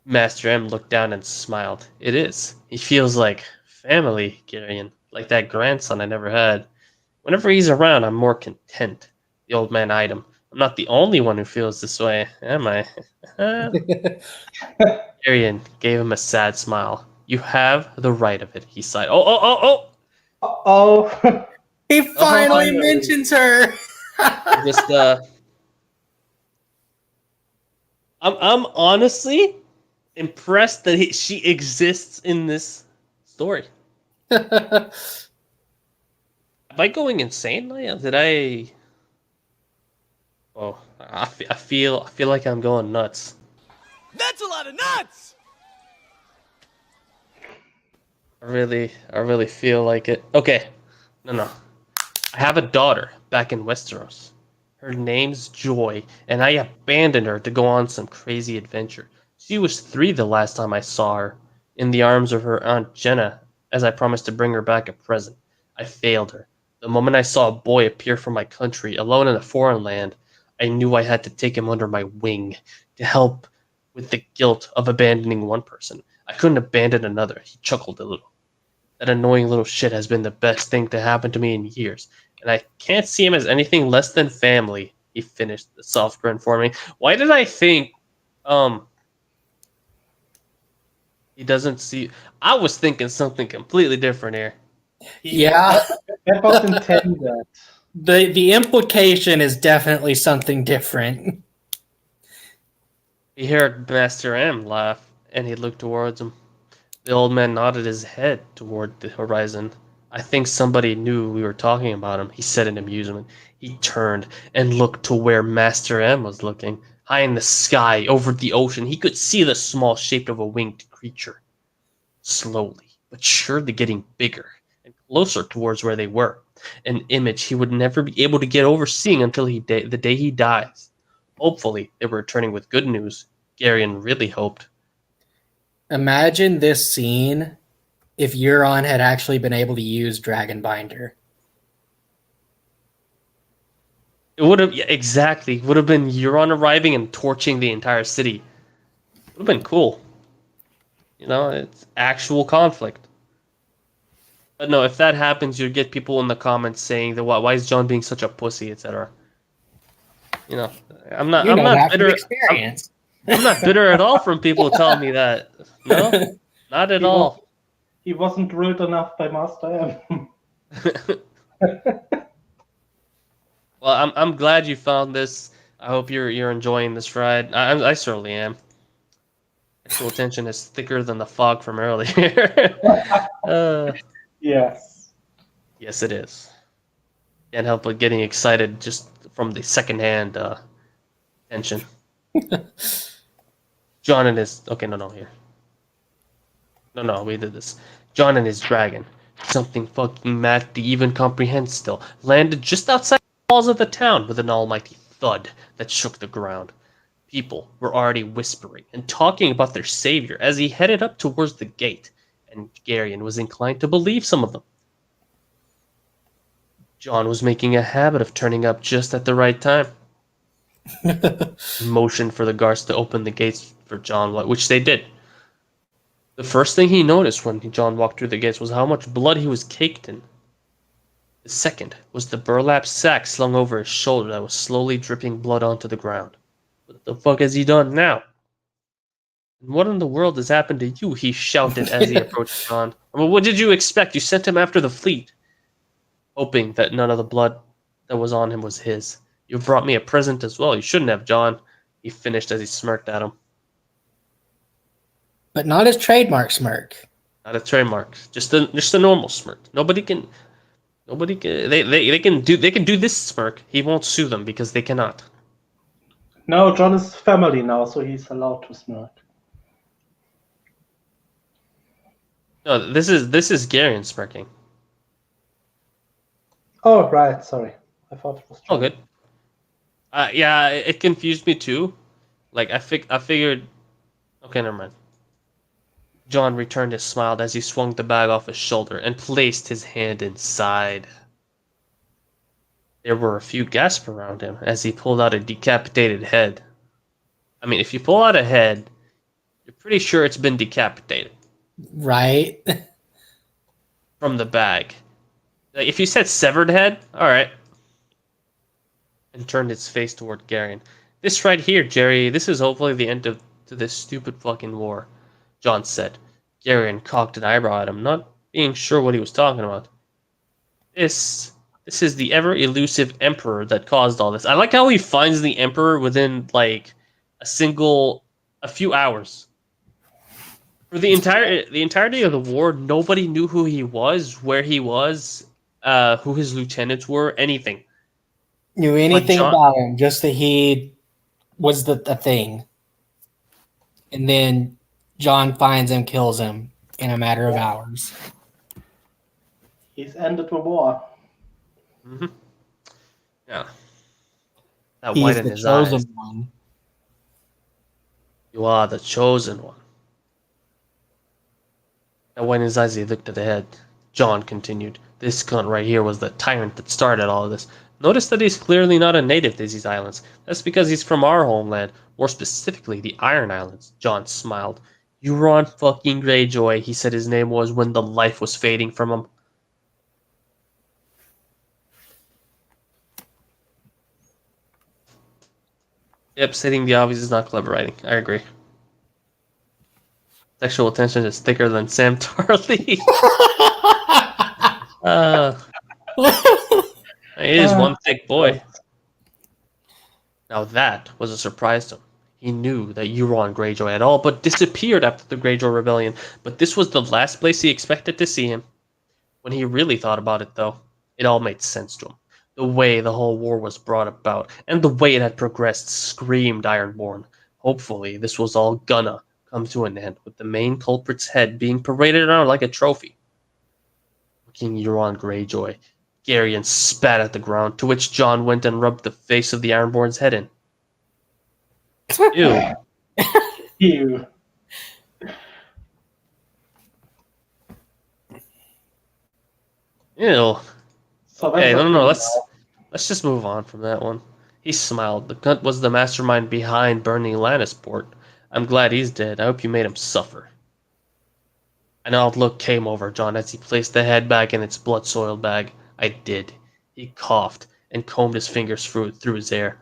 Master M looked down and smiled. It is. He feels like family, Garion, like that grandson I never had. Whenever he's around, I'm more content. The old man eyed him. I'm not the only one who feels this way, am I? Garion gave him a sad smile. You have the right of it, he sighed. Oh. He finally mentions her. Just I'm honestly impressed that she exists in this story. Am I going insane, Leia? Did I? Oh, I feel like I'm going nuts. That's a lot of nuts! I really feel like it. Okay, no. I have a daughter back in Westeros. Her name's Joy, and I abandoned her to go on some crazy adventure. She was 3 the last time I saw her, in the arms of her Aunt Jenna, as I promised to bring her back a present. I failed her. The moment I saw a boy appear from my country, alone in a foreign land, I knew I had to take him under my wing to help with the guilt of abandoning one person. I couldn't abandon another. He chuckled a little. That annoying little shit has been the best thing to happen to me in years, and I can't see him as anything less than family. He finished the soft grin for me. Why did I think, he doesn't see? I was thinking something completely different here. Yeah. That was intended. The implication is definitely something different. He heard Master M laugh, and he looked towards him. The old man nodded his head toward the horizon. I think somebody knew we were talking about him, he said in amusement. He turned and looked to where Master M was looking. High in the sky, over the ocean, he could see the small shape of a winged creature. Slowly, but surely getting bigger and closer towards where they were. An image he would never be able to get over seeing until the day he dies. Hopefully, they were returning with good news. Garion really hoped. Imagine this scene if Euron had actually been able to use Dragonbinder. It would have, yeah, exactly. Would have been Euron arriving and torching the entire city. Would have been cool. You know, it's actual conflict. But no, if that happens, you'd get people in the comments saying that why is Jon being such a pussy, etc. You know, I'm not bitter. Experience. I'm not bitter at all from people telling me that. No, not at all. He wasn't drilled enough by Master M. Well, I'm glad you found this. I hope you're enjoying this ride. I certainly am. Actual tension is thicker than the fog from earlier. Yes. Yes, it is. Can't help but getting excited just from the secondhand tension. Jon and his... Okay, no, here. No, we did this. Jon and his dragon. Something fucking mad to even comprehend still. Landed just outside the walls of the town with an almighty thud that shook the ground. People were already whispering and talking about their savior as he headed up towards the gate, and Garion was inclined to believe some of them. Jon was making a habit of turning up just at the right time. Motioned for the guards to open the gates for Jon, which they did. The first thing he noticed when Jon walked through the gates was how much blood he was caked in. The second was the burlap sack slung over his shoulder that was slowly dripping blood onto the ground. What the fuck has he done now? What in the world has happened to you? He shouted as he approached Jon. Well, what did you expect? You sent him after the fleet, hoping that none of the blood that was on him was his. You brought me a present as well. You shouldn't have, Jon. He finished as he smirked at him. But not his trademark smirk. Not a trademark. Just a normal smirk. They can do this smirk. He won't sue them because they cannot. No, Jon is family now, so he's allowed to smirk. No, this is Garion smirking. Oh, right. Sorry. I thought it was Jon. Oh, good. Yeah, it confused me too. Like, I figured... Okay, never mind. Jon returned his smile as he swung the bag off his shoulder and placed his hand inside. There were a few gasps around him as he pulled out a decapitated head. I mean, if you pull out a head, you're pretty sure it's been decapitated. Right? From the bag. Like, if you said severed head, alright. And turned his face toward Garion. This right here, Jerry, this is hopefully the end to this stupid fucking war, Jon said. Garion cocked an eyebrow at him, not being sure what he was talking about. This is the ever-elusive Emperor that caused all this. I like how he finds the Emperor within, like, a few hours. For the entirety of the war, nobody knew who he was, where he was, who his lieutenants were, anything. Knew anything about him, just that he was the thing. And then John finds him, kills him in a matter of hours. He's ended the war. Mm-hmm. Yeah. That He's white in the his chosen eyes. one. You are the chosen one. That white in his eyes, he looked at the head. John continued. This cunt right here was the tyrant that started all of this. Notice that he's clearly not a native to these islands. That's because he's from our homeland, more specifically the Iron Islands. John smiled. Euron fucking Greyjoy, he said his name was when the life was fading from him. Yep, stating the obvious is not clever writing. I agree. Sexual attention is thicker than Sam Tarly. He is one thick boy. Now that was a surprise to him. He knew that Euron Greyjoy had all but disappeared after the Greyjoy Rebellion, but this was the last place he expected to see him. When he really thought about it, though, it all made sense to him. The way the whole war was brought about, and the way it had progressed, screamed Ironborn. Hopefully, this was all gonna come to an end, with the main culprit's head being paraded around like a trophy. King Euron Greyjoy, Garyon spat at the ground, to which John went and rubbed the face of the Ironborn's head in. Ew. Ew. Ew. So Okay, no. Let's just move on from that one. He smiled. The cunt was the mastermind behind burning Lannisport. I'm glad he's dead. I hope you made him suffer. An odd look came over John as he placed the head back in its blood-soiled bag. I did. He coughed and combed his fingers through his hair.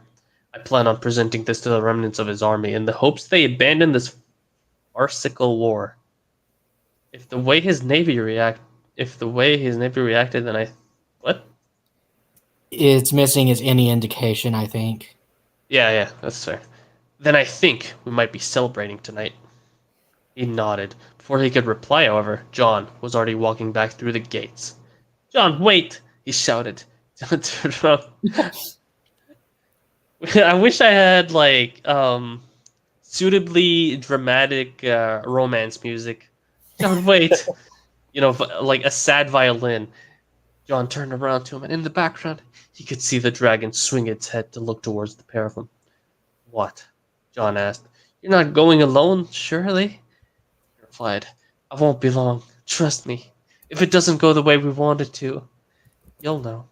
I plan on presenting this to the remnants of his army in the hopes they abandon this farcical war. If the way his navy reacted, then I... What? It's missing is any indication, I think. Yeah, that's fair. Then I think we might be celebrating tonight. He nodded. Before he could reply, however, John was already walking back through the gates. John, wait! He shouted. John turned around. I wish I had, suitably dramatic romance music. John, wait! Like a sad violin. John turned around to him, and in the background, he could see the dragon swing its head to look towards the pair of them. What? John asked. You're not going alone, surely? He replied. I won't be long. Trust me. If it doesn't go the way we want it to, you'll know.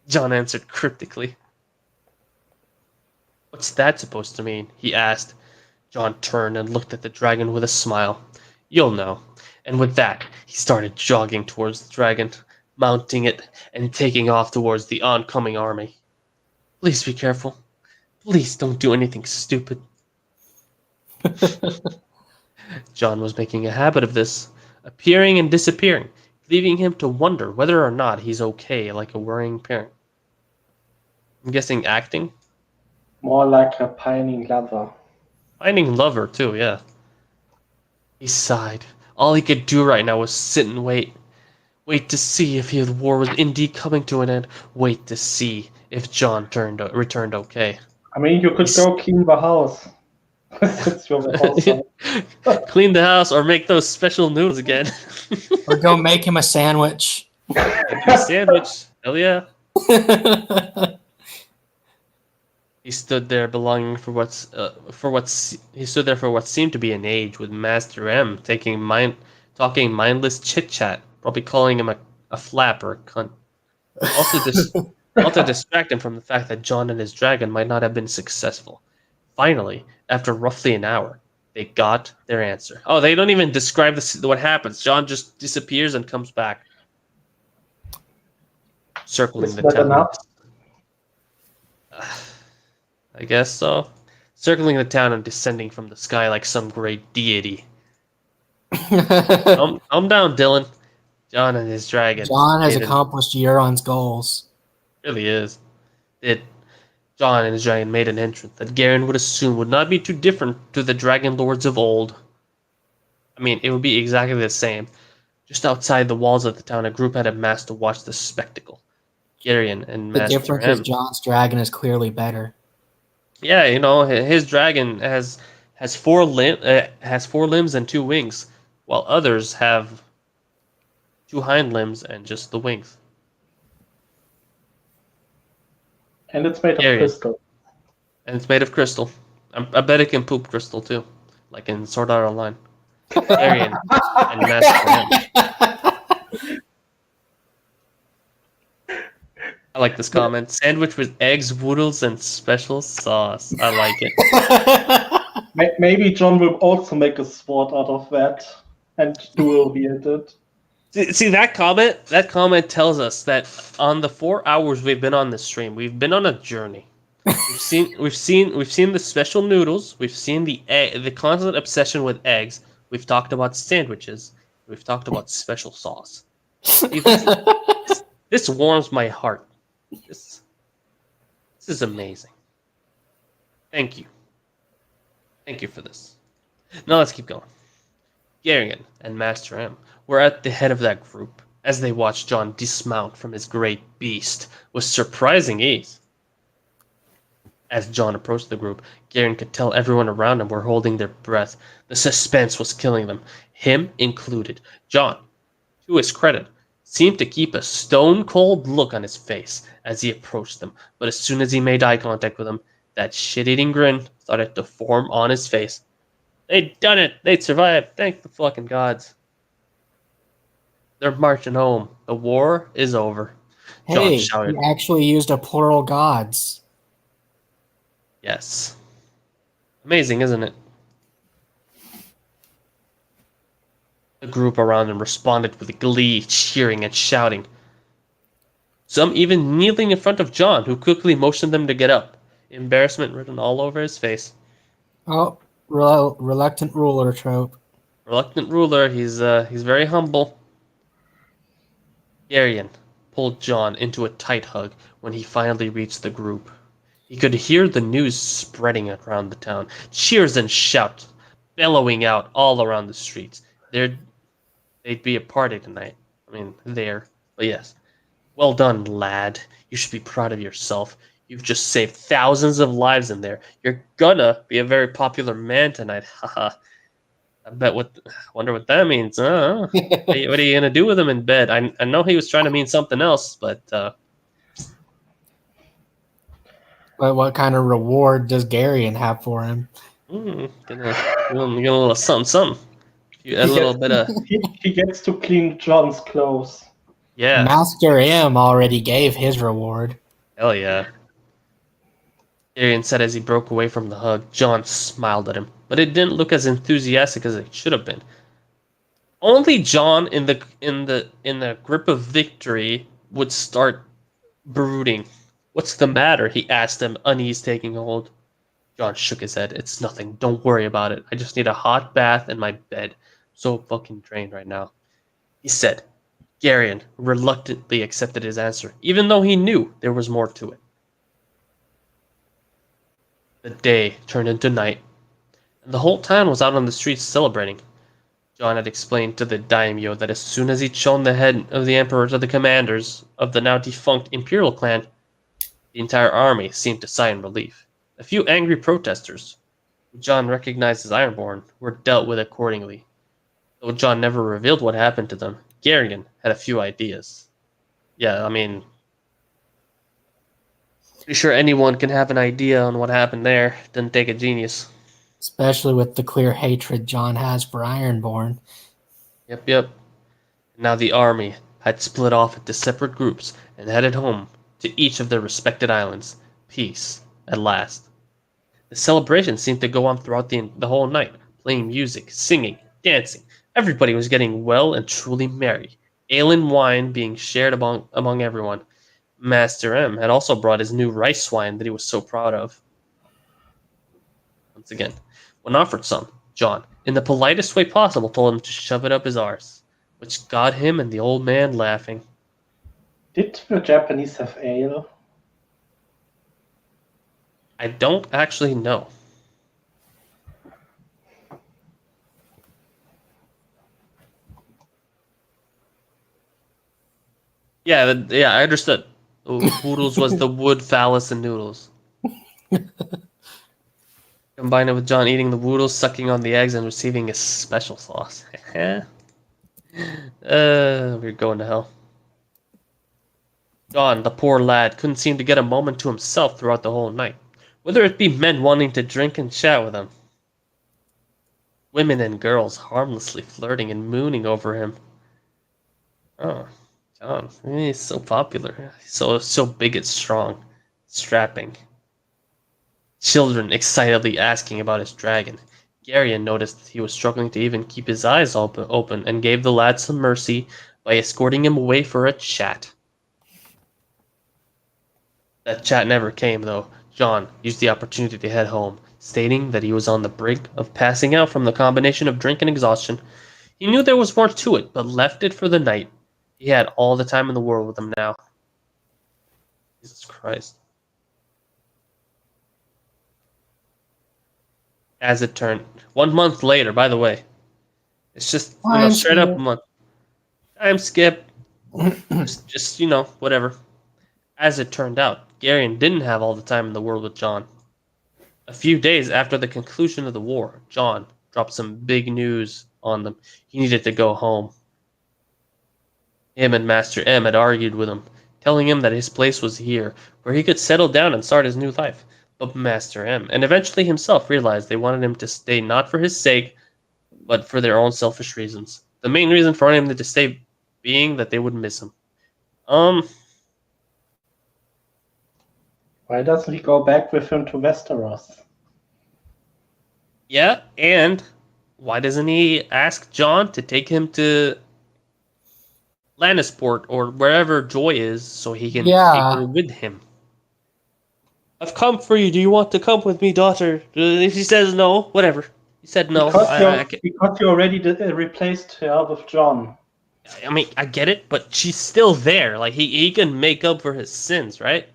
John answered cryptically. What's that supposed to mean? He asked. John turned and looked at the dragon with a smile. You'll know. And with that, he started jogging towards the dragon, mounting it and taking off towards the oncoming army. Please be careful. Please don't do anything stupid. John was making a habit of this, appearing and disappearing, leaving him to wonder whether or not he's okay like a worrying parent. I'm guessing acting? More like a pining lover. Pining lover, too, yeah. He sighed. All he could do right now was sit and wait. Wait to see if the war was indeed coming to an end. Wait to see if John returned okay. I mean, you could go clean the house. Clean the house or make those special noodles again. Or go make him a sandwich. A sandwich. Hell yeah. He stood there belonging for what seemed to be an age with Master M talking mindless chit-chat, probably calling him a flap or a cunt. Also distract him from the fact that John and his dragon might not have been successful. Finally, after roughly an hour, they got their answer. Oh, they don't even describe what happens. John just disappears and comes back. Circling the town. I guess so. Circling the town and descending from the sky like some great deity. Calm down, Dylan. John and his dragon. John has accomplished Euron's goals. Really is. John and his dragon made an entrance that Garyon would assume would not be too different to the dragon lords of old. I mean, it would be exactly the same. Just outside the walls of the town, a group had amassed to watch the spectacle. Garion and The Master difference is M. John's dragon is clearly better. Yeah, his dragon has has 4 limbs and 2 wings, while others have 2 hind limbs and just the wings. And it's made of Garion. crystal. And it's made of crystal. I bet it can poop crystal too, like in Sword Art Online. Garion and Master M. I like this comment. Sandwich with eggs, noodles, and special sauce. I like it. Maybe John will also make a sword out of that and dual wield it. See that comment? That comment tells us that on the 4 hours we've been on this stream, we've been on a journey. We've seen the special noodles. We've seen the constant obsession with eggs. We've talked about sandwiches. We've talked about special sauce. See, this warms my heart. This is amazing. Thank you. Thank you for this. Now let's keep going. Garion and Master M were at the head of that group as they watched John dismount from his great beast with surprising ease. As John approached the group, Garion could tell everyone around him were holding their breath. The suspense was killing them, him included. John, to his credit, seemed to keep a stone-cold look on his face as he approached them, but as soon as he made eye contact with them, that shit-eating grin started to form on his face. They'd done it! They'd survived! Thank the fucking gods! They're marching home. The war is over. John Hey, shouted. he actually used a plural gods. Yes. Amazing, isn't it? The group around him responded with glee, cheering and shouting. Some even kneeling in front of John, who quickly motioned them to get up. Embarrassment written all over his face. Oh, reluctant ruler trope. Reluctant ruler, he's very humble. Garion pulled John into a tight hug when he finally reached the group. He could hear the news spreading around the town, cheers and shouts bellowing out all around the streets. They'd be a party tonight. I mean, there. But yes. Well done, lad. You should be proud of yourself. You've just saved thousands of lives in there. You're gonna be a very popular man tonight. Haha. Wonder what that means, huh? What are you gonna do with him in bed? I know he was trying to mean something else, but What kind of reward does Garion have for him? Get a little something. A little bit of. He gets to clean John's clothes. Yeah. Master M already gave his reward. Hell yeah. Garion said as he broke away from the hug. John smiled at him, but it didn't look as enthusiastic as it should have been. Only John, in the grip of victory, would start brooding. What's the matter? He asked him, unease taking hold. John shook his head. It's nothing. Don't worry about it. I just need a hot bath and my bed. So fucking drained right now. He said. Garion reluctantly accepted his answer, even though he knew there was more to it. The day turned into night, and the whole town was out on the streets celebrating. John had explained to the daimyo that as soon as he'd shown the head of the emperor to the commanders of the now defunct imperial clan, the entire army seemed to sigh in relief. A few angry protesters, who John recognized as Ironborn, were dealt with accordingly. Though John never revealed what happened to them, Garion had a few ideas. Yeah, I mean, pretty sure anyone can have an idea on what happened there. Didn't take a genius. Especially with the clear hatred John has for Ironborn. Yep. Now the army had split off into separate groups and headed home to each of their respected islands. Peace, at last. The celebration seemed to go on throughout the whole night, playing music, singing, dancing. Everybody was getting well and truly merry, ale and wine being shared among everyone. Master M had also brought his new rice wine that he was so proud of. Once again, when offered some, John, in the politest way possible, told him to shove it up his arse, which got him and the old man laughing. Did the Japanese have ale? I don't actually know. Yeah, I understood. Woodles was the wood, phallus, and noodles. Combine it with John eating the woodles, sucking on the eggs, and receiving a special sauce. We're going to hell. John, the poor lad, couldn't seem to get a moment to himself throughout the whole night, whether it be men wanting to drink and chat with him, women and girls harmlessly flirting and mooning over him. Oh, John, he's so popular, so big and strong, strapping. Children excitedly asking about his dragon. Garion noticed he was struggling to even keep his eyes open and gave the lad some mercy by escorting him away for a chat. That chat never came, though. John used the opportunity to head home, stating that he was on the brink of passing out from the combination of drink and exhaustion. He knew there was more to it, but left it for the night. He had all the time in the world with him now. Jesus Christ. As it turned, 1 month later, by the way. It's just, straight up a month. Time skip. just, whatever. As it turned out, Garion didn't have all the time in the world with John. A few days after the conclusion of the war, John dropped some big news on them. He needed to go home. Him and Master M had argued with him, telling him that his place was here, where he could settle down and start his new life. But Master M, and eventually himself, realized they wanted him to stay not for his sake, but for their own selfish reasons. The main reason for wanting him to stay being that they would miss him. Why doesn't he go back with him to Westeros? Yeah, and why doesn't he ask John to take him to Lannisport or wherever Joy is so he can take her with him? I've come for you. Do you want to come with me, daughter? If he says no, whatever. He said no. Because you already replaced her with John. I mean, I get it, but she's still there. Like, he can make up for his sins, right?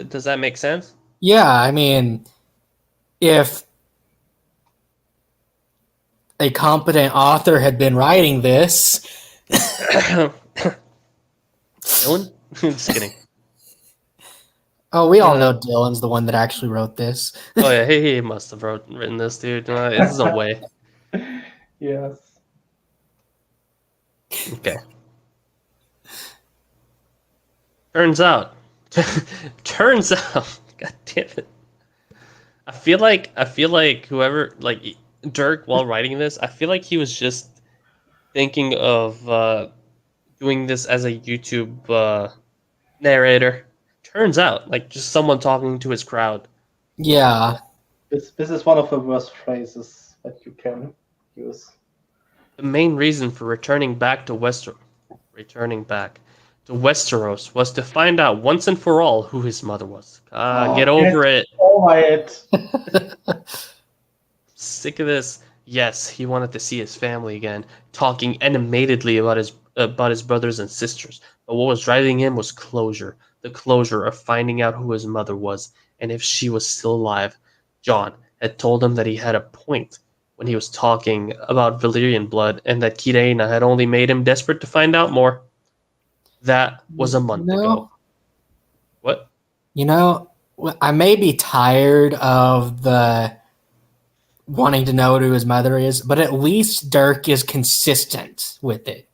Does that make sense? Yeah, I mean, if a competent author had been writing this... Dylan? Just kidding. Oh, we all know Dylan's the one that actually wrote this. Oh yeah, he must have written this, dude. There's no way. Yes. Okay. Turns out, God damn it. I feel like whoever, like Dirk, while writing this, I feel like he was just thinking of doing this as a YouTube narrator. Turns out, like, just someone talking to his crowd. Yeah. This is one of the worst phrases that you can use. The main reason for returning back to Westeros was to find out once and for all who his mother was. Get over it. Over it. Sick of this. Yes, he wanted to see his family again, talking animatedly about his brothers and sisters. But what was driving him was closure. The closure of finding out who his mother was and if she was still alive. John had told him that he had a point when he was talking about Valyrian blood and that Kirena had only made him desperate to find out more. That was a month ago. What? I may be tired of the wanting to know who his mother is, but at least Dirk is consistent with it.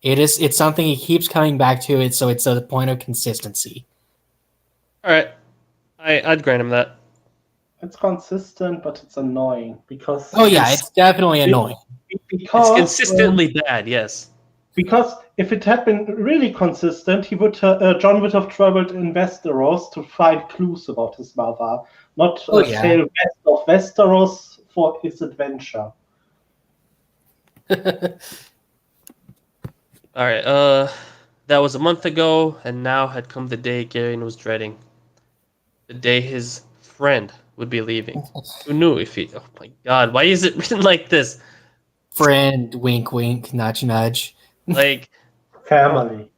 It's something he keeps coming back to, so it's a point of consistency. All right. I'd grant him that. It's consistent, but it's annoying because... Oh yeah, it's definitely annoying. Because, it's consistently bad, yes. Because if it had been really consistent, John would have traveled in Westeros to find clues about his mother, not sail west of Westeros for his adventure. All right, that was a month ago, and now had come the day Garion was dreading. The day his friend would be leaving. Who knew if he... Oh my god, why is it written like this? Friend, wink, wink, nudge, nudge. Like... Family.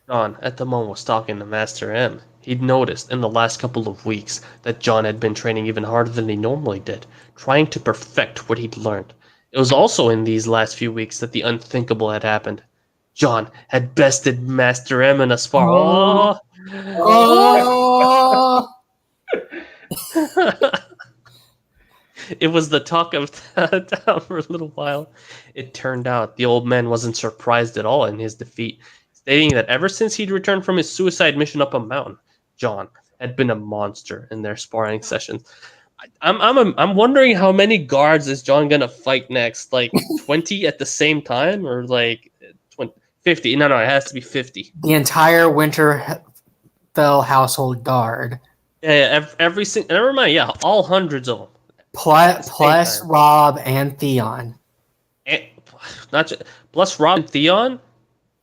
John, at the moment, was talking to Master M. He'd noticed in the last couple of weeks that John had been training even harder than he normally did, trying to perfect what he'd learned. It was also in these last few weeks that the unthinkable had happened. John had bested Master M in a spar. Oh. Oh! It was the talk of town for a little while. It turned out the old man wasn't surprised at all in his defeat, stating that ever since he'd returned from his suicide mission up a mountain, John had been a monster in their sparring sessions. I'm wondering how many guards is John gonna fight next? Like 20 at the same time, or like 20, 50? No, it has to be 50. The entire Winterfell household guard. Yeah, every single. Never mind. Yeah, all hundreds of them. Plus Rob and Theon. And, not just, plus Rob and Theon,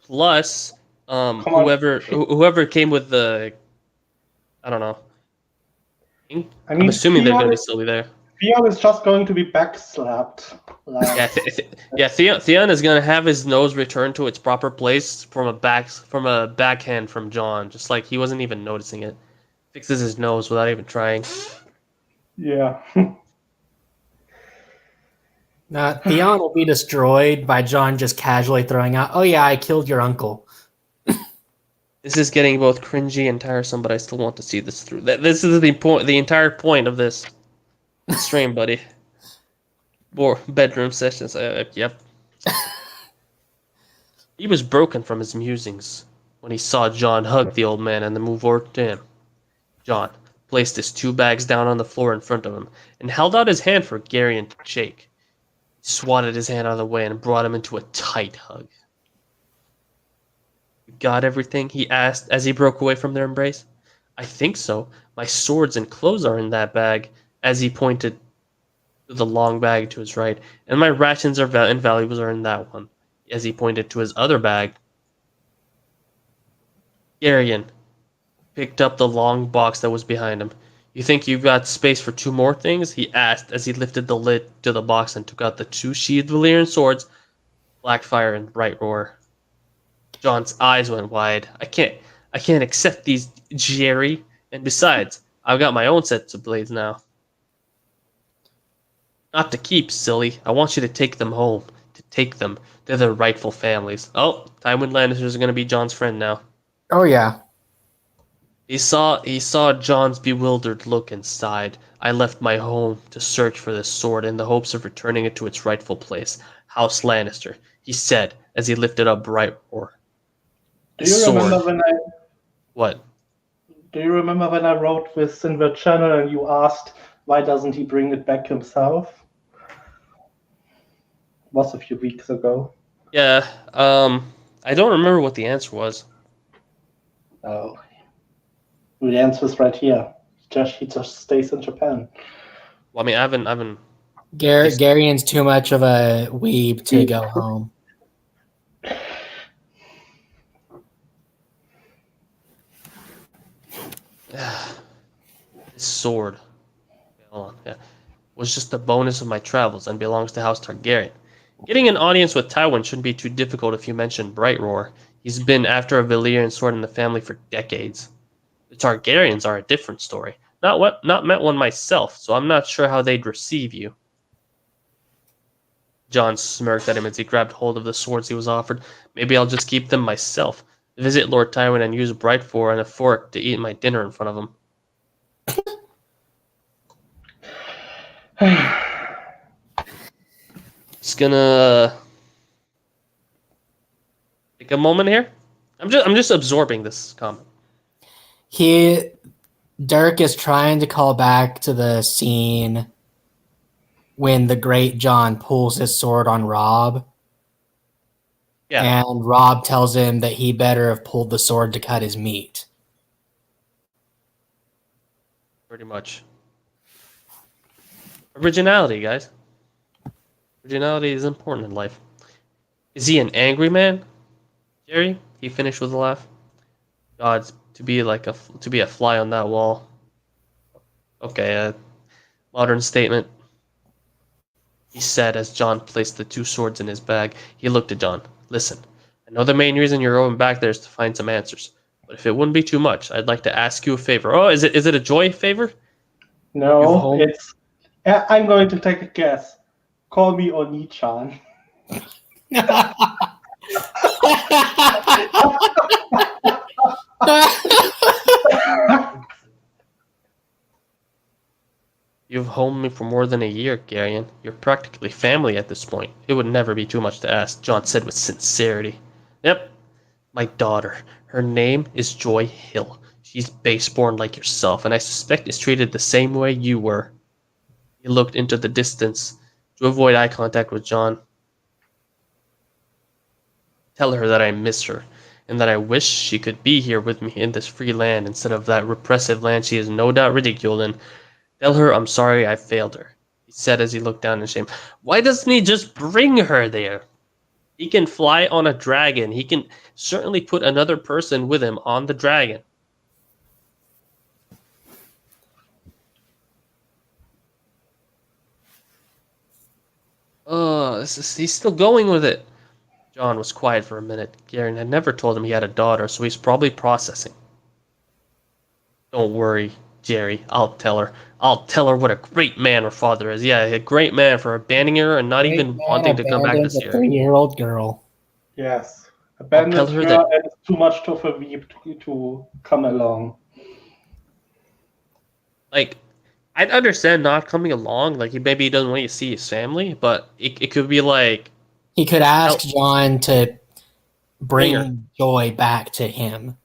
plus whoever came with the. I don't know. I'm assuming they're going to be still there. Theon is just going to be backslapped. Like. Yeah, Theon is going to have his nose returned to its proper place from a backhand from John, just like he wasn't even noticing it. Fixes his nose without even trying. Yeah. Theon will be destroyed by John just casually throwing out, "Oh yeah, I killed your uncle." This is getting both cringy and tiresome, but I still want to see this through. This is the entire point of this stream, buddy. Or bedroom sessions. Yep. He was broken from his musings when he saw John hug the old man and then move over to him. John placed his 2 bags down on the floor in front of him and held out his hand for Garion to shake. He swatted his hand out of the way and brought him into a tight hug. "You got everything?" he asked as he broke away from their embrace. "I think so. My swords and clothes are in that bag," as he pointed to the long bag to his right, "and my rations and valuables are in that one," as he pointed to his other bag. Garion picked up the long box that was behind him. "You think you've got space for 2 more things?" he asked as he lifted the lid to the box and took out the 2 sheathed Valyrian swords, Blackfire and Bright Roar. John's eyes went wide. I can't accept these, Jerry. And besides, I've got my own sets of blades now." "Not to keep, silly. I want you to take them home. To take them to their rightful families." Oh, Tywin Lannister is going to be John's friend now. Oh yeah. He saw John's bewildered look and sighed. "I left my home to search for this sword in the hopes of returning it to its rightful place. House Lannister," he said as he lifted up Bright Roar. Do you remember when I... What? Do you remember when I wrote this in the channel and you asked why doesn't he bring it back himself? It was a few weeks ago. Yeah, I don't remember what the answer was. Oh. The answer is right here. He just stays in Japan. Well, I mean, I haven't. Garion's too much of a weeb to go home. This sword, hold on, yeah, was just a bonus of my travels and belongs to House Targaryen. Getting an audience with Tywin shouldn't be too difficult if you mention Bright Roar. He's been after a Valyrian sword in the family for decades. The Targaryens are a different story. Not met one myself, so I'm not sure how they'd receive you. John smirked at him as he grabbed hold of the swords he was offered. "Maybe I'll just keep them myself. Visit Lord Tywin and use Bright Roar and a fork to eat my dinner in front of him." Just gonna take a moment here. I'm just absorbing this comment. Dirk is trying to call back to the scene when the great John pulls his sword on Robb. Yeah. And Robb tells him that he better have pulled the sword to cut his meat. Pretty much. Originality, guys. Originality is important in life. Is he an angry man, Jerry? He finished with a laugh. God's to be a fly on that wall. Okay, a modern statement. He said as John placed the 2 swords in his bag. He looked at John. "Listen, I know the main reason you're going back there is to find some answers. But if it wouldn't be too much, I'd like to ask you a favor." Oh, is it a joy favor? No, it's... I'm going to take a guess. call me Oni-chan. You've held me for more than a year, Garion. You're practically family at this point. It would never be too much to ask, John said with sincerity. Yep, my daughter. Her name is Joy Hill. She's base-born like yourself, and I suspect is treated the same way you were. He looked into the distance to avoid eye contact with John. Tell her that I miss her, and that I wish she could be here with me in this free land instead of that repressive land she is no doubt ridiculed in. Tell her I'm sorry I failed her, he said as he looked down in shame. Why doesn't he just bring her there? He can fly on a dragon. He can certainly put another person with him on the dragon. He's still going with it. John was quiet for a minute. Garen had never told him he had a daughter, so he's probably processing. Don't worry, Jerry. I'll tell her. I'll tell her what a great man her father is. Yeah, a great man for abandoning her and not even wanting to come back this year. A 3-year-old girl. Yes. Abandoned her and it's too much of a weep to come along. Like, I'd understand not coming along. Like, maybe he doesn't want you to see his family, but it could be like... He could ask John to bring Joy back to him.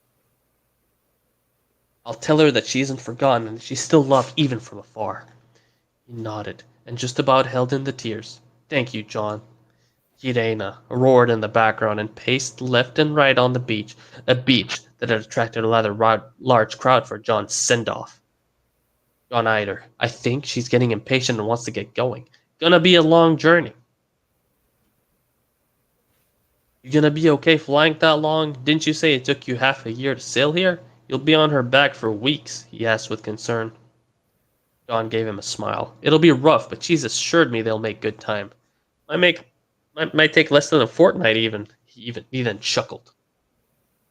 I'll tell her that she isn't forgotten and she's still loved even from afar. He nodded and just about held in the tears. Thank you, John. Irena roared in the background and paced left and right on the beach, a beach that had attracted a rather large crowd for John's send-off. John eyed her. I think she's getting impatient and wants to get going. Gonna be a long journey. You gonna be okay flying that long? Didn't you say it took you half a year to sail here? You'll be on her back for weeks, he asked with concern. John gave him a smile. It'll be rough, but she's assured me they'll make good time. Might take less than a fortnight even. He then chuckled.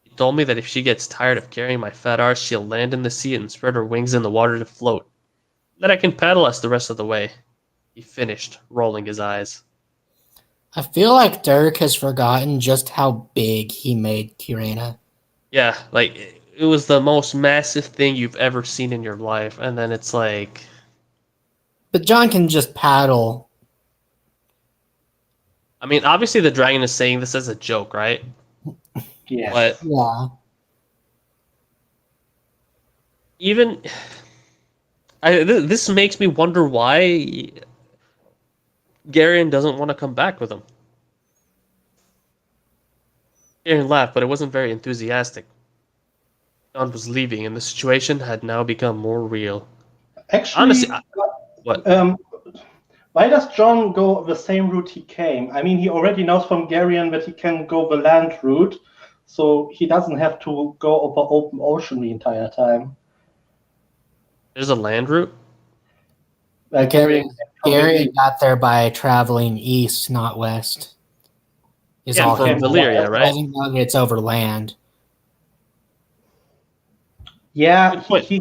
He told me that if she gets tired of carrying my fat arse, she'll land in the sea and spread her wings in the water to float. Then I can paddle us the rest of the way. He finished, rolling his eyes. I feel like Dirk has forgotten just how big he made Kirena. Yeah, like, it was the most massive thing you've ever seen in your life, and then it's like... But John can just paddle. I mean, obviously the dragon is saying this as a joke, right? Yeah. But yeah. Even... this makes me wonder why Garion doesn't want to come back with him. Garion laughed, but it wasn't very enthusiastic. John was leaving, and the situation had now become more real. Actually, honestly, what? Why does John go the same route he came? I mean, he already knows from Garion that he can go the land route, so he doesn't have to go over open ocean the entire time. There's a land route? Garion got there by traveling east, not west. Yeah, from Valyria, right? I think it's over land. Yeah, he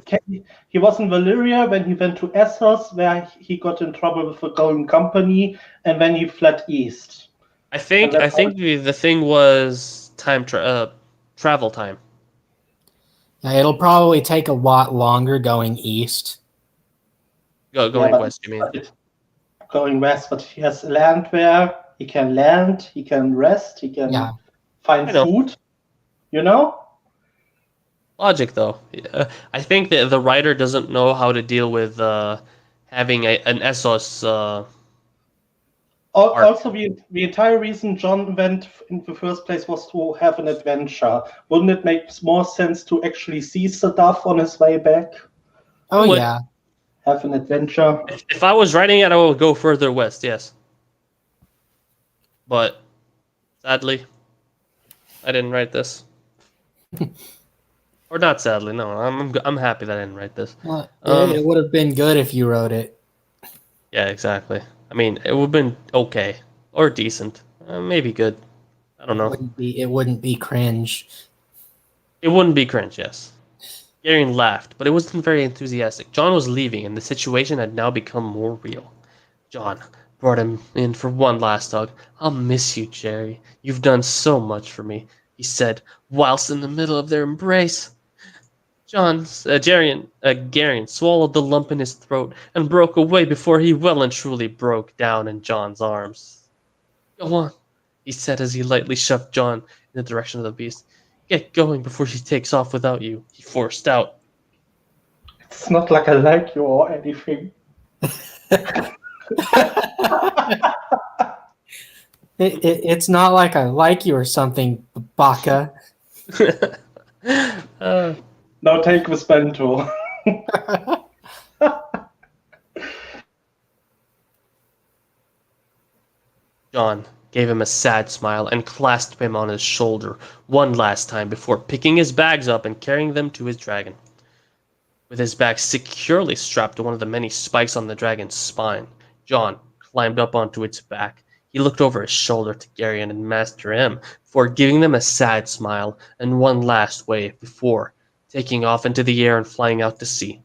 was in Valyria when he went to Essos, where he got in trouble with the Golden Company, and then he fled east. I think the thing was travel time. Yeah, it'll probably take a lot longer going east. Going west, you mean? Going west, but he has land there. He can land, he can rest, he can find food. You know? Logic, though. Yeah. I think that the writer doesn't know how to deal with having an Essos. Also, the entire reason John went in the first place was to have an adventure. Wouldn't it make more sense to actually see stuff on his way back? Oh, yeah. Have an adventure. If I was writing it, I would go further west, yes. But, sadly, I didn't write this. Or not sadly, no. I'm happy that I didn't write this. Well, it would have been good if you wrote it. Yeah, exactly. I mean, it would have been okay. Or decent. Maybe good. I don't know. It wouldn't be cringe. It wouldn't be cringe, yes. Garion laughed, but it wasn't very enthusiastic. John was leaving, and the situation had now become more real. John, brought him in for one last hug. I'll miss you, Jerry. You've done so much for me, he said, whilst in the middle of their embrace. Garion swallowed the lump in his throat and broke away before he well and truly broke down in John's arms. Go on, he said as he lightly shoved John in the direction of the beast. Get going before she takes off without you, he forced out. It's not like I like you or anything. It's not like I like you or something, Baka. Now take this bento. John gave him a sad smile and clasped him on his shoulder one last time before picking his bags up and carrying them to his dragon. With his bag securely strapped to one of the many spikes on the dragon's spine, John climbed up onto its back. He looked over his shoulder to Garion and Master M before giving them a sad smile and one last wave before taking off into the air and flying out to sea.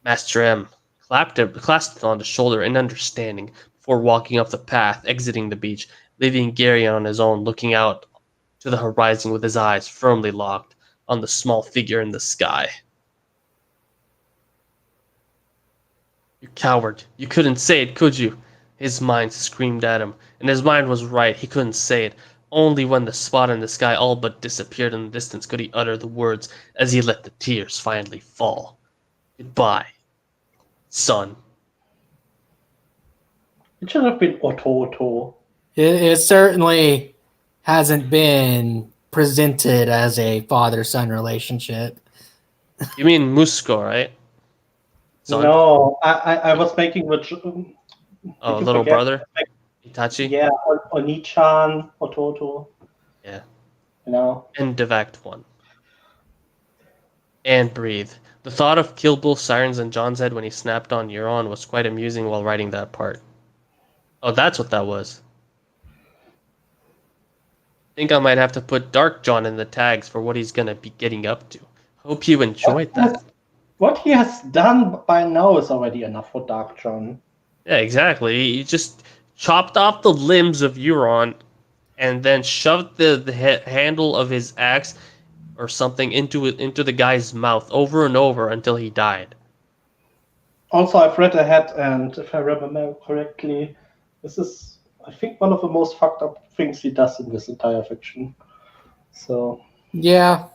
Master M clasped him on the shoulder in understanding before walking up the path, exiting the beach, leaving Garion on his own, looking out to the horizon with his eyes firmly locked on the small figure in the sky. You coward. You couldn't say it, could you? His mind screamed at him, and his mind was right. He couldn't say it. Only when the spot in the sky all but disappeared in the distance could he utter the words as he let the tears finally fall. Goodbye, son. It should have been Otto. It certainly hasn't been presented as a father-son relationship. You mean Musco, right? Son? No, I was making the... little brother? Itachi? Yeah, Oni-chan, Ototo. Yeah. You know? And Devact 1. And breathe. The thought of Kill Bill sirens in John's head when he snapped on Euron was quite amusing while writing that part. Oh, that's what that was. I think I might have to put Dark John in the tags for what he's going to be getting up to. Hope you enjoyed that. What he has done by now is already enough for Dark John. Yeah, exactly. He just chopped off the limbs of Euron and then shoved the handle of his axe or something into the guy's mouth over and over until he died. Also, I've read ahead, and if I remember correctly, this is, I think, one of the most fucked up things he does in this entire fiction. So... Yeah.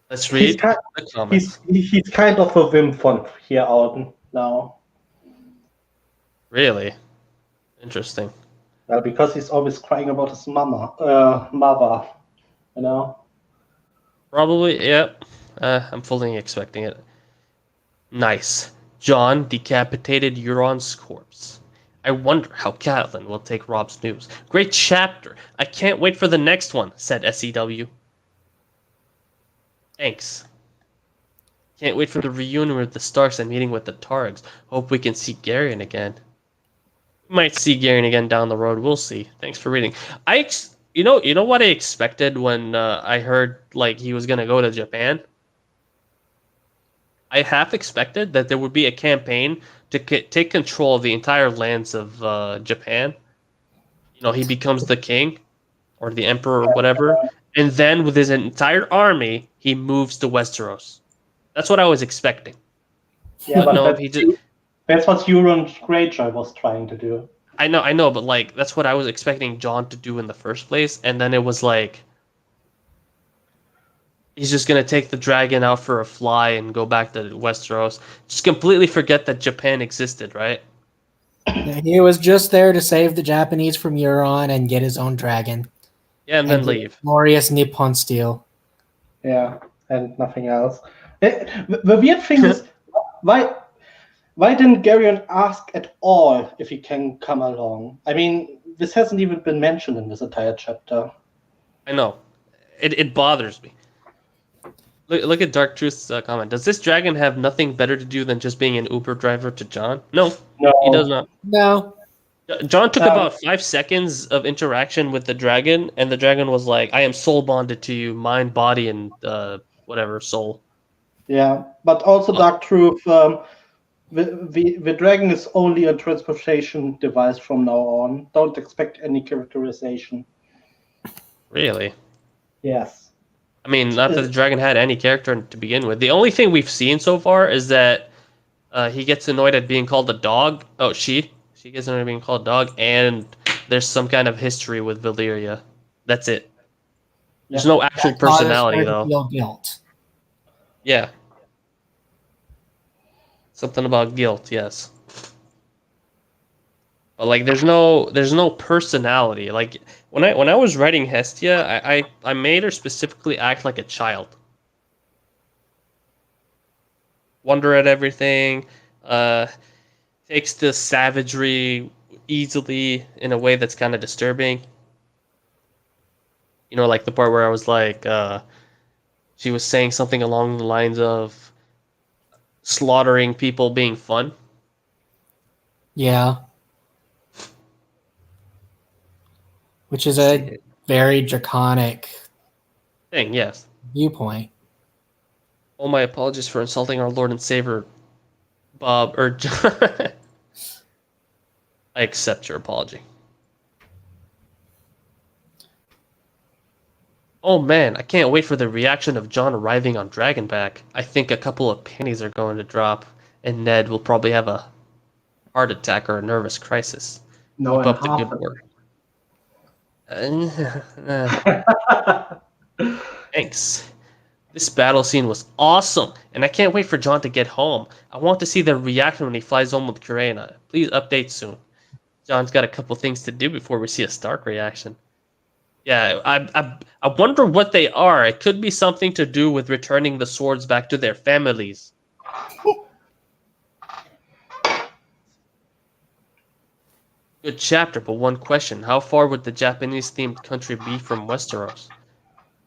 Let's read the comments. He's kind of a Wim Font here out now. Really? Interesting. Well, because he's always crying about his mother, you know? Probably, yep. I'm fully expecting it. Nice. John decapitated Euron's corpse. I wonder how Catelyn will take Rob's news. Great chapter. I can't wait for the next one, said SEW. Thanks. Can't wait for the reunion with the Starks and meeting with the Targs. Hope we can see Garion again. We might see Garion again down the road. We'll see. Thanks for reading. You know what I expected when I heard like he was gonna go to Japan. I half expected that there would be a campaign to take control of the entire lands of Japan. You know, he becomes the king or the emperor or whatever. And then with his entire army, he moves to Westeros. That's what I was expecting. Yeah, but no, that's what Euron Greyjoy was trying to do. I know, but like that's what I was expecting John to do in the first place, and then it was like he's just gonna take the dragon out for a fly and go back to Westeros. Just completely forget that Japan existed, right? He was just there to save the Japanese from Euron and get his own dragon. Yeah, and then leave. Glorious Nippon steel. Yeah, and nothing else. The weird thing is, why didn't Garion ask at all if he can come along? I mean, this hasn't even been mentioned in this entire chapter. I know. It bothers me. Look at Dark Truth's comment. Does this dragon have nothing better to do than just being an Uber driver to John? No, he does not. No. John took about 5 seconds of interaction with the dragon, and the dragon was like, I am soul bonded to you, mind, body, and whatever, soul. Yeah, but also Dark Truth, The dragon is only a transportation device from now on. Don't expect any characterization. Really? Yes. I mean, not that the dragon had any character to begin with. The only thing we've seen so far is that he gets annoyed at being called a dog. Oh, she gets annoyed at being called a dog, and there's some kind of history with Valyria. That's it. There's no actual personality though. Feel guilt. Yeah. Something about guilt, yes. But like, there's no personality. Like when I was writing Hestia, I made her specifically act like a child. Wonder at everything, takes the savagery easily in a way that's kind of disturbing. You know, like the part where I was like, she was saying something along the lines of slaughtering people being fun. Yeah. Which is a very draconic thing, yes. Viewpoint. Oh, my apologies for insulting our Lord and Savior, Bob, or John. I accept your apology. Oh man, I can't wait for the reaction of John arriving on Dragonback. I think a couple of pennies are going to drop, and Ned will probably have a heart attack or a nervous crisis. No, keep up the good work. Thanks. This battle scene was awesome, and I can't wait for John to get home. I want to see the reaction when he flies home with Karena. Please update soon. John's got a couple things to do before we see a Stark reaction. Yeah, I wonder what they are. It could be something to do with returning the swords back to their families. Good chapter, but one question. How far would the Japanese-themed country be from Westeros?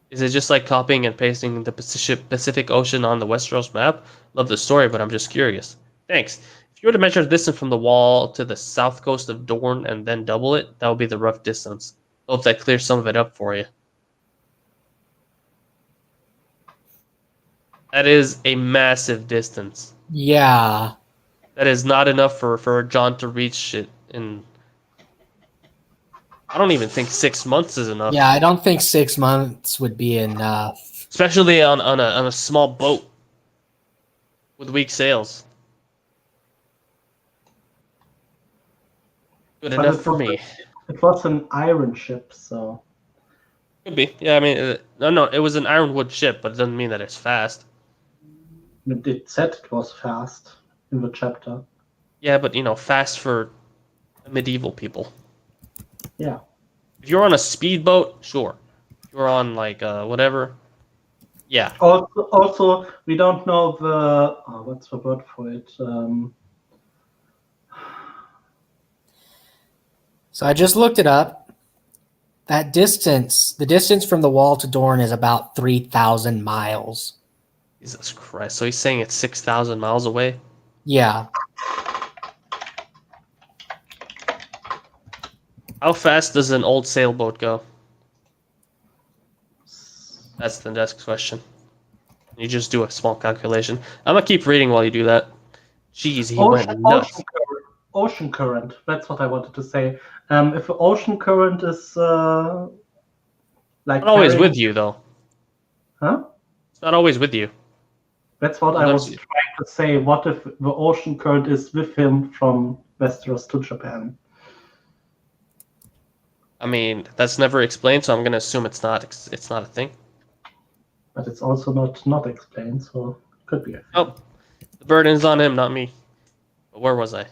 Is it just like copying and pasting the Pacific Ocean on the Westeros map? Love the story, but I'm just curious. Thanks. If you were to measure the distance from the wall to the south coast of Dorne and then double it, that would be the rough distance. Hope that clears some of it up for you. That is a massive distance. Yeah. That is not enough for John to reach it in... I don't even think 6 months is enough. Yeah, I don't think 6 months would be enough. Especially on a small boat with weak sails. Good enough for me. It was an iron ship, so... Could be. Yeah, I mean, no, it was an ironwood ship, but it doesn't mean that it's fast. It said it was fast in the chapter. Yeah, but, you know, fast for medieval people. Yeah. If you're on a speedboat, sure. If you're on, like, whatever, yeah. Also, we don't know the... Oh, what's the word for it? So I just looked it up. That distance, the distance from the wall to Dorne is about 3,000 miles. Jesus Christ. So he's saying it's 6,000 miles away? Yeah. How fast does an old sailboat go? That's the next question. You just do a small calculation. I'm gonna keep reading while you do that. Jeez, he went nuts. Ocean current. That's what I wanted to say. If the ocean current is like not always with you, though. Huh? It's not always with you. That's what I was trying to say. What if the ocean current is with him from Westeros to Japan? I mean, that's never explained, so I'm gonna assume it's not a thing. But it's also not explained, so it could be a thing. Oh, the burden's on him, not me. But where was I?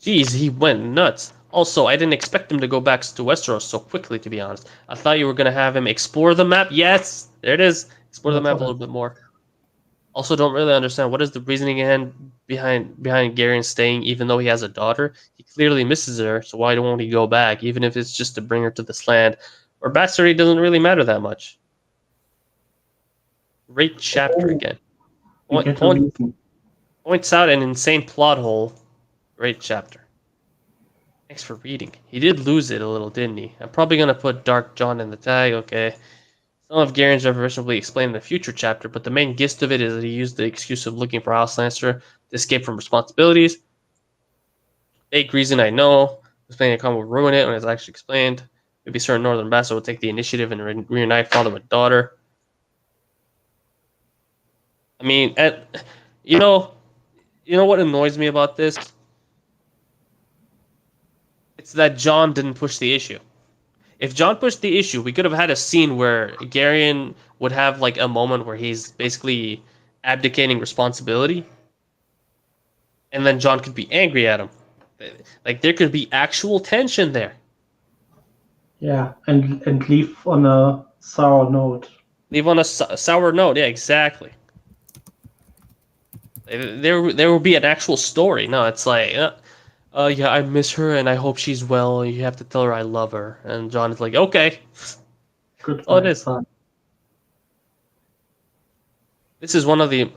Jeez, he went nuts. Also, I didn't expect him to go back to Westeros so quickly, to be honest. I thought you were gonna have him explore the map. Yes, there it is. Explore the map a little bit more. Also, don't really understand what is the reasoning behind Garen staying, even though he has a daughter. He clearly misses her, so why won't he go back, even if it's just to bring her to this land? Or bastardy doesn't really matter that much. Great chapter again. Points out an insane plot hole. Great chapter. Thanks for reading. He did lose it a little, didn't he? I'm probably gonna put Dark John in the tag. Okay. Some of Garen's revelation will be explained in the future chapter, but the main gist of it is that he used the excuse of looking for House Lannister to escape from responsibilities. Fake reason, I know. Explaining a comment will ruin it when it's actually explained. Maybe certain Northern ambassador will take the initiative and reunite father with daughter. I mean, you know what annoys me about this? It's that Jon didn't push the issue. If Jon pushed the issue, we could have had a scene where Garion would have like a moment where he's basically abdicating responsibility, and then Jon could be angry at him. Like there could be actual tension there. Yeah, and leave on a sour note. Leave on a sour note. Yeah, exactly. There will be an actual story. No, it's like, yeah, I miss her and I hope she's well. You have to tell her I love her. And Jon is like, okay. Good. Oh, it is. This is one of the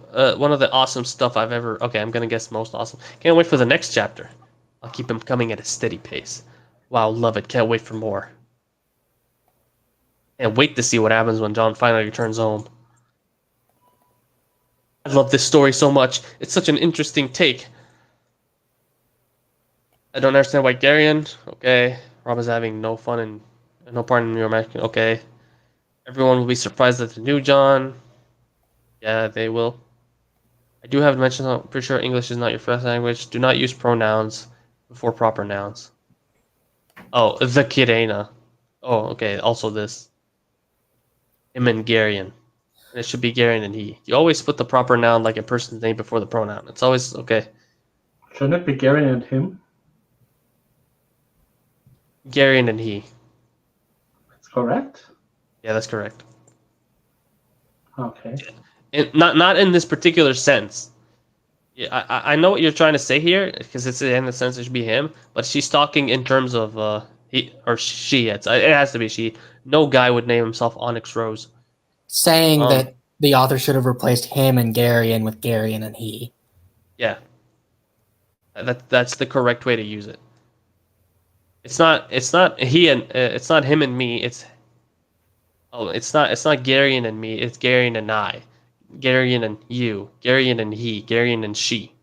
awesome stuff I've ever. Okay, I'm gonna guess most awesome. Can't wait for the next chapter. I'll keep him coming at a steady pace. Wow, love it. Can't wait for more. Can't wait to see what happens when Jon finally returns home. I love this story so much. It's such an interesting take. I don't understand why Garion. Okay, Rob is having no fun and no part in your match. Okay, everyone will be surprised at the new Jon. Yeah, they will. I do have to mention. I'm pretty sure English is not your first language. Do not use pronouns before proper nouns. Oh, the Kirena. Oh, okay. Also this. Him and Garion. And it should be Garion and he. You always put the proper noun like a person's name before the pronoun. It's always okay. Shouldn't it be Garion and him? Garion and he. That's correct? Yeah, that's correct. Okay. Not in this particular sense. Yeah, I know what you're trying to say here, because it's in the sense it should be him, but she's talking in terms of he or she. It has to be she. No guy would name himself Onyx Rose. Saying that the author should have replaced him and Garion with Garion and he. Yeah. That's the correct way to use it. It's not he and it's not him and me. It's not Garion and me. It's Garion and I. Garion and you. Garion and he. Garion and she.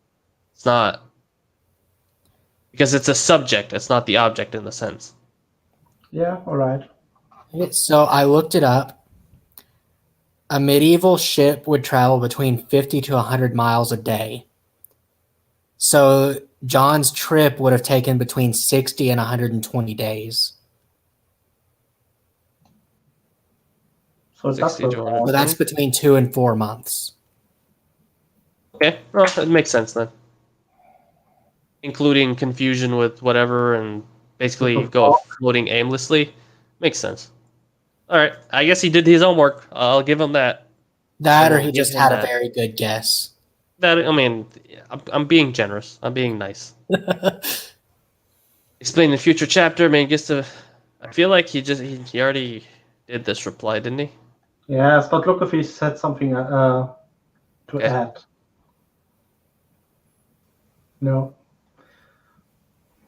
It's not because it's a subject. It's not the object in the sense. Yeah. All right. So I looked it up. A medieval ship would travel between 50 to 100 miles a day. So Jon's trip would have taken between 60 and 120 days. So that's between 2 and 4 months. Okay, well, that makes sense then. Including confusion with whatever and basically go floating aimlessly. Makes sense. All right, I guess he did his homework. I'll give him that. That or he just had a very good guess. That I mean, I'm being generous. I'm being nice. Explain the future chapter. Man, gets to. I feel like he already did this reply, didn't he? Yes, but look if he said something to add. No.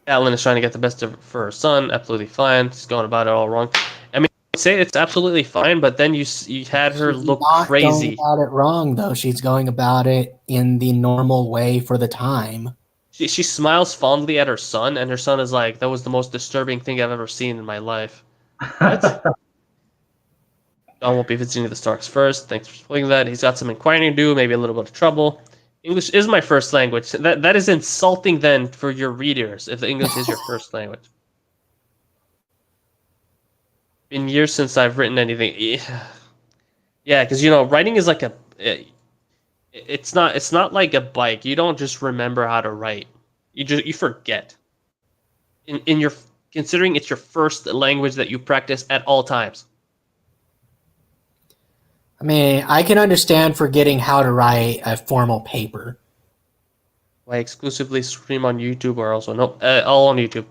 Catelyn is trying to get the best for her son. Absolutely fine. She's going about it all wrong. I mean, say it's absolutely fine, but then you had her look crazy. She's going about it wrong, though. She's going about it in the normal way for the time. She smiles fondly at her son, and her son is like, "That was the most disturbing thing I've ever seen in my life." What? Jon won't be visiting the Starks first. Thanks for explaining that. He's got some inquiring to do, maybe a little bit of trouble. English is my first language. That is insulting then for your readers if the English is your first language. Been years since I've written anything. Yeah, because writing is like it's not like a bike. You don't just remember how to write. You forget. In your considering it's your first language that you practice at all times. I mean, I can understand forgetting how to write a formal paper. I exclusively stream on YouTube or also all on YouTube.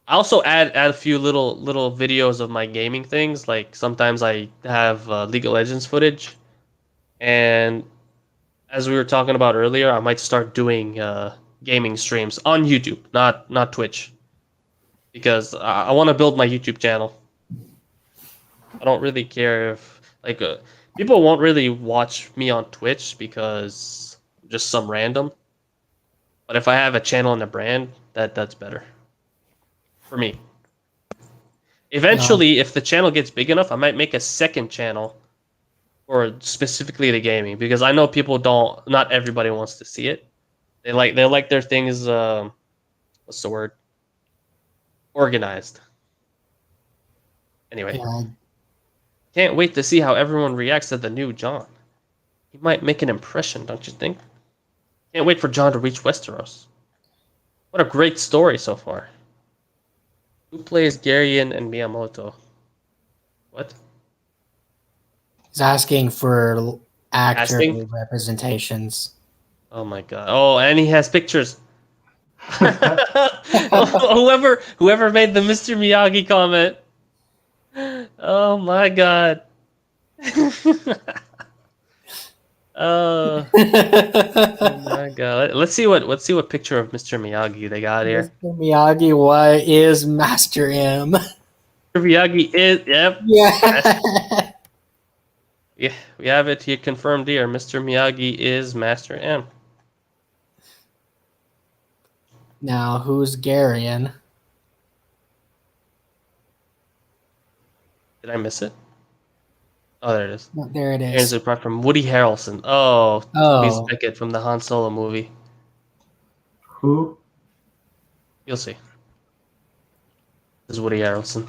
I also add a few little videos of my gaming things. Like sometimes I have League of Legends footage, and as we were talking about earlier, I might start doing gaming streams on YouTube, not Twitch, because I want to build my YouTube channel. I don't really care if people won't really watch me on Twitch because just some random. But if I have a channel and a brand, that's better for me. Eventually, if the channel gets big enough, I might make a second channel or specifically the gaming because I know people don't. Not everybody wants to see it. They like their things. What's the word? Organized. Anyway, Yeah. can't wait to see how everyone reacts to the new John. He might make an impression, don't you think? Can't wait for John to reach Westeros. What a great story so far. Who plays Garyon and Miyamoto? What? He's asking for actor Casting? representations. Oh my god. Oh, and he has pictures. whoever made the Mr. Miyagi comment. Oh my god. Oh my god. Let's see what picture of Mr. Miyagi they got here. Mr. Miyagi, what is Master M? Mr. Miyagi is Yeah. Yeah, we have it here confirmed here. Mr. Miyagi is Master M. Now, who's Garyon? Did I miss it? Oh, there it is. Oh, there it Here's is. a part from Woody Harrelson. Oh, Oh. Beckett from the Han Solo movie. Who? You'll see. This is Woody Harrelson.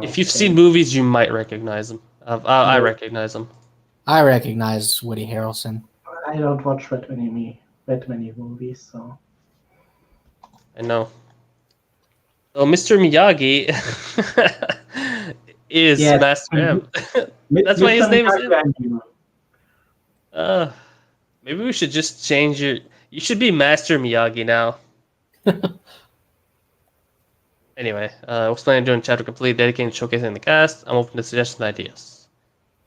If you've seen movies, you might recognize him. I recognize him. I recognize Woody Harrelson. I don't watch that many movies, so. I know. So Mr. Miyagi is Master M. That's why his name is M. Maybe we should just change your. You should be Master Miyagi now. Anyway, I was planning on doing chapter complete, dedicating to showcasing the cast. I'm open to suggestions and ideas.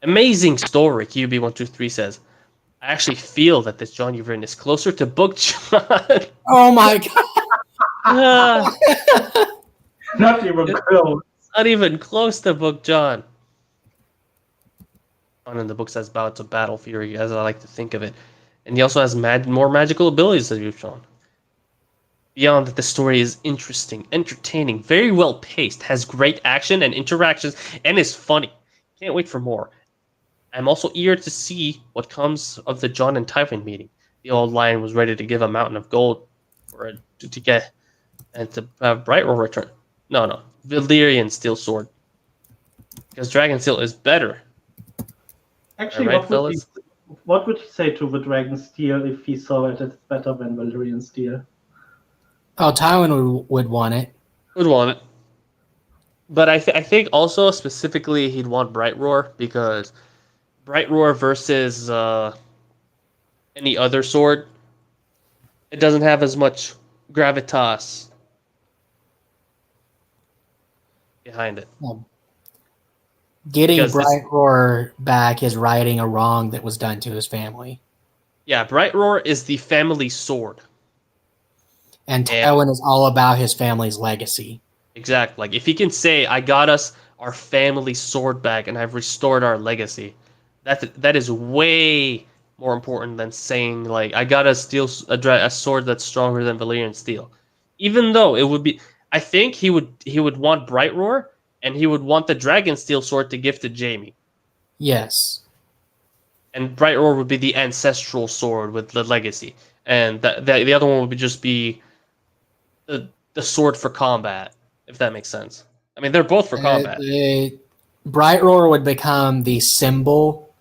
Amazing story, QB123 says. I actually feel that this John you've written is closer to Book John. Oh my god! Not even close. Not even close to Book John. On in the book says about to battle fury, as I like to think of it. And he also has more magical abilities than you've shown. Beyond that, the story is interesting, entertaining, very well paced, has great action and interactions, and is funny. Can't wait for more. I'm also eager to see what comes of the John and Tywin meeting. The old lion was ready to give a mountain of gold for it to get, and to have Brightroar return. No, Valyrian steel sword, because Dragon Steel is better. Actually, right, what would he say to the Dragon Steel if he saw it as better than Valyrian Steel? Oh, Tywin would want it. Would want it. But I think also specifically he'd want Brightroar because Brightroar versus any other sword, it doesn't have as much gravitas behind it. Getting Brightroar back is righting a wrong that was done to his family. Yeah, Brightroar is the family sword. And Tywin is all about his family's legacy. Exactly. Like, if he can say, I got us our family sword back and I've restored our legacy, that is way more important than saying, like, I got a sword that's stronger than Valyrian steel. Even though it would be... I think he would want Brightroar, and he would want the Dragon Steel sword to give to Jaime. Yes. And Brightroar would be the ancestral sword with the legacy. And the other one would just be the sword for combat, if that makes sense. I mean, they're both for combat. Brightroar would become the symbol.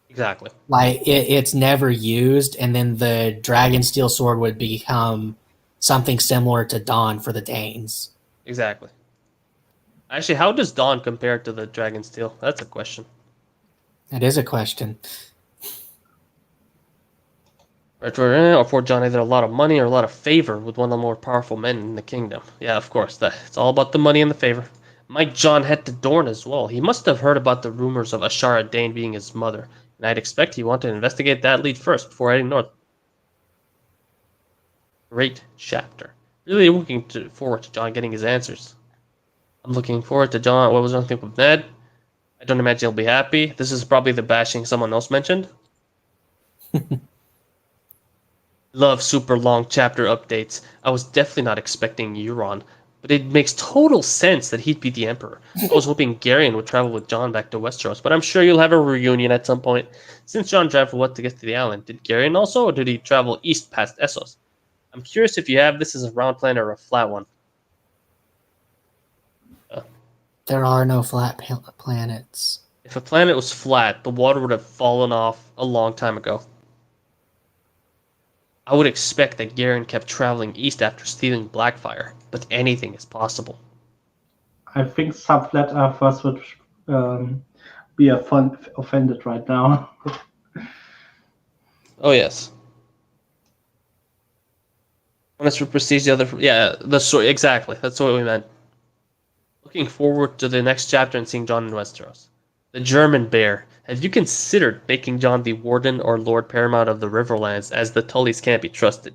Exactly. Like, it's never used, and then the Dragon Steel sword would become something similar to Dawn for the Danes. Exactly. Actually, how does Dawn compare to the Dragon Steel? That's a question. That is a question. Or Fort John either a lot of money or a lot of favor with one of the more powerful men in the kingdom. Yeah, of course. It's all about the money and the favor. Might John head to Dorne as well? He must have heard about the rumors of Ashara Dane being his mother, and I'd expect he wanted to investigate that lead first before heading north. Great chapter. Really looking forward to John getting his answers. I'm looking forward to John. What was I think of Ned? I don't imagine he'll be happy. This is probably the bashing someone else mentioned. Love super long chapter updates. I was definitely not expecting Euron, but it makes total sense that he'd be the Emperor. I was hoping Garion would travel with Jon back to Westeros, but I'm sure you'll have a reunion at some point. Since Jon traveled what to get to the island, did Garion also, or did he travel east past Essos? I'm curious if you have this as a round planet or a flat one. There are no flat planets. If a planet was flat, the water would have fallen off a long time ago. I would expect that Garen kept traveling east after stealing Blackfire, but anything is possible. I think some flat earthers would be offended right now. Oh, yes. Unless we prestige the other... Yeah, the story, exactly. That's what we meant. Looking forward to the next chapter and seeing Jon in Westeros. The German Bear. Have you considered making Jon the Warden or Lord Paramount of the Riverlands, as the Tullys can't be trusted?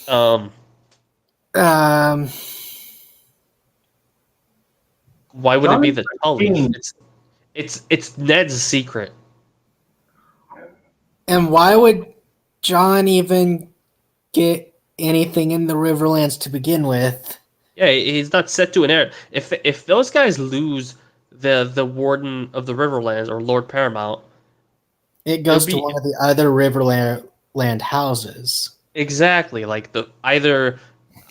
Why would it be the Tullys? It's Ned's secret. And why would Jon even get anything in the Riverlands to begin with? Yeah, he's not set to an heir. If those guys lose the Warden of the Riverlands or Lord Paramount, it goes to one of the other Riverland houses. Exactly, like either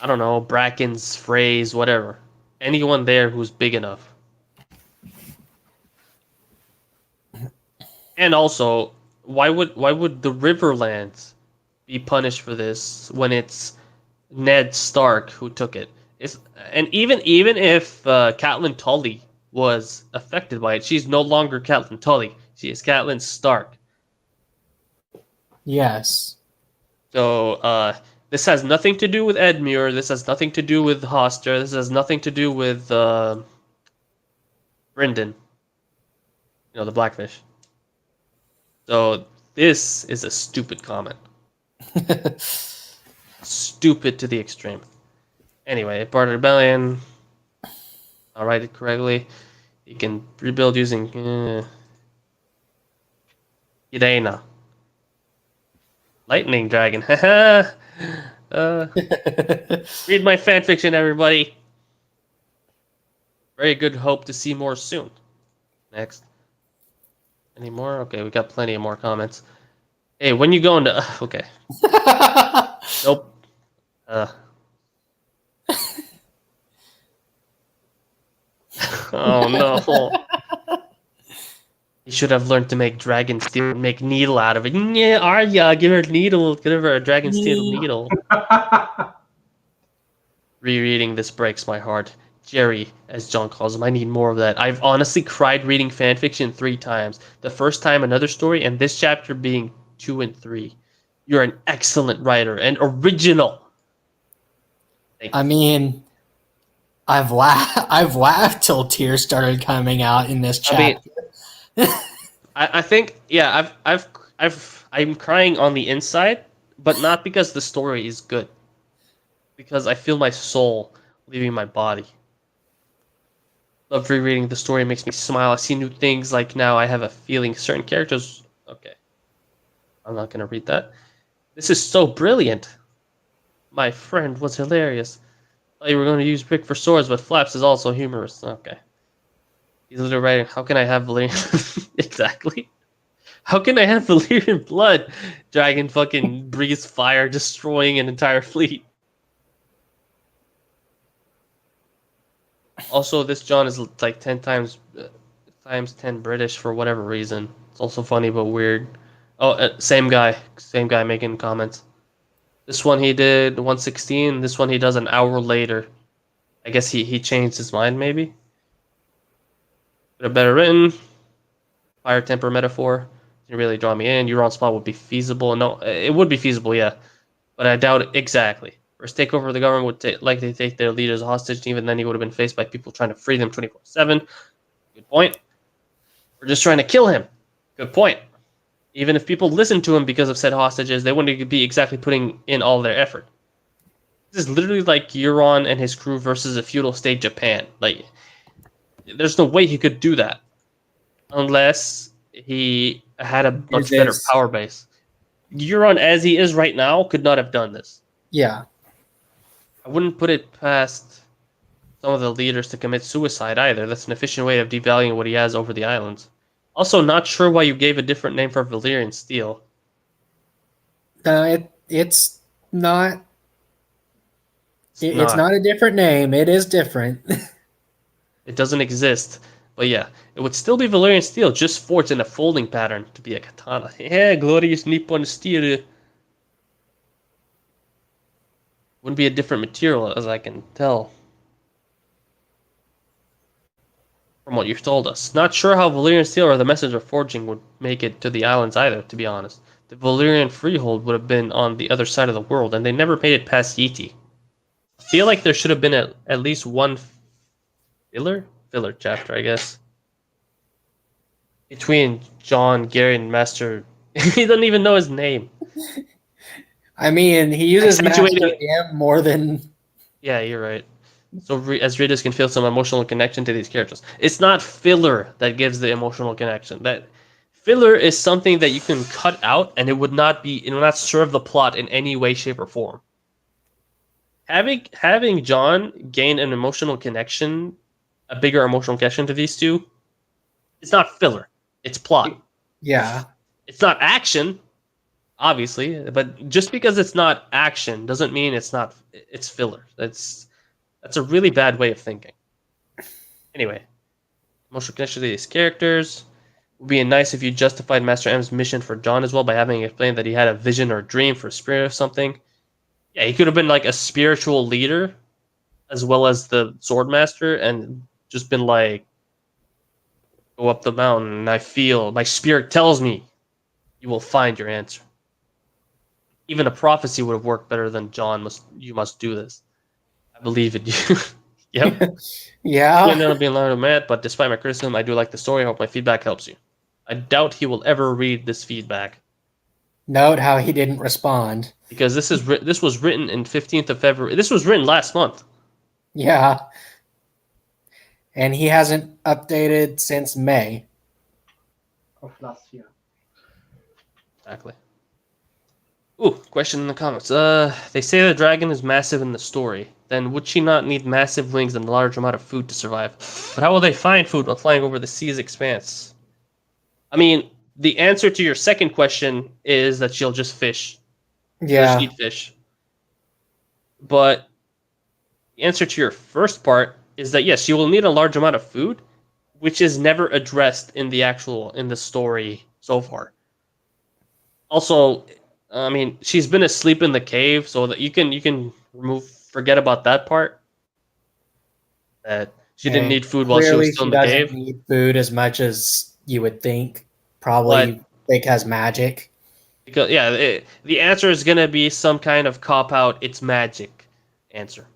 I don't know, Bracken's, Frey's, whatever. Anyone there who's big enough. And also, why would the Riverlands be punished for this when it's Ned Stark who took it? And even if Catelyn Tully was affected by it, she's no longer Catelyn Tully. She is Catelyn Stark. Yes. So this has nothing to do with Edmure. This has nothing to do with Hoster. This has nothing to do with Brynden. You know, the Blackfish. So this is a stupid comment. Stupid to the extreme. Anyway, part of rebellion. I'll write it correctly. You can rebuild using Irena. Lightning Dragon. Read my fanfiction, everybody. Very good. Hope to see more soon. Next. Any more? Okay, we got plenty of more comments. Hey, when you going to... okay. Nope. Oh no. You should have learned to make dragon steel and make needle out of it. Yeah, Arya, give her a needle. Give her a dragon steel needle. Rereading this breaks my heart. Jerry, as John calls him, I need more of that. I've honestly cried reading fanfiction 3 times. The first time another story, and this chapter being 2 and 3. You're an excellent writer and original. I mean, I've laughed till tears started coming out in this chapter. I think, yeah, I'm crying on the inside, but not because the story is good. Because I feel my soul leaving my body. Love rereading the story, makes me smile. I see new things, like now I have a feeling certain characters... Okay. I'm not going to read that. This is so brilliant. My friend was hilarious. Oh, you were going to use Brick for swords, but Flaps is also humorous. Okay. He's literally writing, how can I have Valyrian... Exactly. How can I have Valyrian blood? Dragon fucking breathes fire, destroying an entire fleet. Also, this John is like 10 times 10 British for whatever reason. It's also funny but weird. Oh, same guy making comments. This one he did 116. This one he does an hour later. I guess he changed his mind maybe. But a better written. Fire temper metaphor. You really draw me in. Euron's spot would be feasible. No, it would be feasible, yeah. But I doubt it exactly. First takeover of the government would likely take their leaders hostage, and even then he would have been faced by people trying to free them 24/7. Good point. We're just trying to kill him. Good point. Even if people listened to him because of said hostages, they wouldn't be exactly putting in all their effort. This is literally like Euron and his crew versus a feudal state Japan. Like, there's no way he could do that unless he had a much better power base. Euron, as he is right now, could not have done this. Yeah. I wouldn't put it past some of the leaders to commit suicide either. That's an efficient way of devaluing what he has over the islands. Also, not sure why you gave a different name for Valyrian steel. It's not. It's not a different name. It is different. It doesn't exist. But yeah, it would still be Valyrian steel, just forged in a folding pattern to be a katana. Yeah, glorious Nippon steel. Wouldn't be a different material, as I can tell from what you've told us. Not sure how Valyrian steel or the message of forging would make it to the islands either, to be honest. The Valyrian freehold would have been on the other side of the world, and they never made it past Yeti. I feel like there should have been at least one filler chapter, I guess, between John, Gary, and Master. He doesn't even know his name. I mean, he uses Master M more than... Yeah, you're right. So as readers can feel some emotional connection to these characters. It's not filler that gives the emotional connection. That filler is something that you can cut out, and it would not serve the plot in any way, shape, or form. Having John gain an emotional connection, a bigger emotional connection to these two, it's not filler. It's plot. Yeah. It's not action, obviously, but just because it's not action doesn't mean it's filler. That's a really bad way of thinking. Anyway, emotional connection to these characters. It would be nice if you justified Master M's mission for John as well by having explained that he had a vision or a dream for a spirit of something. Yeah, he could have been like a spiritual leader as well as the sword master and just been like, go up the mountain and I feel, my spirit tells me you will find your answer. Even a prophecy would have worked better than you must do this. I believe in you. Yep. Yeah. I ended up being learned mad, but despite my criticism, I do like the story. I hope my feedback helps you. I doubt he will ever read this feedback. Note how he didn't respond. Because this was written in 15th of February. This was written last month. Yeah. And he hasn't updated since May. Of last year. Exactly. Ooh, question in the comments. They say the dragon is massive in the story. Then would she not need massive wings and a large amount of food to survive? But how will they find food while flying over the sea's expanse? I mean, the answer to your second question is that she'll just fish. Yeah. She'll just eat fish. But the answer to your first part is that yes, she will need a large amount of food, which is never addressed in the story so far. Also, I mean, she's been asleep in the cave, so that you can forget about that part. That she didn't need food while she was still in the cave. She doesn't need food as much as you would think. Probably because magic. Because the answer is gonna be some kind of cop-out. It's magic answer,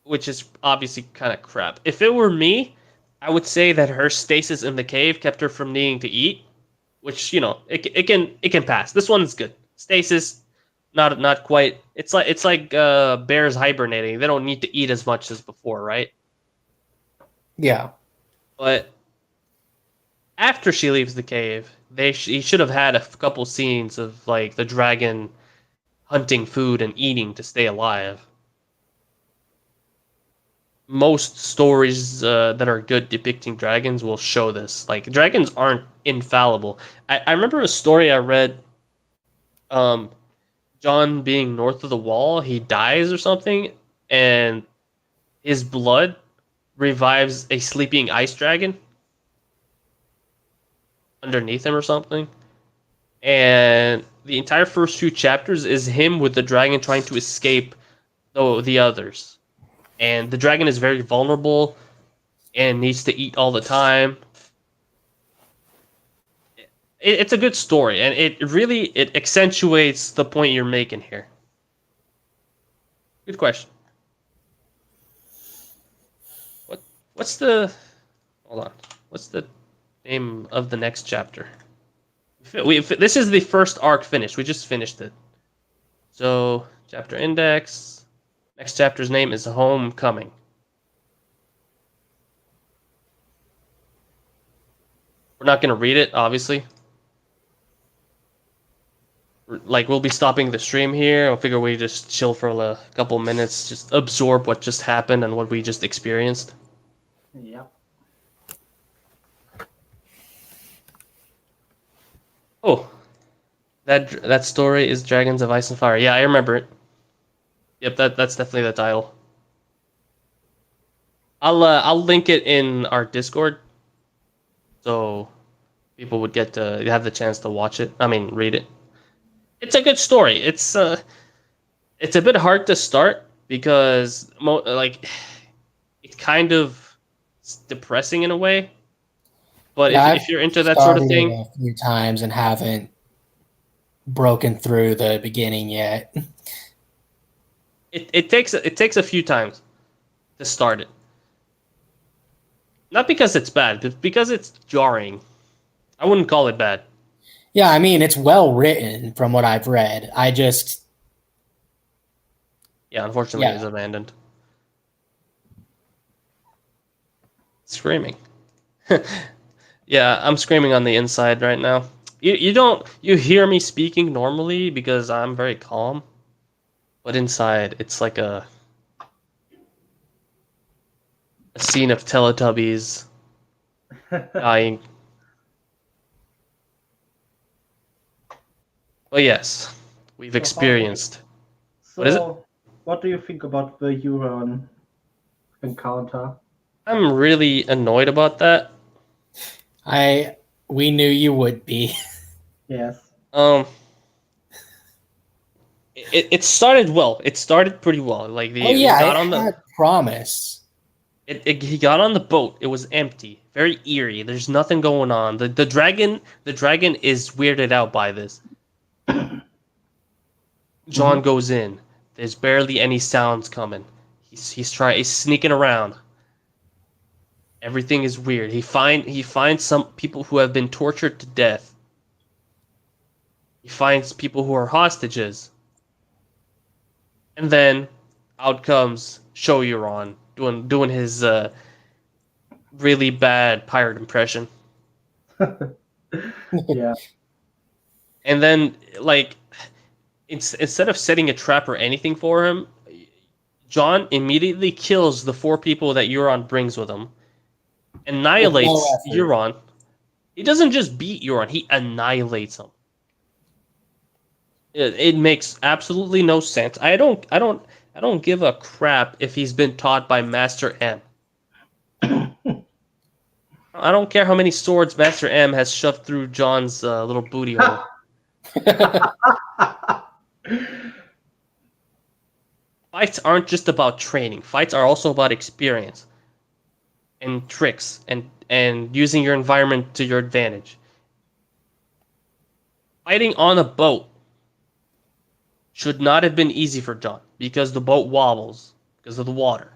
which is obviously kind of crap. If it were me, I would say that her stasis in the cave kept her from needing to eat, which it can pass. This one's good. Stasis, not quite. It's like bears hibernating. They don't need to eat as much as before, right? Yeah. But after she leaves the cave, he should have had a couple scenes of like the dragon hunting food and eating to stay alive. Most stories that are good depicting dragons will show this. Like, dragons aren't infallible. I remember a story I read. John being north of the wall, he dies or something, and his blood revives a sleeping ice dragon underneath him or something. And the entire first few chapters is him with the dragon trying to escape the others. And the dragon is very vulnerable and needs to eat all the time. It's a good story, and it accentuates the point you're making here. Good question. What's the name of the next chapter? This is the first arc finished. We just finished it. So Chapter index. Next chapter's name is Homecoming. We're not going to read it, obviously. Like, we'll be stopping the stream here. I'll figure we just chill for a couple minutes, just absorb what just happened and what we just experienced. Yeah. Oh, that story is Dragons of Ice and Fire. Yeah, I remember it. Yep, that's definitely the title. I'll link it in our Discord, so people would get to have the chance to watch it. I mean, read it. It's a good story. It's a bit hard to start because it's kind of depressing in a way. But yeah, if you're into that sort of thing, a few times and haven't broken through the beginning yet. It takes a few times to start it. Not because it's bad, but because it's jarring. I wouldn't call it bad. Yeah, I mean, it's well written from what I've read. Yeah, unfortunately, it's abandoned. Screaming. Yeah, I'm screaming on the inside right now. You hear me speaking normally because I'm very calm, but inside it's like a scene of Teletubbies dying. But yes, we've experienced. What is it? What do you think about the Euron encounter? I'm really annoyed about that. We knew you would be. Yes. It started well. It started pretty well. Like it had promise. He got on the boat. It was empty, very eerie. There's nothing going on. The dragon is weirded out by this. John goes in. There's barely any sounds coming. He's sneaking around. Everything is weird. He finds some people who have been tortured to death. He finds people who are hostages. And then out comes Euron doing his really bad pirate impression. Yeah. And then instead of setting a trap or anything for him, John immediately kills the 4 people that Euron brings with him. Annihilates Euron. He doesn't just beat Euron, he annihilates him. It makes absolutely no sense. I don't give a crap if he's been taught by Master M. I don't care how many swords Master M has shoved through John's little booty hole. Fights aren't just about training. Fights are also about experience and tricks and using your environment to your advantage. Fighting on a boat should not have been easy for John because the boat wobbles because of the water.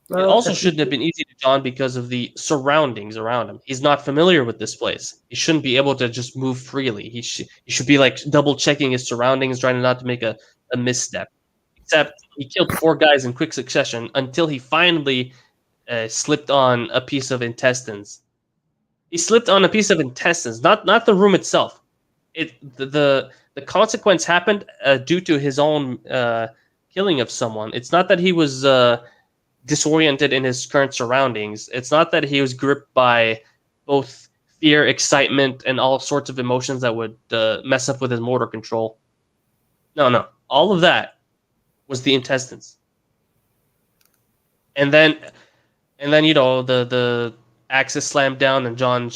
It also shouldn't have been easy to John because of the surroundings around him. He's not familiar with this place. He shouldn't be able to just move freely. He should be like double checking his surroundings, trying not to make a misstep. Except he killed 4 guys in quick succession until he finally slipped on a piece of intestines. He slipped on a piece of intestines, not the room itself. The consequence happened due to his own killing of someone. It's not that he was disoriented in his current surroundings. It's not that he was gripped by both fear, excitement, and all sorts of emotions that would mess up with his motor control. No. All of that was the intestines. And then the axe is slammed down and John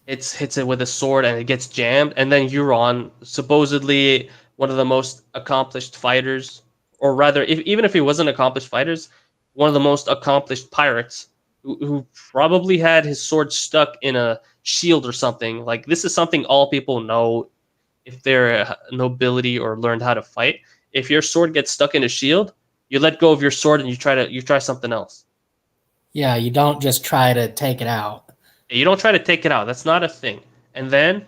hits it with a sword and it gets jammed. And then Euron, supposedly one of the most accomplished fighters, or rather, even if he wasn't accomplished fighters, one of the most accomplished pirates who probably had his sword stuck in a shield or something. Like, this is something all people know if they're nobility or learned how to fight. If your sword gets stuck in a shield, you let go of your sword and you try something else. Yeah, you don't just try to take it out. You don't try to take it out. That's not a thing. And then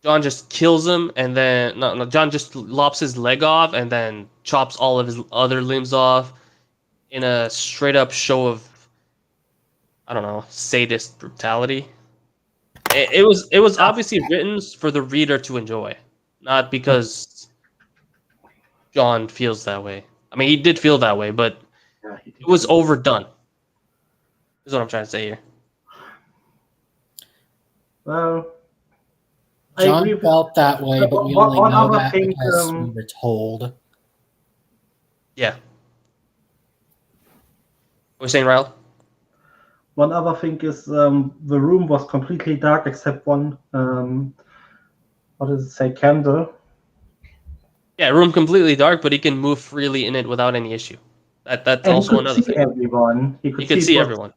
John just kills him, and then no, John just lops his leg off, and then chops all of his other limbs off in a straight up show of, I don't know, sadist brutality. It was obviously written for the reader to enjoy, not because John feels that way. I mean, he did feel that way, but it was overdone. Is what I'm trying to say here. Well, John felt that way, but we only know that because we were told. Yeah. What are you saying, Ryle? One other thing is the room was completely dark except one, what does it say, candle? Yeah, room completely dark, but he can move freely in it without any issue. That's and also another thing. Everyone. He could see everyone.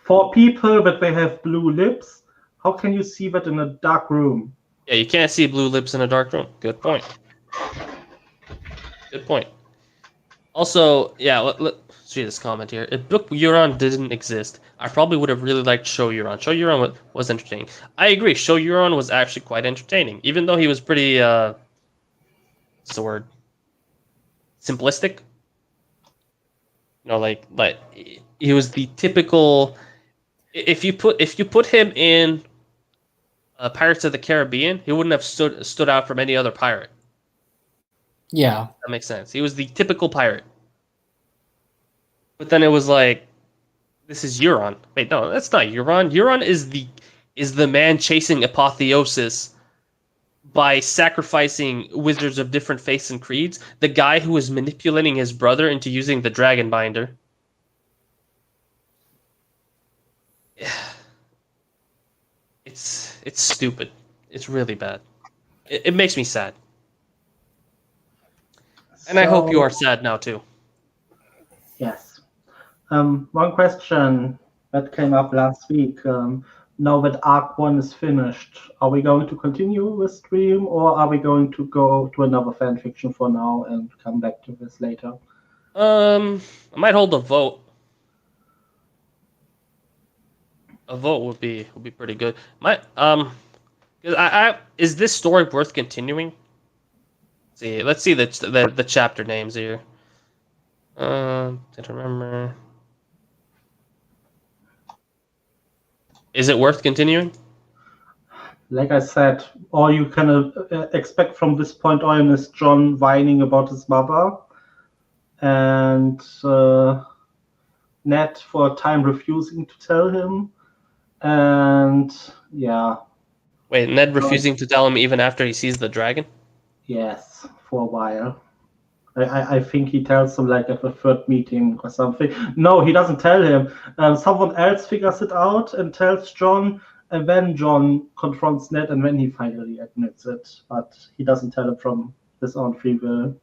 4 people, but they have blue lips. How can you see that in a dark room? Yeah, you can't see blue lips in a dark room. Good point. Good point. Also, yeah, let's see this comment here. If Book Euron didn't exist, I probably would have really liked Show Euron. Show Euron was entertaining. I agree. Show Euron was actually quite entertaining, even though he was pretty, what's the word? Simplistic. You know, like he was the typical. If you put him in Pirates of the Caribbean, he wouldn't have stood out from any other pirate. Yeah, that makes sense. He was the typical pirate. But then it was like, this is Euron. Wait, no, that's not Euron. Euron is the man chasing apotheosis by sacrificing wizards of different faiths and creeds. The guy who was manipulating his brother into using the dragon binder. It's stupid. It's really bad. It makes me sad. And I hope you are sad now too. Yes. One question that came up last week. Now that Arc 1 is finished, are we going to continue the stream, or are we going to go to another fanfiction for now and come back to this later? I might hold a vote. A vote would be pretty good. Is this story worth continuing? Let's see the chapter names here. Didn't remember. Is it worth continuing? Like I said, all you can expect from this point on is John whining about his mother, and Ned for a time refusing to tell him, and yeah. Wait, Ned refusing to tell him even after he sees the dragon? Yes, for a while. I think he tells him like at the third meeting or something. No, he doesn't tell him. Someone else figures it out and tells John, and then John confronts Ned, and then he finally admits it. But he doesn't tell him from his own free will.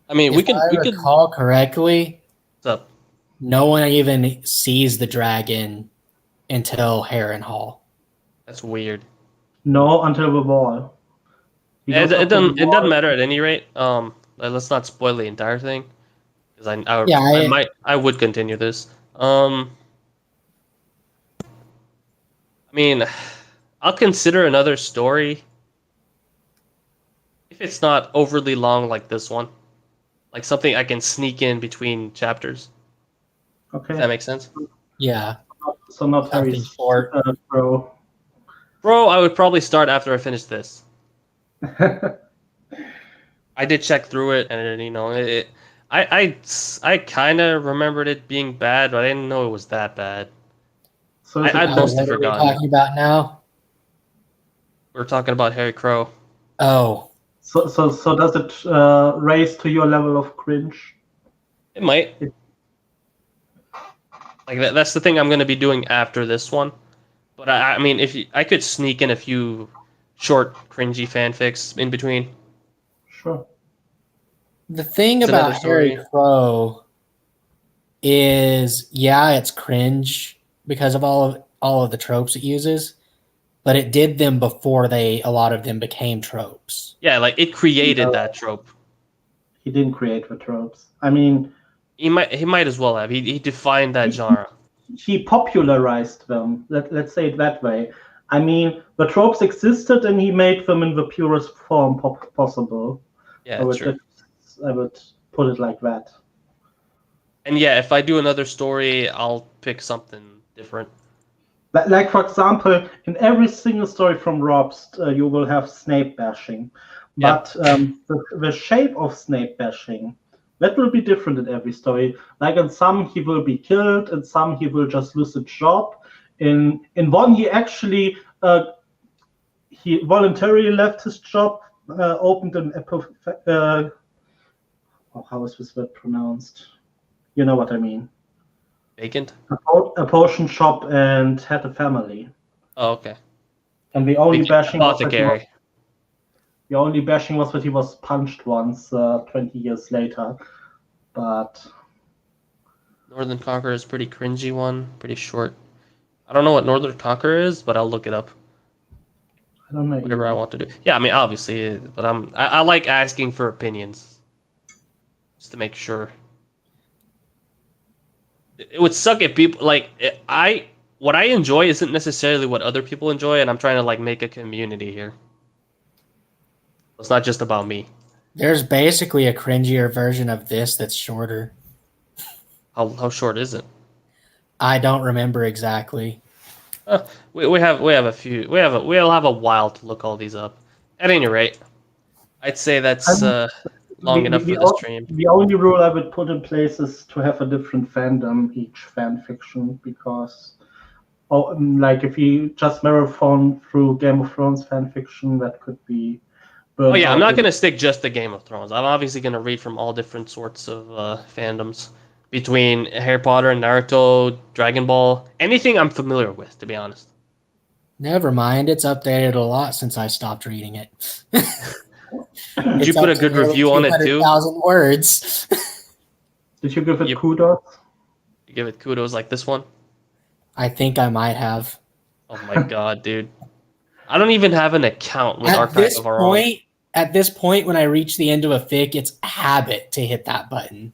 I mean, if I recall correctly, what's up? No one even sees the dragon until Harrenhal. That's weird. No, until the wall. It doesn't matter at any rate. Let's not spoil the entire thing, because I would continue this. I mean, I'll consider another story if it's not overly long like this one, like something I can sneak in between chapters. Okay, does that make sense? Yeah. So not very short, bro. Bro, I would probably start after I finish this. I did check through it, and I kind of rememred it being bad, but I didn't know it was that bad. So I'd mostly forgotten. What are we talking about now? We're talking about Harry Crow. Oh. So does it raise to your level of cringe? It might. Like that's the thing I'm going to be doing after this one. But I mean, I could sneak in a few short, cringy fanfics in between. Sure. The thing about Harry Crow is, yeah, it's cringe because of all of the tropes it uses, but it did them before a lot of them became tropes. Yeah, like it created that trope. He didn't create the tropes. I mean, he might as well have. He defined that genre. He popularized them. Let's say it that way. I mean, the tropes existed, and he made them in the purest form possible. Yeah, true. I would put it like that. And yeah, if I do another story, I'll pick something different. Like for example, in every single story from Rob's, you will have Snape bashing, but the shape of Snape bashing, that will be different in every story. Like in some, he will be killed, in some, he will just lose a job. In one, he actually he voluntarily left his job, opened an how is this word pronounced? You know what I mean. Vacant? A potion shop, and had a family. Oh, okay. And the only bashing apothecary. Was that he was punched once 20 years later. But Northern Conqueror is pretty cringy one, pretty short. I don't know what Northern Conqueror is, but I'll look it up. I don't know. Whatever I want to do. Yeah, I mean, obviously, but I like asking for opinions. Just to make sure. It would suck if people what I enjoy isn't necessarily what other people enjoy, and I'm trying to like make a community here. It's not just about me. There's basically a cringier version of this that's shorter. How short is it? I don't remember exactly. We'll have a while to look all these up. At any rate, I'd say that's long enough for the stream. The only rule I would put in place is to have a different fandom each fan fiction, because like if you just marathon through Game of Thrones fan fiction, that could be Oh yeah, I'm not going to stick just to Game of Thrones. I'm obviously going to read from all different sorts of fandoms, between Harry Potter, Naruto, Dragon Ball, anything I'm familiar with, to be honest. Never mind, it's updated a lot since I stopped reading it. Did you put a good review on it too? 200,000 words. Did you give it kudos? You give it kudos like this one? I think I might have. Oh my god, dude. I don't even have an account with Archive of Our Own. At this point, when I reach the end of a fic, it's a habit to hit that button.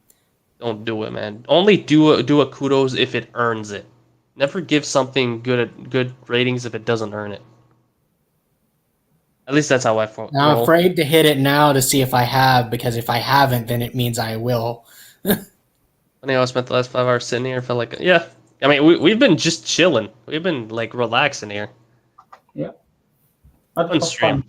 Don't do it, man. Only do a kudos if it earns it. Never give something good ratings if it doesn't earn it. At least that's how I feel. Now I'm afraid to hit it now to see if I have, because if I haven't, then it means I will. Funny how I spent the last 5 hours sitting here. Felt like, yeah. I mean, we've been just chilling. We've been like relaxing here. Yeah. Fun stream.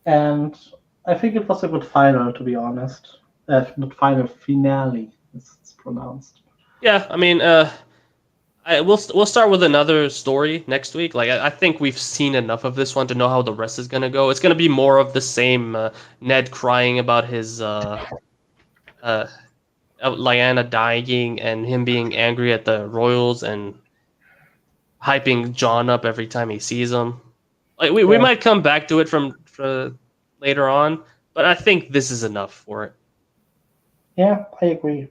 And I think it was a good final, to be honest. Not final, finale, as it's pronounced. Yeah, I mean, we'll start with another story next week. Like, I think we've seen enough of this one to know how the rest is gonna go. It's gonna be more of the same. Ned crying about his Lyanna dying, and him being angry at the royals, and hyping Jon up every time he sees him. Like we might come back to it from later on, but I think this is enough for it. Yeah, I agree.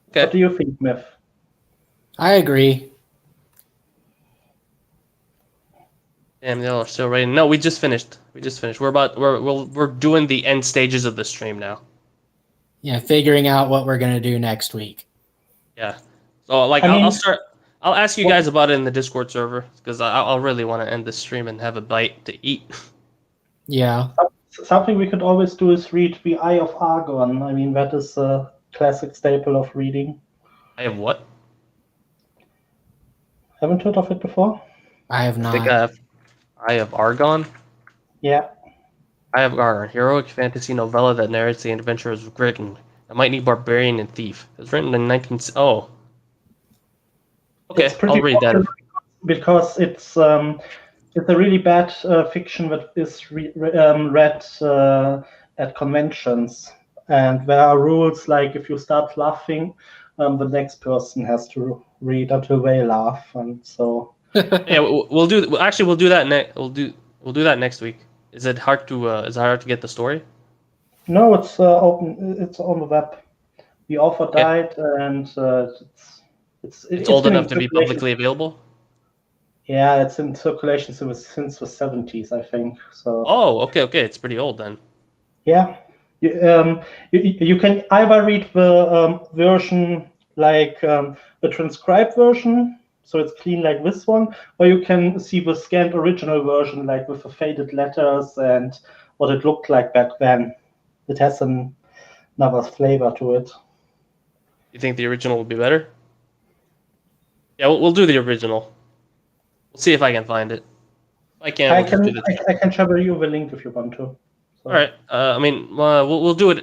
Okay. What do you think, Myth? I agree. Damn, they're still waiting. No, we just finished. We're doing the end stages of the stream now. Yeah, figuring out what we're gonna do next week. Yeah. So like I'll start. I'll ask you guys about it in the Discord server, because I'll really want to end this stream and have a bite to eat. Yeah. Something we could always do is read The Eye of Argon. I mean, that is a classic staple of reading. I have what? Haven't heard of it before? I have not. I think I have Eye of Argon? Yeah. Eye of Argon, heroic fantasy novella that narrates the adventures of Griffin, a mighty barbarian and thief. It was written in 19... Oh. Okay, I'll read that. Because it's a really bad fiction that is read at conventions. And there are rules like if you start laughing, the next person has to read until they laugh, and so. Yeah, we'll do that We'll do that next week. Is it hard to get the story? No, it's open. It's on the web. The author died, and it's old enough to be publicly available. Yeah, it's in circulation since the 70s, I think. So. Oh, okay, it's pretty old then. Yeah, you can either read the version like the transcribed version, so it's clean like this one, or you can see the scanned original version, like with the faded letters and what it looked like back then. It has another flavor to it. You think the original will be better? Yeah, we'll do the original. We'll see if I can find it. If I can. I can share you the link if you want to. So. All right. I mean, we'll do it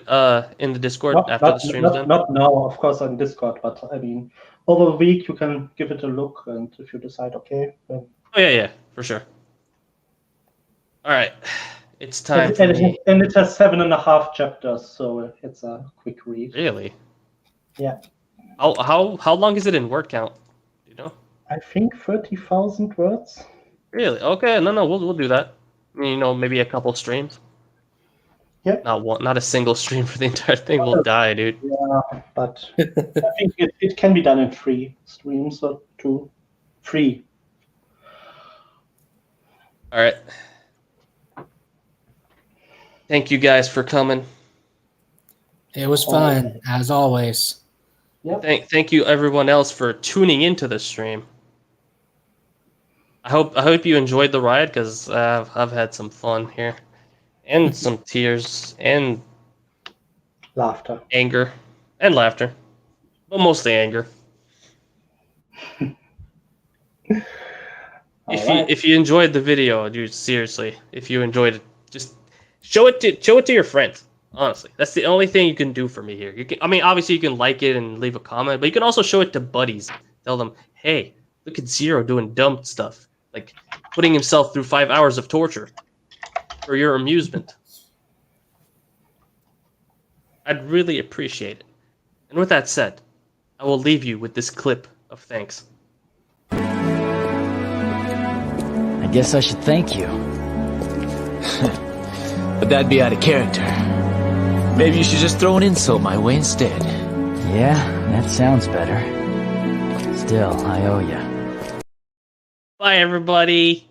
in the Discord after the stream's done. Not now, of course, on Discord, but I mean, over the week you can give it a look, and if you decide, okay. Then... Oh yeah, for sure. All right, it's time for me. And it has 7.5 chapters, so it's a quick read. Really? Yeah. How long is it in word count? Do you know? I think 30,000 words. Really? Okay. No. We'll do that. You know, maybe a couple streams. Yeah. Not a single stream for the entire thing. We'll die, dude. Yeah, but I think it can be done in 3 streams or 2. 3. All right. Thank you guys for coming. It was fun, as always. Yep. Thank you everyone else for tuning into the stream. I hope you enjoyed the ride, because I've had some fun here. And some tears, and laughter, anger, and laughter, but mostly anger. If you enjoyed the video, dude, seriously, if you enjoyed it, just show it to your friends. Honestly, that's the only thing you can do for me here. Obviously you can like it and leave a comment, but you can also show it to buddies. Tell them, hey, look at Zero doing dumb stuff, like putting himself through 5 hours of torture. For your amusement. I'd really appreciate it. And with that said, I will leave you with this clip of thanks. I guess I should thank you. But that'd be out of character. Maybe you should just throw an insult my way instead. Yeah, that sounds better. Still, I owe you. Bye, everybody.